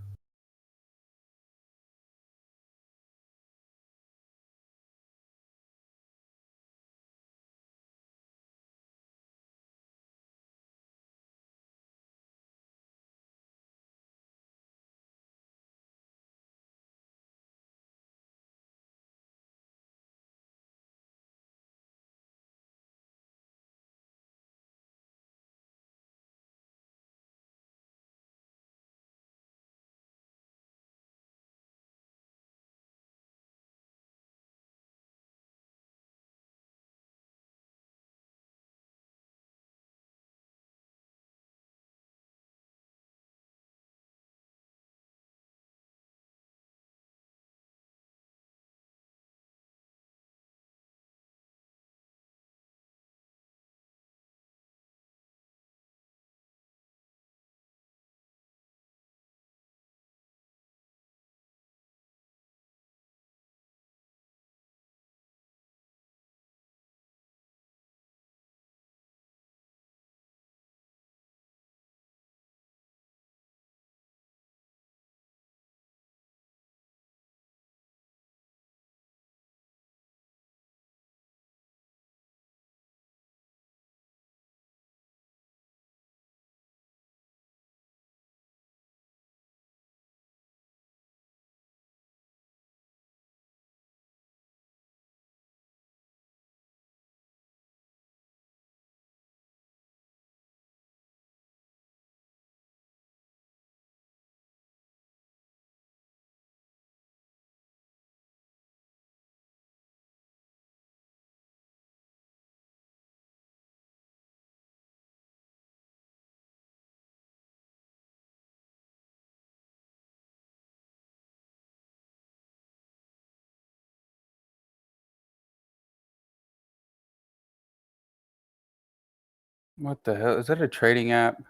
What the hell? Is that a trading app?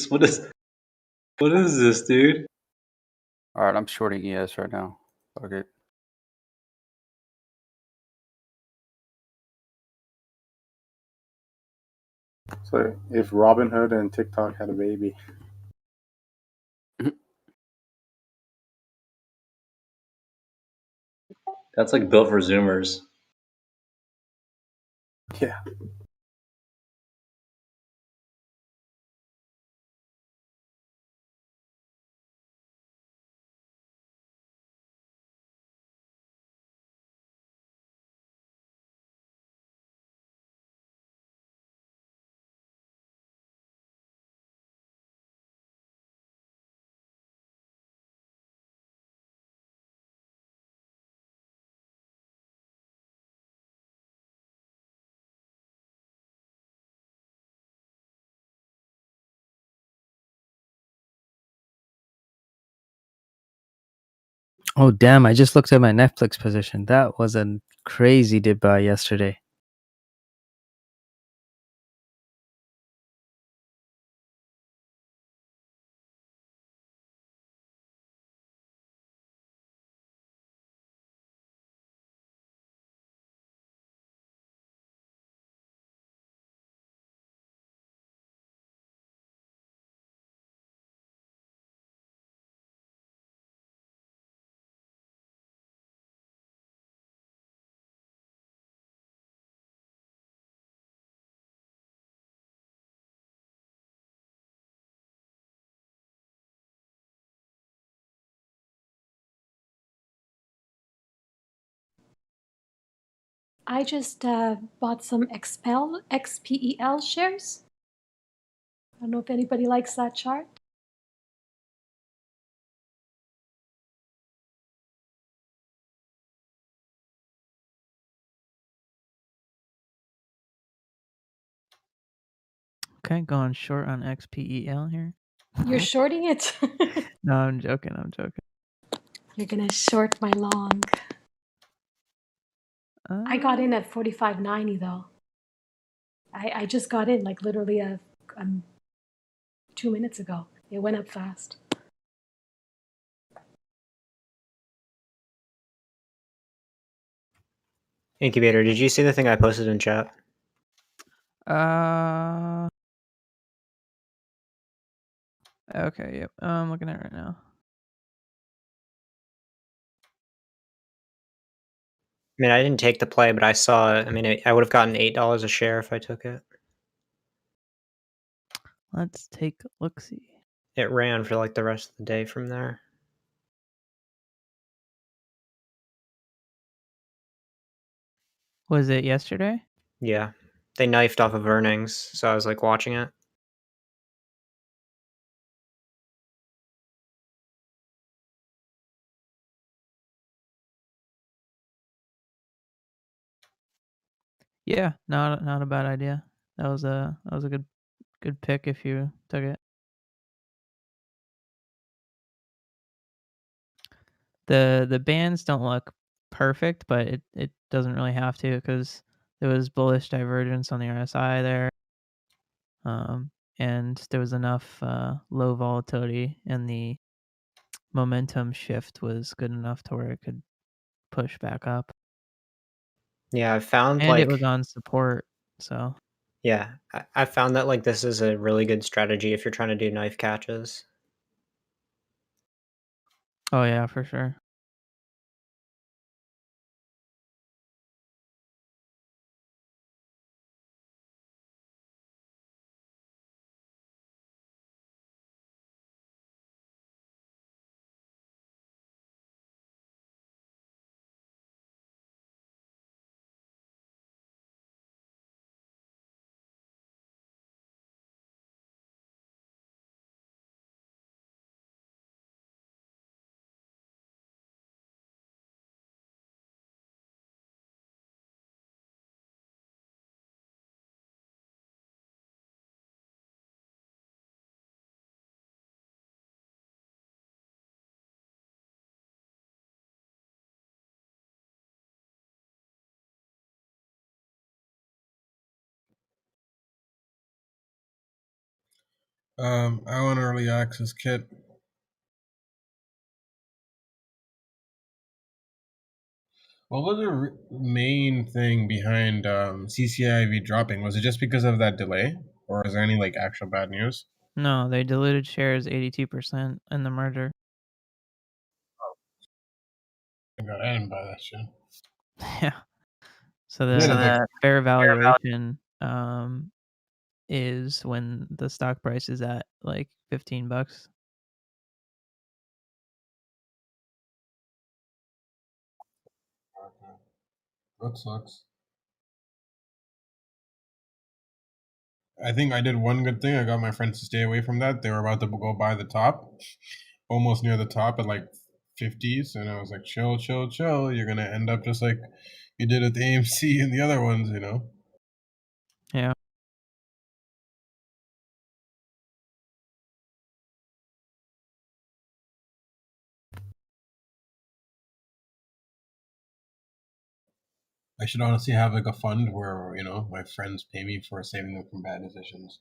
What is this, dude? All right, I'm shorting ES right now. Okay. So if Robinhood and TikTok had a baby. That's like built for Zoomers. Yeah. Oh damn! I just looked at my Netflix position. That was a crazy dip buy yesterday. I just bought some XPEL shares. I don't know if anybody likes that chart. Okay, going short on XPEL here. You're shorting it? No, I'm joking. I'm joking. You're gonna short my long. I got in at 45.90 though. I just got in like literally 2 minutes ago. It went up fast. Incubator, did you see the thing I posted in chat? Okay, yep. I'm looking at it right now. I mean, I didn't take the play, but I saw it. I mean, I would have gotten $8 a share if I took it. Let's take a look-see. It ran for like the rest of the day from there. Was it yesterday? Yeah. They knifed off of earnings, so I was like watching it. Yeah, not a bad idea. That was a good pick if you took it. The bands don't look perfect, but it doesn't really have to because there was bullish divergence on the RSI there. And there was enough low volatility, and the momentum shift was good enough to where it could push back up. Yeah, I found And it like was on support, so yeah, I found that like this is a really good strategy if you're trying to do knife catches. oh yeah, for sure. I want early access kit. What was the main thing behind CCIV dropping? Was it just because of that delay, or is there any like actual bad news? No, they diluted shares 82% in the merger. I didn't buy that shit. Yeah. So Yeah, the like- fair valuation is when the stock price is at like $15. That sucks. I think I did one good thing. I got my friends to stay away from that. They were about to go buy the top, almost near the top at like 50s, and I was like, chill, chill, chill. You're gonna end up just like you did at the AMC and the other ones, you know. Yeah. I should honestly have like a fund where my friends pay me for saving them from bad decisions.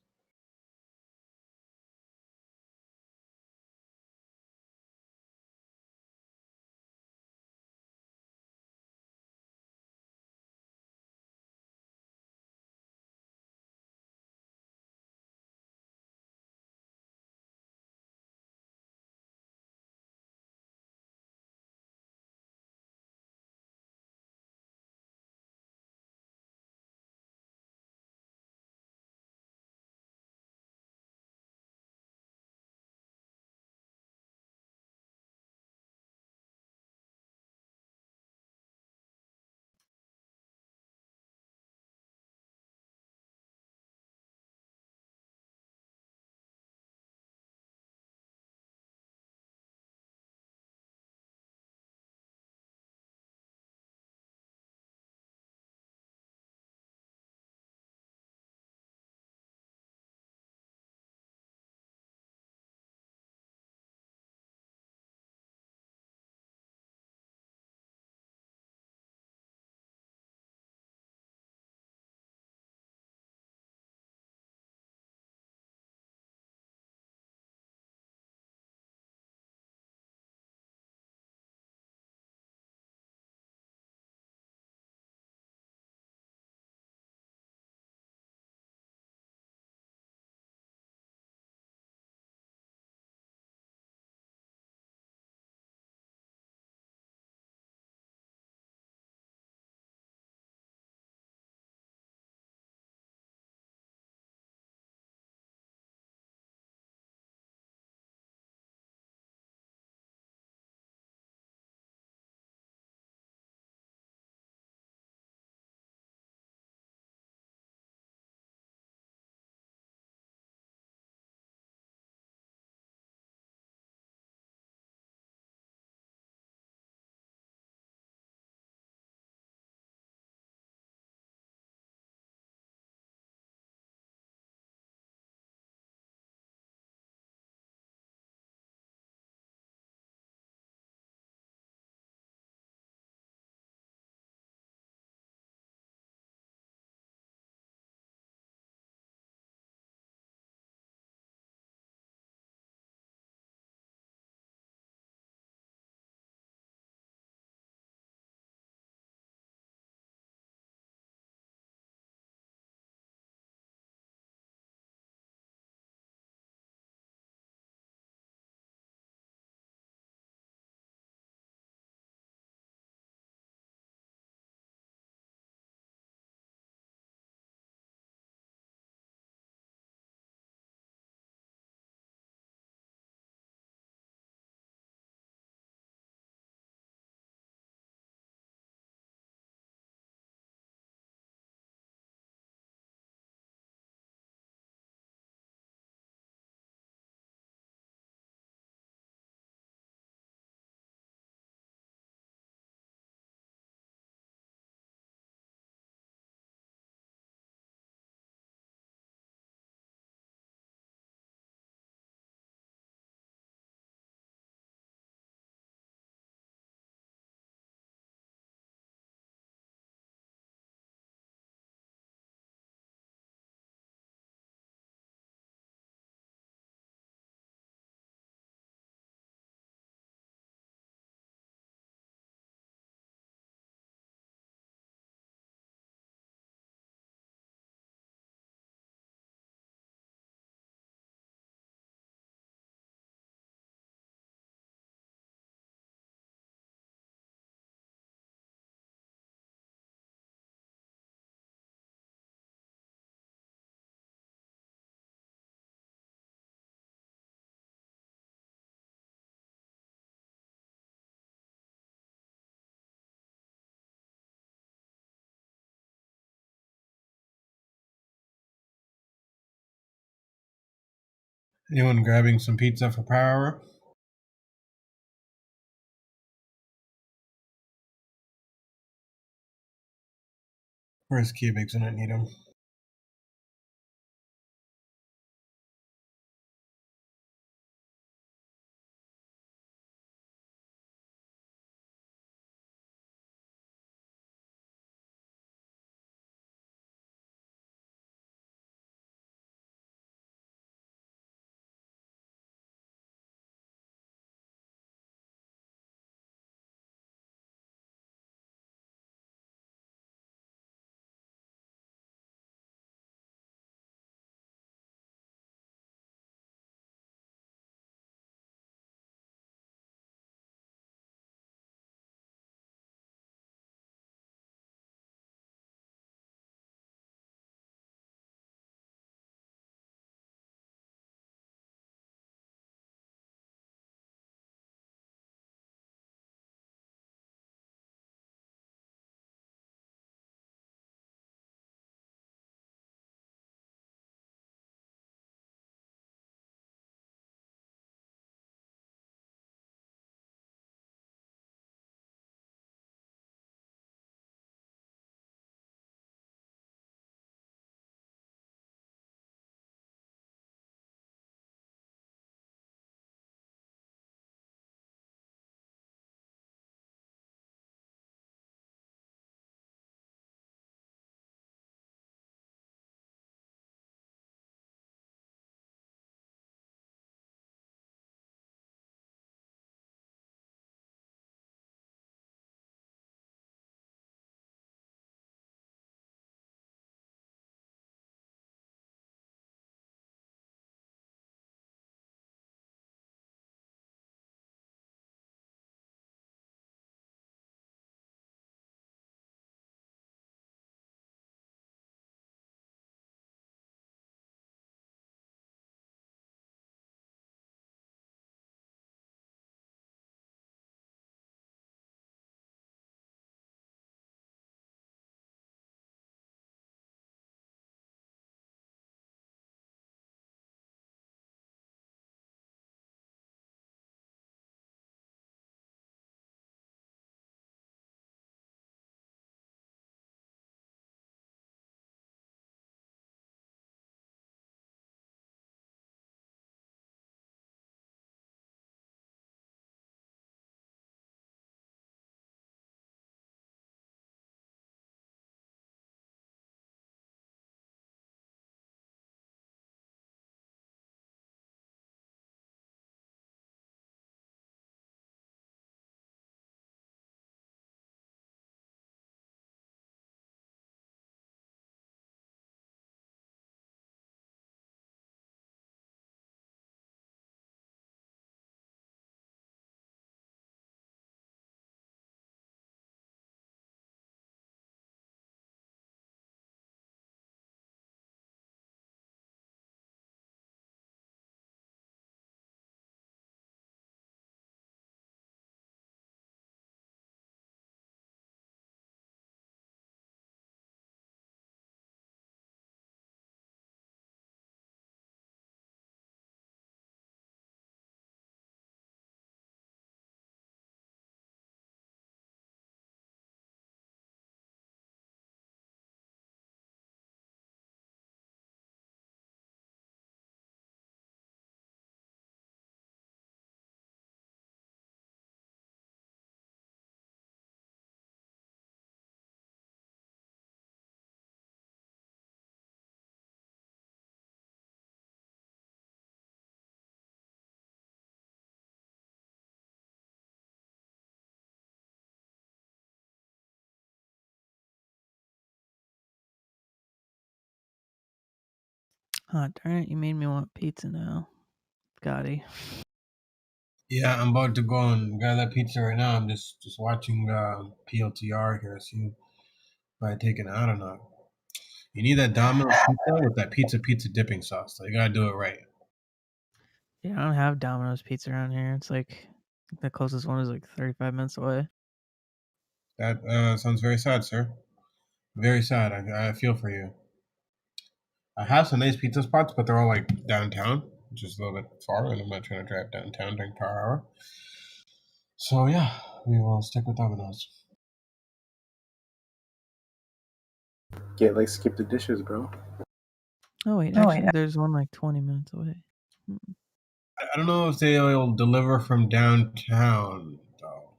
Anyone grabbing some pizza for Power Hour? Where's Cubics when I need him? Oh, darn it, you made me want pizza now. Gotti. Yeah, I'm about to go and grab that pizza right now. I'm just watching PLTR here, see if I take it out or not. You need that Domino's pizza with that pizza dipping sauce. So you gotta do it right. Yeah, I don't have Domino's pizza around here. It's like the closest one is like 35 minutes away. That sounds very sad, sir. Very sad. I feel for you. I have some nice pizza spots, but they're all like downtown. which is a little bit far, and I'm not trying to drive downtown during power hour. So yeah, we will stick with Domino's. Yeah, like skip the dishes, bro. Oh wait, actually, there's one like 20 minutes away. I don't know if they'll deliver from downtown, though.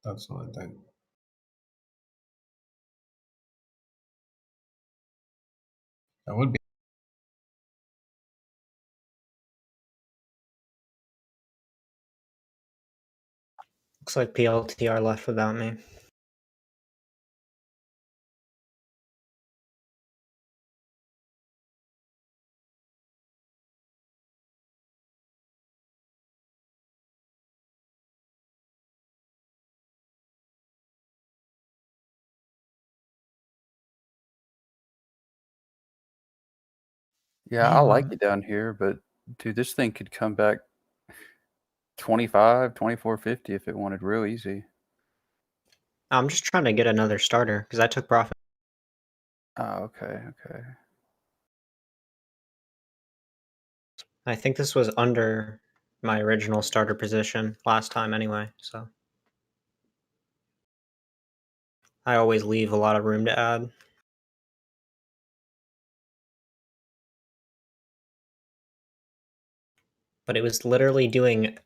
That's the only thing. That would be. Looks like PLTR left without me. Yeah, I like it down here, but dude, this thing could come back 25, 24.50 if it wanted real easy. I'm just trying to get another starter because I took profit. Oh, okay. I think this was under my original starter position last time anyway, so I always leave a lot of room to add. But it was literally doing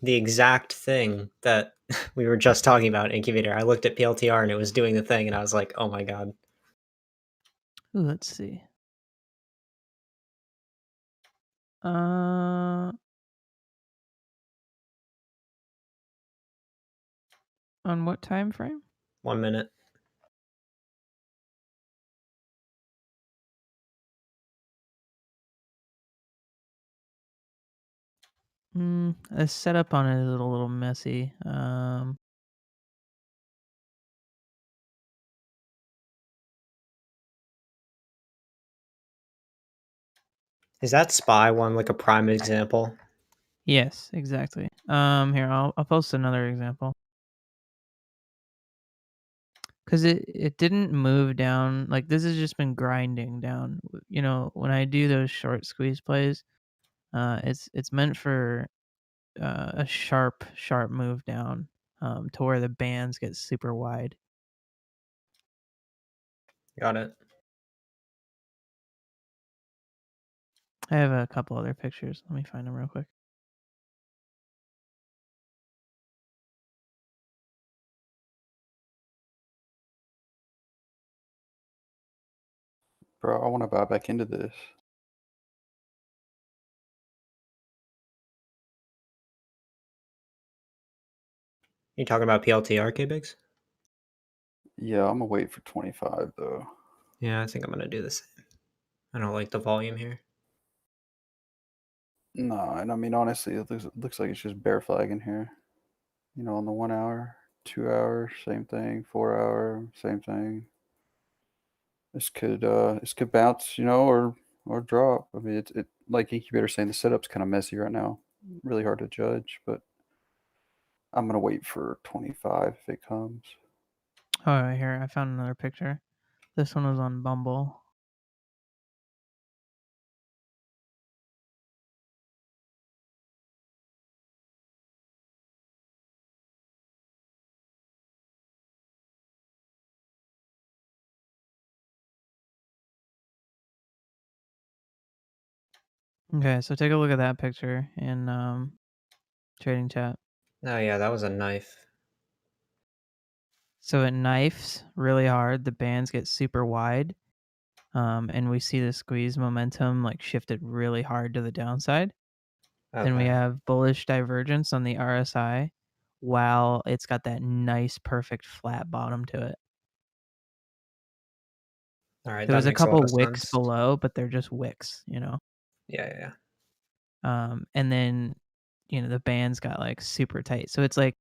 the exact thing that we were just talking about in Incubator. I looked at PLTR and it was doing the thing, and I was like, oh my god. Ooh, let's see. On what time frame? 1 minute. The setup on it is a little messy. Is that SPY one like a prime example? Yes, exactly. Here, I'll post another example. Because it didn't move down. Like, this has just been grinding down. You know, when I do those short squeeze plays, it's meant for a sharp move down to where the bands get super wide. Got it. I have a couple other pictures. Let me find them real quick. Bro, I want to buy back into this. You talking about PLTR, K-Bigs? Yeah, I'm gonna wait for 25 though. Yeah, I think I'm gonna do the same. I don't like the volume here. No, and I mean honestly, it looks like it's just bear flagging here. You know, on the 1 hour, 2 hour, same thing. 4 hour, same thing. This could bounce, you know, or drop. I mean, it like Incubator saying the setup's kind of messy right now. Really hard to judge, but I'm gonna wait for 25 if it comes. Oh, here, I found another picture. This one was on Bumble. Okay, so take a look at that picture in trading chat. Oh yeah, that was a knife. So it knifes really hard. The bands get super wide. And we see the squeeze momentum like shifted really hard to the downside. Then we Okay. have bullish divergence on the RSI while it's got that nice perfect flat bottom to it. All right, There was that a makes a lot couple of wicks sense. below, but they're just wicks, you know. Yeah. And then, you know, the bands got like super tight. So it's like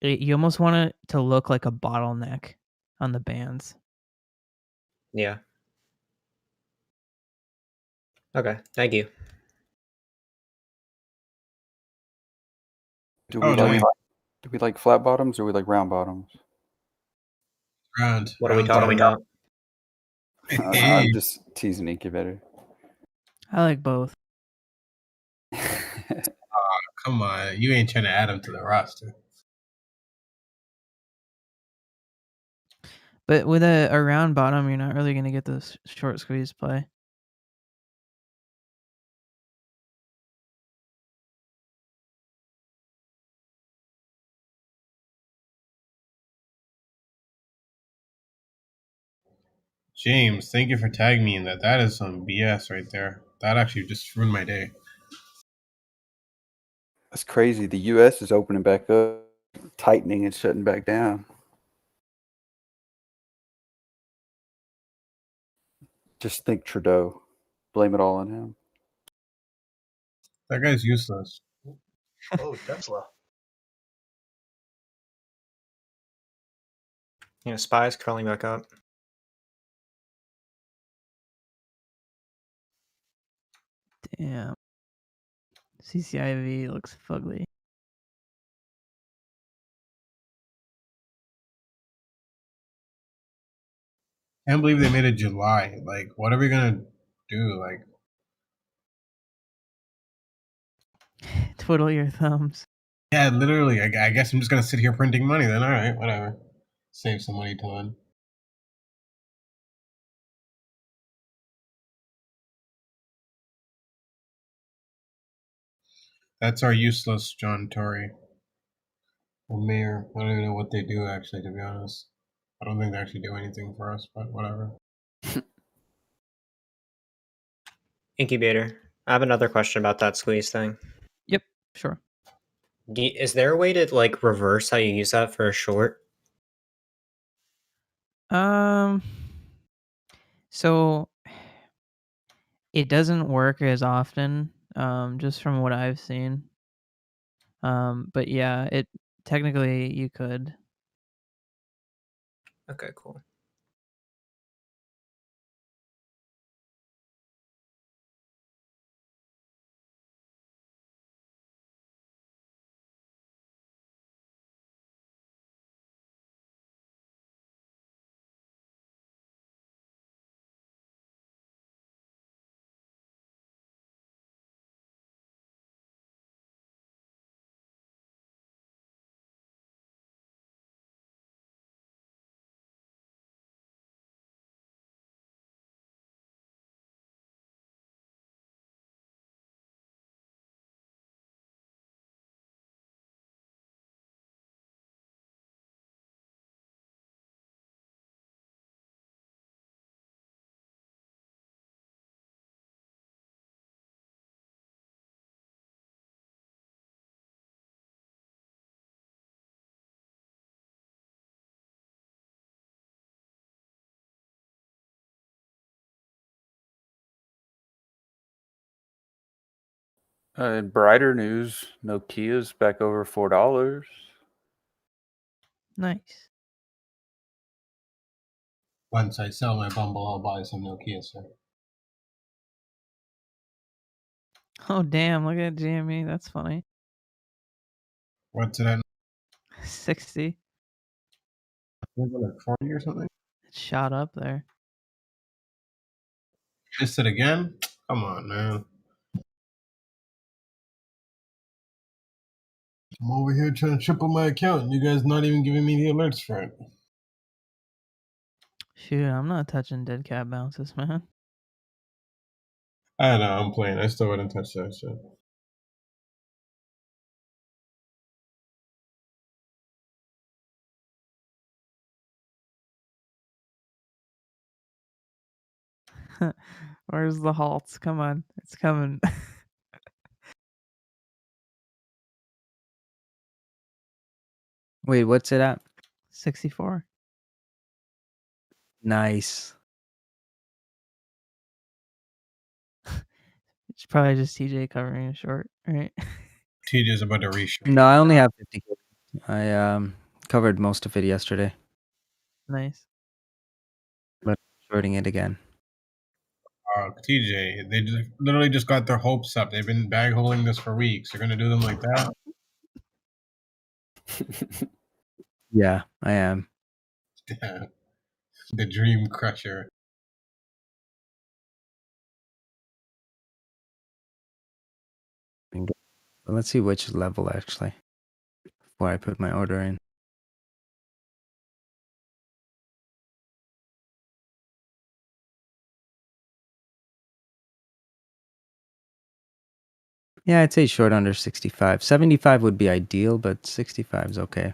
you almost want it to look like a bottleneck on the bands. Yeah. Okay, thank you. Do we like flat bottoms or we like round bottoms? Round. What are we talking about? I'm just teasing Incubator. I like both. Come on, you ain't trying to add him to the roster. But with a round bottom, you're not really going to get this short squeeze play. James, thank you for tagging me in that. That is some BS right there. That actually just ruined my day. That's crazy. The U.S. is opening back up, tightening and shutting back down. Just think Trudeau. Blame it all on him. That guy's useless. Oh, Tesla. Yeah, SPY's curling back up. Damn. CCIV looks fugly. Can't believe they made it July. Like, what are we gonna do? Like, Twiddle your thumbs. yeah, literally. I guess I'm just gonna sit here printing money then. All right, whatever. Save some money till then. That's our useless John Tory. Or mayor. I don't even know what they do actually, to be honest. I don't think they actually do anything for us, but whatever. Incubator. I have another question about that squeeze thing. Yep, sure. Is there a way to like reverse how you use that for a short? So it doesn't work as often, just from what I've seen. But yeah, it technically you could. Okay, cool. In brighter news, Nokia's back over $4. Nice. Once I sell my Bumble, I'll buy some Nokia, sir. Oh damn! Look at GME. That's funny. What's it at? 60. Like 40 or something? It shot up there. Missed it again? Come on, man. I'm over here trying to triple my account, and you guys not even giving me the alerts for it. Shoot, I'm not touching dead cat bounces, man. I know, I'm playing. I still wouldn't touch that shit. Where's the halts? Come on, it's coming. Wait, what's it at? 64. Nice. It's probably just TJ covering a short, right? TJ's about to reshoot. No, I only have 50. I covered most of it yesterday, Nice. but shorting it again. TJ, they literally just got their hopes up. They've been bag holding this for weeks. You're gonna do them like that? Yeah, I am. Yeah. The dream crusher. But let's see which level actually before I put my order in. Yeah, I'd say short under 65. 75 would be ideal, but 65 is okay.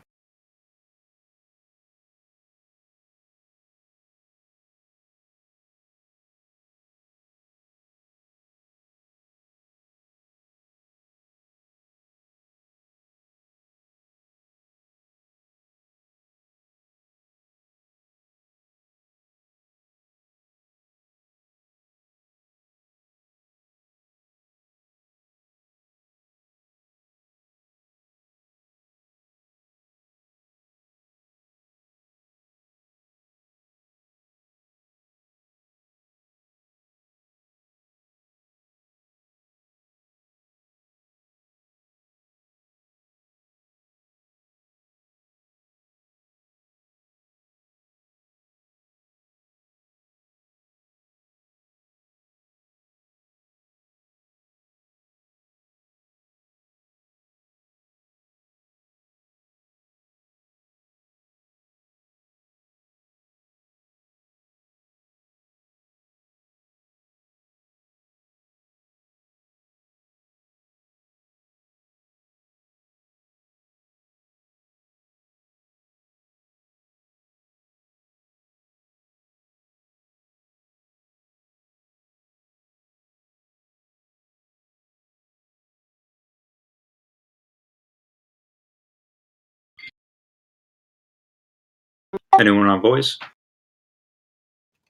Anyone on voice?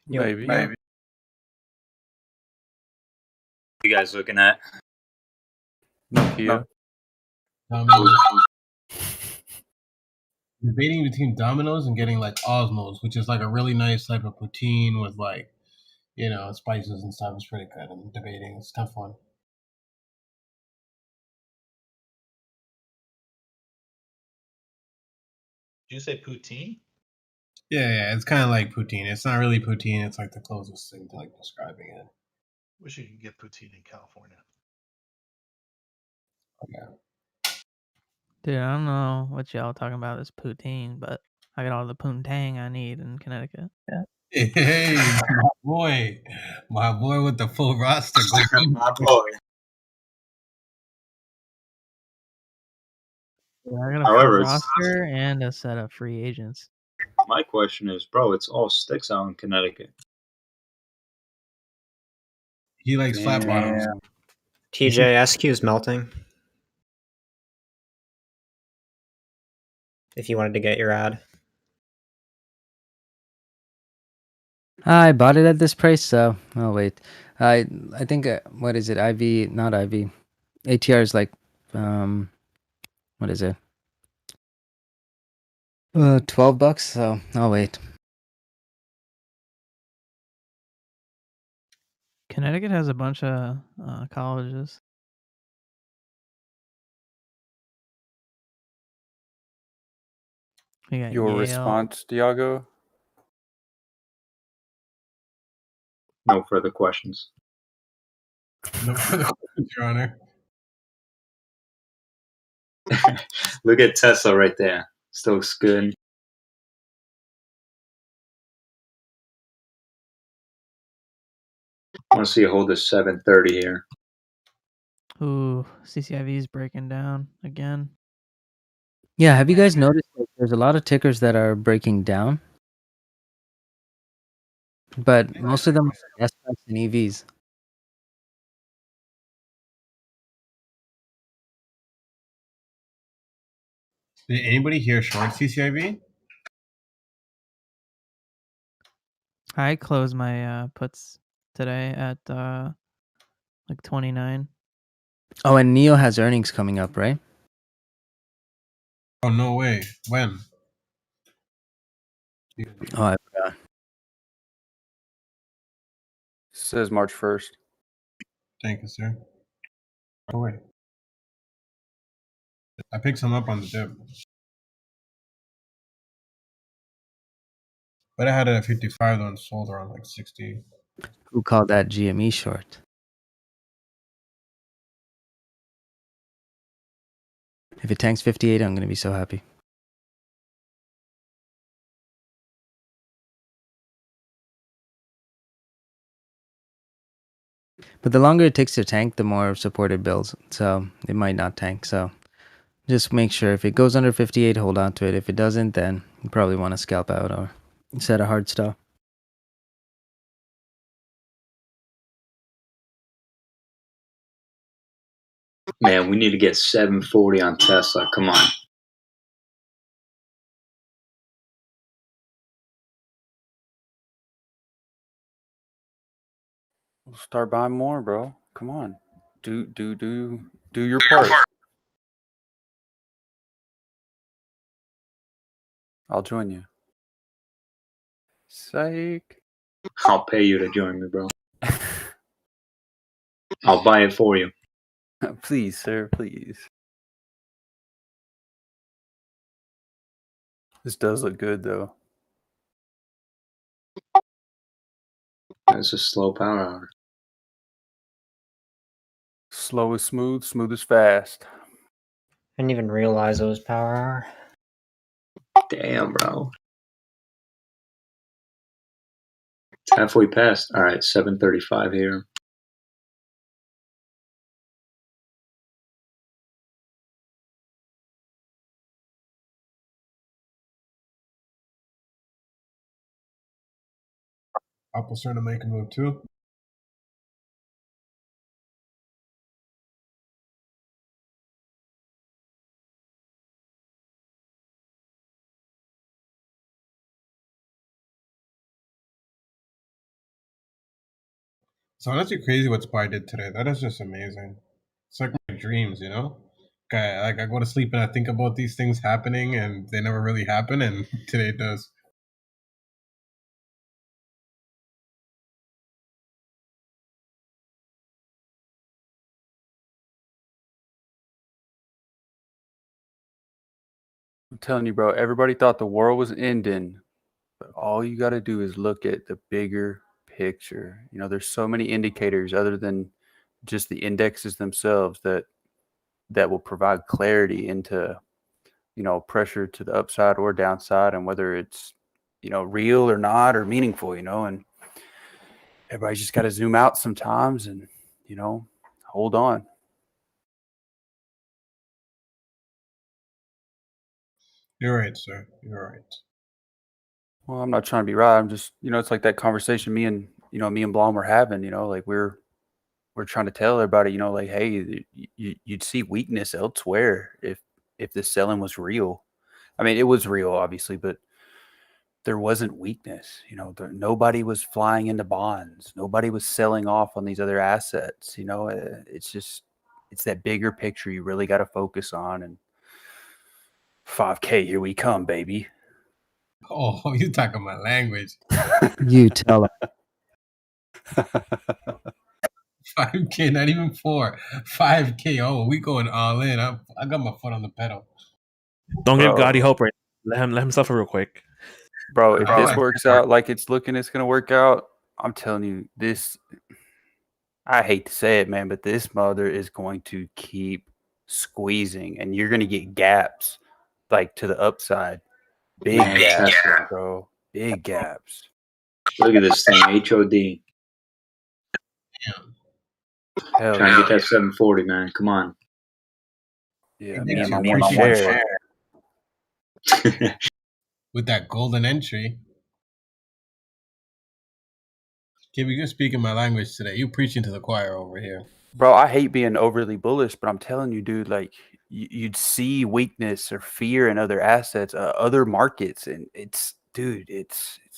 Maybe. You guys looking at? Nokia. Debating between Domino's and getting like Osmos, which is like a really nice type of poutine with like, spices and stuff. It's pretty good. I'm debating. It's a tough one. Did you say poutine? Yeah, it's kind of like poutine. It's not really poutine. It's like the closest thing to like describing it. Wish you could get poutine in California. Dude, I don't know what y'all talking about is poutine, but I got all the poontang I need in Connecticut. Yeah. Hey, my boy with the full roster. My boy. Yeah, I got a However, full it's- roster and a set of free agents. My question is, bro, it's all sticks out in Connecticut. He likes flat bottoms. TJ, SQ's melting. If you wanted to get your ad. I bought it at this price, so oh wait, I think what is it? IV, not IV. ATR is like what is it? $12. So I'll wait. Connecticut has a bunch of colleges. We got Your Yale. response, Diago? No further questions. No further questions, Your Honor. Look at Tesla right there. Still looks good. I want to see you hold this 730 here. Ooh, CCIV is breaking down again. Yeah, have you guys noticed that there's a lot of tickers that are breaking down? But most of them are S-Bikes and EVs. Did anybody here short CCIV? I closed my puts today at like 29. Oh, and Neo has earnings coming up, right? Oh, no way. When? Oh, I forgot. Says March 1st. Thank you, sir. Oh, wait. I picked some up on the dip. But I had it at 55 though and sold around like 60. Who called that GME short? If it tanks 58, I'm going to be so happy. But the longer it takes to tank, the more support it builds. So it might not tank. So just make sure if it goes under 58, hold on to it. If it doesn't, then you probably want to scalp out or set a hard stop. Man, we need to get 740 on Tesla. Come on. We'll start buying more, bro. Come on. Do your part. I'll join you. Psych. I'll pay you to join me, bro. I'll buy it for you. Please, sir, please. This does look good, though. It's a slow power hour. Slow is smooth, smooth is fast. I didn't even realize it was power hour. Damn, bro. It's halfway past. All right, 7:35 here. Apple's trying to make a move too. So that's crazy what Spy did today. That is just amazing. It's like my dreams, you know? Like I go to sleep and I think about these things happening and they never really happen, and today it does. I'm telling you, bro, everybody thought the world was ending, but all you got to do is look at the bigger picture. You know, there's so many indicators other than just the indexes themselves that will provide clarity into, you know, pressure to the upside or downside and whether it's, you know, real or not or meaningful, you know, and everybody's just got to zoom out sometimes and, you know, hold on. You're right, sir. You're right. Well, I'm not trying to be right. I'm just, you know, it's like that conversation me and Blom were having, you know, like we're trying to tell everybody, you know, like, hey, you'd see weakness elsewhere if the selling was real. I mean, it was real, obviously, but there wasn't weakness. You know, nobody was flying into bonds. Nobody was selling off on these other assets. You know, it's just, it's that bigger picture you really got to focus on. And 5K, here we come, baby. Oh, you talking my language. You tell him. 5K, not even 4. 5K. Oh, we going all in. I got my foot on the pedal. Don't give Gotti hope right now. Let him suffer real quick. Bro, if this works out like it's looking it's going to work out, I'm telling you, this, I hate to say it, man, but this mother is going to keep squeezing and you're going to get gaps like to the upside. Big gaps, bro. Big gaps. Look at this thing, HOD. Hell Trying to get that 740, man. Come on. Yeah, me and my one share. With that golden entry. Kibby, you're speaking my language today. You preaching to the choir over here. Bro, I hate being overly bullish, but I'm telling you, dude, like you'd see weakness or fear in other assets, other markets, and it's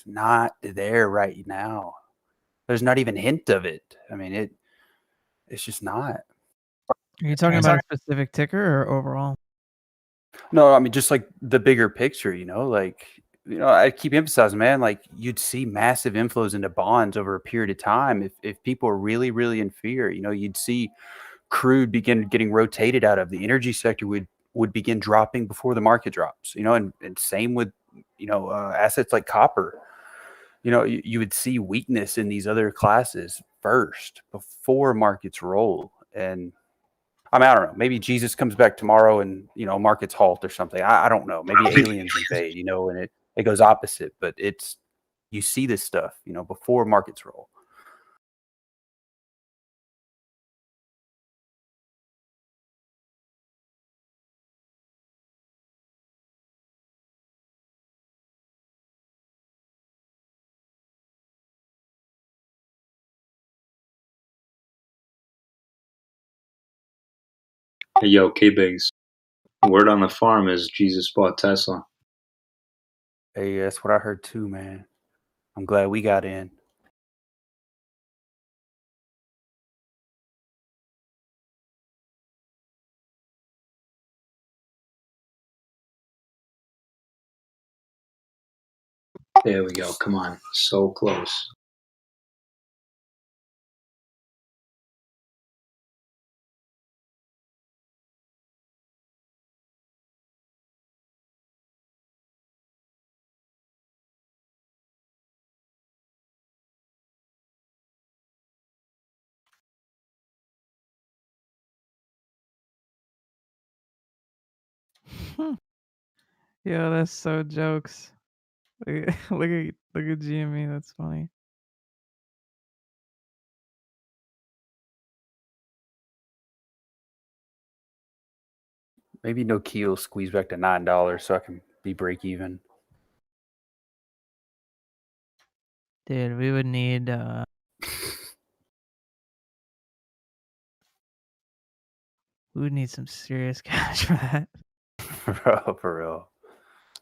not there right now. There's not even a hint of it. I mean, it's just not. Are you talking about a specific ticker or overall? No, I mean just like the bigger picture, you know, like, you know, I keep emphasizing, man, like you'd see massive inflows into bonds over a period of time if people are really, really in fear. You know, you'd see crude begin getting rotated out of the energy sector would begin dropping before the market drops. You know, and same with, you know, assets like copper. You know, you would see weakness in these other classes first before markets roll. And I mean, I don't know. Maybe Jesus comes back tomorrow and, markets halt or something. I don't know. Maybe aliens invade, and it goes opposite. But you see this stuff, before markets roll. Hey, yo, K-Bigs. Word on the farm is Jesus bought Tesla. Hey, that's what I heard too, man. I'm glad we got in. There we go. Come on. So close. Yo, that's so jokes. Look at GME. That's funny. Maybe no key will squeeze back to $9 so I can be break even. Dude, we would need some serious cash for that. Bro, for real.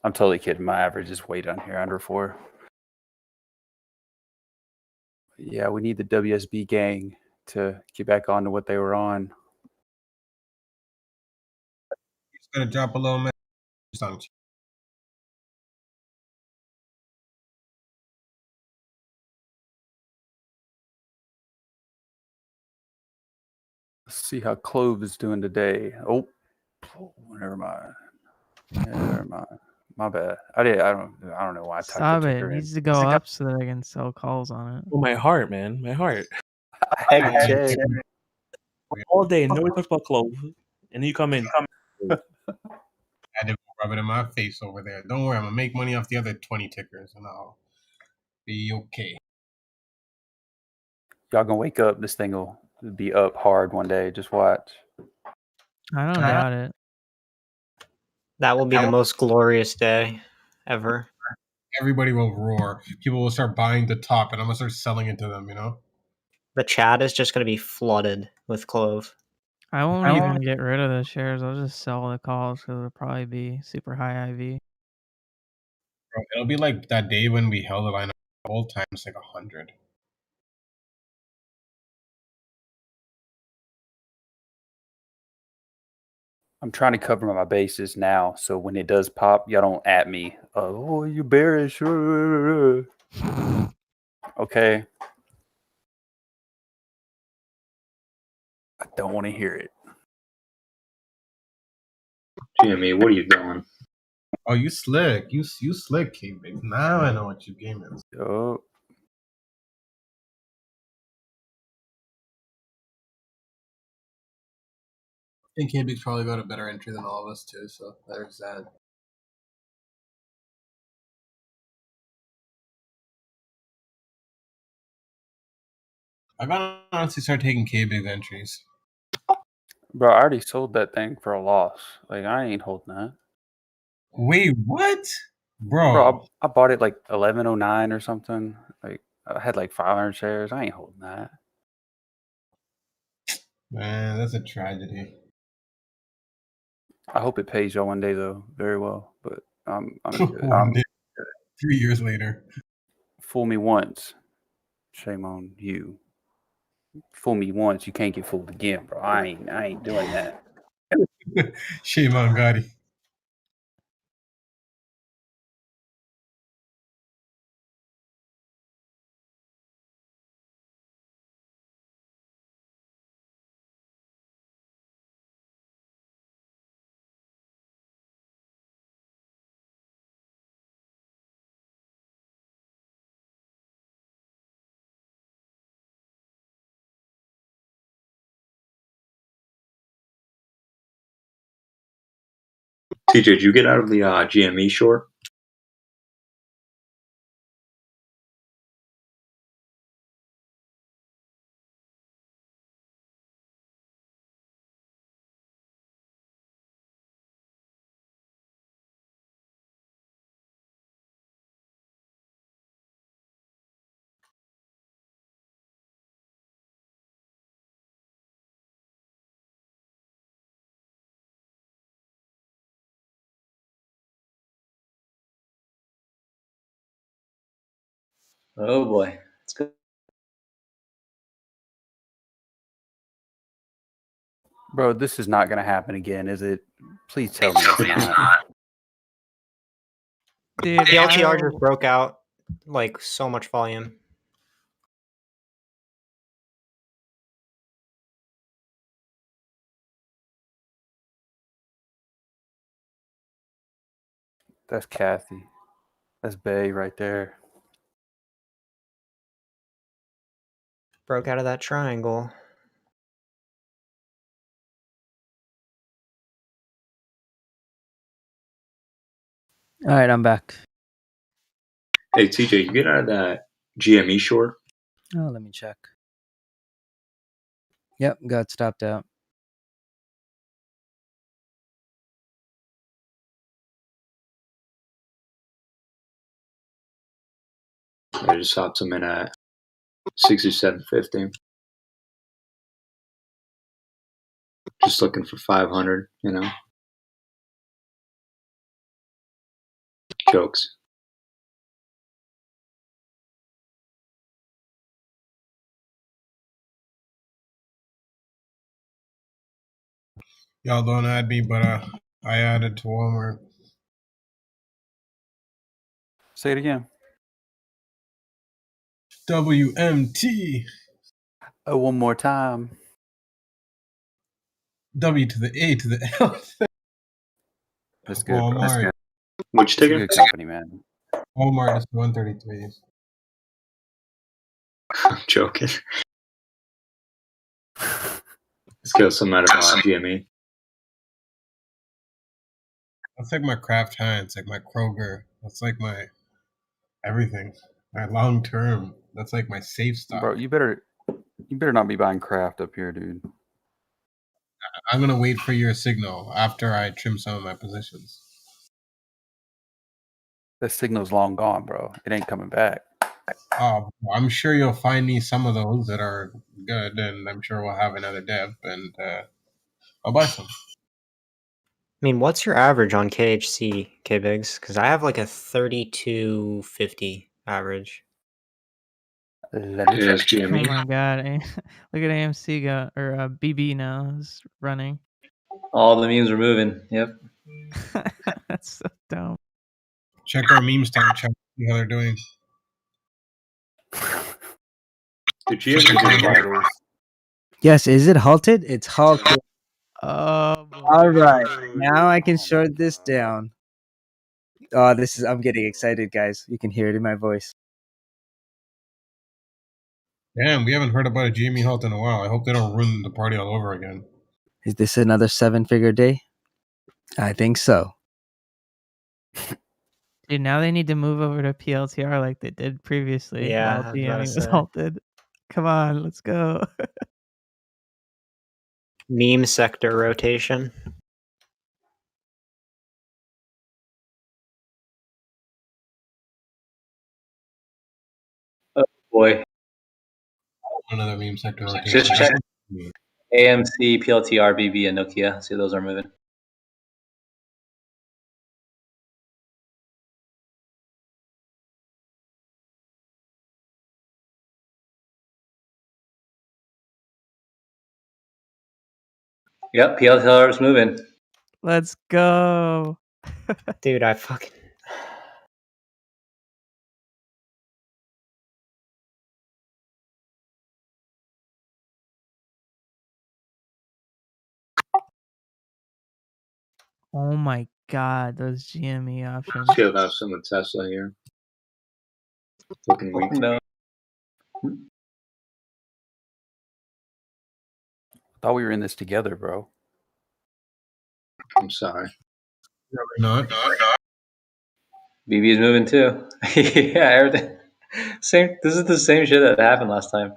I'm totally kidding. My average is way down here, under 4. Yeah, we need the WSB gang to get back on to what they were on. He's gonna drop a little message on you. Let's see how Clove is doing today. Oh, never mind. Never mind. My bad. I don't know why I typed Stop the it. ticker It in. needs to go up so that I can sell calls on it. Oh, my heart, man. My heart. Heck, Jay. All day, nobody talks about Clove. And then you come in. I had to rub it in my face over there. Don't worry, I'm gonna make money off the other 20 tickers and I'll be okay. Y'all gonna wake up. This thing will be up hard one day. Just watch. I don't doubt it. That will be the most glorious day ever. Everybody will roar. People will start buying the top and I'm gonna start selling it to them, The chat is just going to be flooded with Clove. I won't even get rid of the shares. I'll just sell the calls because it'll probably be super high IV. Bro, it'll be like that day when we held the line all times like 100. I'm trying to cover my bases now, so when it does pop, y'all don't at me. Oh, you bearish. Okay. I don't want to hear it. Jimmy, what are you doing? Oh, you slick. You slick, K-Big. Now I know what your game is. Oh. I think K-Big's probably got a better entry than all of us too, so there's that. I gotta honestly start taking K-Big entries. Bro, I already sold that thing for a loss. Like, I ain't holding that. Wait, what? Bro, I bought it like 1109 or something. Like, I had like 500 shares. I ain't holding that. Man, that's a tragedy. I hope it pays y'all one day though, very well. But I'm good. One day, 3 years later. Fool me once, shame on you. Fool me once, you can't get fooled again, bro. I ain't doing that. Shame on Gotti. TJ, did you get out of the GME short? Oh boy, it's good. Bro, this is not going to happen again, is it? Please tell me it's not. Dude, PLTR just broke out like so much volume. That's Kathy. That's Bay right there. Broke out of that triangle. All right, I'm back. Hey, TJ, you get out of that GME short? Oh, let me check. Yep, got stopped out. I just stopped them in at 67.50. Just looking for 500, you know. Jokes. Y'all don't add me, but I added to Walmart. Say it again. WMT. Oh, one more time. W to the A to the L. That's good, bro. Walmart. Which It's a ticker? good company, man. Walmart is 133. I'm joking. Let's go some out of GME. That's like my Kraft Heinz, like my Kroger. That's like my everything. My long term. That's like my safe stock. Bro, you better not be buying Kraft up here, dude. I'm gonna wait for your signal after I trim some of my positions. That signal's long gone, bro. It ain't coming back. Oh, I'm sure you'll find me some of those that are good, and I'm sure we'll have another dev, and I'll buy some. I mean, what's your average on KHC, K-Bigs? Because I have like a 3250 average. Let me Yes, check. Oh GME. my god. Look at AMC go or BB now is running. All the memes are moving. Yep. That's so dumb. Check our meme stock chart, see how they're doing. The GME. Yes, is it halted? It's halted. Oh boy. All right, now I can short this down. Oh, I'm getting excited, guys. You can hear it in my voice. Damn, we haven't heard about a GME halt in a while. I hope they don't ruin the party all over again. Is this another 7-figure day? I think so. Dude, now they need to move over to PLTR like they did previously Yeah, while I was about to GME was say. halted. Come on, let's go. Meme sector rotation. Oh boy. Another meme sector rotation. Just check AMC, PLTR, BB, and Nokia. See, those are moving. Yep, PLTR is moving. Let's go. Dude, I fucking... Oh my god, those GME options. Still have some of Tesla here. Looking weak. No. Thought we were in this together, bro. I'm sorry. Not. BB is moving too. Yeah, everything. Same. This is the same shit that happened last time.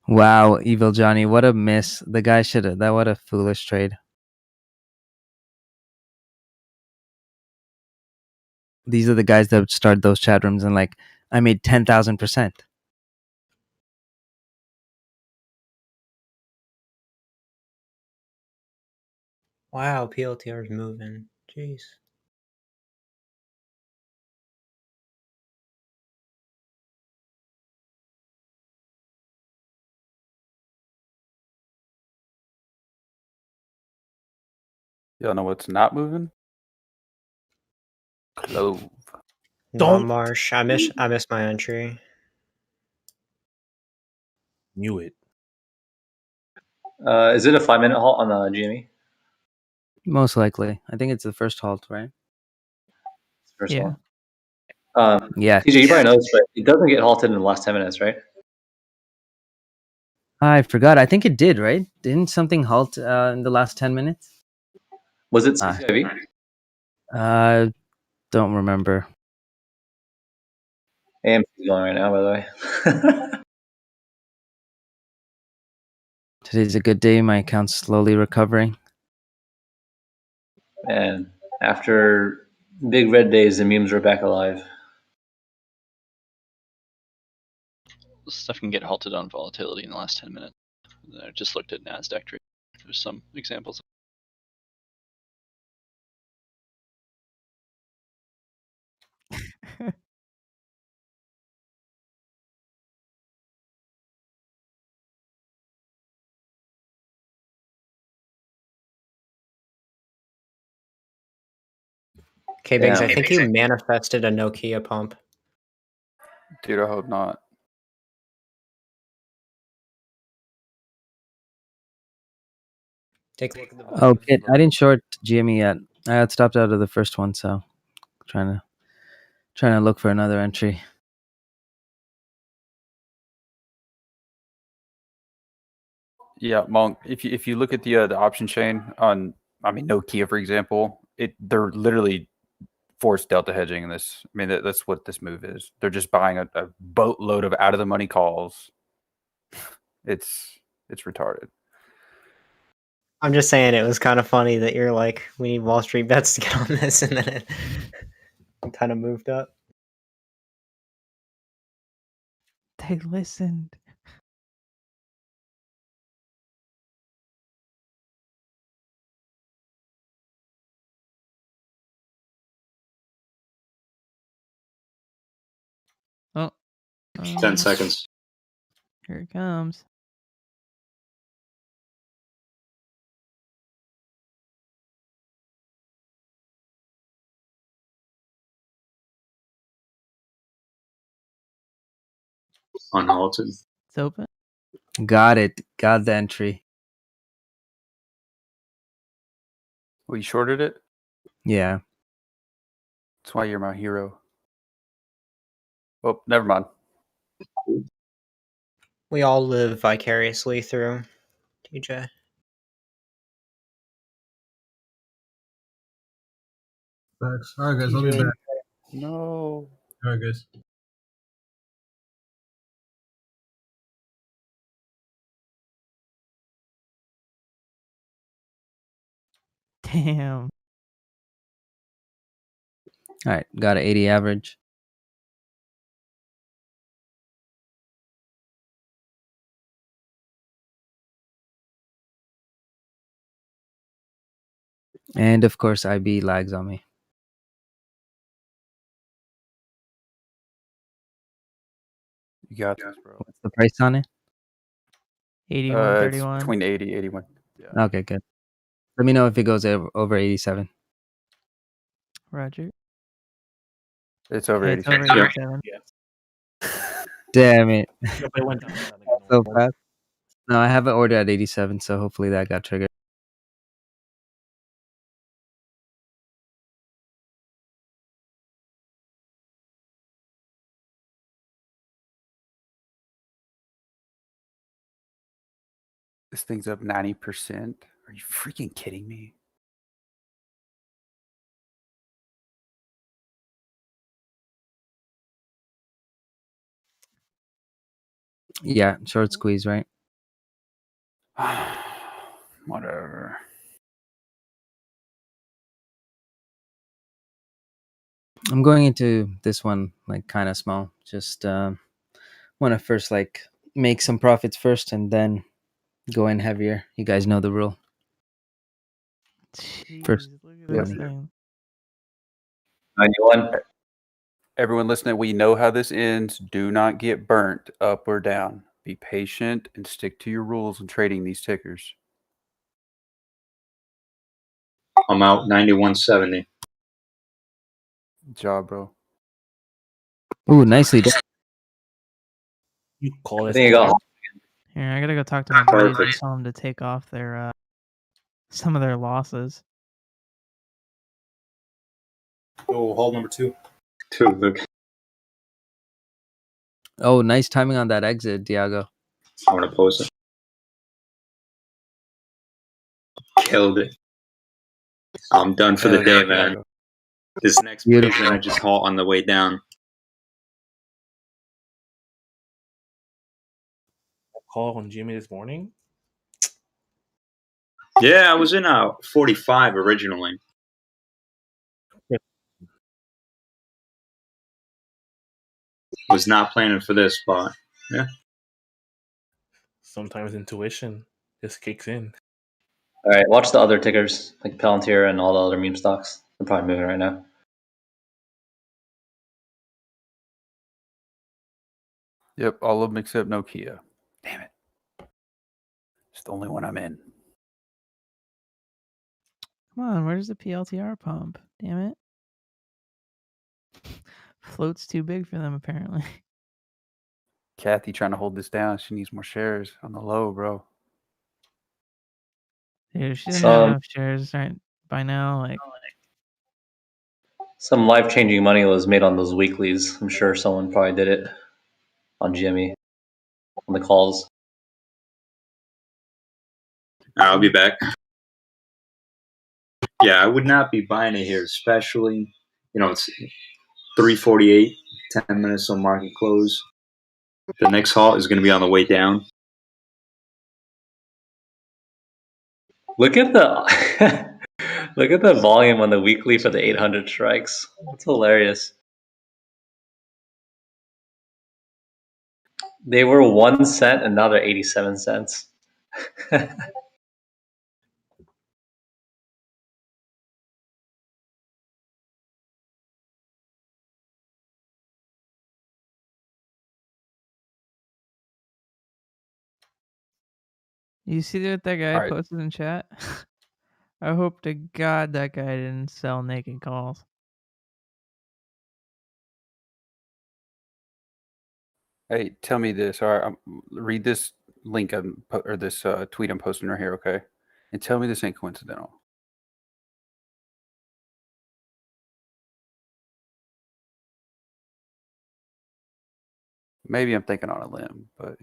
Wow, Evil Johnny, what a miss. The guy should have. That what a foolish trade. These are the guys that start those chat rooms and like, I made 10,000%. Wow, PLTR is moving. Jeez. Y'all know what's not moving? Clove. Non Marsh. I missed my entry. Knew it. Is it a 5-minute halt on the GME? Most likely. I think it's the first halt, right? First Yeah. one. Yeah. TJ, you probably know this, but it doesn't get halted in the last 10 minutes, right? I forgot. I think it did, right? Didn't something halt in the last 10 minutes? Was it CCIV? Don't remember. AMC is going right now, by the way. Today's a good day. My account's slowly recovering. And after big red days, the memes are back alive. Stuff can get halted on volatility in the last 10 minutes. I just looked at NASDAQ trade. There's some examples. Okay, Biggs, Damn. I think you manifested a Nokia pump. Dude, I hope not. Take a look at the Oh, Kit, I didn't short GME yet. I got stopped out of the first one, so trying to look for another entry. Yeah, Monk. If you look at the option chain on, I mean, Nokia, for example, they're literally forced delta hedging in this. I mean, that's what this move is. They're just buying a boatload of out of the money calls. It's retarded. I'm just saying it was kind of funny that you're like, we need Wall Street bets to get on this, and then it kind of moved up. They listened. Oh. 10 seconds. Here it comes. Unhalted. It's open. Got it. Got the entry. We shorted it. Yeah. That's why you're my hero. Oh, never mind. We all live vicariously through TJ. Thanks. All right, guys. I'll be back. No. All right, guys. Damn. All right. Got an 80 average. And of course, IB lags on me. You got this, bro. What's the price on it? 81.31. It's between 80, 81. Yeah. Okay, good. Let me know if it goes over 87. Roger. It's over Hey, 80. it's over 87. Damn it. No, but it went down So fast. No, I have it ordered at 87, so hopefully that got triggered. This thing's up 90%. Are you freaking kidding me? Yeah, short squeeze, right? Whatever. I'm going into this one like kind of small. Just want to first like make some profits first and then go in heavier. You guys know the rule. First, Jeez, look at this money. thing. 91. Everyone listening, we know how this ends. Do not get burnt up or down. Be patient and stick to your rules when trading these tickers. I'm out 91.70. Good job, bro. Ooh, nicely done. You call I this think it got hot. Here, I gotta go talk to my buddies and Perfect. tell them to take off their some of their losses. Oh, hold number 2. 2, look. Oh, nice timing on that exit, Diago. I want to post it. Killed it. I'm done for the Hell yeah, day, man. Diago. This next play is Beautiful. gonna just halt on the way down. Call on Jimmy this morning. Yeah, I was in 45 originally. Was not planning for this spot. Yeah. Sometimes intuition just kicks in. All right, watch the other tickers like Palantir and all the other meme stocks. They're probably moving right now. Yep, all of them except Nokia. Damn it. It's the only one I'm in. Come on, where's the PLTR pump? Damn it. Float's too big for them apparently. Kathy trying to hold this down. She needs more shares on the low, bro. Dude, she doesn't have Some enough shares right by now. Like, some life changing money was made on those weeklies. I'm sure someone probably did it on GME on the calls. I'll be back. Yeah, I would not be buying it here, especially, it's 3:48, 10 minutes on market close. The next halt is going to be on the way down. Look at the look at the volume on the weekly for the 800 strikes. It's hilarious. They were 1 cent and now they're 87 cents. you see what that guy All right. posted in chat? I hope to God that guy didn't sell naked calls. Hey, tell me this. All right, read this link or this tweet I'm posting right here, okay? And tell me this ain't coincidental. Maybe I'm thinking on a limb, but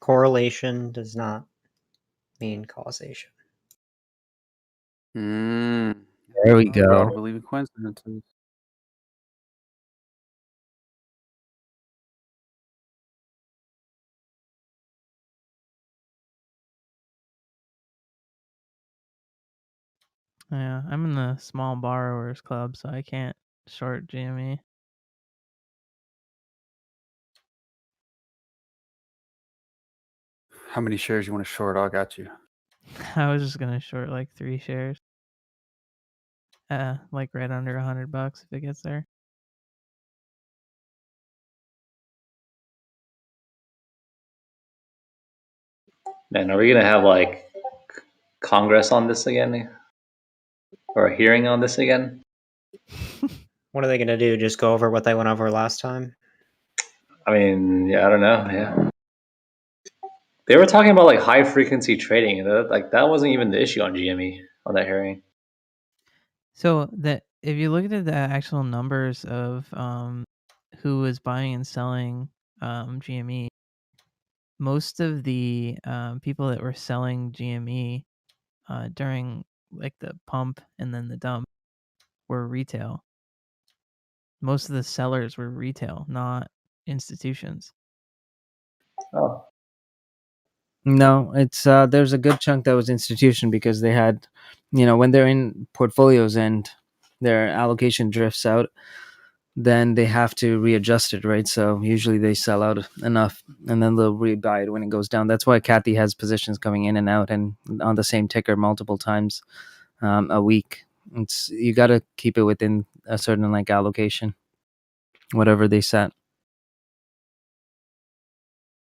Correlation does not mean causation. There we Bro, I go. believe in coincidences. Yeah, I'm in the small borrowers club, so I can't short GME. How many shares you want to short? I got you. I was just gonna short like 3 shares. Like right under $100 if it gets there. Man, are we gonna have like Congress on this again? Or a hearing on this again? What are they going to do? Just go over what they went over last time? I mean, yeah, I don't know. Yeah. They were talking about like high frequency trading. That wasn't even the issue on GME on that hearing. So that if you look at the actual numbers of who was buying and selling GME, most of the people that were selling GME during like the pump and then the dump were retail. Most of the sellers were retail, not institutions. Oh, No, it's there's a good chunk that was institution because they had, when they're in portfolios and their allocation drifts out, then they have to readjust it, right? So usually they sell out enough and then they'll rebuy it when it goes down. That's why Kathy has positions coming in and out and on the same ticker multiple times a week. You got to keep it within a certain like allocation, whatever they set.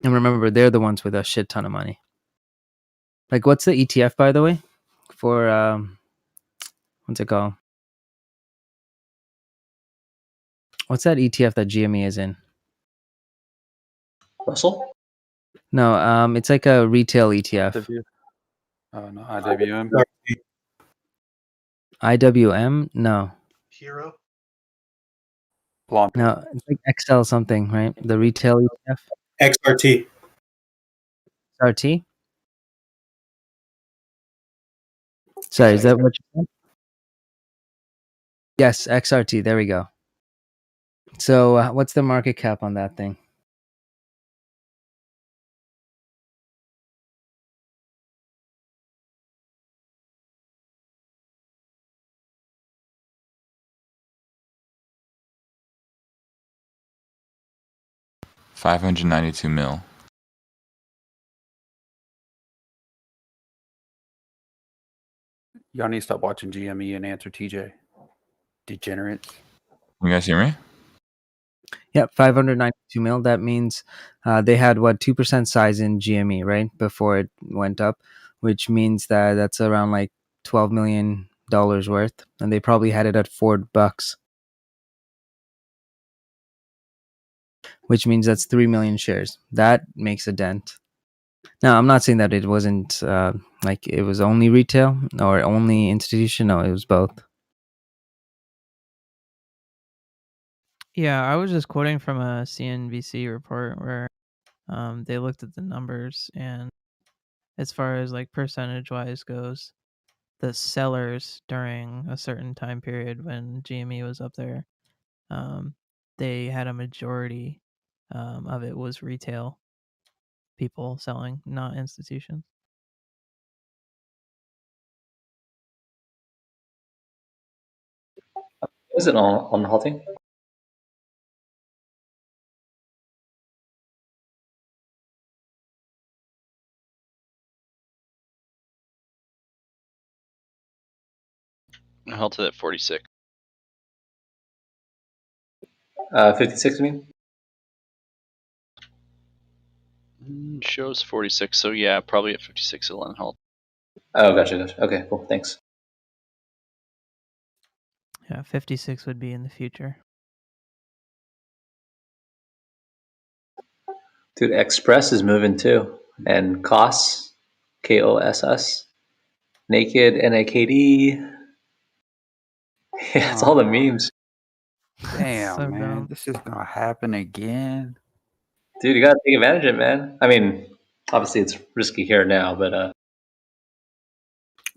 And remember, they're the ones with a shit ton of money. Like, what's the ETF, by the way, for what's it called? What's that ETF that GME is in? Russell? No, it's like a retail ETF. Oh no, IWM. IWM? No. Hero. Blonde. No, it's like XL something, right? The retail ETF? XRT. XRT? Sorry, is that what you said? Yes, XRT. There we go. So, what's the market cap on that thing? $592 million. Y'all need to stop watching GME and answer TJ. Degenerates. You guys hear me? Yep, 592 mil. That means they had 2% size in GME, right? Before it went up, which means that that's around like $12 million worth. And they probably had it at $4, which means that's 3 million shares. That makes a dent. Now, I'm not saying that it wasn't like it was only retail or only institution. No, it was both. Yeah, I was just quoting from a CNBC report where they looked at the numbers, and as far as like percentage wise goes, the sellers during a certain time period when GME was up there, they had a majority of it was retail people selling, not institutions. Is it on halting? I held to that 46. 56, I mean? Shows 46, so yeah, probably at 56 it'll unhalt. Oh, gotcha. Okay, cool. Thanks. Yeah, 56 would be in the future. Dude, Express is moving too. And KOSS, KOSS, Naked, NAKD. Yeah, it's all the memes. Damn, So man. dumb. This is going to happen again. Dude, you gotta take advantage of it, man. I mean, obviously it's risky here now, but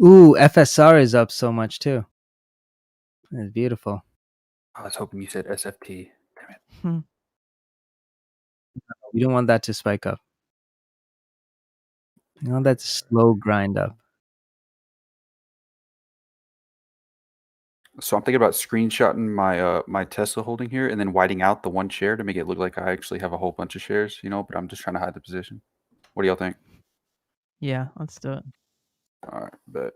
Ooh, FSR is up so much too. It's beautiful. I was hoping you said SFT. Damn it. Hmm. You don't want that to spike up. You want that to slow grind up. So I'm thinking about screenshotting my my Tesla holding here and then whiting out the one share to make it look like I actually have a whole bunch of shares, but I'm just trying to hide the position. What do y'all think? Yeah, let's do it. All right, bet.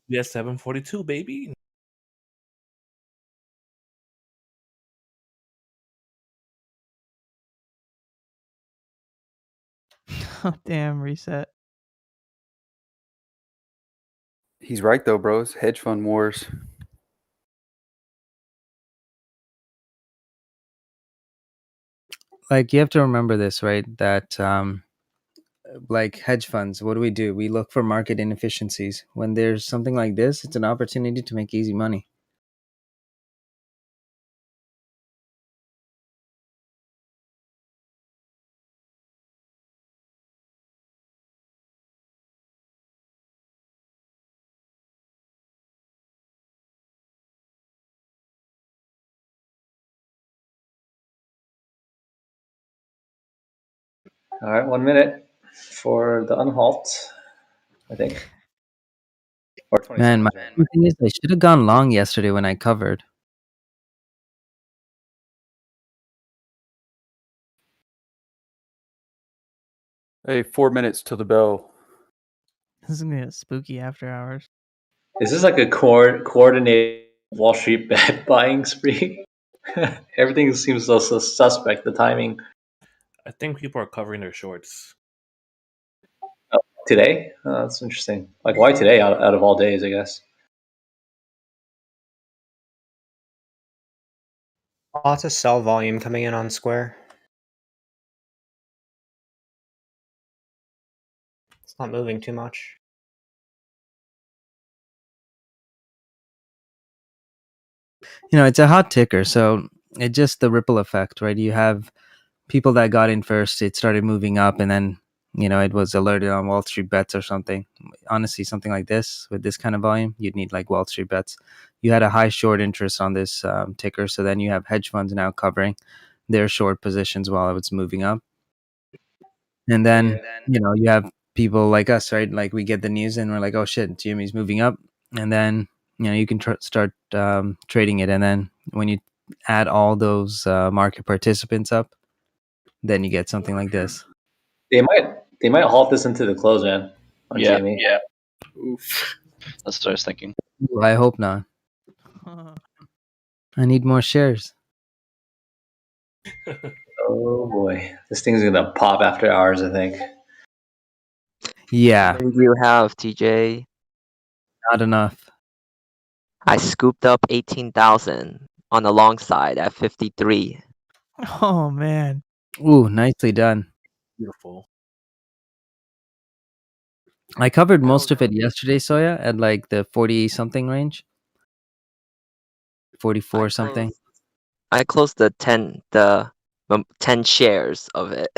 Yes, 742, baby. Oh, damn, reset. He's right though, bros. Hedge fund wars. Like you have to remember this, right? That like hedge funds, what do? We look for market inefficiencies. When there's something like this, it's an opportunity to make easy money. All right, 1 minute for the unhalt, I think. Or 20 Man, my seconds. thing is, I should have gone long yesterday when I covered. Hey, 4 minutes till the bell. This is gonna get spooky after hours. Is this like a coordinated Wall Street bet buying spree? Everything seems so suspect. The timing. I think people are covering their shorts. Oh, today? Oh, that's interesting. Like, why today out of all days, I guess? Lots of sell volume coming in on Square. It's not moving too much. You know, it's a hot ticker, so it just the ripple effect, right? You have people that got in first, it started moving up, and then it was alerted on Wall Street Bets or something. Honestly, something like this with this kind of volume, you'd need like Wall Street Bets. You had a high short interest on this ticker, so then you have hedge funds now covering their short positions while it was moving up, and then you have people like us, right? Like we get the news and we're like, oh shit, GME's moving up, and then you can start trading it, and then when you add all those market participants up, then you get something like this. They might halt this into the close, man. On Yeah, GME. yeah. Oof. That's what I was thinking. Ooh, I hope not. I need more shares. Oh boy, this thing's gonna pop after hours, I think. Yeah, How many do you have, TJ? not enough. I scooped up 18,000 on the long side at 53. Oh man. Ooh, nicely done. Beautiful. I covered most of it yesterday, Soya, at like the 40 something range. 44 something. I closed the 10 shares of it.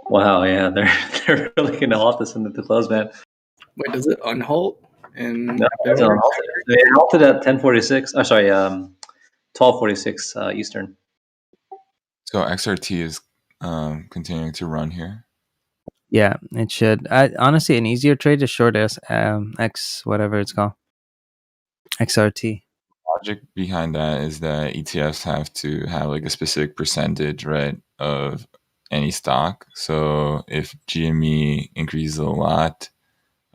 Wow, yeah, they're really gonna halt this into the close, man. Wait, does it unhalt? And No, it's unhalted. They halted at 10:46. Oh, sorry, 12:46 Eastern. So XRT is continuing to run here. Yeah, it should. Honestly, an easier trade is short X, whatever it's called. XRT. Logic behind that is that ETFs have to have like a specific percentage, right, of any stock. So if GME increases a lot,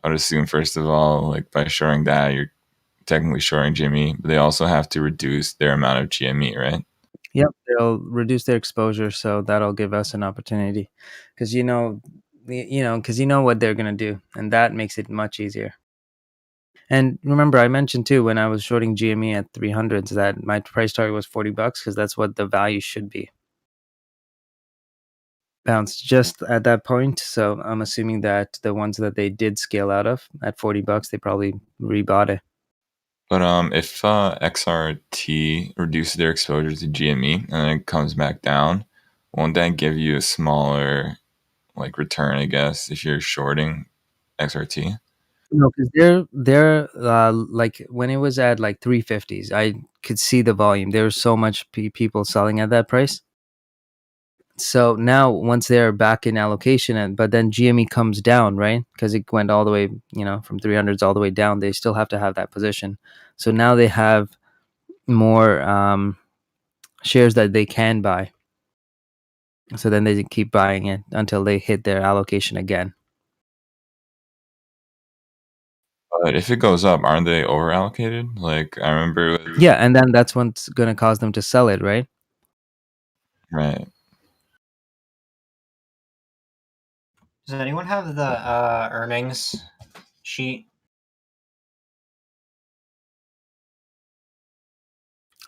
I would assume first of all, like by shorting that, you're technically shorting GME, but they also have to reduce their amount of GME, right? Yep, they'll reduce their exposure, so that'll give us an opportunity, because because you know what they're gonna do, and that makes it much easier. And remember, I mentioned too when I was shorting GME at 300s that my price target was $40 because that's what the value should be. Bounced just at that point, so I'm assuming that the ones that they did scale out of at $40, they probably rebought it. But if XRT reduces their exposure to GME and then it comes back down, won't that give you a smaller like return, I guess, if you're shorting XRT? No, because they're like when it was at like 350s, I could see the volume. There was so much people selling at that price. So now once they're back in allocation, but then GME comes down, right? Because it went all the way, from 300s all the way down. They still have to have that position. So now they have more shares that they can buy. So then they keep buying it until they hit their allocation again. But if it goes up, aren't they over allocated? Like I remember. Yeah, and then that's what's going to cause them to sell it, right? Right. Does anyone have the earnings sheet?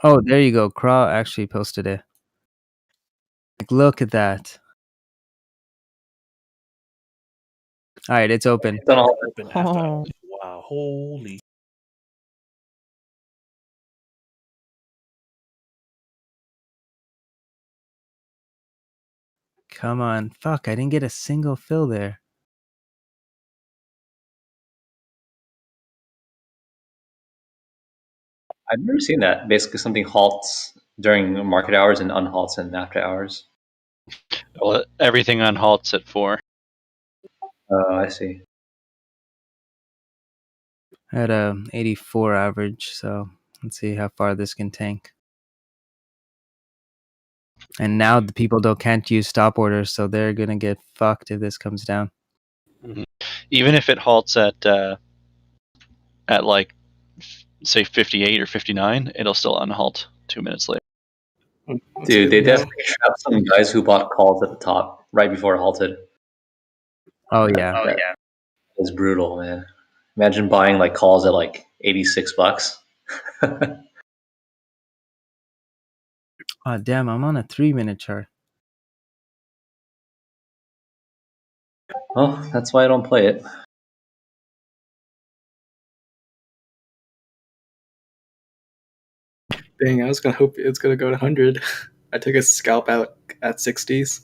Oh, there you go. Craw actually posted it. Like, look at that. All right, it's open. Open after hours. Wow, holy. Come on. Fuck, I didn't get a single fill there. I've never seen that. Basically, something halts during market hours and unhalts in after hours. Well, everything on halts at 4. Oh, I see. I had a 84 average, so let's see how far this can tank. And now the people can't use stop orders, so they're gonna get fucked if this comes down. Even if it halts at like say 58 or 59, it'll still unhalt 2 minutes later. Dude, they definitely trapped some guys who bought calls at the top right before it halted. Oh yeah. That was brutal, man. Imagine buying like calls at like $86. Oh damn, I'm on a 3-minute chart. Well, that's why I don't play it. Dang, I was gonna hope it's gonna go to 100. I took a scalp out at 60s.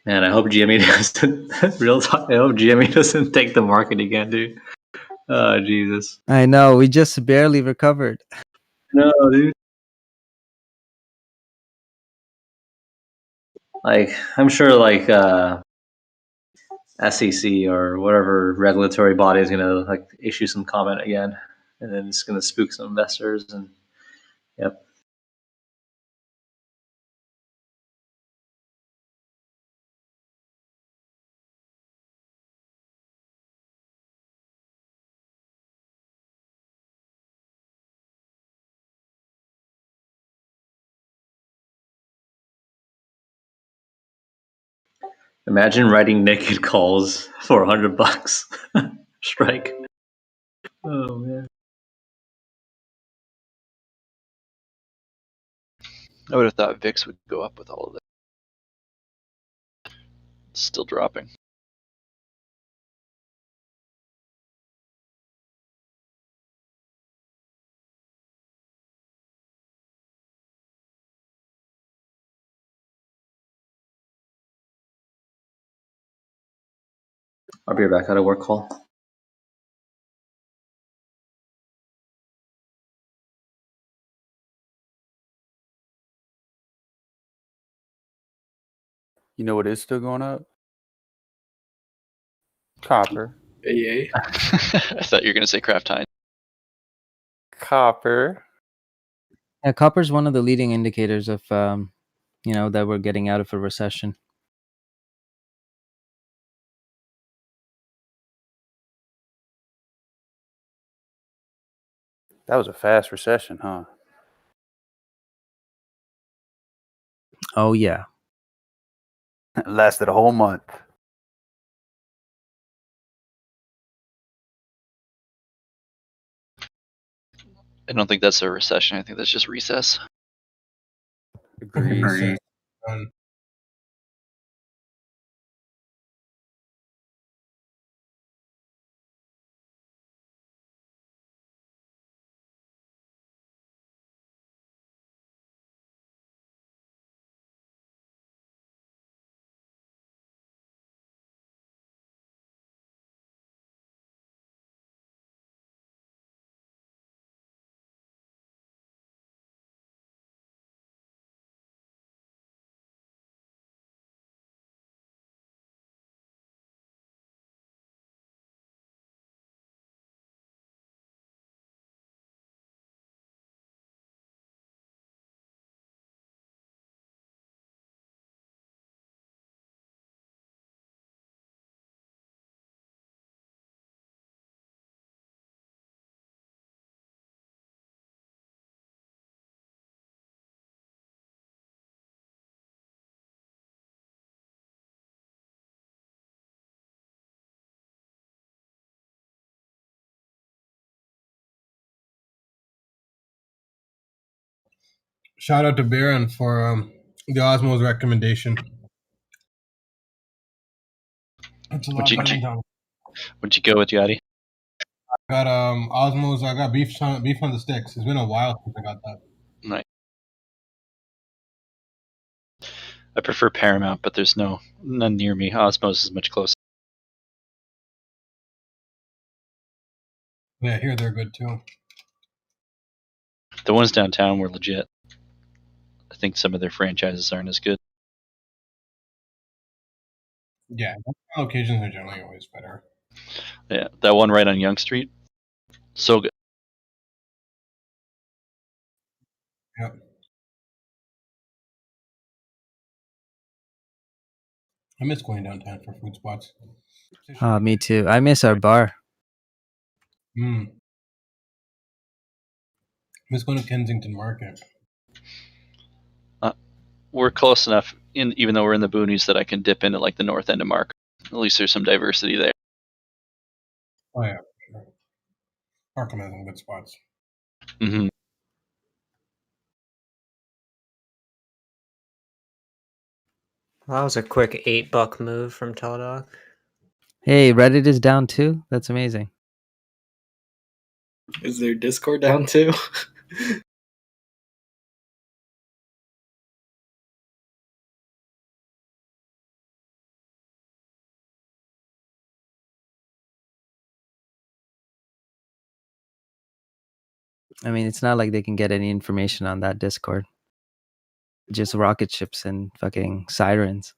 Man, I hope GME doesn't real talk. I hope GME doesn't take the market again, dude. Oh Jesus. I know, we just barely recovered. No, dude. Like, I'm sure like SEC or whatever regulatory body is gonna like issue some comment again, and then it's gonna spook some investors and yep. Imagine writing naked calls for $100. Strike. Oh man. I would have thought VIX would go up with all of that. It's still dropping. I'll be right back. Got a work call. You know what is still going up? Copper. AA. I thought you were going to say Kraft Heinz. Copper. Yeah, copper's one of the leading indicators of that we're getting out of a recession. That was a fast recession, huh? Oh yeah. It lasted a whole month. I don't think that's a recession. I think that's just recess. Agreed. Shout out to Baron for the Osmos recommendation. It's a lot better than Would you go with Yachty? I got Osmos. I got beef on the sticks. It's been a while since I got that. Nice. I prefer Paramount, but there's none near me. Osmos is much closer. Yeah, here they're good too. The ones downtown were legit. I think some of their franchises aren't as good. Yeah, locations are generally always better. Yeah, that one right on Yonge Street, so good. Yep. I miss going downtown for food spots. Me too. I miss our bar. Miss going to Kensington Market. We're close enough, even though we're in the boonies, that I can dip into like the north end of Market. At least there's some diversity there. Oh yeah, for sure. Markham has some good spots. Mm-hmm. Well, that was a quick $8 move from Teledoc. Hey, Reddit is down too. That's amazing. Is their Discord down too? I mean, it's not like they can get any information on that Discord. Just rocket ships and fucking sirens.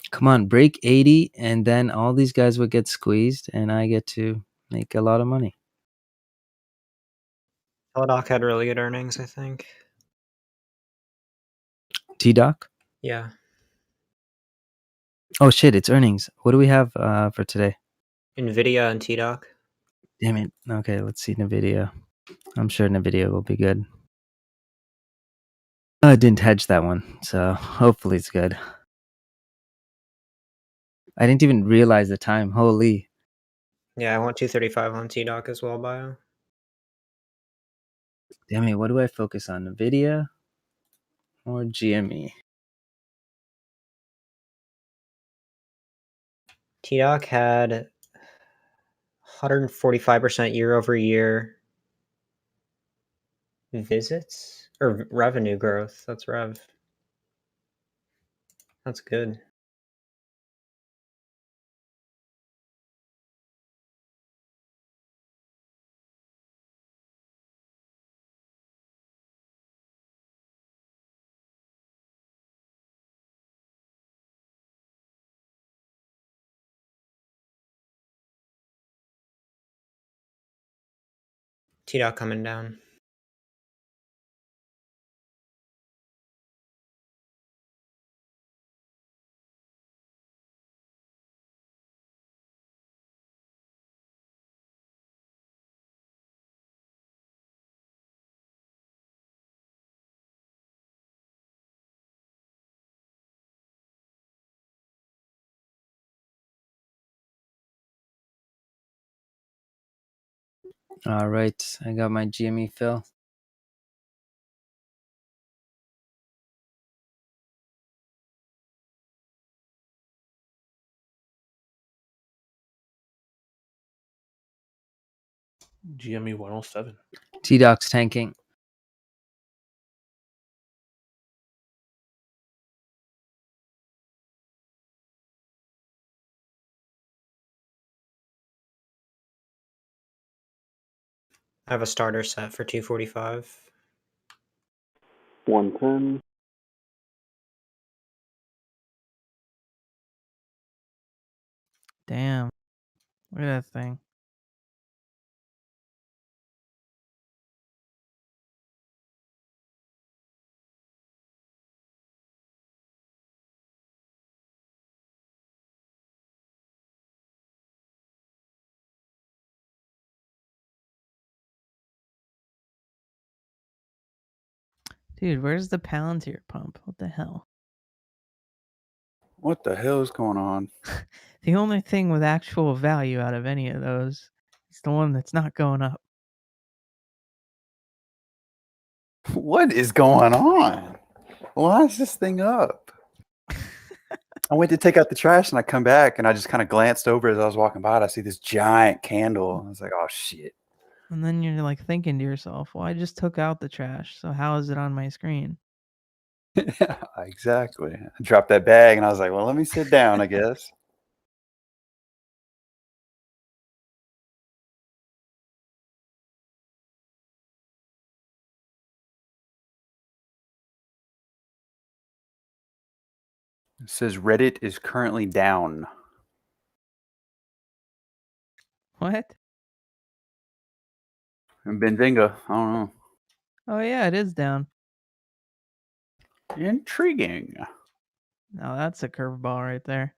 Come on, break 80, and then all these guys would get squeezed, and I get to make a lot of money. Teledoc had really good earnings, I think. T-Doc? Yeah. Oh shit, it's earnings. What do we have for today? Nvidia and T-Doc. Damn it. Okay, let's see NVIDIA. I'm sure NVIDIA will be good. I didn't hedge that one, so hopefully it's good. I didn't even realize the time. Holy. Yeah, I want 235 on T-Doc as well, bio. Damn it, what do I focus on? NVIDIA or GME? T-Doc had 145% year over year visits or revenue growth. That's rev. That's good. T-Doc coming down. All right, I got my GME fill. GME 107. T-Doc's tanking. I have a starter set for 245. 110. Damn. Look at that thing. Dude, where's the Palantir pump? What the hell? What the hell is going on? The only thing with actual value out of any of those is the one that's not going up. What is going on? Why is this thing up? I went to take out the trash and I come back and I just kind of glanced over as I was walking by and I see this giant candle. I was like, oh shit. And then you're like thinking to yourself, well, I just took out the trash, so how is it on my screen? Exactly. I dropped that bag and I was like, well, let me sit down, I guess. It says Reddit is currently down. What? And Benvinga, I don't know. Oh yeah, it is down. Intriguing. Now that's a curveball right there.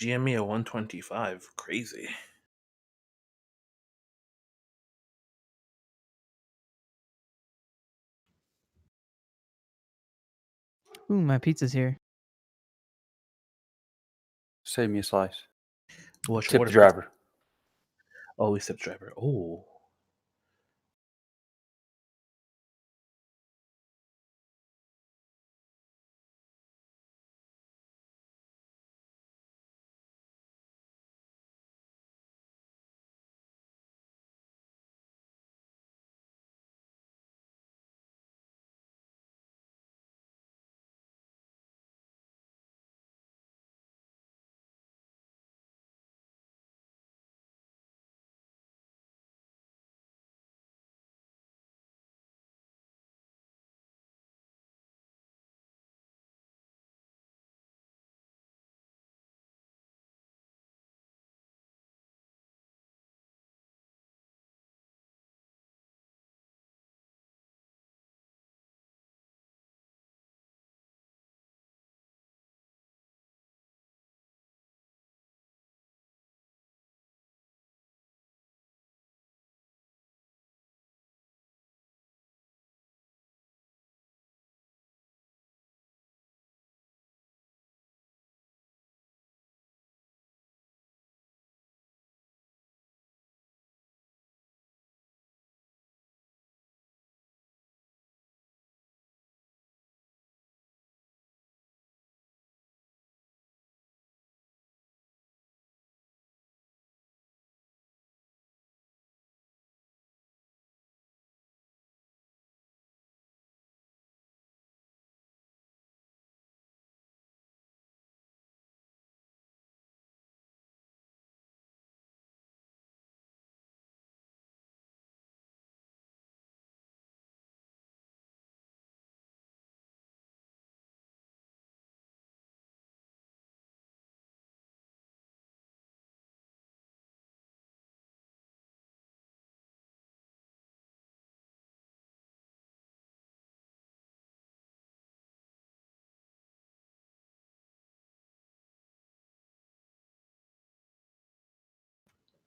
GME at 125. Crazy. Ooh, my pizza's here. Save me a slice. What's Tip your the order, Chris? driver. Oh, he's tip driver. Oh.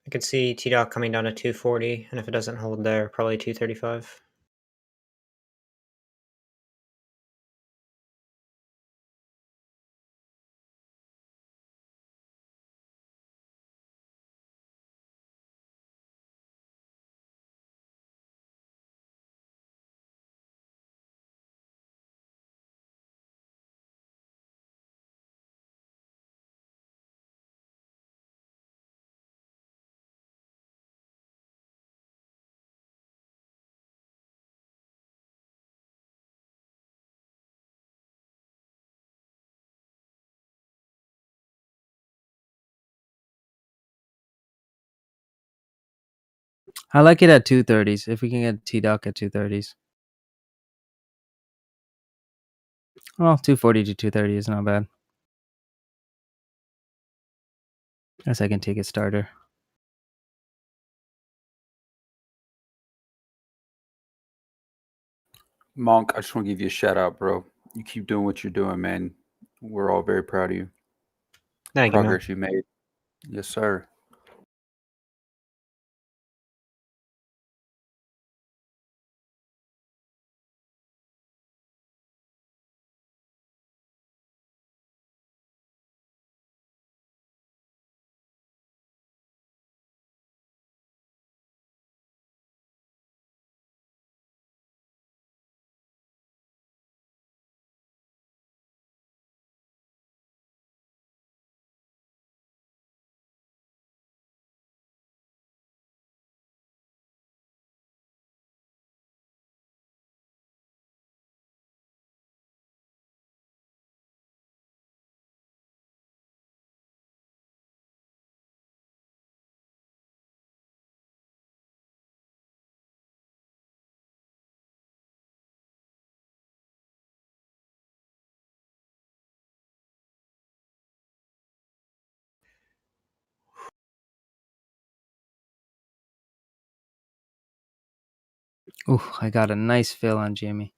I could see T-Doc coming down to 240, and if it doesn't hold there, probably 235. I like it at 230s. If we can get T-Doc at 230s. Well, 240 to 230 is not bad. Guess I can take a starter. Monk, I just want to give you a shout out, bro. You keep doing what you're doing, man. We're all very proud of you. Thank you, man. Progress you made. Yes, sir. Ooh, I got a nice fill on Jimmy.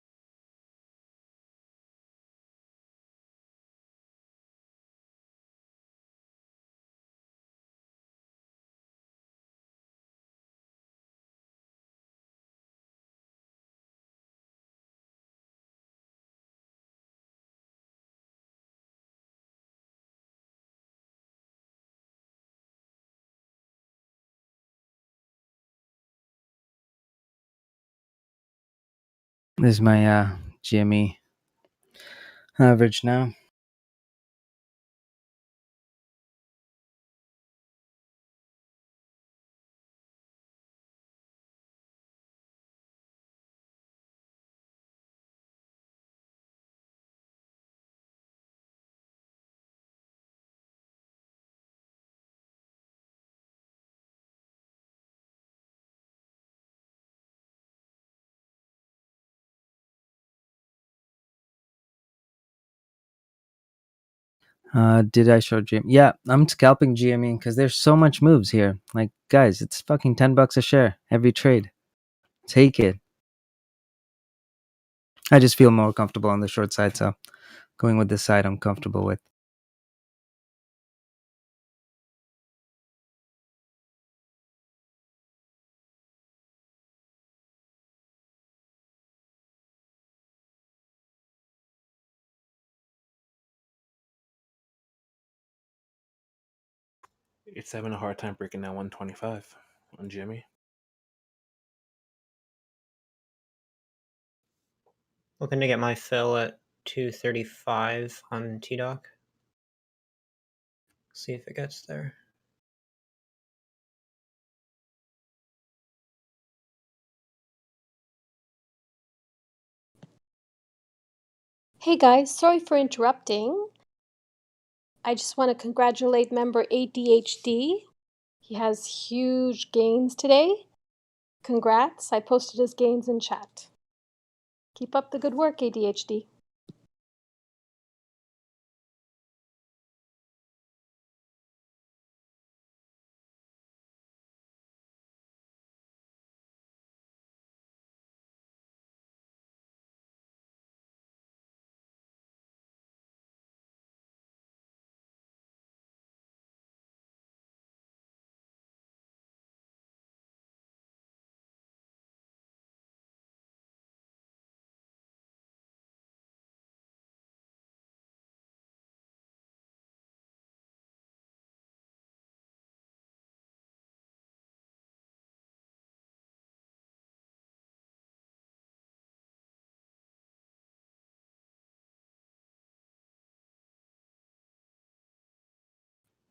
This is my Jimmy average now. Did I show Jimmy? Yeah, I'm scalping GME because there's so much moves here. Like, guys, it's fucking $10 a share every trade. Take it. I just feel more comfortable on the short side, so going with this side I'm comfortable with. It's having a hard time breaking down 125 on Jimmy. Looking to get my fill at 235 on T-Doc. See if it gets there. Hey guys, sorry for interrupting. I just want to congratulate member ADHD. He has huge gains today. Congrats. I posted his gains in chat. Keep up the good work, ADHD.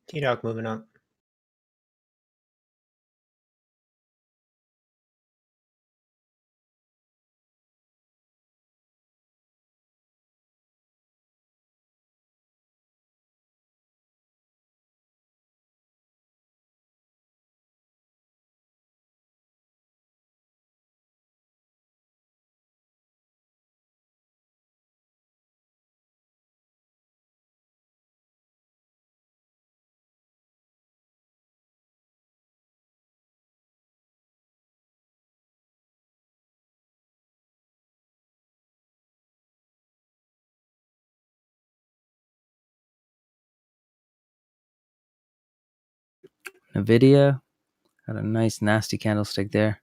T-Doc moving up. NVIDIA got a nice nasty candlestick there.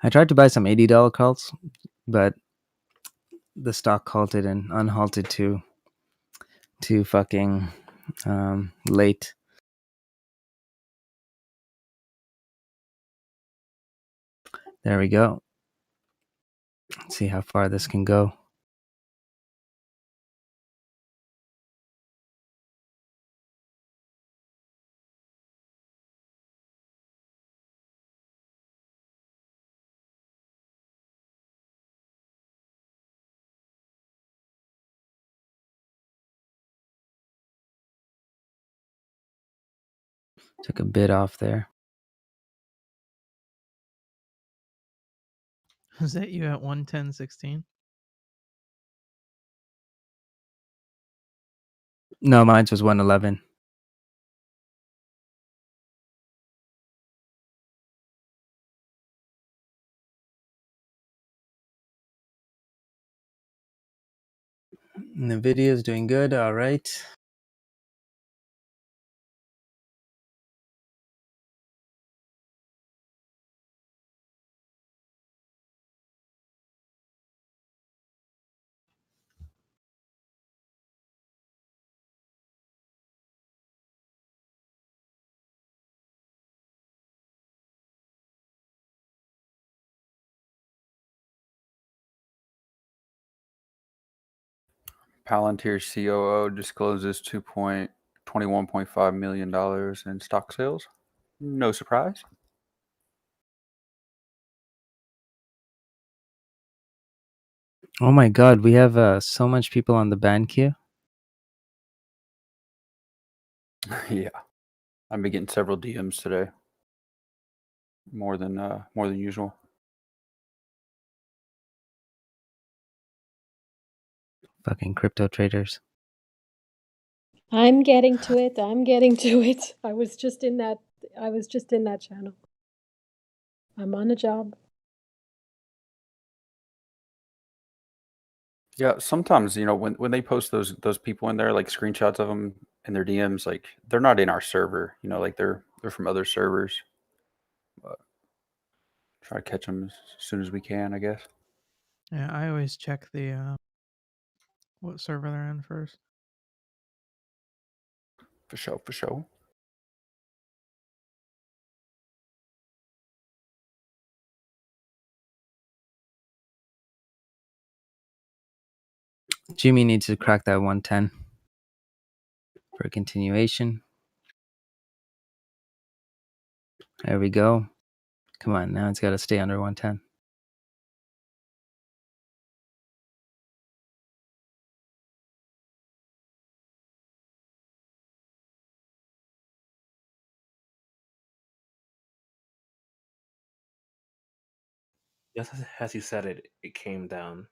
I tried to buy some $80 calls, but the stock halted and unhalted too fucking late. There we go. Let's see how far this can go. Took a bit off there. Is that you at 110.16? No, mine was 111. Nvidia is doing good. All right. Palantir COO discloses $21.5 million in stock sales. No surprise. Oh my god, we have so much people on the ban queue. Yeah, I've been getting several DMs today. More than usual. Fucking crypto traders. I'm getting to it. I'm getting to it. I was just in that channel. I'm on a job. Yeah, sometimes when they post those people in there, like screenshots of them in their DMs, like they're not in our server. Like they're from other servers. But try to catch them as soon as we can, I guess. Yeah, I always check the what server they're in first. For sure. Jimmy needs to crack that 110 for a continuation. There we go. Come on, now it's got to stay under 110. Just as you said it came down.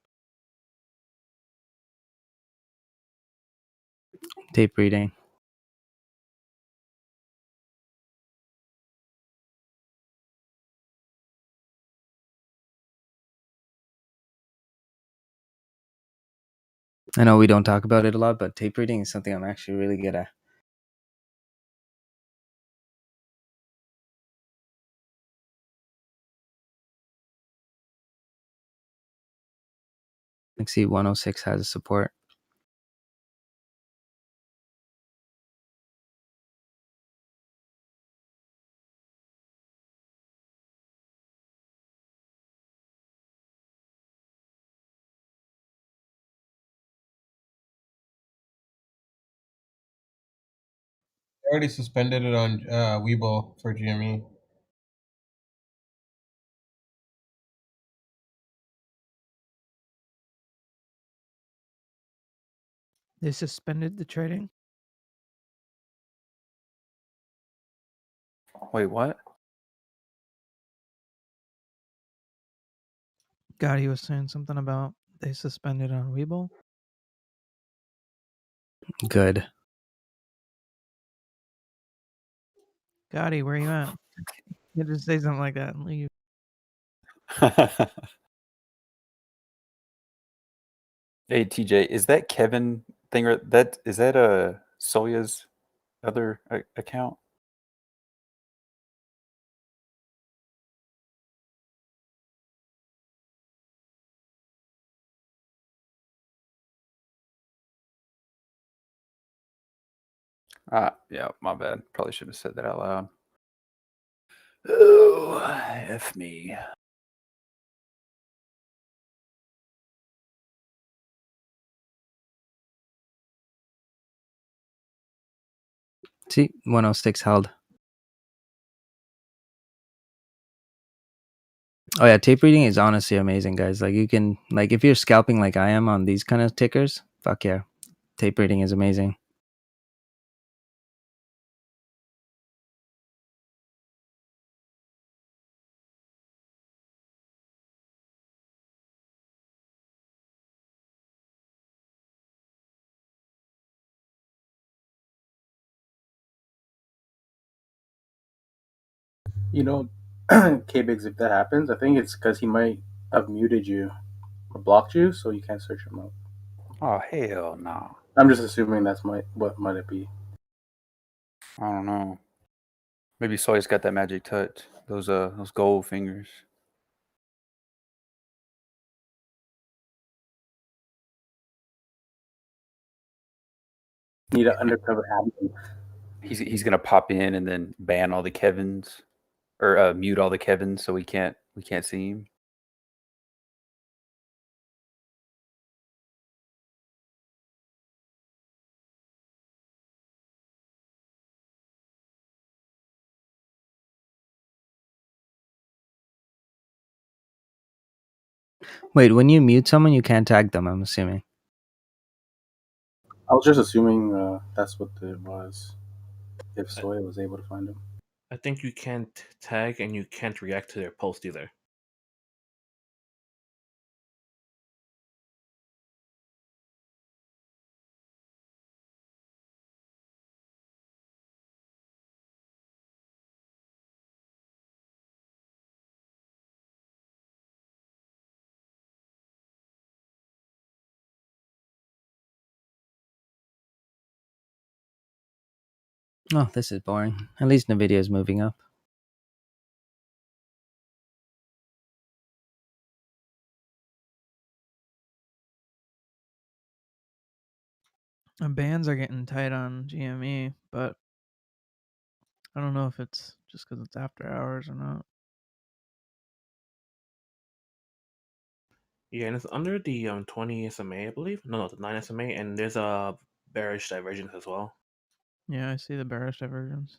Tape reading. I know we don't talk about it a lot, but tape reading is something I'm actually really good at. XC 106 has a support. I already suspended it on Webull for GME. They suspended the trading. Wait, what? God, he was saying something about they suspended on Webull. Good. Gotti, where you at? You just say something like that and leave. Hey TJ, is that Kevin thing or is that Solya's other account? Yeah, my bad. Probably should have said that out loud. Oh, F me. See, 106 held. Oh yeah, tape reading is honestly amazing, guys. Like you can, like if you're scalping like I am on these kind of tickers, fuck yeah, tape reading is amazing. You know, K-Biggs, if that happens, I think it's because he might have muted you or blocked you, so you can't search him up. Oh hell no! I'm just assuming that's what might it be. I don't know. Maybe Soy's got that magic touch. Those gold fingers. Need an undercover admin. He's gonna pop in and then ban all the Kevins, or mute all the Kevins, so we can't see him. Wait, when you mute someone, you can't tag them. I'm assuming. I was just assuming that's what it was. If Soy was able to find him. I think you can't tag and you can't react to their post either. Oh, this is boring. At least Nvidia is moving up. The bands are getting tight on GME, but I don't know if it's just because it's after hours or not. Yeah, and it's under the 20 SMA, I believe. No, the 9 SMA, and there's a bearish divergence as well. Yeah, I see the bearish divergence.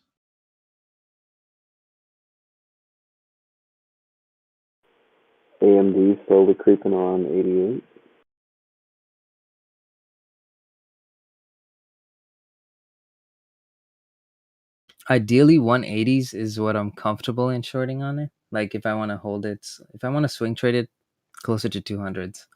AMD slowly creeping on 88. Ideally, 180s is what I'm comfortable in shorting on it. Like if I want to hold it, if I want to swing trade it, closer to 200s.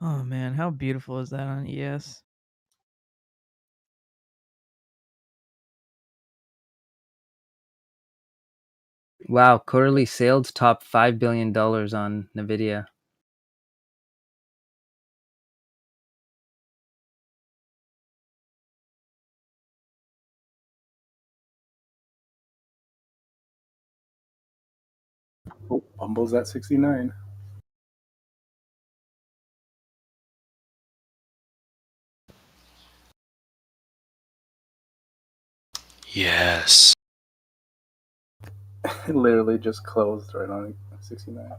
Oh man, how beautiful is that on ES? Wow, quarterly sales top $5 billion on Nvidia. Oh, Bumble's at 69. Yes. It literally just closed right on 69.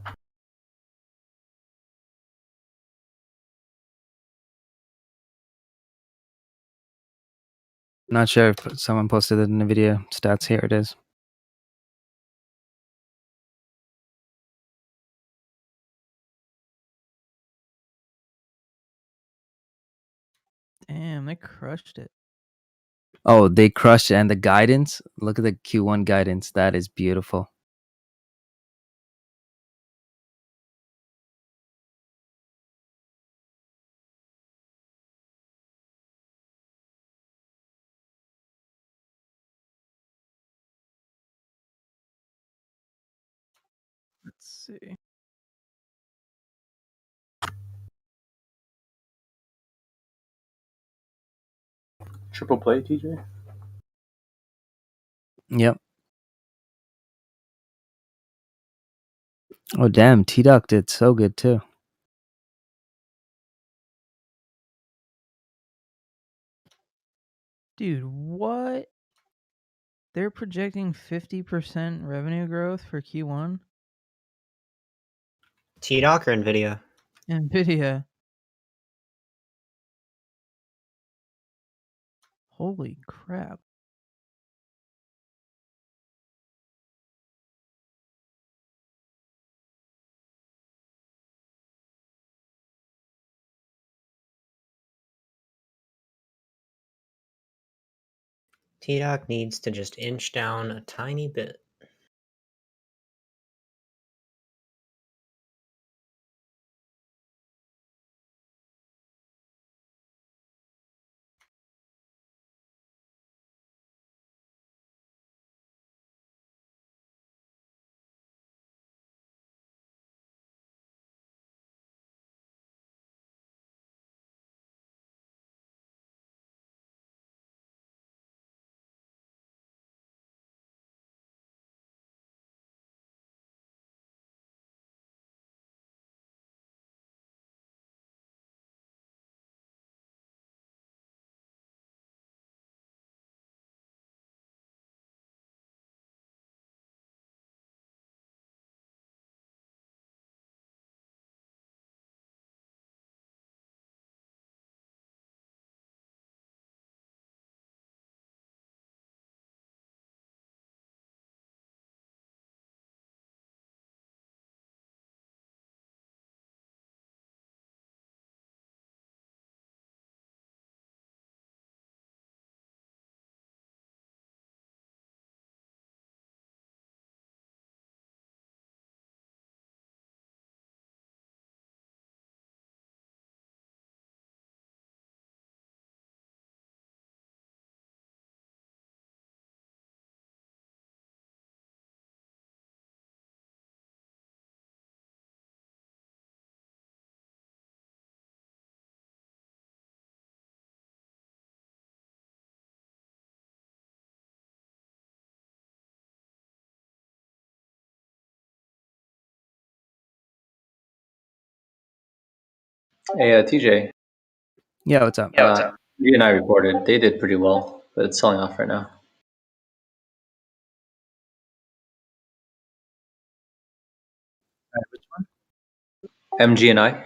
Not sure if someone posted the Nvidia stats. Here it is. Damn, they crushed it. Oh, they crushed it. And the guidance. Look at the Q1 guidance. That is beautiful. Let's see. Triple play, TJ. Yep. Oh damn, T Duck did so good too. Dude, what? They're projecting 50% revenue growth for Q1. T-Doc or NVIDIA? Nvidia. Holy crap. T-Doc needs to just inch down a tiny bit. Hey, TJ. Yeah, what's up? You and I reported they did pretty well, but it's selling off right now. Which one? MG and I.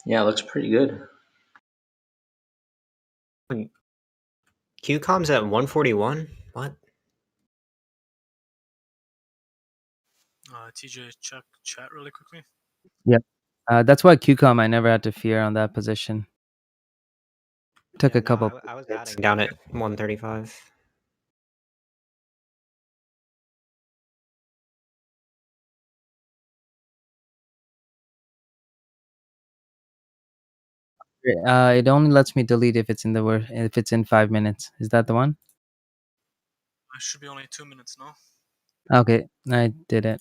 Yeah, it looks pretty good. QCOM's at 141? What? TJ, check chat really quickly. Yep. That's why QCOM I never had to fear on that position. Took a couple. I was adding down at 135. It only lets me delete if it's in the word if it's in 5 minutes. Is that the one? It should be only 2 minutes now. Okay, I did it.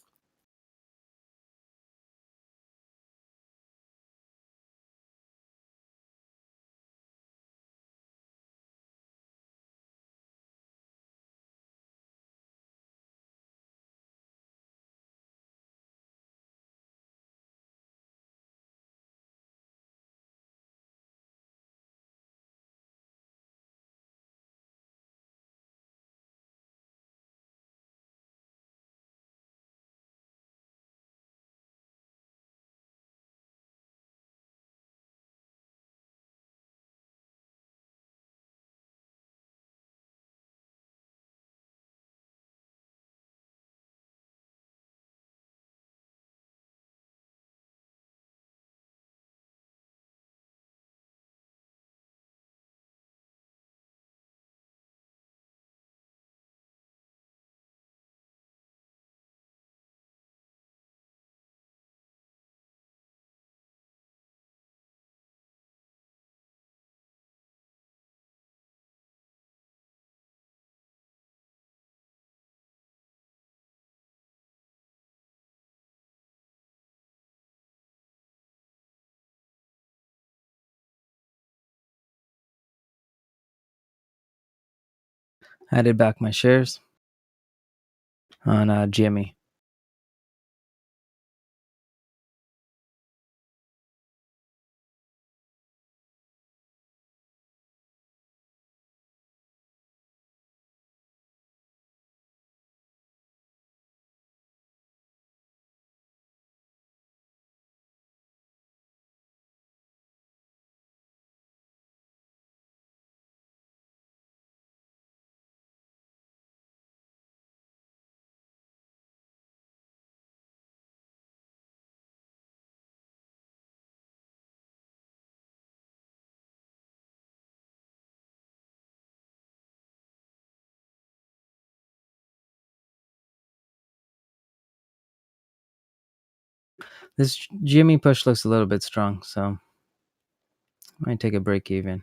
Added back my shares on GME. This GME push looks a little bit strong, so might take a break even.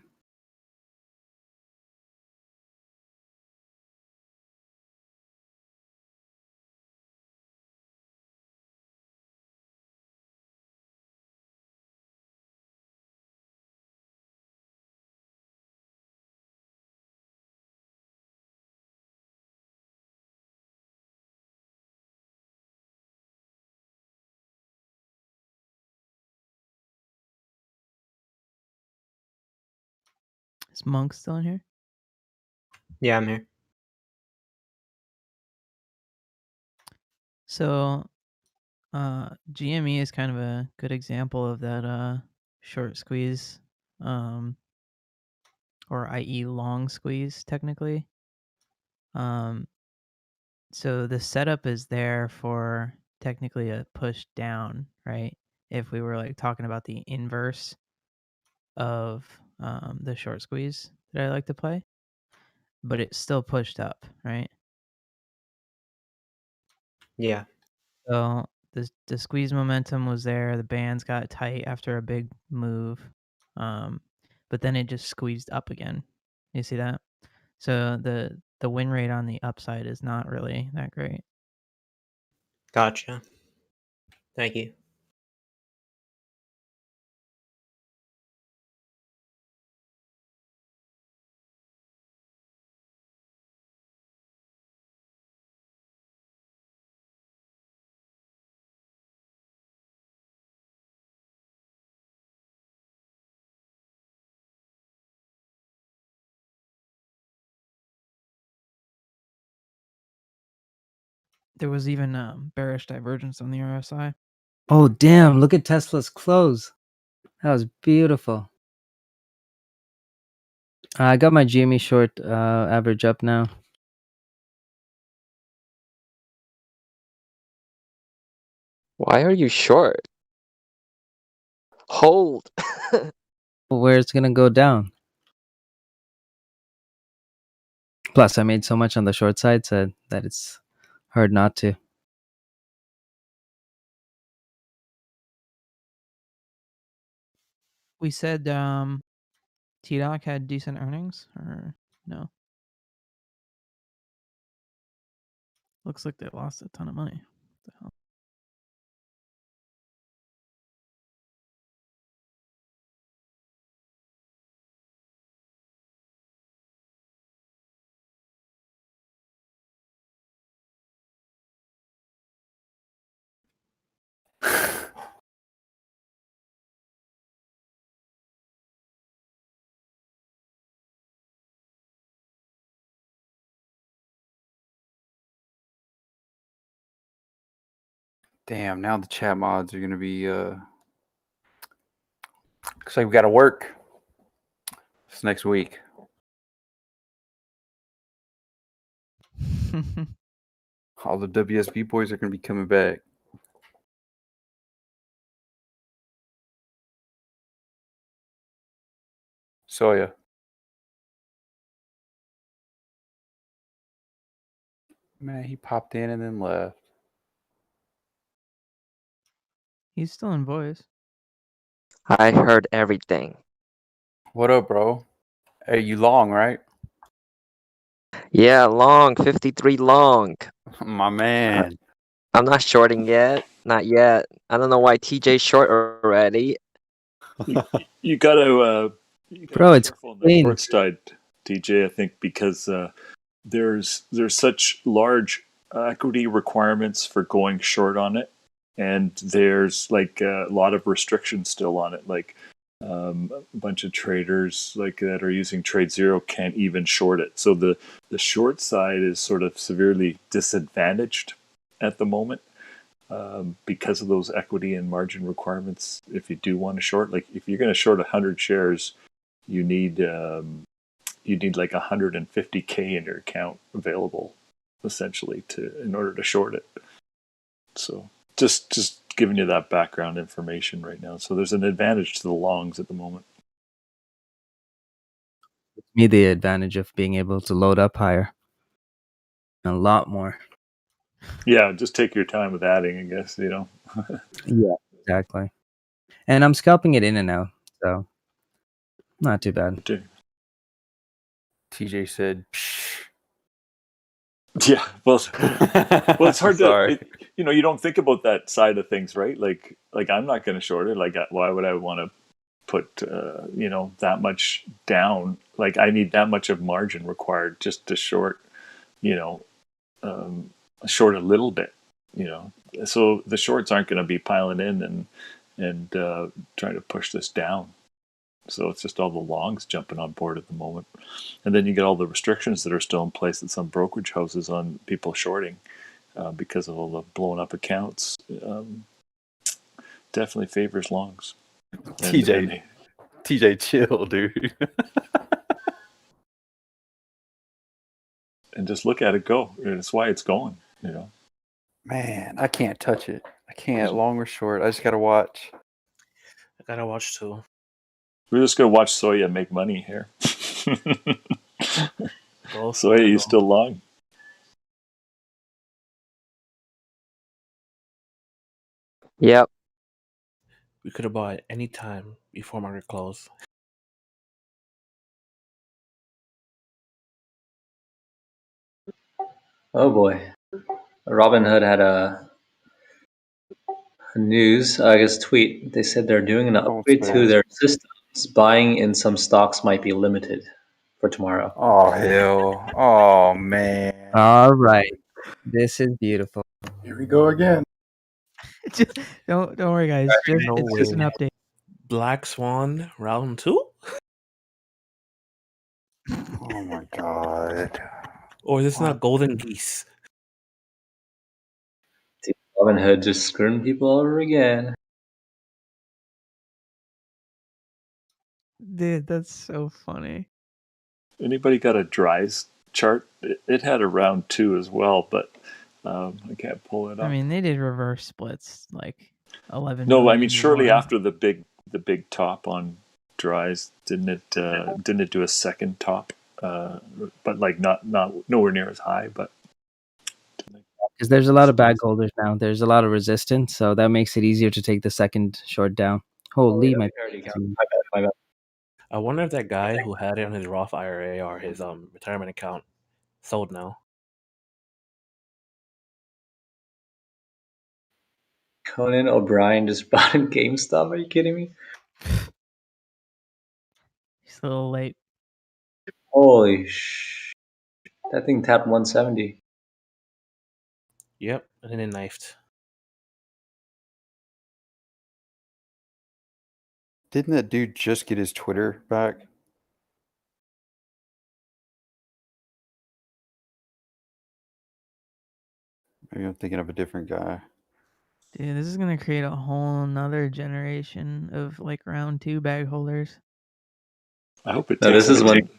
Is Monk still in here? Yeah, I'm here. So, GME is kind of a good example of that short squeeze, or i.e. long squeeze technically. So the setup is there for technically a push down, right? If we were like talking about the inverse of the short squeeze that I like to play, but it's still pushed up, right? Yeah. So the squeeze momentum was there. The bands got tight after a big move, but then it just squeezed up again. You see that? So the win rate on the upside is not really that great. Gotcha. Thank you. There was even bearish divergence on the RSI. Oh damn! Look at Tesla's close. That was beautiful. I got my GME short average up now. Why are you short? Hold. Where it's gonna go down. Plus, I made so much on the short side, so that it's hard not to. We said T-Doc had decent earnings, or no? Looks like they lost a ton of money. What the hell? Damn, now the chat mods are gonna be looks like we gotta work this next week. All the WSB boys are gonna be coming back. Soya. Man, he popped in and then left. He's still in voice. I heard everything. What up, bro? Hey, you long, right? Yeah, long, 53 long. My man. I'm not shorting yet. Not yet. I don't know why TJ's short already. You got to Bro, be it's careful on the clean. short side, DJ. I think because there's such large equity requirements for going short on it, and there's like a lot of restrictions still on it. Like a bunch of traders like that are using Trade Zero can't even short it. So the short side is sort of severely disadvantaged at the moment because of those equity and margin requirements. If you do want to short, like if you're going to short 100 shares, you need like 150K in your account available, essentially, in order to short it. So just giving you that background information right now. So there's an advantage to the longs at the moment. Me, the advantage of being able to load up higher. A lot more. Yeah, just take your time with adding, I guess, you know. Yeah, exactly. And I'm scalping it in and out, so not too bad. TJ said, Psh. Yeah, well, it's hard to, you don't think about that side of things, right? Like I'm not going to short it. Like, why would I want to put, that much down? Like, I need that much of margin required just to short, short a little bit, So the shorts aren't going to be piling in and trying to push this down. So it's just all the longs jumping on board at the moment. And then you get all the restrictions that are still in place at some brokerage houses on people shorting because of all the blown up accounts. Definitely favors longs. TJ, chill, dude. And just look at it go. That's why it's going, Man, I can't touch it. I can't, long or short. I just got to watch. I gotta watch too. We're just going to watch Soya make money here. Soya, you still long? Yep. We could have bought any time before market close. Oh boy. Robinhood had a news, I guess, tweet. They said they're doing an upgrade to their systems. Buying in some stocks might be limited for tomorrow. Oh, hell. Oh, man. All right. This is beautiful. Here we go again. Don't worry, guys. It's just an update. Black Swan round 2? Oh my god. Or is this not Golden Geese? Robinhood just screwing people over again. Dude, that's so funny. Anybody got a Dries chart? It had a round 2 as well, but I can't pull it up. I mean, they did reverse splits like 11. No, I million mean to shortly 1. after the big top on Dries, didn't it do a second top? But like not nowhere near as high. But Because there's a lot of bag holders now. There's a lot of resistance, so that makes it easier to take the second short down. Holy, my bad. I wonder if that guy who had it on his Roth IRA or his retirement account sold now. Conan O'Brien just bought in GameStop. Are you kidding me? He's a little late. Holy that thing tapped 170. Yep, and then it knifed. Didn't that dude just get his Twitter back? Maybe I'm thinking of a different guy. Dude, this is gonna create a whole nother generation of like round 2 bag holders. I hope it. No, this is when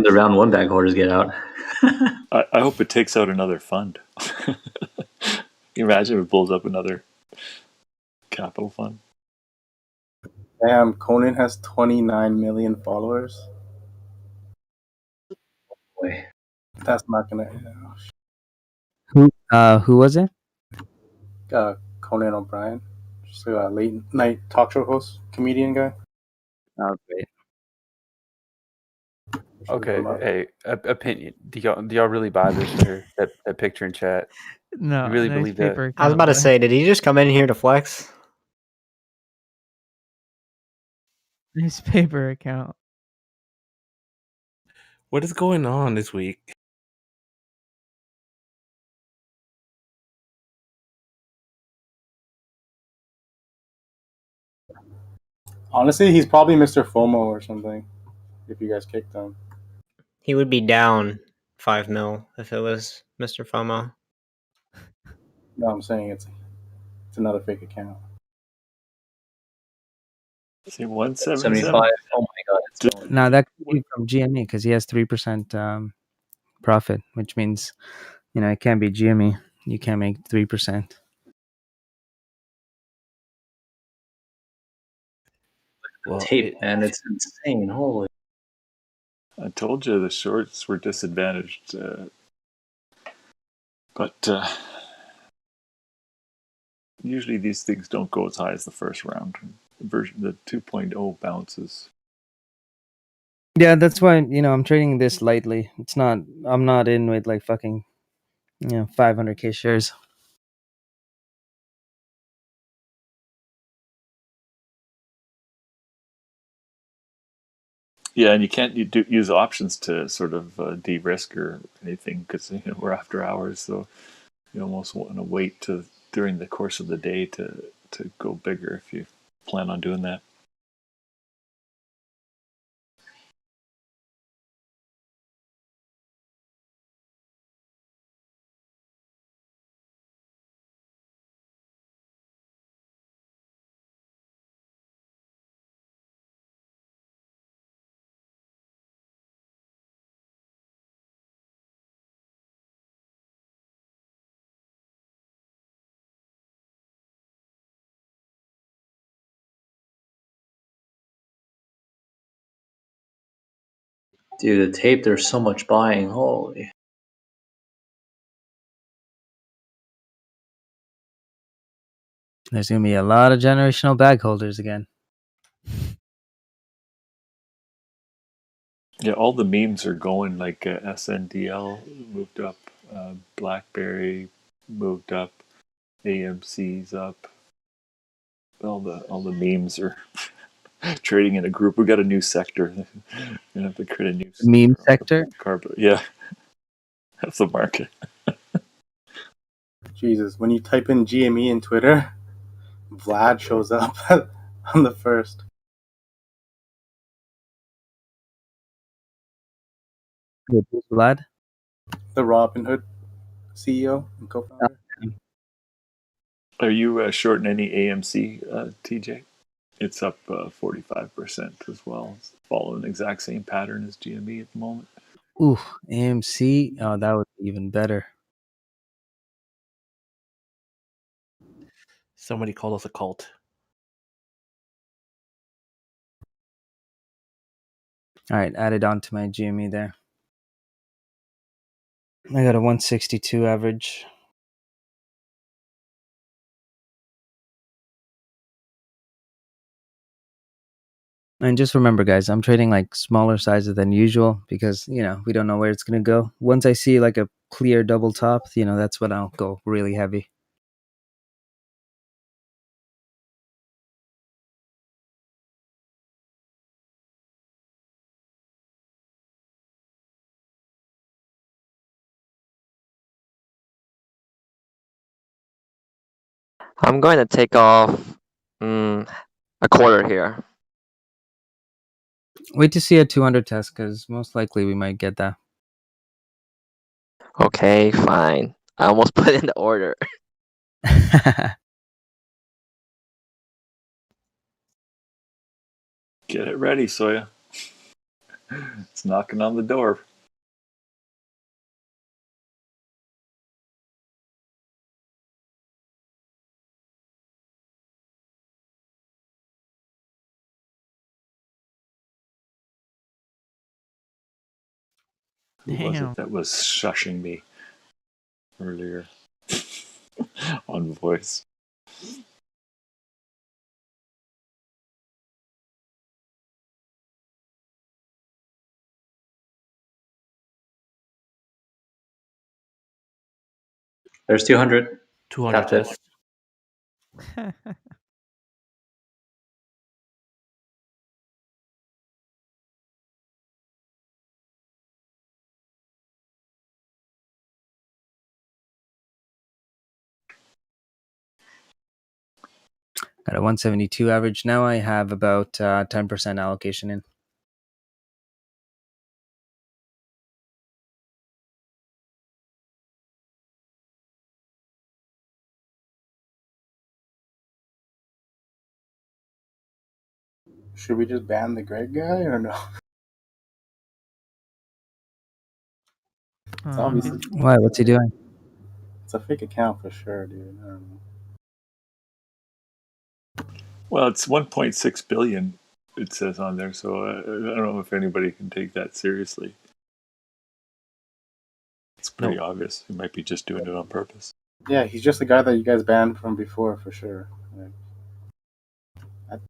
the round 1 bag holders get out. I hope it takes out another fund. Can you imagine if it pulls up another capital fund? Damn, Conan has 29 million followers. Boy. That's not gonna. Who was it? Conan O'Brien, just a late night talk show host, comedian guy. Oh, great. Okay, hey, opinion. Do y'all really buy this or that picture in chat? No, you really nice believe paper that? I was about to say, did he just come in here to flex? Nice paper account. What is going on this week? Honestly, he's probably Mr. FOMO or something. If you guys kicked him. He would be down 5 mil if it was Mr. FOMO. No, I'm saying it's another fake account. See, 177. 75. Oh my god. It's going. Now that could be from GME because he has 3% profit, which means it can't be GME. You can't make 3%. Well, tape, man. It's insane. Holy. I told you the shorts were disadvantaged, but usually these things don't go as high as the first round. The 2.0 bounces. Yeah, that's why I'm trading this lightly. It's not. I'm not in with like fucking 500k shares. Yeah, and you can't use options to sort of de-risk or anything because we're after hours, so you almost want to wait to during the course of the day to go bigger if you plan on doing that. Dude, the tape, there's so much buying. Holy. There's gonna be a lot of generational bag holders again. Yeah, all the memes are going like SNDL moved up, BlackBerry moved up, AMC's up. All the memes are trading in a group. We got a new sector. We're gonna have to create a new Meme sector. carpet. Yeah, that's the market. Jesus, when you type in GME in Twitter, Vlad shows up on the first. Who's Vlad? The Robinhood CEO and co-founder. Are you shorting any AMC, TJ? It's up 45% as well. It's following the exact same pattern as GME at the moment. Ooh, AMC. Oh, that would be even better. Somebody called us a cult. All right, added on to my GME there. I got a 162 average. And just remember, guys, I'm trading like smaller sizes than usual because, we don't know where it's going to go. Once I see like a clear double top, that's when I'll go really heavy. I'm going to take off a quarter here. Wait to see a 200 test because most likely we might get that. Okay, fine. I almost put in the order. Get it ready, Soya. It's knocking on the door. Who was Damn. it that was shushing me earlier on voice? There's 200. 200 Tapped it. test. at a 172 average. Now I have about 10% allocation in. Should we just ban the Greg guy or no? It's obviously Why? What's he doing? it's a fake account for sure, dude. I don't know. Well, it's 1.6 billion. It says on there, so I don't know if anybody can take that seriously. It's pretty obvious. He might be just doing it on purpose. Yeah, he's just the guy that you guys banned from before for sure. Like,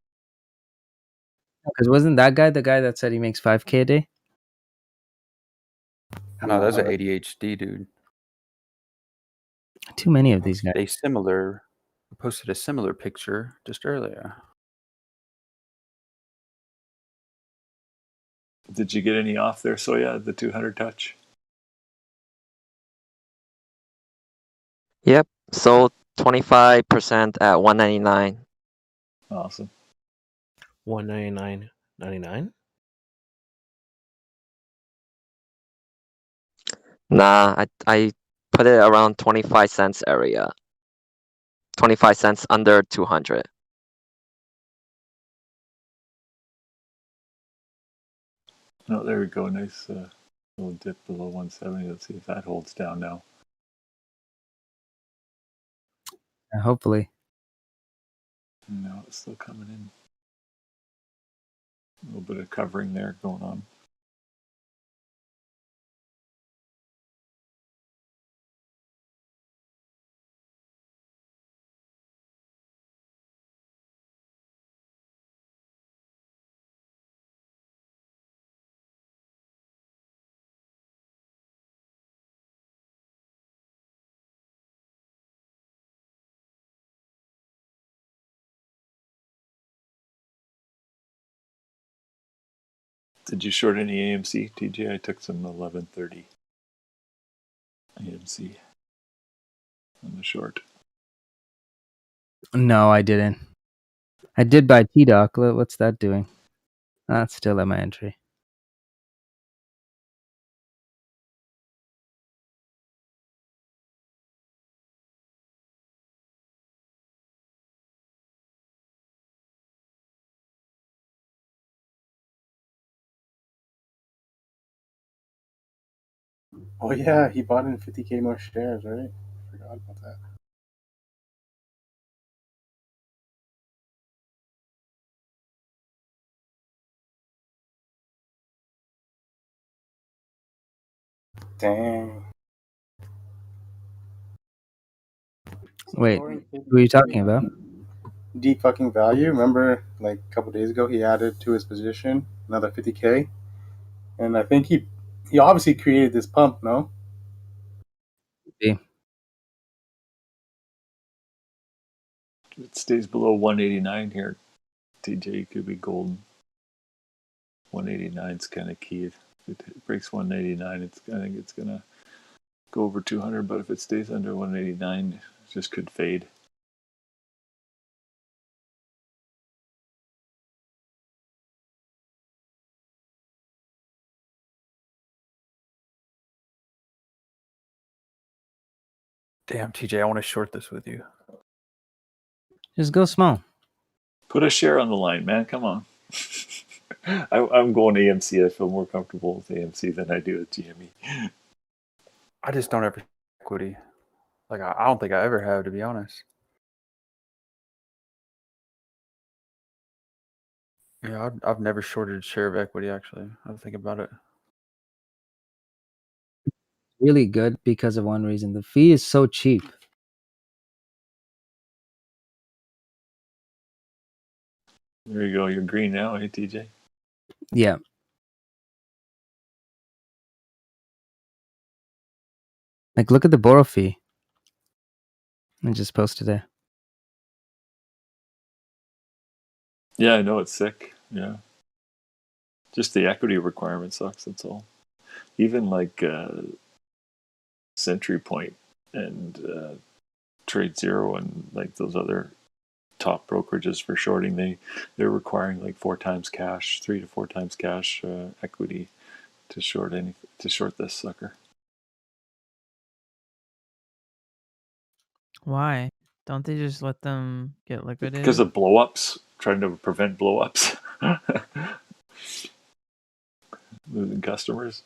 Because wasn't that guy the guy that said he makes 5K a day? No, that's an ADHD dude. Too many of these guys. A similar posted a similar picture just earlier. Did you get any off there, Soya, the 200 touch? Yep. Sold 25% at 199. Awesome. 199.99. Nah, I put it around 25 cents area. 25 cents under 200. Oh, there we go. Nice little dip below 170. Let's see if that holds down now. Hopefully. No, it's still coming in. A little bit of covering there going on. Did you short any AMC, TJ? I took some 1130 AMC on the short. No, I didn't. I did buy T-Doc. What's that doing? That's still at my entry. oh yeah, he bought in 50K more shares, right? Forgot about that. Dang. Wait, who are you talking about? Deep fucking value. Remember, like a couple days ago, he added to his position another 50K, and I think he obviously created this pump. No. Yeah. If it stays below 189 here, TJ could be golden. 189 is kind of key. If it breaks 189, I think it's gonna go over 200. But if it stays under 189, it just could fade. Damn, TJ, I want to short this with you. Just go small. Put a share on the line, man. Come on. I'm going AMC. I feel more comfortable with AMC than I do with GME. I just don't ever equity. Like I don't think I ever have, to be honest. Yeah, I've never shorted a share of equity. Actually, I think about it. Really good because of one reason. The fee is so cheap. There you go. You're green now, eh, TJ? Yeah. Like, look at the borrow fee. I just posted it. Yeah, I know it's sick. Yeah. Just the equity requirement sucks, that's all. Even like Century Point and Trade Zero and like those other top brokerages for shorting. They're requiring like 4 times cash, 3 to 4 times cash equity to short this sucker. Why? Don't they just let them get liquidated? Because of blow-ups, trying to prevent blow-ups. Losing customers.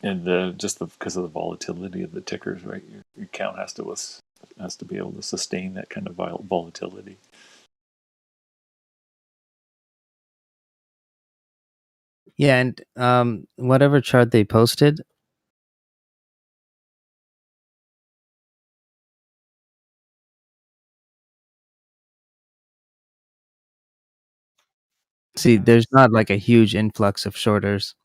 And just because of the volatility of the tickers, right? Your account has to be able to sustain that kind of volatility. Yeah, and whatever chart they posted, see, there's not like a huge influx of shorters.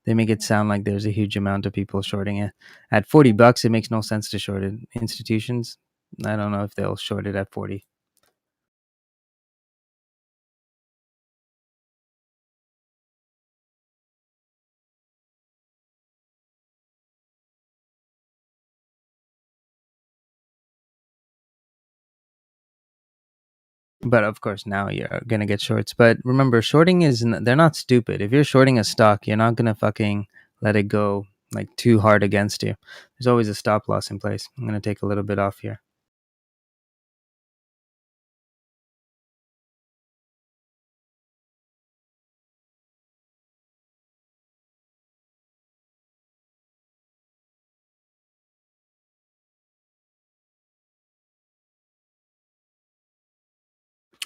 They make it sound like there's a huge amount of people shorting it. At $40, it makes no sense to short it. Institutions, I don't know if they'll short it at 40. But of course, now you're gonna get shorts. But remember, shorting they're not stupid. If you're shorting a stock, you're not gonna fucking let it go like too hard against you. There's always a stop loss in place. I'm gonna take a little bit off here.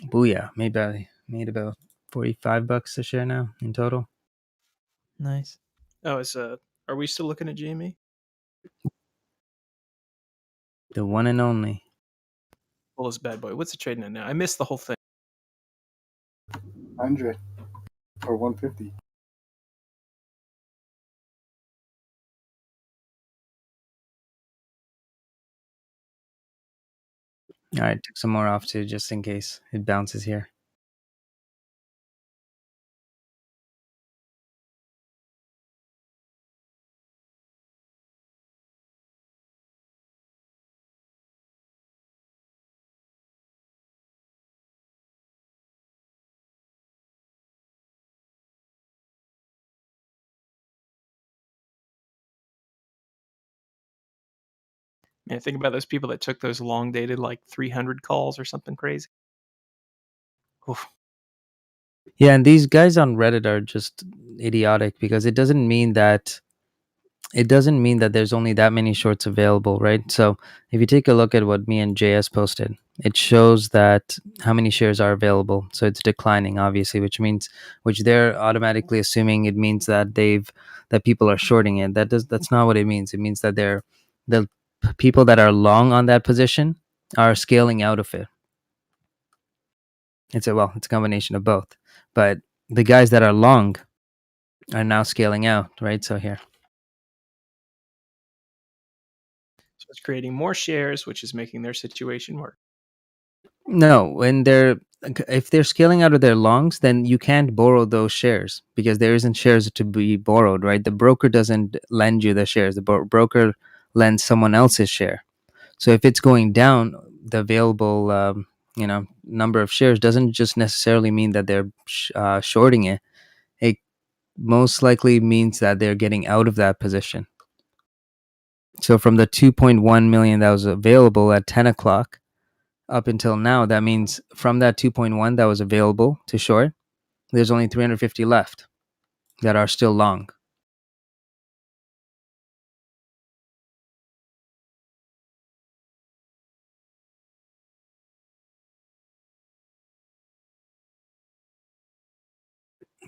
Booyah! Made about $45 a share now in total. Nice. Oh, are we still looking at GME? The one and only. Well, it's bad boy. What's it trading at now? I missed the whole thing. 100 or 150. All right, took some more off too, just in case it bounces here. Man, think about those people that took those long dated like 300 calls or something crazy. Oof. Yeah, and these guys on Reddit are just idiotic because it doesn't mean that there's only that many shorts available, right? So if you take a look at what me and JS posted, it shows that how many shares are available. So it's declining, obviously, which they're automatically assuming it means that that people are shorting it. That's not what it means. It means that the people that are long on that position are scaling out of it. It's a combination of both. But the guys that are long are now scaling out, right? So here. So it's creating more shares, which is making their situation worse. No, if they're scaling out of their longs, then you can't borrow those shares because there isn't shares to be borrowed, right? The broker doesn't lend you the shares. The broker lends someone else's share. So if it's going down, the available number of shares doesn't just necessarily mean that they're shorting it. It most likely means that they're getting out of that position. So from the 2.1 million that was available at 10 o'clock up until now, that means from that 2.1 that was available to short, there's only 350 left that are still long.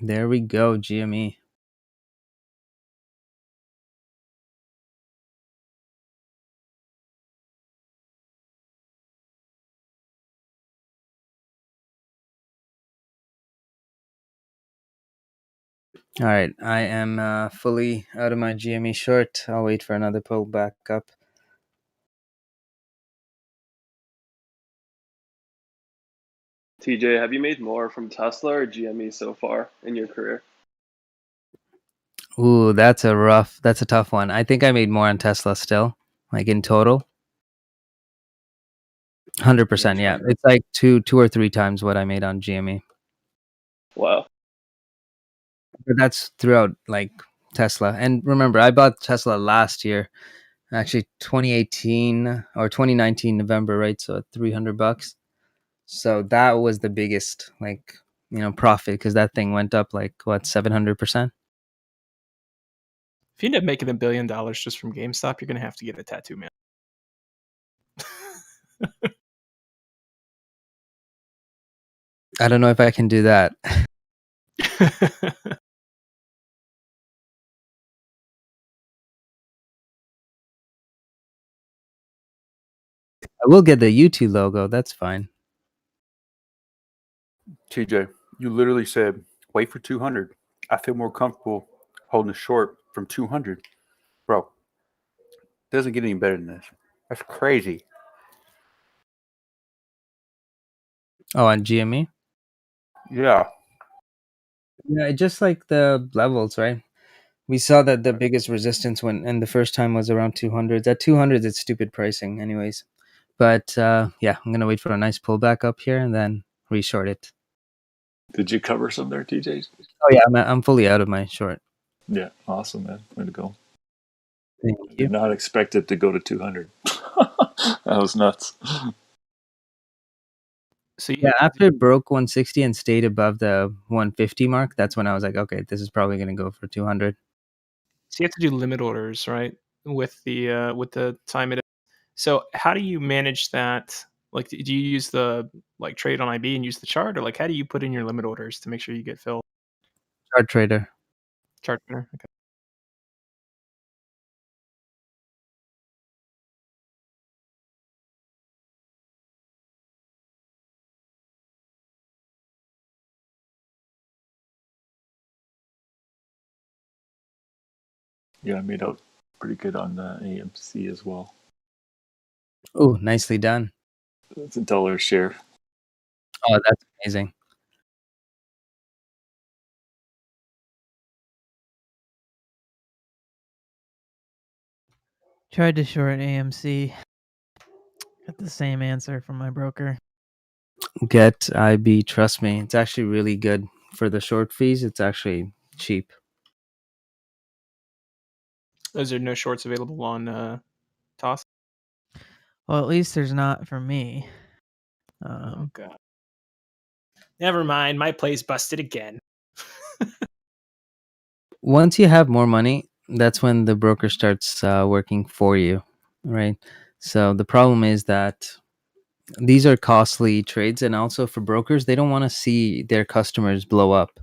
There we go, GME. All right, I am fully out of my GME short. I'll wait for another pull back up. TJ, have you made more from Tesla or GME so far in your career? Ooh, that's a tough one. I think I made more on Tesla still, like in total. 100%. Yeah, it's like two or three times what I made on GME. Wow. But that's throughout like Tesla. And remember, I bought Tesla last year, actually 2018 or 2019 November, right? So at $300. So that was the biggest like profit because that thing went up like what 700%. If you end up making $1 billion just from GameStop, you're gonna have to get a tattoo, man. I don't know if I can do that. I will get the YouTube logo. That's fine. TJ, you literally said, wait for 200. I feel more comfortable holding a short from 200. Bro, doesn't get any better than this. That's crazy. Oh, on GME? Yeah. Yeah, just like the levels, right? We saw that the biggest resistance and the first time was around 200s. At 200s, it's stupid pricing anyways. But yeah, I'm going to wait for a nice pullback up here and then reshort it. Did you cover some there, TJ? Oh, yeah, I'm fully out of my short. Yeah, awesome, man. Way to go. Thank you. Did not expect it to go to 200. That was nuts. So yeah, after it broke 160 and stayed above the 150 mark, that's when I was like, okay, this is probably going to go for 200. So you have to do limit orders, right? With the time it. So how do you manage that? Like, do you use the like trade on IB and use the chart, or like how do you put in your limit orders to make sure you get filled? Chart trader. Chart trader. Okay. Yeah, I made out pretty good on the AMC as well. Oh, nicely done. It's $1 a share. Oh, that's amazing. Tried to short AMC. Got the same answer from my broker. Get IB, trust me. It's actually really good for the short fees. It's actually cheap. Is there no shorts available on TOS? Well, at least there's not for me. Oh god. Never mind. My play's busted again. Once you have more money, that's when the broker starts working for you, right? So the problem is that these are costly trades, and also for brokers, they don't want to see their customers blow up.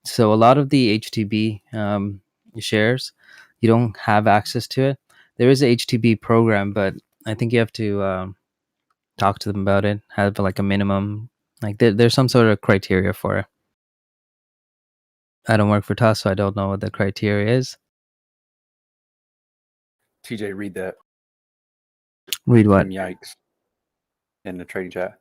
So a lot of the HTB shares, you don't have access to it. There is a HTB program, but I think you have to talk to them about it. Have like a minimum, like there's some sort of criteria for it. I don't work for TOS, so I don't know what the criteria is. TJ, read that. Read what? Yikes. In the trading chat.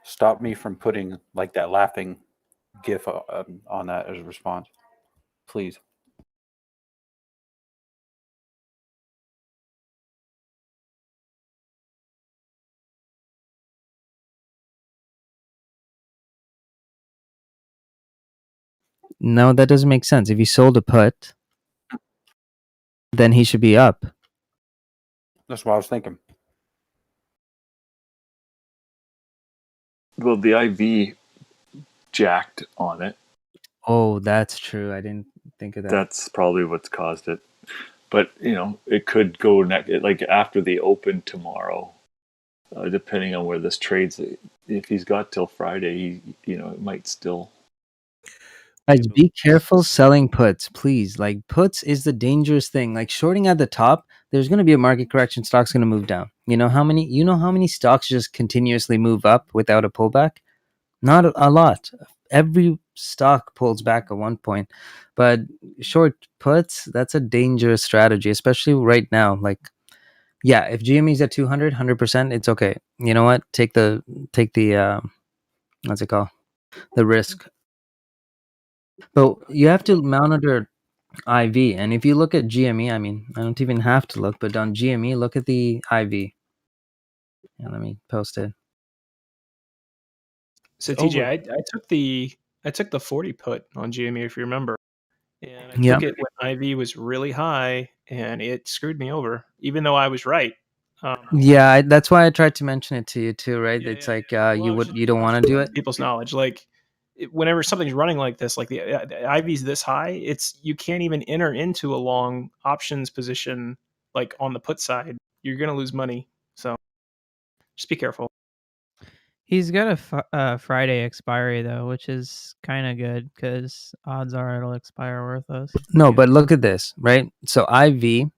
Stop me from putting like that laughing gif on that as a response, please. No, that doesn't make sense. If he sold a put, then he should be up. That's what I was thinking. Well, the IV jacked on it. Oh, that's true. I didn't think of that. That's probably what's caused it. But, it could go like after the open tomorrow, depending on where this trades. If he's got till Friday, it might still. Guys, be careful selling puts, please. Like puts is the dangerous thing. Like shorting at the top, there's going to be a market correction. Stock's going to move down. You know how many stocks just continuously move up without a pullback? Not a lot. Every stock pulls back at one point, but short puts, that's a dangerous strategy, especially right now. Like, yeah, if GME's at 100%, it's okay. You know what? Take the what's it called? The risk. But you have to monitor IV, and if you look at GME, I mean, I don't even have to look, but on GME, look at the IV. Yeah, let me post it. So It's TJ, over. I took the 40 put on GME if you remember, and I Yeah. took it when IV was really high, and it screwed me over, even though I was right. Yeah, that's why I tried to mention it to you too, right? Yeah, It's yeah, like yeah. you don't want to do it. People's knowledge, like whenever something's running like this, like the IV's this high, it's you can't even enter into a long options position like on the put side. You're gonna lose money, so just be careful. He's got a Friday expiry though, which is kind of good because odds are it'll expire worthless. No, but look at this, right? So IV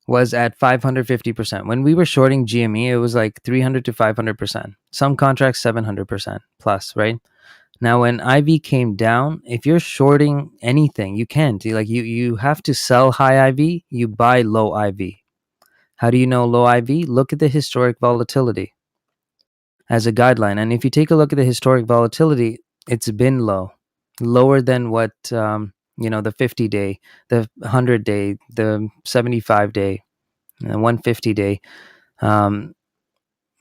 was at 550%. When we were shorting GME, it was like 300 to 500%. Some contracts 700% plus, right? Now when IV came down, if you're shorting anything, you can't. You have to sell high IV, you buy low IV. How do you know low IV? Look at the historic volatility as a guideline. And if you take a look at the historic volatility, it's been low, lower than what the 50-day, the 100-day, the 75-day, the 150-day.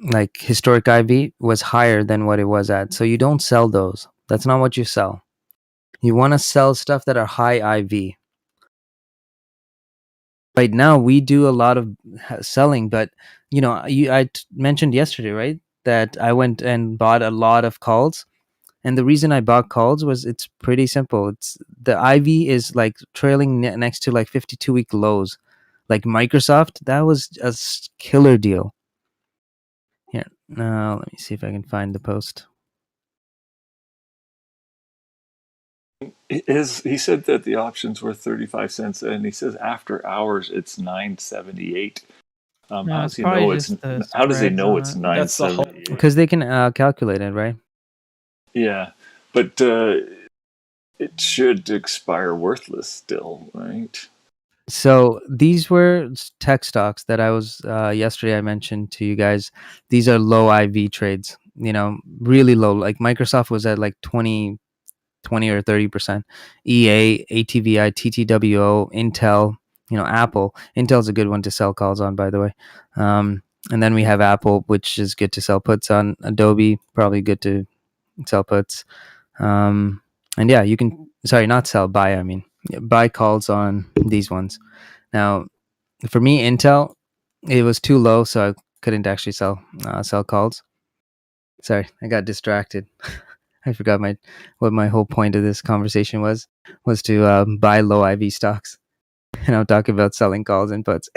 Like historic IV was higher than what it was at. So you don't sell those. That's not what you sell. You want to sell stuff that are high IV. Right now, we do a lot of selling, but I mentioned yesterday, right, that I went and bought a lot of calls, and the reason I bought calls was it's pretty simple. It's the IV is like trailing next to like 52-week lows, like Microsoft. That was a killer deal. Here, now let me see if I can find the post. He said that the options were 35 cents, and he says after hours it's 9.78. No, How it's does he probably know it's? just the How does he spreads know on it's it. That's the whole. 9.78? Because they can calculate it, right? Yeah, but it should expire worthless still, right? So these were tech stocks that I was yesterday I mentioned to you guys. These are low IV trades, really low. Like Microsoft was at like 20 or 30%. EA, ATVI, TTWO, Intel, Apple. Intel's a good one to sell calls on, by the way. And then we have Apple, which is good to sell puts on. Adobe, probably good to sell puts. And yeah, you can, sorry, not sell, buy, I mean. Buy calls on these ones. Now, for me, Intel, it was too low, so I couldn't actually sell calls. Sorry, I got distracted. I forgot what my whole point of this conversation was to buy low IV stocks, and I'll talk about selling calls and puts.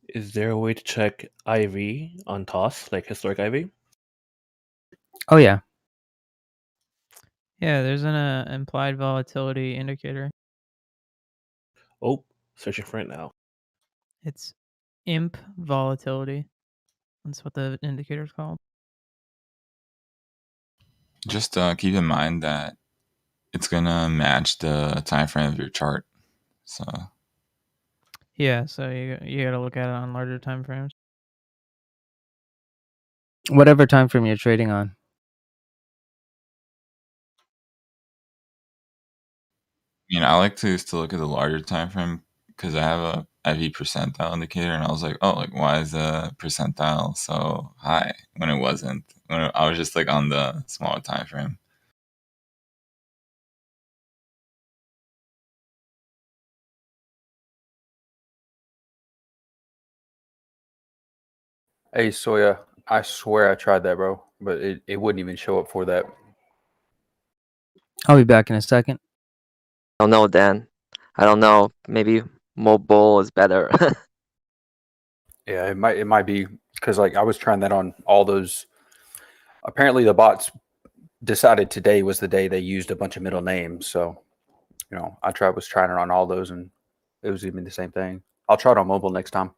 Is there a way to check IV on TOS, like historic IV? Oh yeah, Yeah, there's an implied volatility indicator. Oh, searching for it now. It's imp volatility. That's what the indicator's called. Just keep in mind that it's gonna match the time frame of your chart. So Yeah, so you got to look at it on larger time frames. whatever time frame you're trading on. I like to look at the larger time frame because I have a IV percentile indicator, and I was like, oh, like why is the percentile so high when it wasn't? When I was just like on the smaller time frame. Hey, Soya, I swear I tried that, bro, but it wouldn't even show up for that. I'll be back in a second. I don't know, Dan. I don't know. Maybe mobile is better. Yeah, it might be because like I was trying that on all those. Apparently, the bots decided today was the day they used a bunch of middle names. So, I was trying it on all those, and it was even the same thing. I'll try it on mobile next time.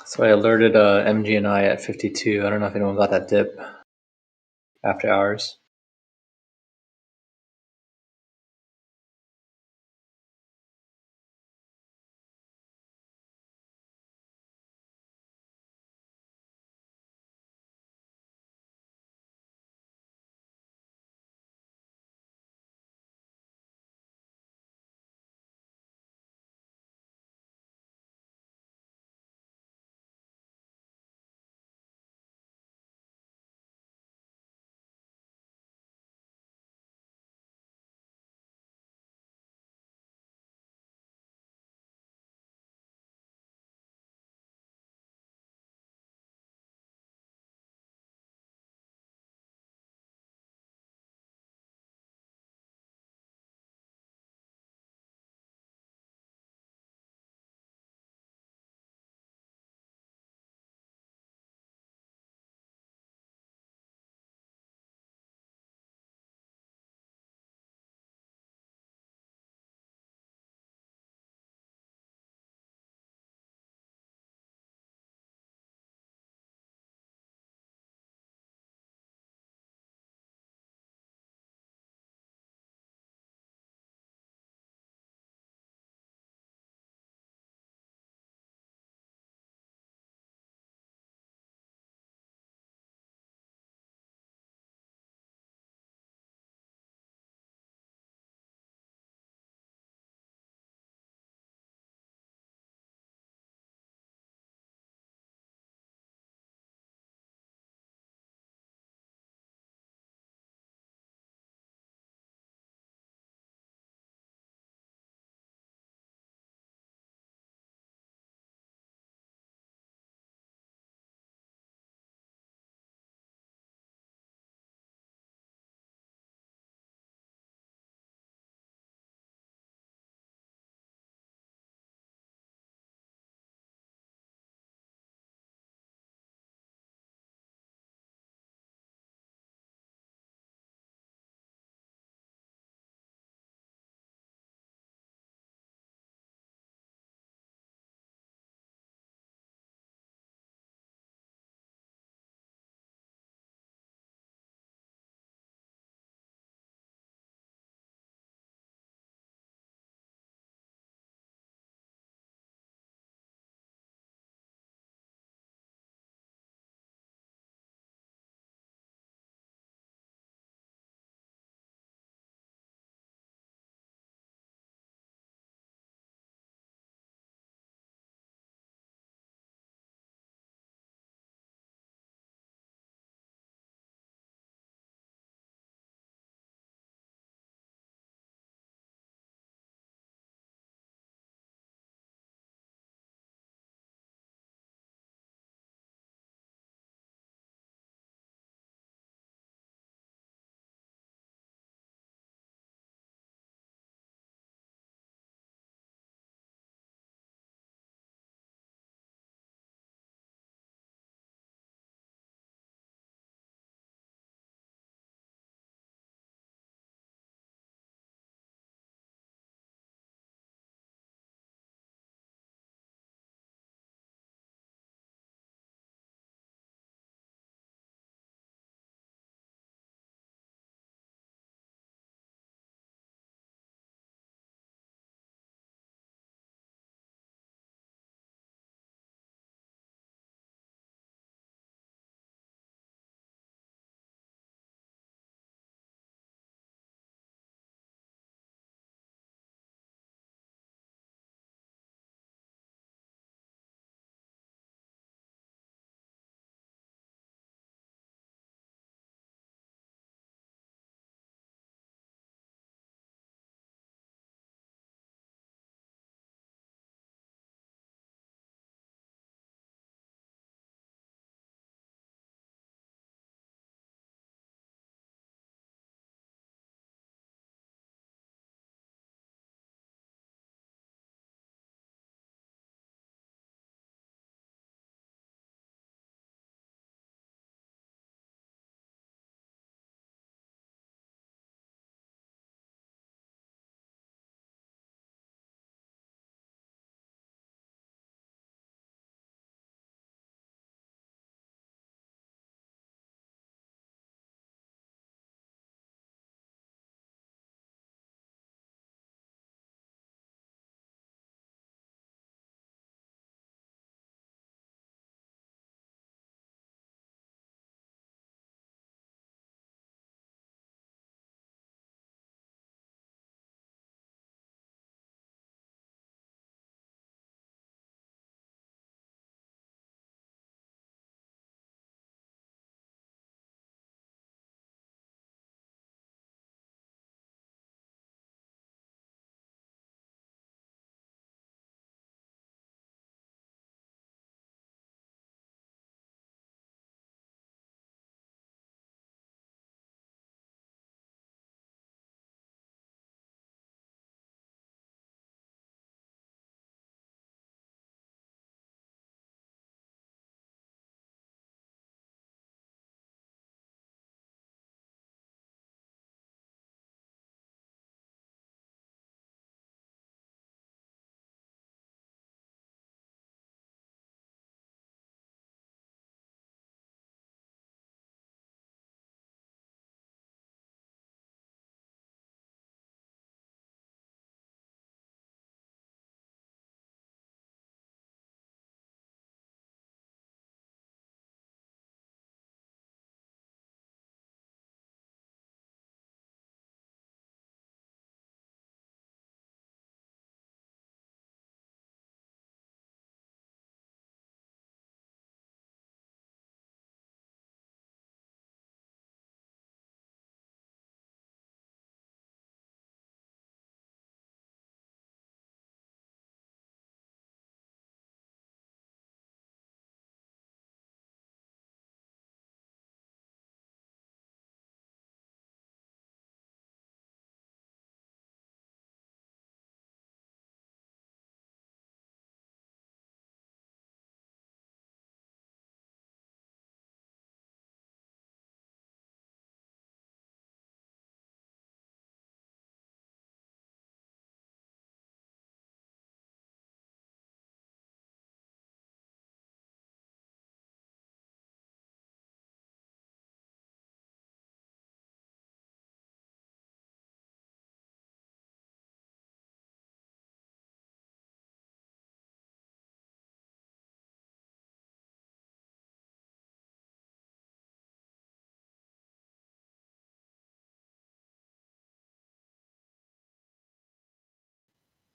So I alerted MGNI at 52. I don't know if anyone got that dip after hours.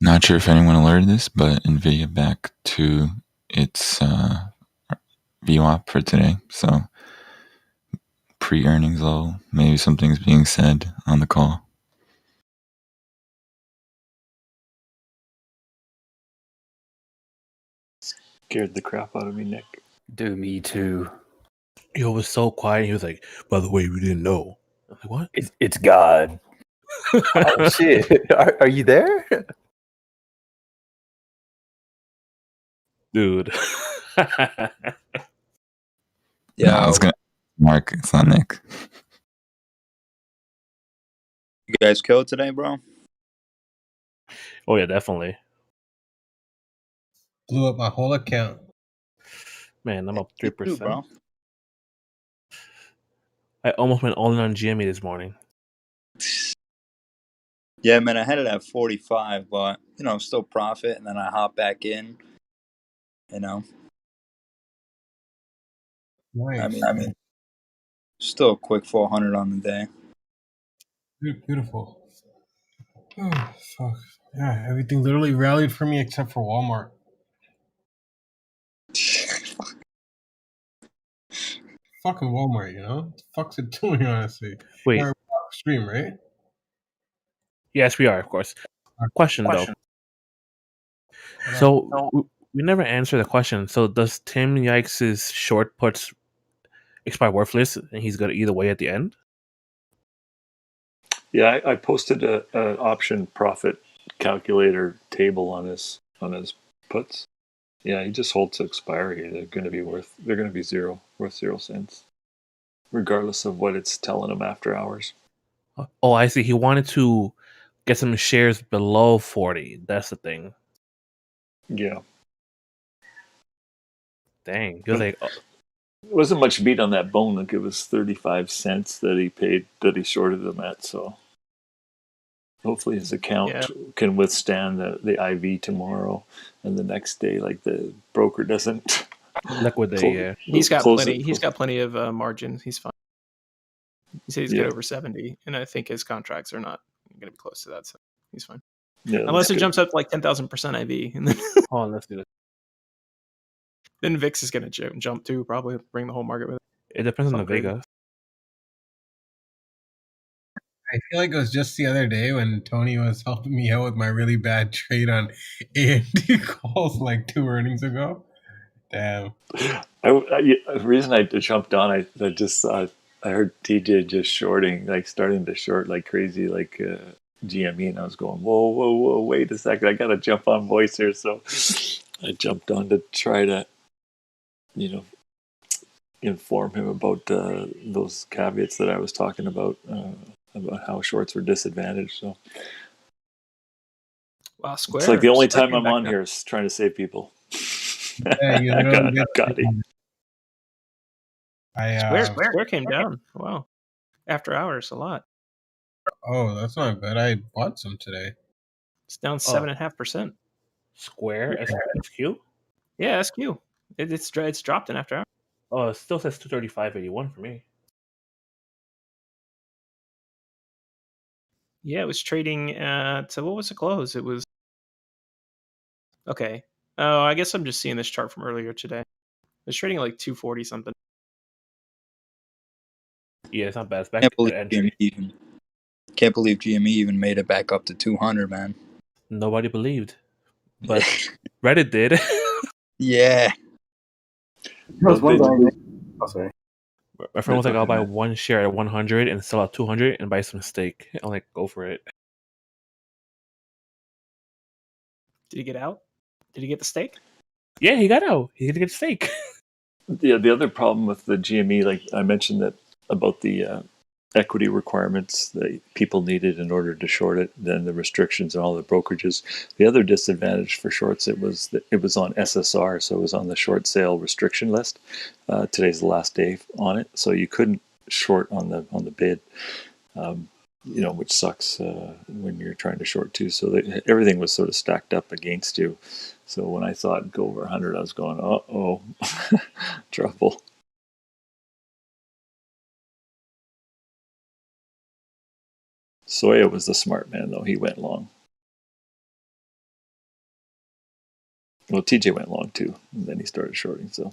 Not sure if anyone alerted this, but Nvidia back to its VWAP for today. So pre-earnings level, maybe something's being said on the call. Scared the crap out of me, Nick. Dude, me too. Yo, it was so quiet. He was like, "By the way, we didn't know." I'm like, "What?" It's God. Oh shit! Are you there? Dude. Yeah, I was gonna Mark. It's not Nick. You guys killed today, bro? Oh yeah, definitely. Blew up my whole account. Man, I'm up Me too, 3%. bro. I almost went all in on GME this morning. Yeah, man, I had it at 45, but still profit, and then I hop back in. Nice. I mean, still a quick 400 on the day. Beautiful. Oh, fuck. Yeah, everything literally rallied for me except for Walmart. Fucking Walmart, What the fuck's it doing, honestly? Wait. We're stream, right? Yes, we are, of course. Question though. So we never answered the question. So does Tim Yikes' short puts expire worthless, and he's got either way at the end? Yeah, I posted an option profit calculator table on his puts. Yeah, he just holds to expiry. They're going to be worth worth 0 cents, regardless of what it's telling him after hours. Oh, I see. He wanted to get some shares below 40. That's the thing. Yeah. Dang. He was like, oh. It wasn't much meat on that bone. Like, it was 35 cents that he shorted them at. So hopefully his account can withstand the IV tomorrow, and the next day, like, the broker doesn't liquidate. Yeah, he's got plenty. He's got plenty of margin. He's fine. He said he's good over 70, and I think his contracts are not going to be close to that, so he's fine. Yeah, unless it jumps up to like 10,000% IV, and then let's do this. Then VIX is going to jump too, probably bring the whole market with it. It depends on the Vega. I feel like it was just the other day when Tony was helping me out with my really bad trade on AMD calls like 2 earnings ago. Damn. The reason I jumped on, I heard TJ just shorting, like starting to short like crazy, like GME, and I was going, whoa, wait a second, I gotta jump on voice here. So I jumped on to try to, inform him about those caveats that I was talking about how shorts were disadvantaged. So wow, Square. It's like the only Square time I'm on now. here is trying to save people. Yeah, you literally got it. Square came down. Wow, after hours, a lot. Oh, that's not bad. I bought some today. It's down 7.5%. Square SQ? Yeah, SQ. It's dropped in after hours. Oh, it still says 235.81 for me. Yeah, it was trading at what was the close? It was okay. Oh, I guess I'm just seeing this chart from earlier today. It was trading like 240 something. Yeah, it's not bad. It's back Can't to believe entry. Can't believe GME even made it back up to 200, man. Nobody believed, but Reddit did. Yeah. Oh, sorry. My friend was like, "I'll buy one share at 100 and sell at 200 and buy some steak." I'm like, "Go for it." Did he get out? Did he get the steak? Yeah, he got out. He did get steak. Yeah, the other problem with the GME, like I mentioned that about the equity requirements that people needed in order to short it, then the restrictions and all the brokerages. The other disadvantage for shorts, it was on SSR, so it was on the short sale restriction list. Today's the last day on it, so you couldn't short on the bid. Which sucks when you're trying to short too. So everything was sort of stacked up against you. So when I saw it go over 100, I was going, uh-oh, trouble. Soya was the smart man, though. He went long. Well, TJ went long too, and then he started shorting. So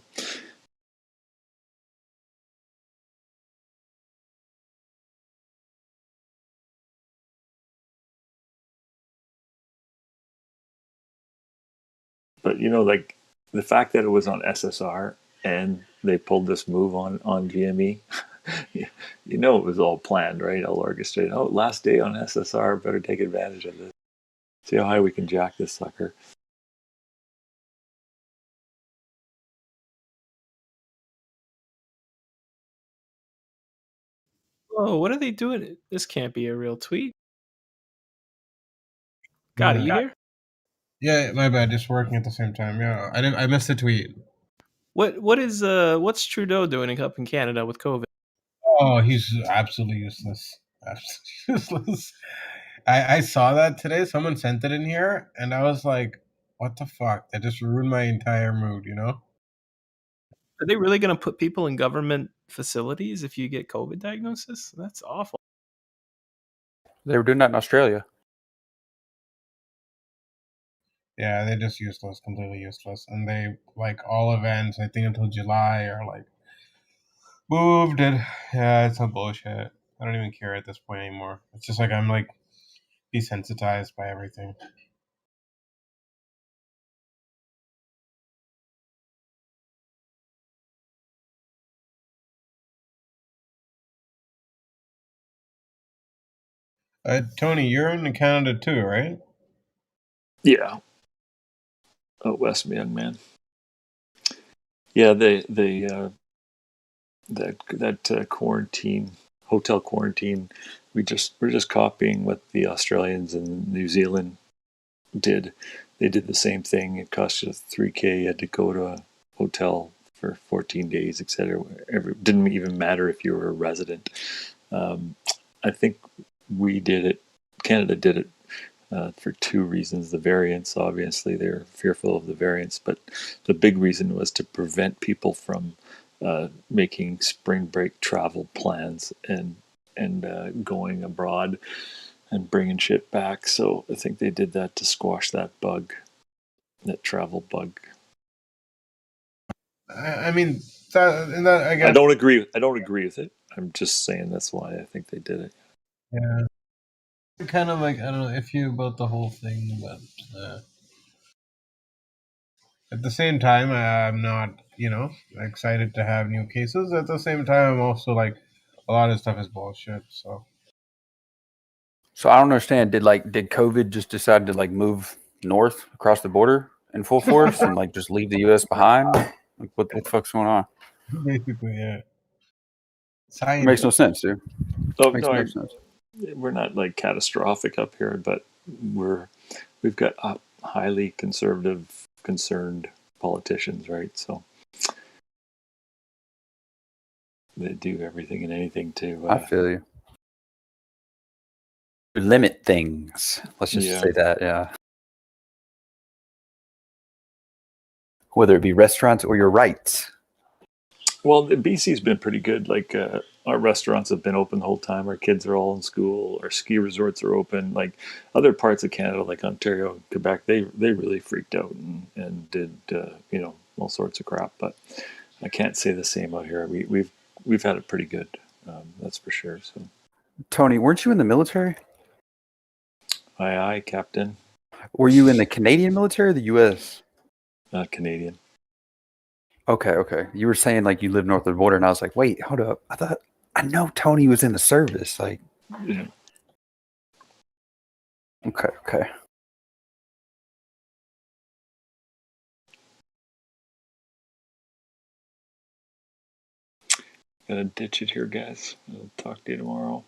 but like the fact that it was on SSR and they pulled this move on GME, it was all planned, right? All orchestrated. Oh, last day on SSR, better take advantage of this. See how high we can jack this sucker. Oh, what are they doing? This can't be a real tweet. God, are you here? Yeah, my bad. Just working at the same time. Yeah, I missed the tweet. What's Trudeau doing up in Canada with COVID? Oh, he's absolutely useless. Absolutely useless. I saw that today. Someone sent it in here, and I was like, "What the fuck?" That just ruined my entire mood. Are they really going to put people in government facilities if you get COVID diagnosis? That's awful. They were doing that in Australia. Yeah, they're just useless, completely useless. And they all events, I think until July are moved and yeah, it's some bullshit. I don't even care at this point anymore. It's just I'm desensitized by everything. Tony, you're in Canada too, right? Yeah. Oh, West, young man. Yeah, that quarantine, hotel quarantine, we're just copying what the Australians and New Zealand did. They did the same thing. It cost you $3,000. You had to go to a hotel for 14 days, etc. It didn't even matter if you were a resident. I think we did it. Canada did it for two reasons. The variants, obviously, they're fearful of the variants, but the big reason was to prevent people from making spring break travel plans and going abroad and bringing shit back. So I think they did that to squash that bug, that travel bug. I mean, that I guess. I don't agree. I don't agree with it. I'm just saying that's why I think they did it. Yeah. Kind of I don't know if you about the whole thing, but at the same time, I'm not, excited to have new cases. At the same time, I'm also a lot of stuff is bullshit. So I don't understand. Did COVID just decide to move north across the border in full force and just leave the U.S. behind? What the fuck's going on? Basically, yeah. It makes no sense, dude. Oh, Makes no sense. We're not catastrophic up here, but we've got highly conservative, concerned politicians, right? So they do everything and anything to. I feel you. Limit things. Let's just say that, yeah. Whether it be restaurants or your rights. Well, BC's been pretty good. Our restaurants have been open the whole time. Our kids are all in school. Our ski resorts are open. Other parts of Canada, like Ontario and Quebec, they really freaked out and did all sorts of crap. But I can't say the same out here. We've had it pretty good. That's for sure. So, Tony, weren't you in the military? Aye, Captain. Were you in the Canadian military or the U.S.? Canadian. Okay. You were saying you live north of the border, and I was like, wait, hold up. I know Tony was in the service. Yeah. Okay. Gotta ditch it here, guys. I'll talk to you tomorrow.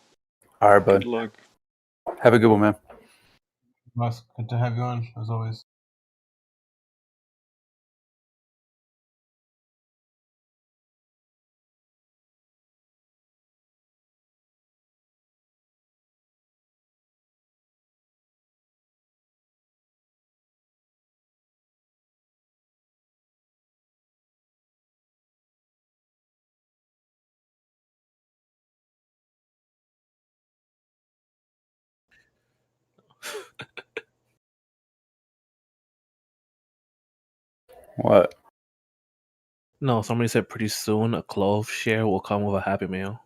All right, bud. Good luck. Have a good one, man. Boss, good to have you on as always. What? No, somebody said pretty soon a Clove share will come with a Happy Meal.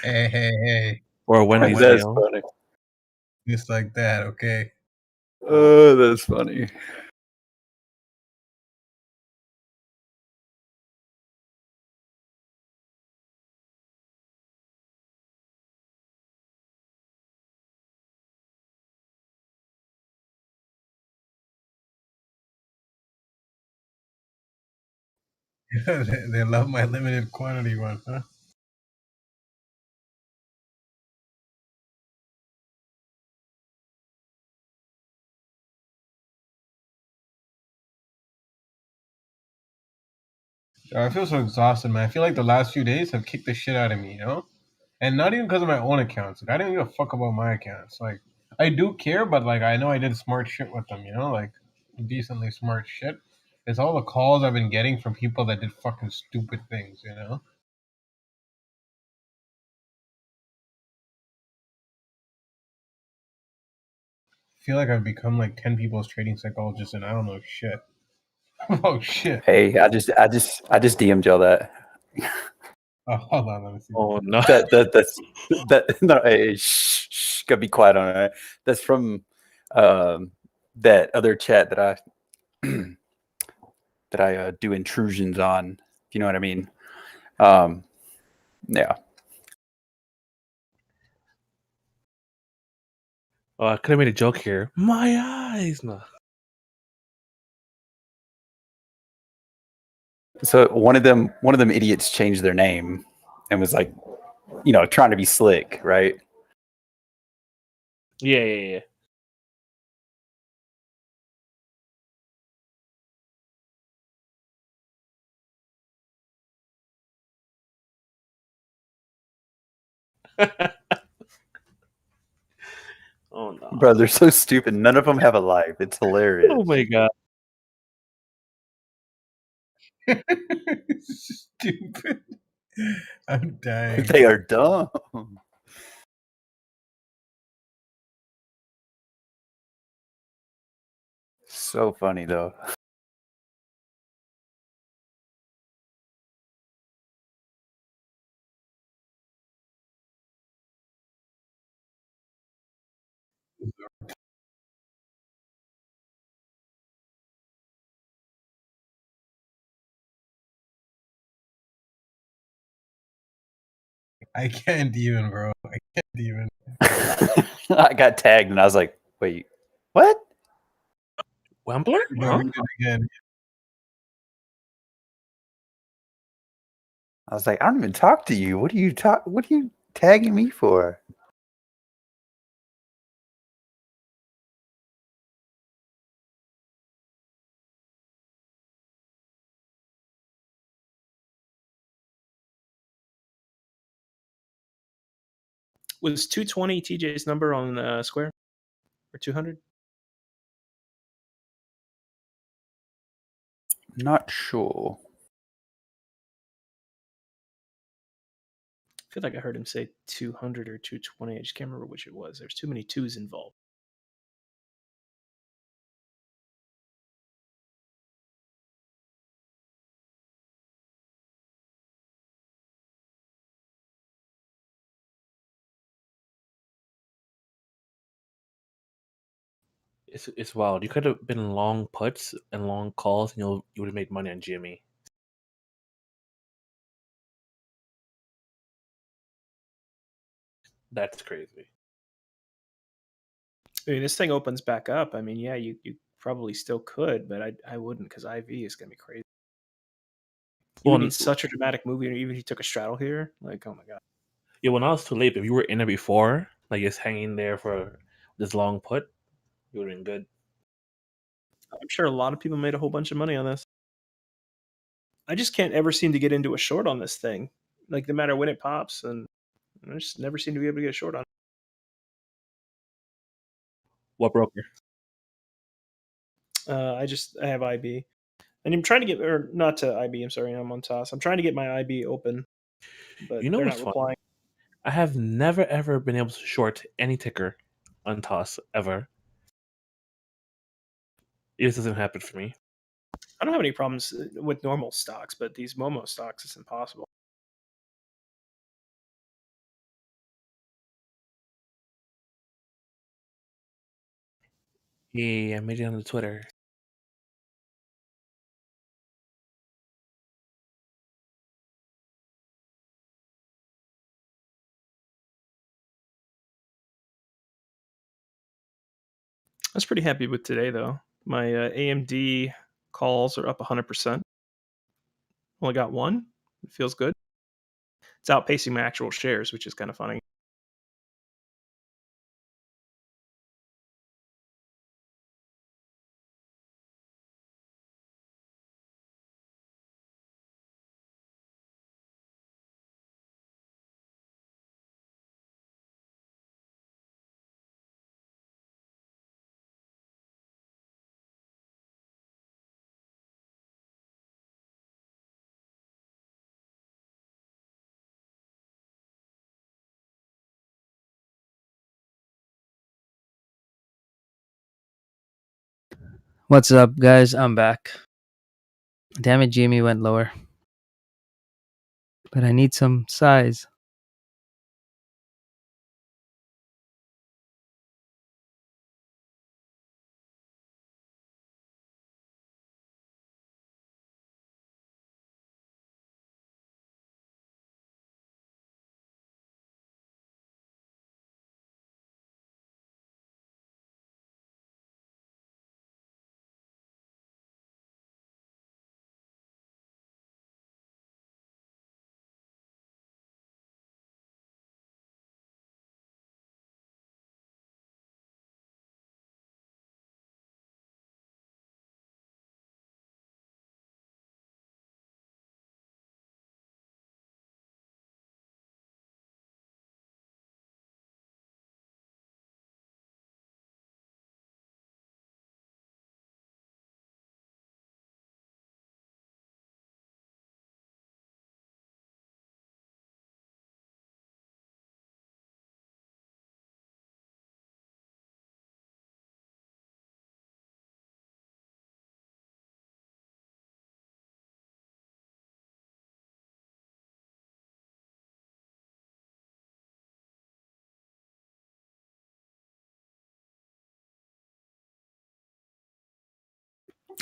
Hey. Or a Wendy's That's meal. funny. Just like that, okay. Oh, that's funny. They love my limited quantity one, huh? I feel so exhausted, man. I feel like the last few days have kicked the shit out of me, you know? And not even because of my own accounts. Like, I don't give a fuck about my accounts. Like, I do care, but, like, I know I did smart shit with them, you know? Like, decently smart shit. It's all the calls I've been getting from people that did fucking stupid things, you know? I feel like I've become, like, 10 people's trading psychologist and I don't know shit. Oh, shit. Hey, I just DM'd y'all that. Oh, hold on, let me see. Oh no. That no, hey, shh, gotta be quiet on it. That's from that other chat that I do intrusions on. If you know what I mean. Yeah. Oh, I could have made a joke here. My eyes. No. So one of them idiots changed their name and was like, you know, trying to be slick, right? Yeah. Oh no. Bro, they're so stupid. None of them have a life. It's hilarious. Oh my god. Stupid. I'm dying. They are dumb. So funny though. I can't even, bro. I can't even. I got tagged and I was like, wait, what? Wembler? No, we did it again. I was like, I don't even talk to you. What are you tagging me for? Was 220 TJ's number on Square or 200? Not sure. I feel like I heard him say 200 or 220. I just can't remember which it was. There's too many twos involved. It's wild. You could have been long puts and long calls, and you would have made money on GME. That's crazy. I mean, this thing opens back up. I mean, yeah, you probably still could, but I wouldn't because IV is gonna be crazy. You would need such a dramatic move, even if you took a straddle here. Like, oh my god. Yeah, when I was too late, if you were in it before, like just hanging there for this long put, you would have been good. I'm sure a lot of people made a whole bunch of money on this. I just can't ever seem to get into a short on this thing. Like, no matter when it pops, and I just never seem to be able to get a short on it. What broker? I have IB. And I'm trying to get, or not to IB, I'm sorry, I'm on TOS. I'm trying to get my IB open, but You know they're what's not funny? replying. I have never ever been able to short any ticker on TOS ever. It just doesn't happen for me. I don't have any problems with normal stocks, but these Momo stocks, it's impossible. Yeah, I made it on the Twitter. I was pretty happy with today, though. My AMD calls are up 100%. Only got one. It feels good. It's outpacing my actual shares, which is kind of funny. What's up, guys? I'm back. Damn it, Jimmy went lower. But I need some size.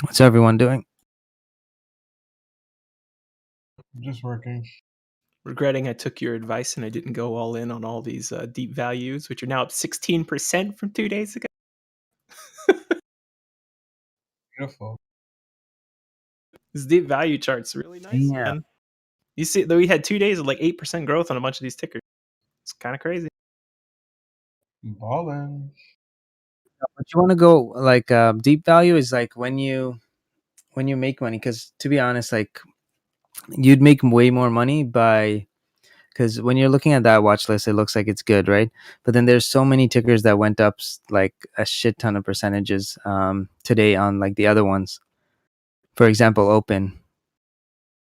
What's everyone doing? Just working. Regretting I took your advice and I didn't go all in on all these deep values, which are now up 16% from 2 days ago. Beautiful. This deep value chart's really nice, Yeah. man. You see, though, we had 2 days of like 8% growth on a bunch of these tickers. It's kind of crazy. Ballin'. But you want to go like deep value is like when you make money, because to be honest, like you'd make way more money by, because when you're looking at that watch list, it looks like it's good, right? But then there's so many tickers that went up like a shit ton of percentages today on like the other ones. For example, Open.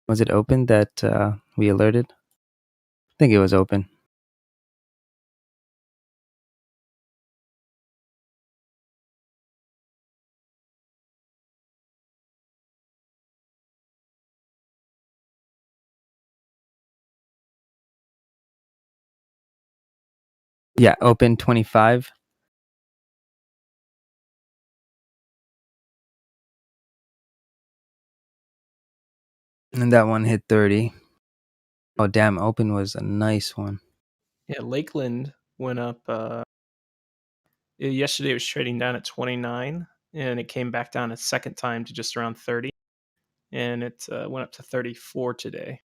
Was it Open that we alerted? I think it was Open. Yeah, Open 25. And that one hit 30. Oh, damn. Open was a nice one. Yeah, Lakeland went up. Yesterday it was trading down at 29, and it came back down a second time to just around 30, and it went up to 34 today.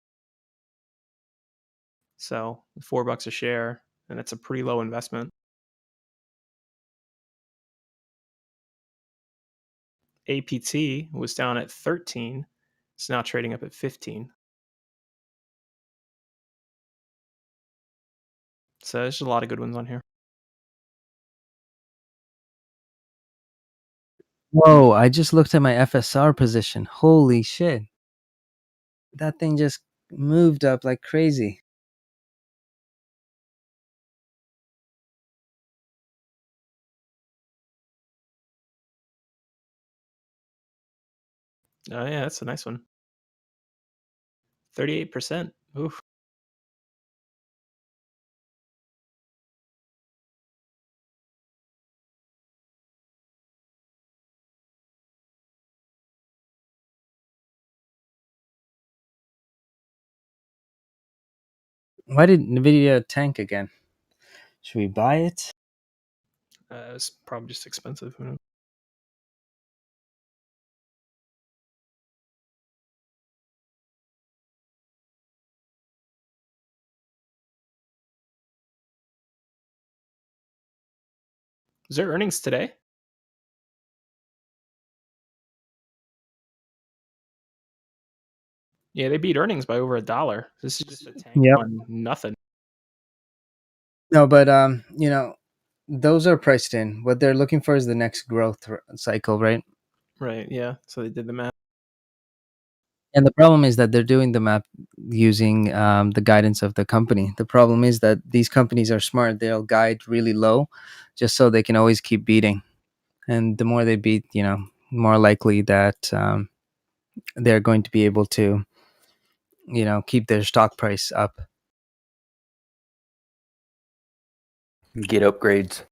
So $4 a share, and it's a pretty low investment. APT was down at 13. It's now trading up at 15. So there's a lot of good ones on here. Whoa, I just looked at my FSR position. Holy shit. That thing just moved up like crazy. Oh yeah, that's a nice one. 38%. Oof. Why did Nvidia tank again? Should we buy it? It's probably just expensive. Who knows? Is there earnings today? Yeah, they beat earnings by over $1. This is just a tank Yep. on nothing. No, but you know, those are priced in. What they're looking for is the next growth cycle, right? Right. Yeah. So they did the math. And the problem is that they're doing the map using the guidance of the company. The problem is that these companies are smart. They'll guide really low just so they can always keep beating. And the more they beat, you know, more likely that they're going to be able to, you know, keep their stock price up. Get upgrades.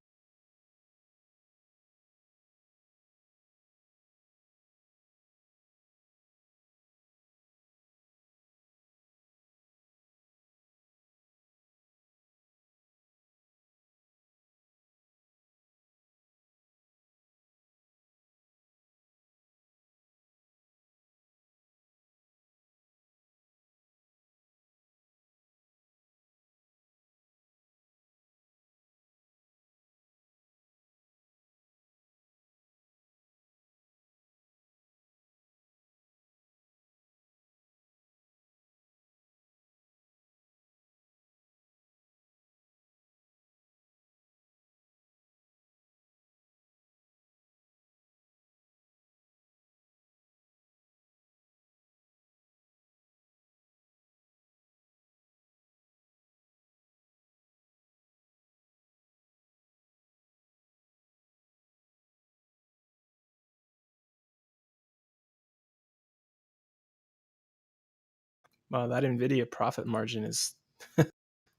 Wow, that Nvidia profit margin is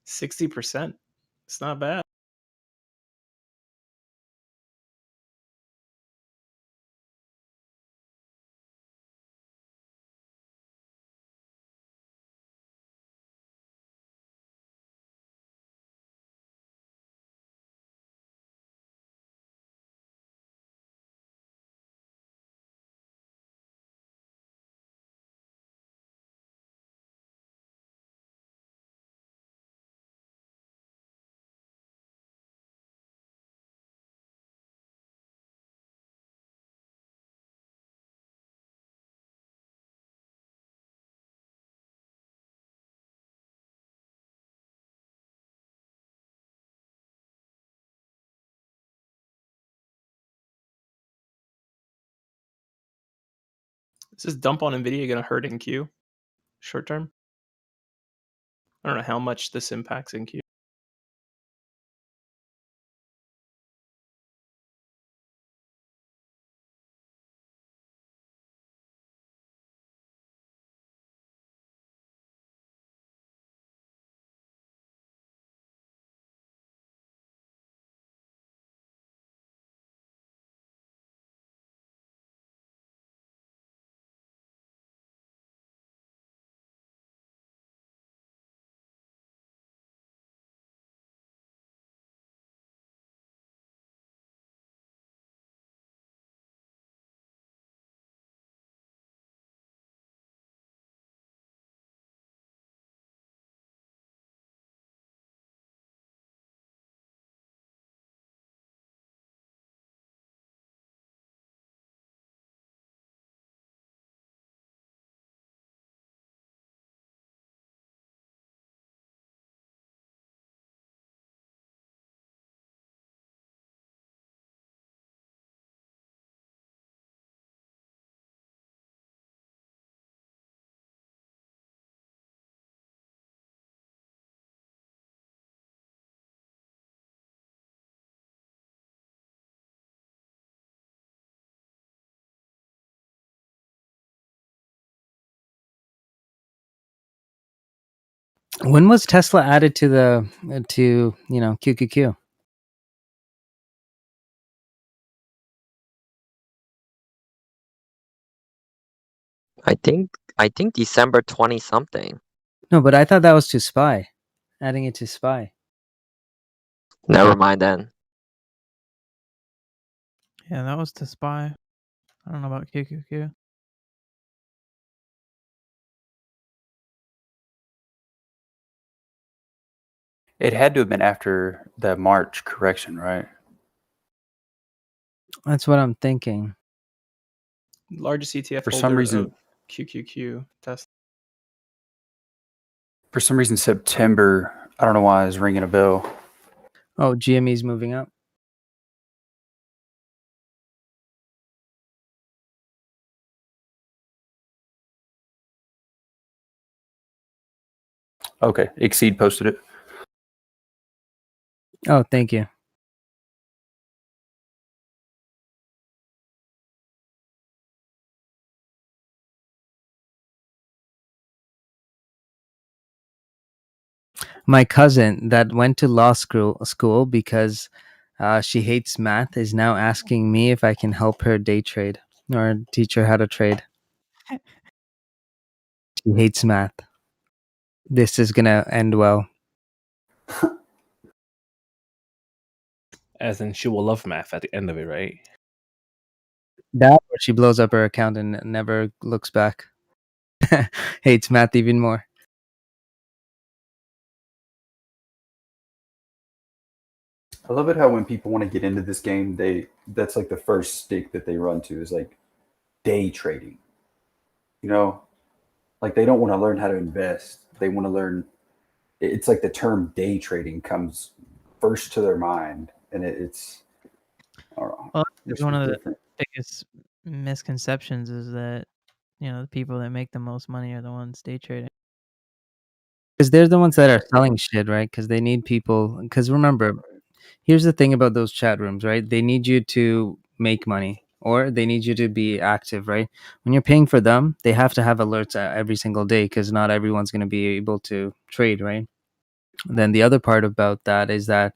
60%. It's not bad. Is this dump on Nvidia going to hurt in Q short term? I don't know how much this impacts in Q. When was Tesla added to the QQQ? I think December 20 something. No, but I thought that was to Spy, adding it to Spy. Never mind then. Yeah, that was to Spy. I don't know about QQQ. It had to have been after the March correction, right? That's what I'm thinking. Largest ETF For holder some reason, of QQQ Tesla. September, I don't know why, is ringing a bell. Oh, GME's moving up. Okay, Exceed posted it. Oh, thank you. My cousin that went to law school because she hates math is now asking me if I can help her day trade or teach her how to trade. She hates math. This is gonna end well. As in, she will love math at the end of it, right? That or she blows up her account and never looks back. Hates math even more. I love it how when people want to get into this game, that's like the first stick that they run to is like day trading. You know, like they don't want to learn how to invest. They want to learn. It's like the term day trading comes first to their mind, and it's. I don't know. Well, It's one just of the different. biggest misconceptions is that the people that make the most money are the ones day trading. Because they're the ones that are selling shit, right? Because they need people. Because remember, here's the thing about those chat rooms, right? They need you to make money or they need you to be active, right? When you're paying for them, they have to have alerts every single day because not everyone's going to be able to trade, right? And then the other part about that is that,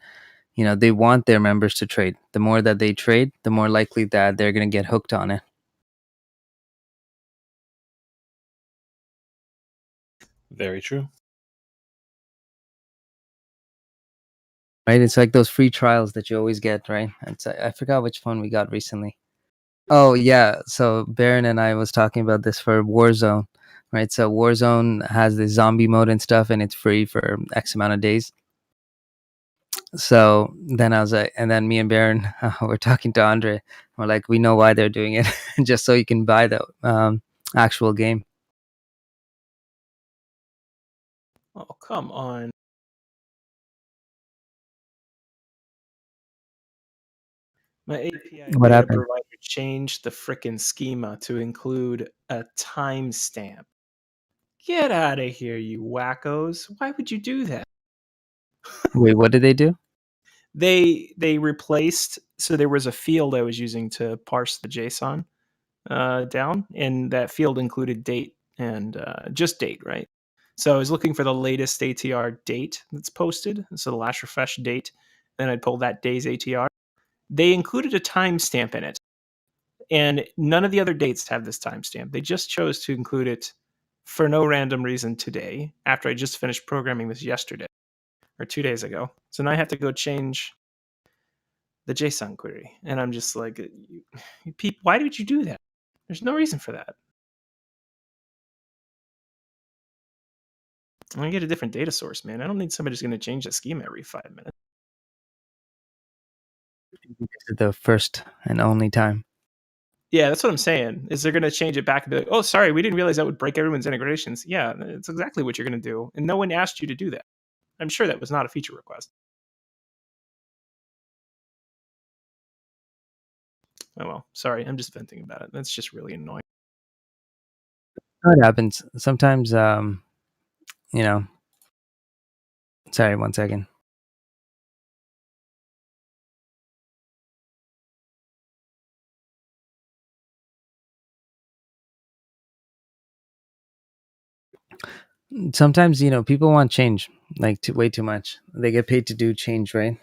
they want their members to trade. The more that they trade, the more likely that they're going to get hooked on it. Very true. Right? It's like those free trials that you always get, right? I forgot which one we got recently. Oh yeah, so Baron and I was talking about this for Warzone, right? So Warzone has the zombie mode and stuff, and it's free for X amount of days. So then I was like, and then me and Baron were talking to Andre. We're like, we know why they're doing it, just so you can buy the actual game. Oh, come on. My API What data happened? provider changed the frickin' schema to include a timestamp. Get out of here, you wackos. Why would you do that? Wait, what did they do? They replaced, so there was a field I was using to parse the JSON down, and that field included date and just date, right? So I was looking for the latest ATR date that's posted, so the last refresh date. Then I'd pull that day's ATR. They included a timestamp in it, and none of the other dates have this timestamp. They just chose to include it for no random reason today, after I just finished programming this yesterday or 2 days ago. So now I have to go change the JSON query, and I'm just like, why did you do that? There's no reason for that. I'm gonna get a different data source, man. I don't need somebody who's gonna change the schema every 5 minutes. The first and only time. Yeah, that's what I'm saying. Is they're gonna change it back and be like, oh, sorry, we didn't realize that would break everyone's integrations. Yeah, it's exactly what you're gonna do, and no one asked you to do that. I'm sure that was not a feature request. Oh well, sorry, I'm just venting about it. That's just really annoying. It happens sometimes. Sorry, 1 second. Sometimes, people want change, like way too much. They get paid to do change, right?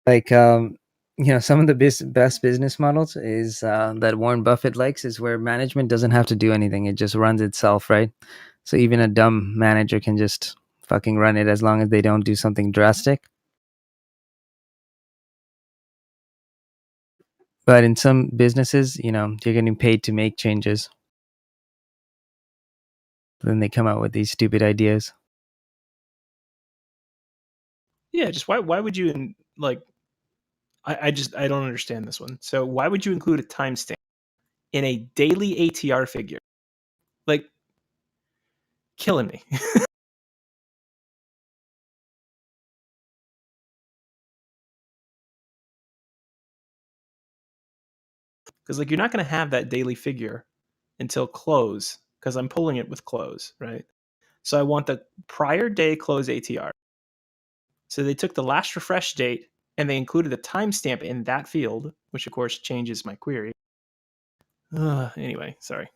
Like, some of the best business models is that Warren Buffett likes is where management doesn't have to do anything. It just runs itself, right? So even a dumb manager can just fucking run it as long as they don't do something drastic. But in some businesses, you're getting paid to make changes. Then they come out with these stupid ideas. Yeah, just why would you like? I don't understand this one. So why would you include a timestamp in a daily ATR figure? Like, killing me. Because like you're not going to have that daily figure until close, because I'm pulling it with close, right? So I want the prior day close ATR. So they took the last refresh date and they included a timestamp in that field, which of course changes my query. Anyway, sorry.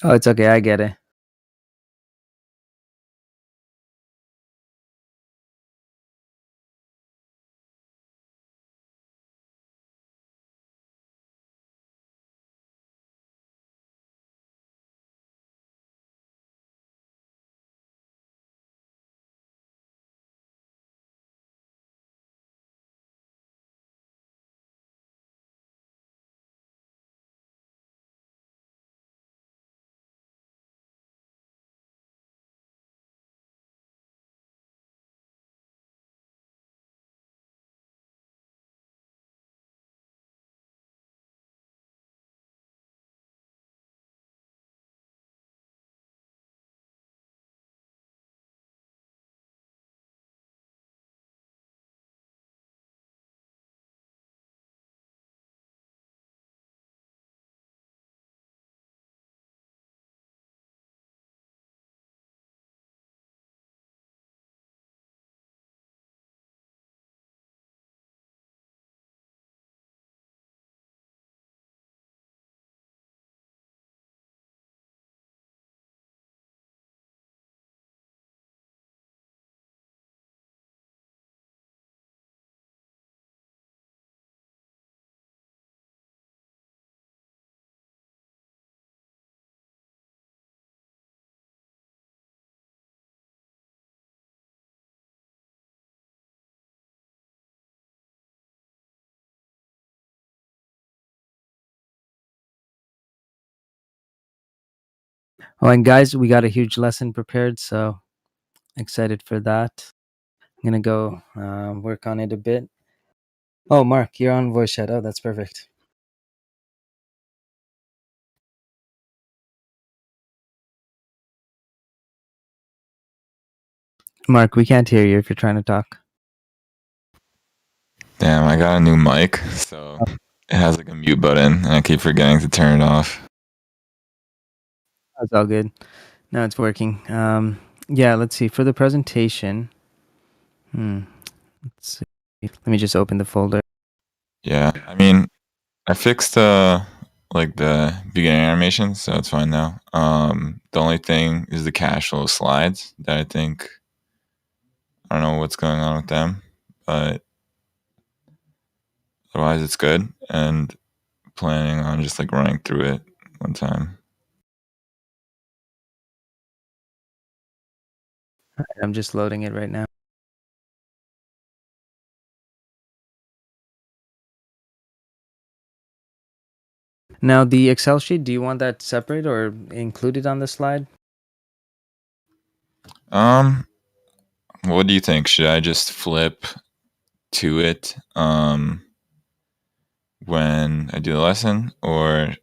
Oh, it's okay. I get it. Oh, and guys, we got a huge lesson prepared, so excited for that. I'm gonna go work on it a bit. Oh, Mark, you're on voice chat. Oh, that's perfect. Mark, we can't hear you if you're trying to talk. Damn, I got a new mic, so it has like a mute button, and I keep forgetting to turn it off. That's all good. Now it's working. Yeah, let's see. For the presentation, let's see. Let me just open the folder. Yeah, I mean, I fixed like the beginning animation, so it's fine now. The only thing is the cash flow slides that I think I don't know what's going on with them, but otherwise it's good, and planning on just like running through it one time. I'm just loading it right now. Now, the Excel sheet, do you want that separate or included on the slide? What do you think? Should I just flip to it when I do the lesson, or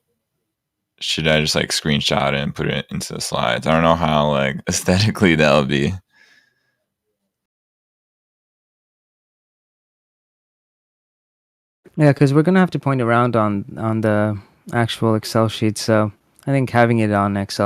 should I just like screenshot it and put it into the slides? I don't know how like aesthetically that would be. Yeah, because we're gonna have to point around on the actual Excel sheet, so I think having it on Excel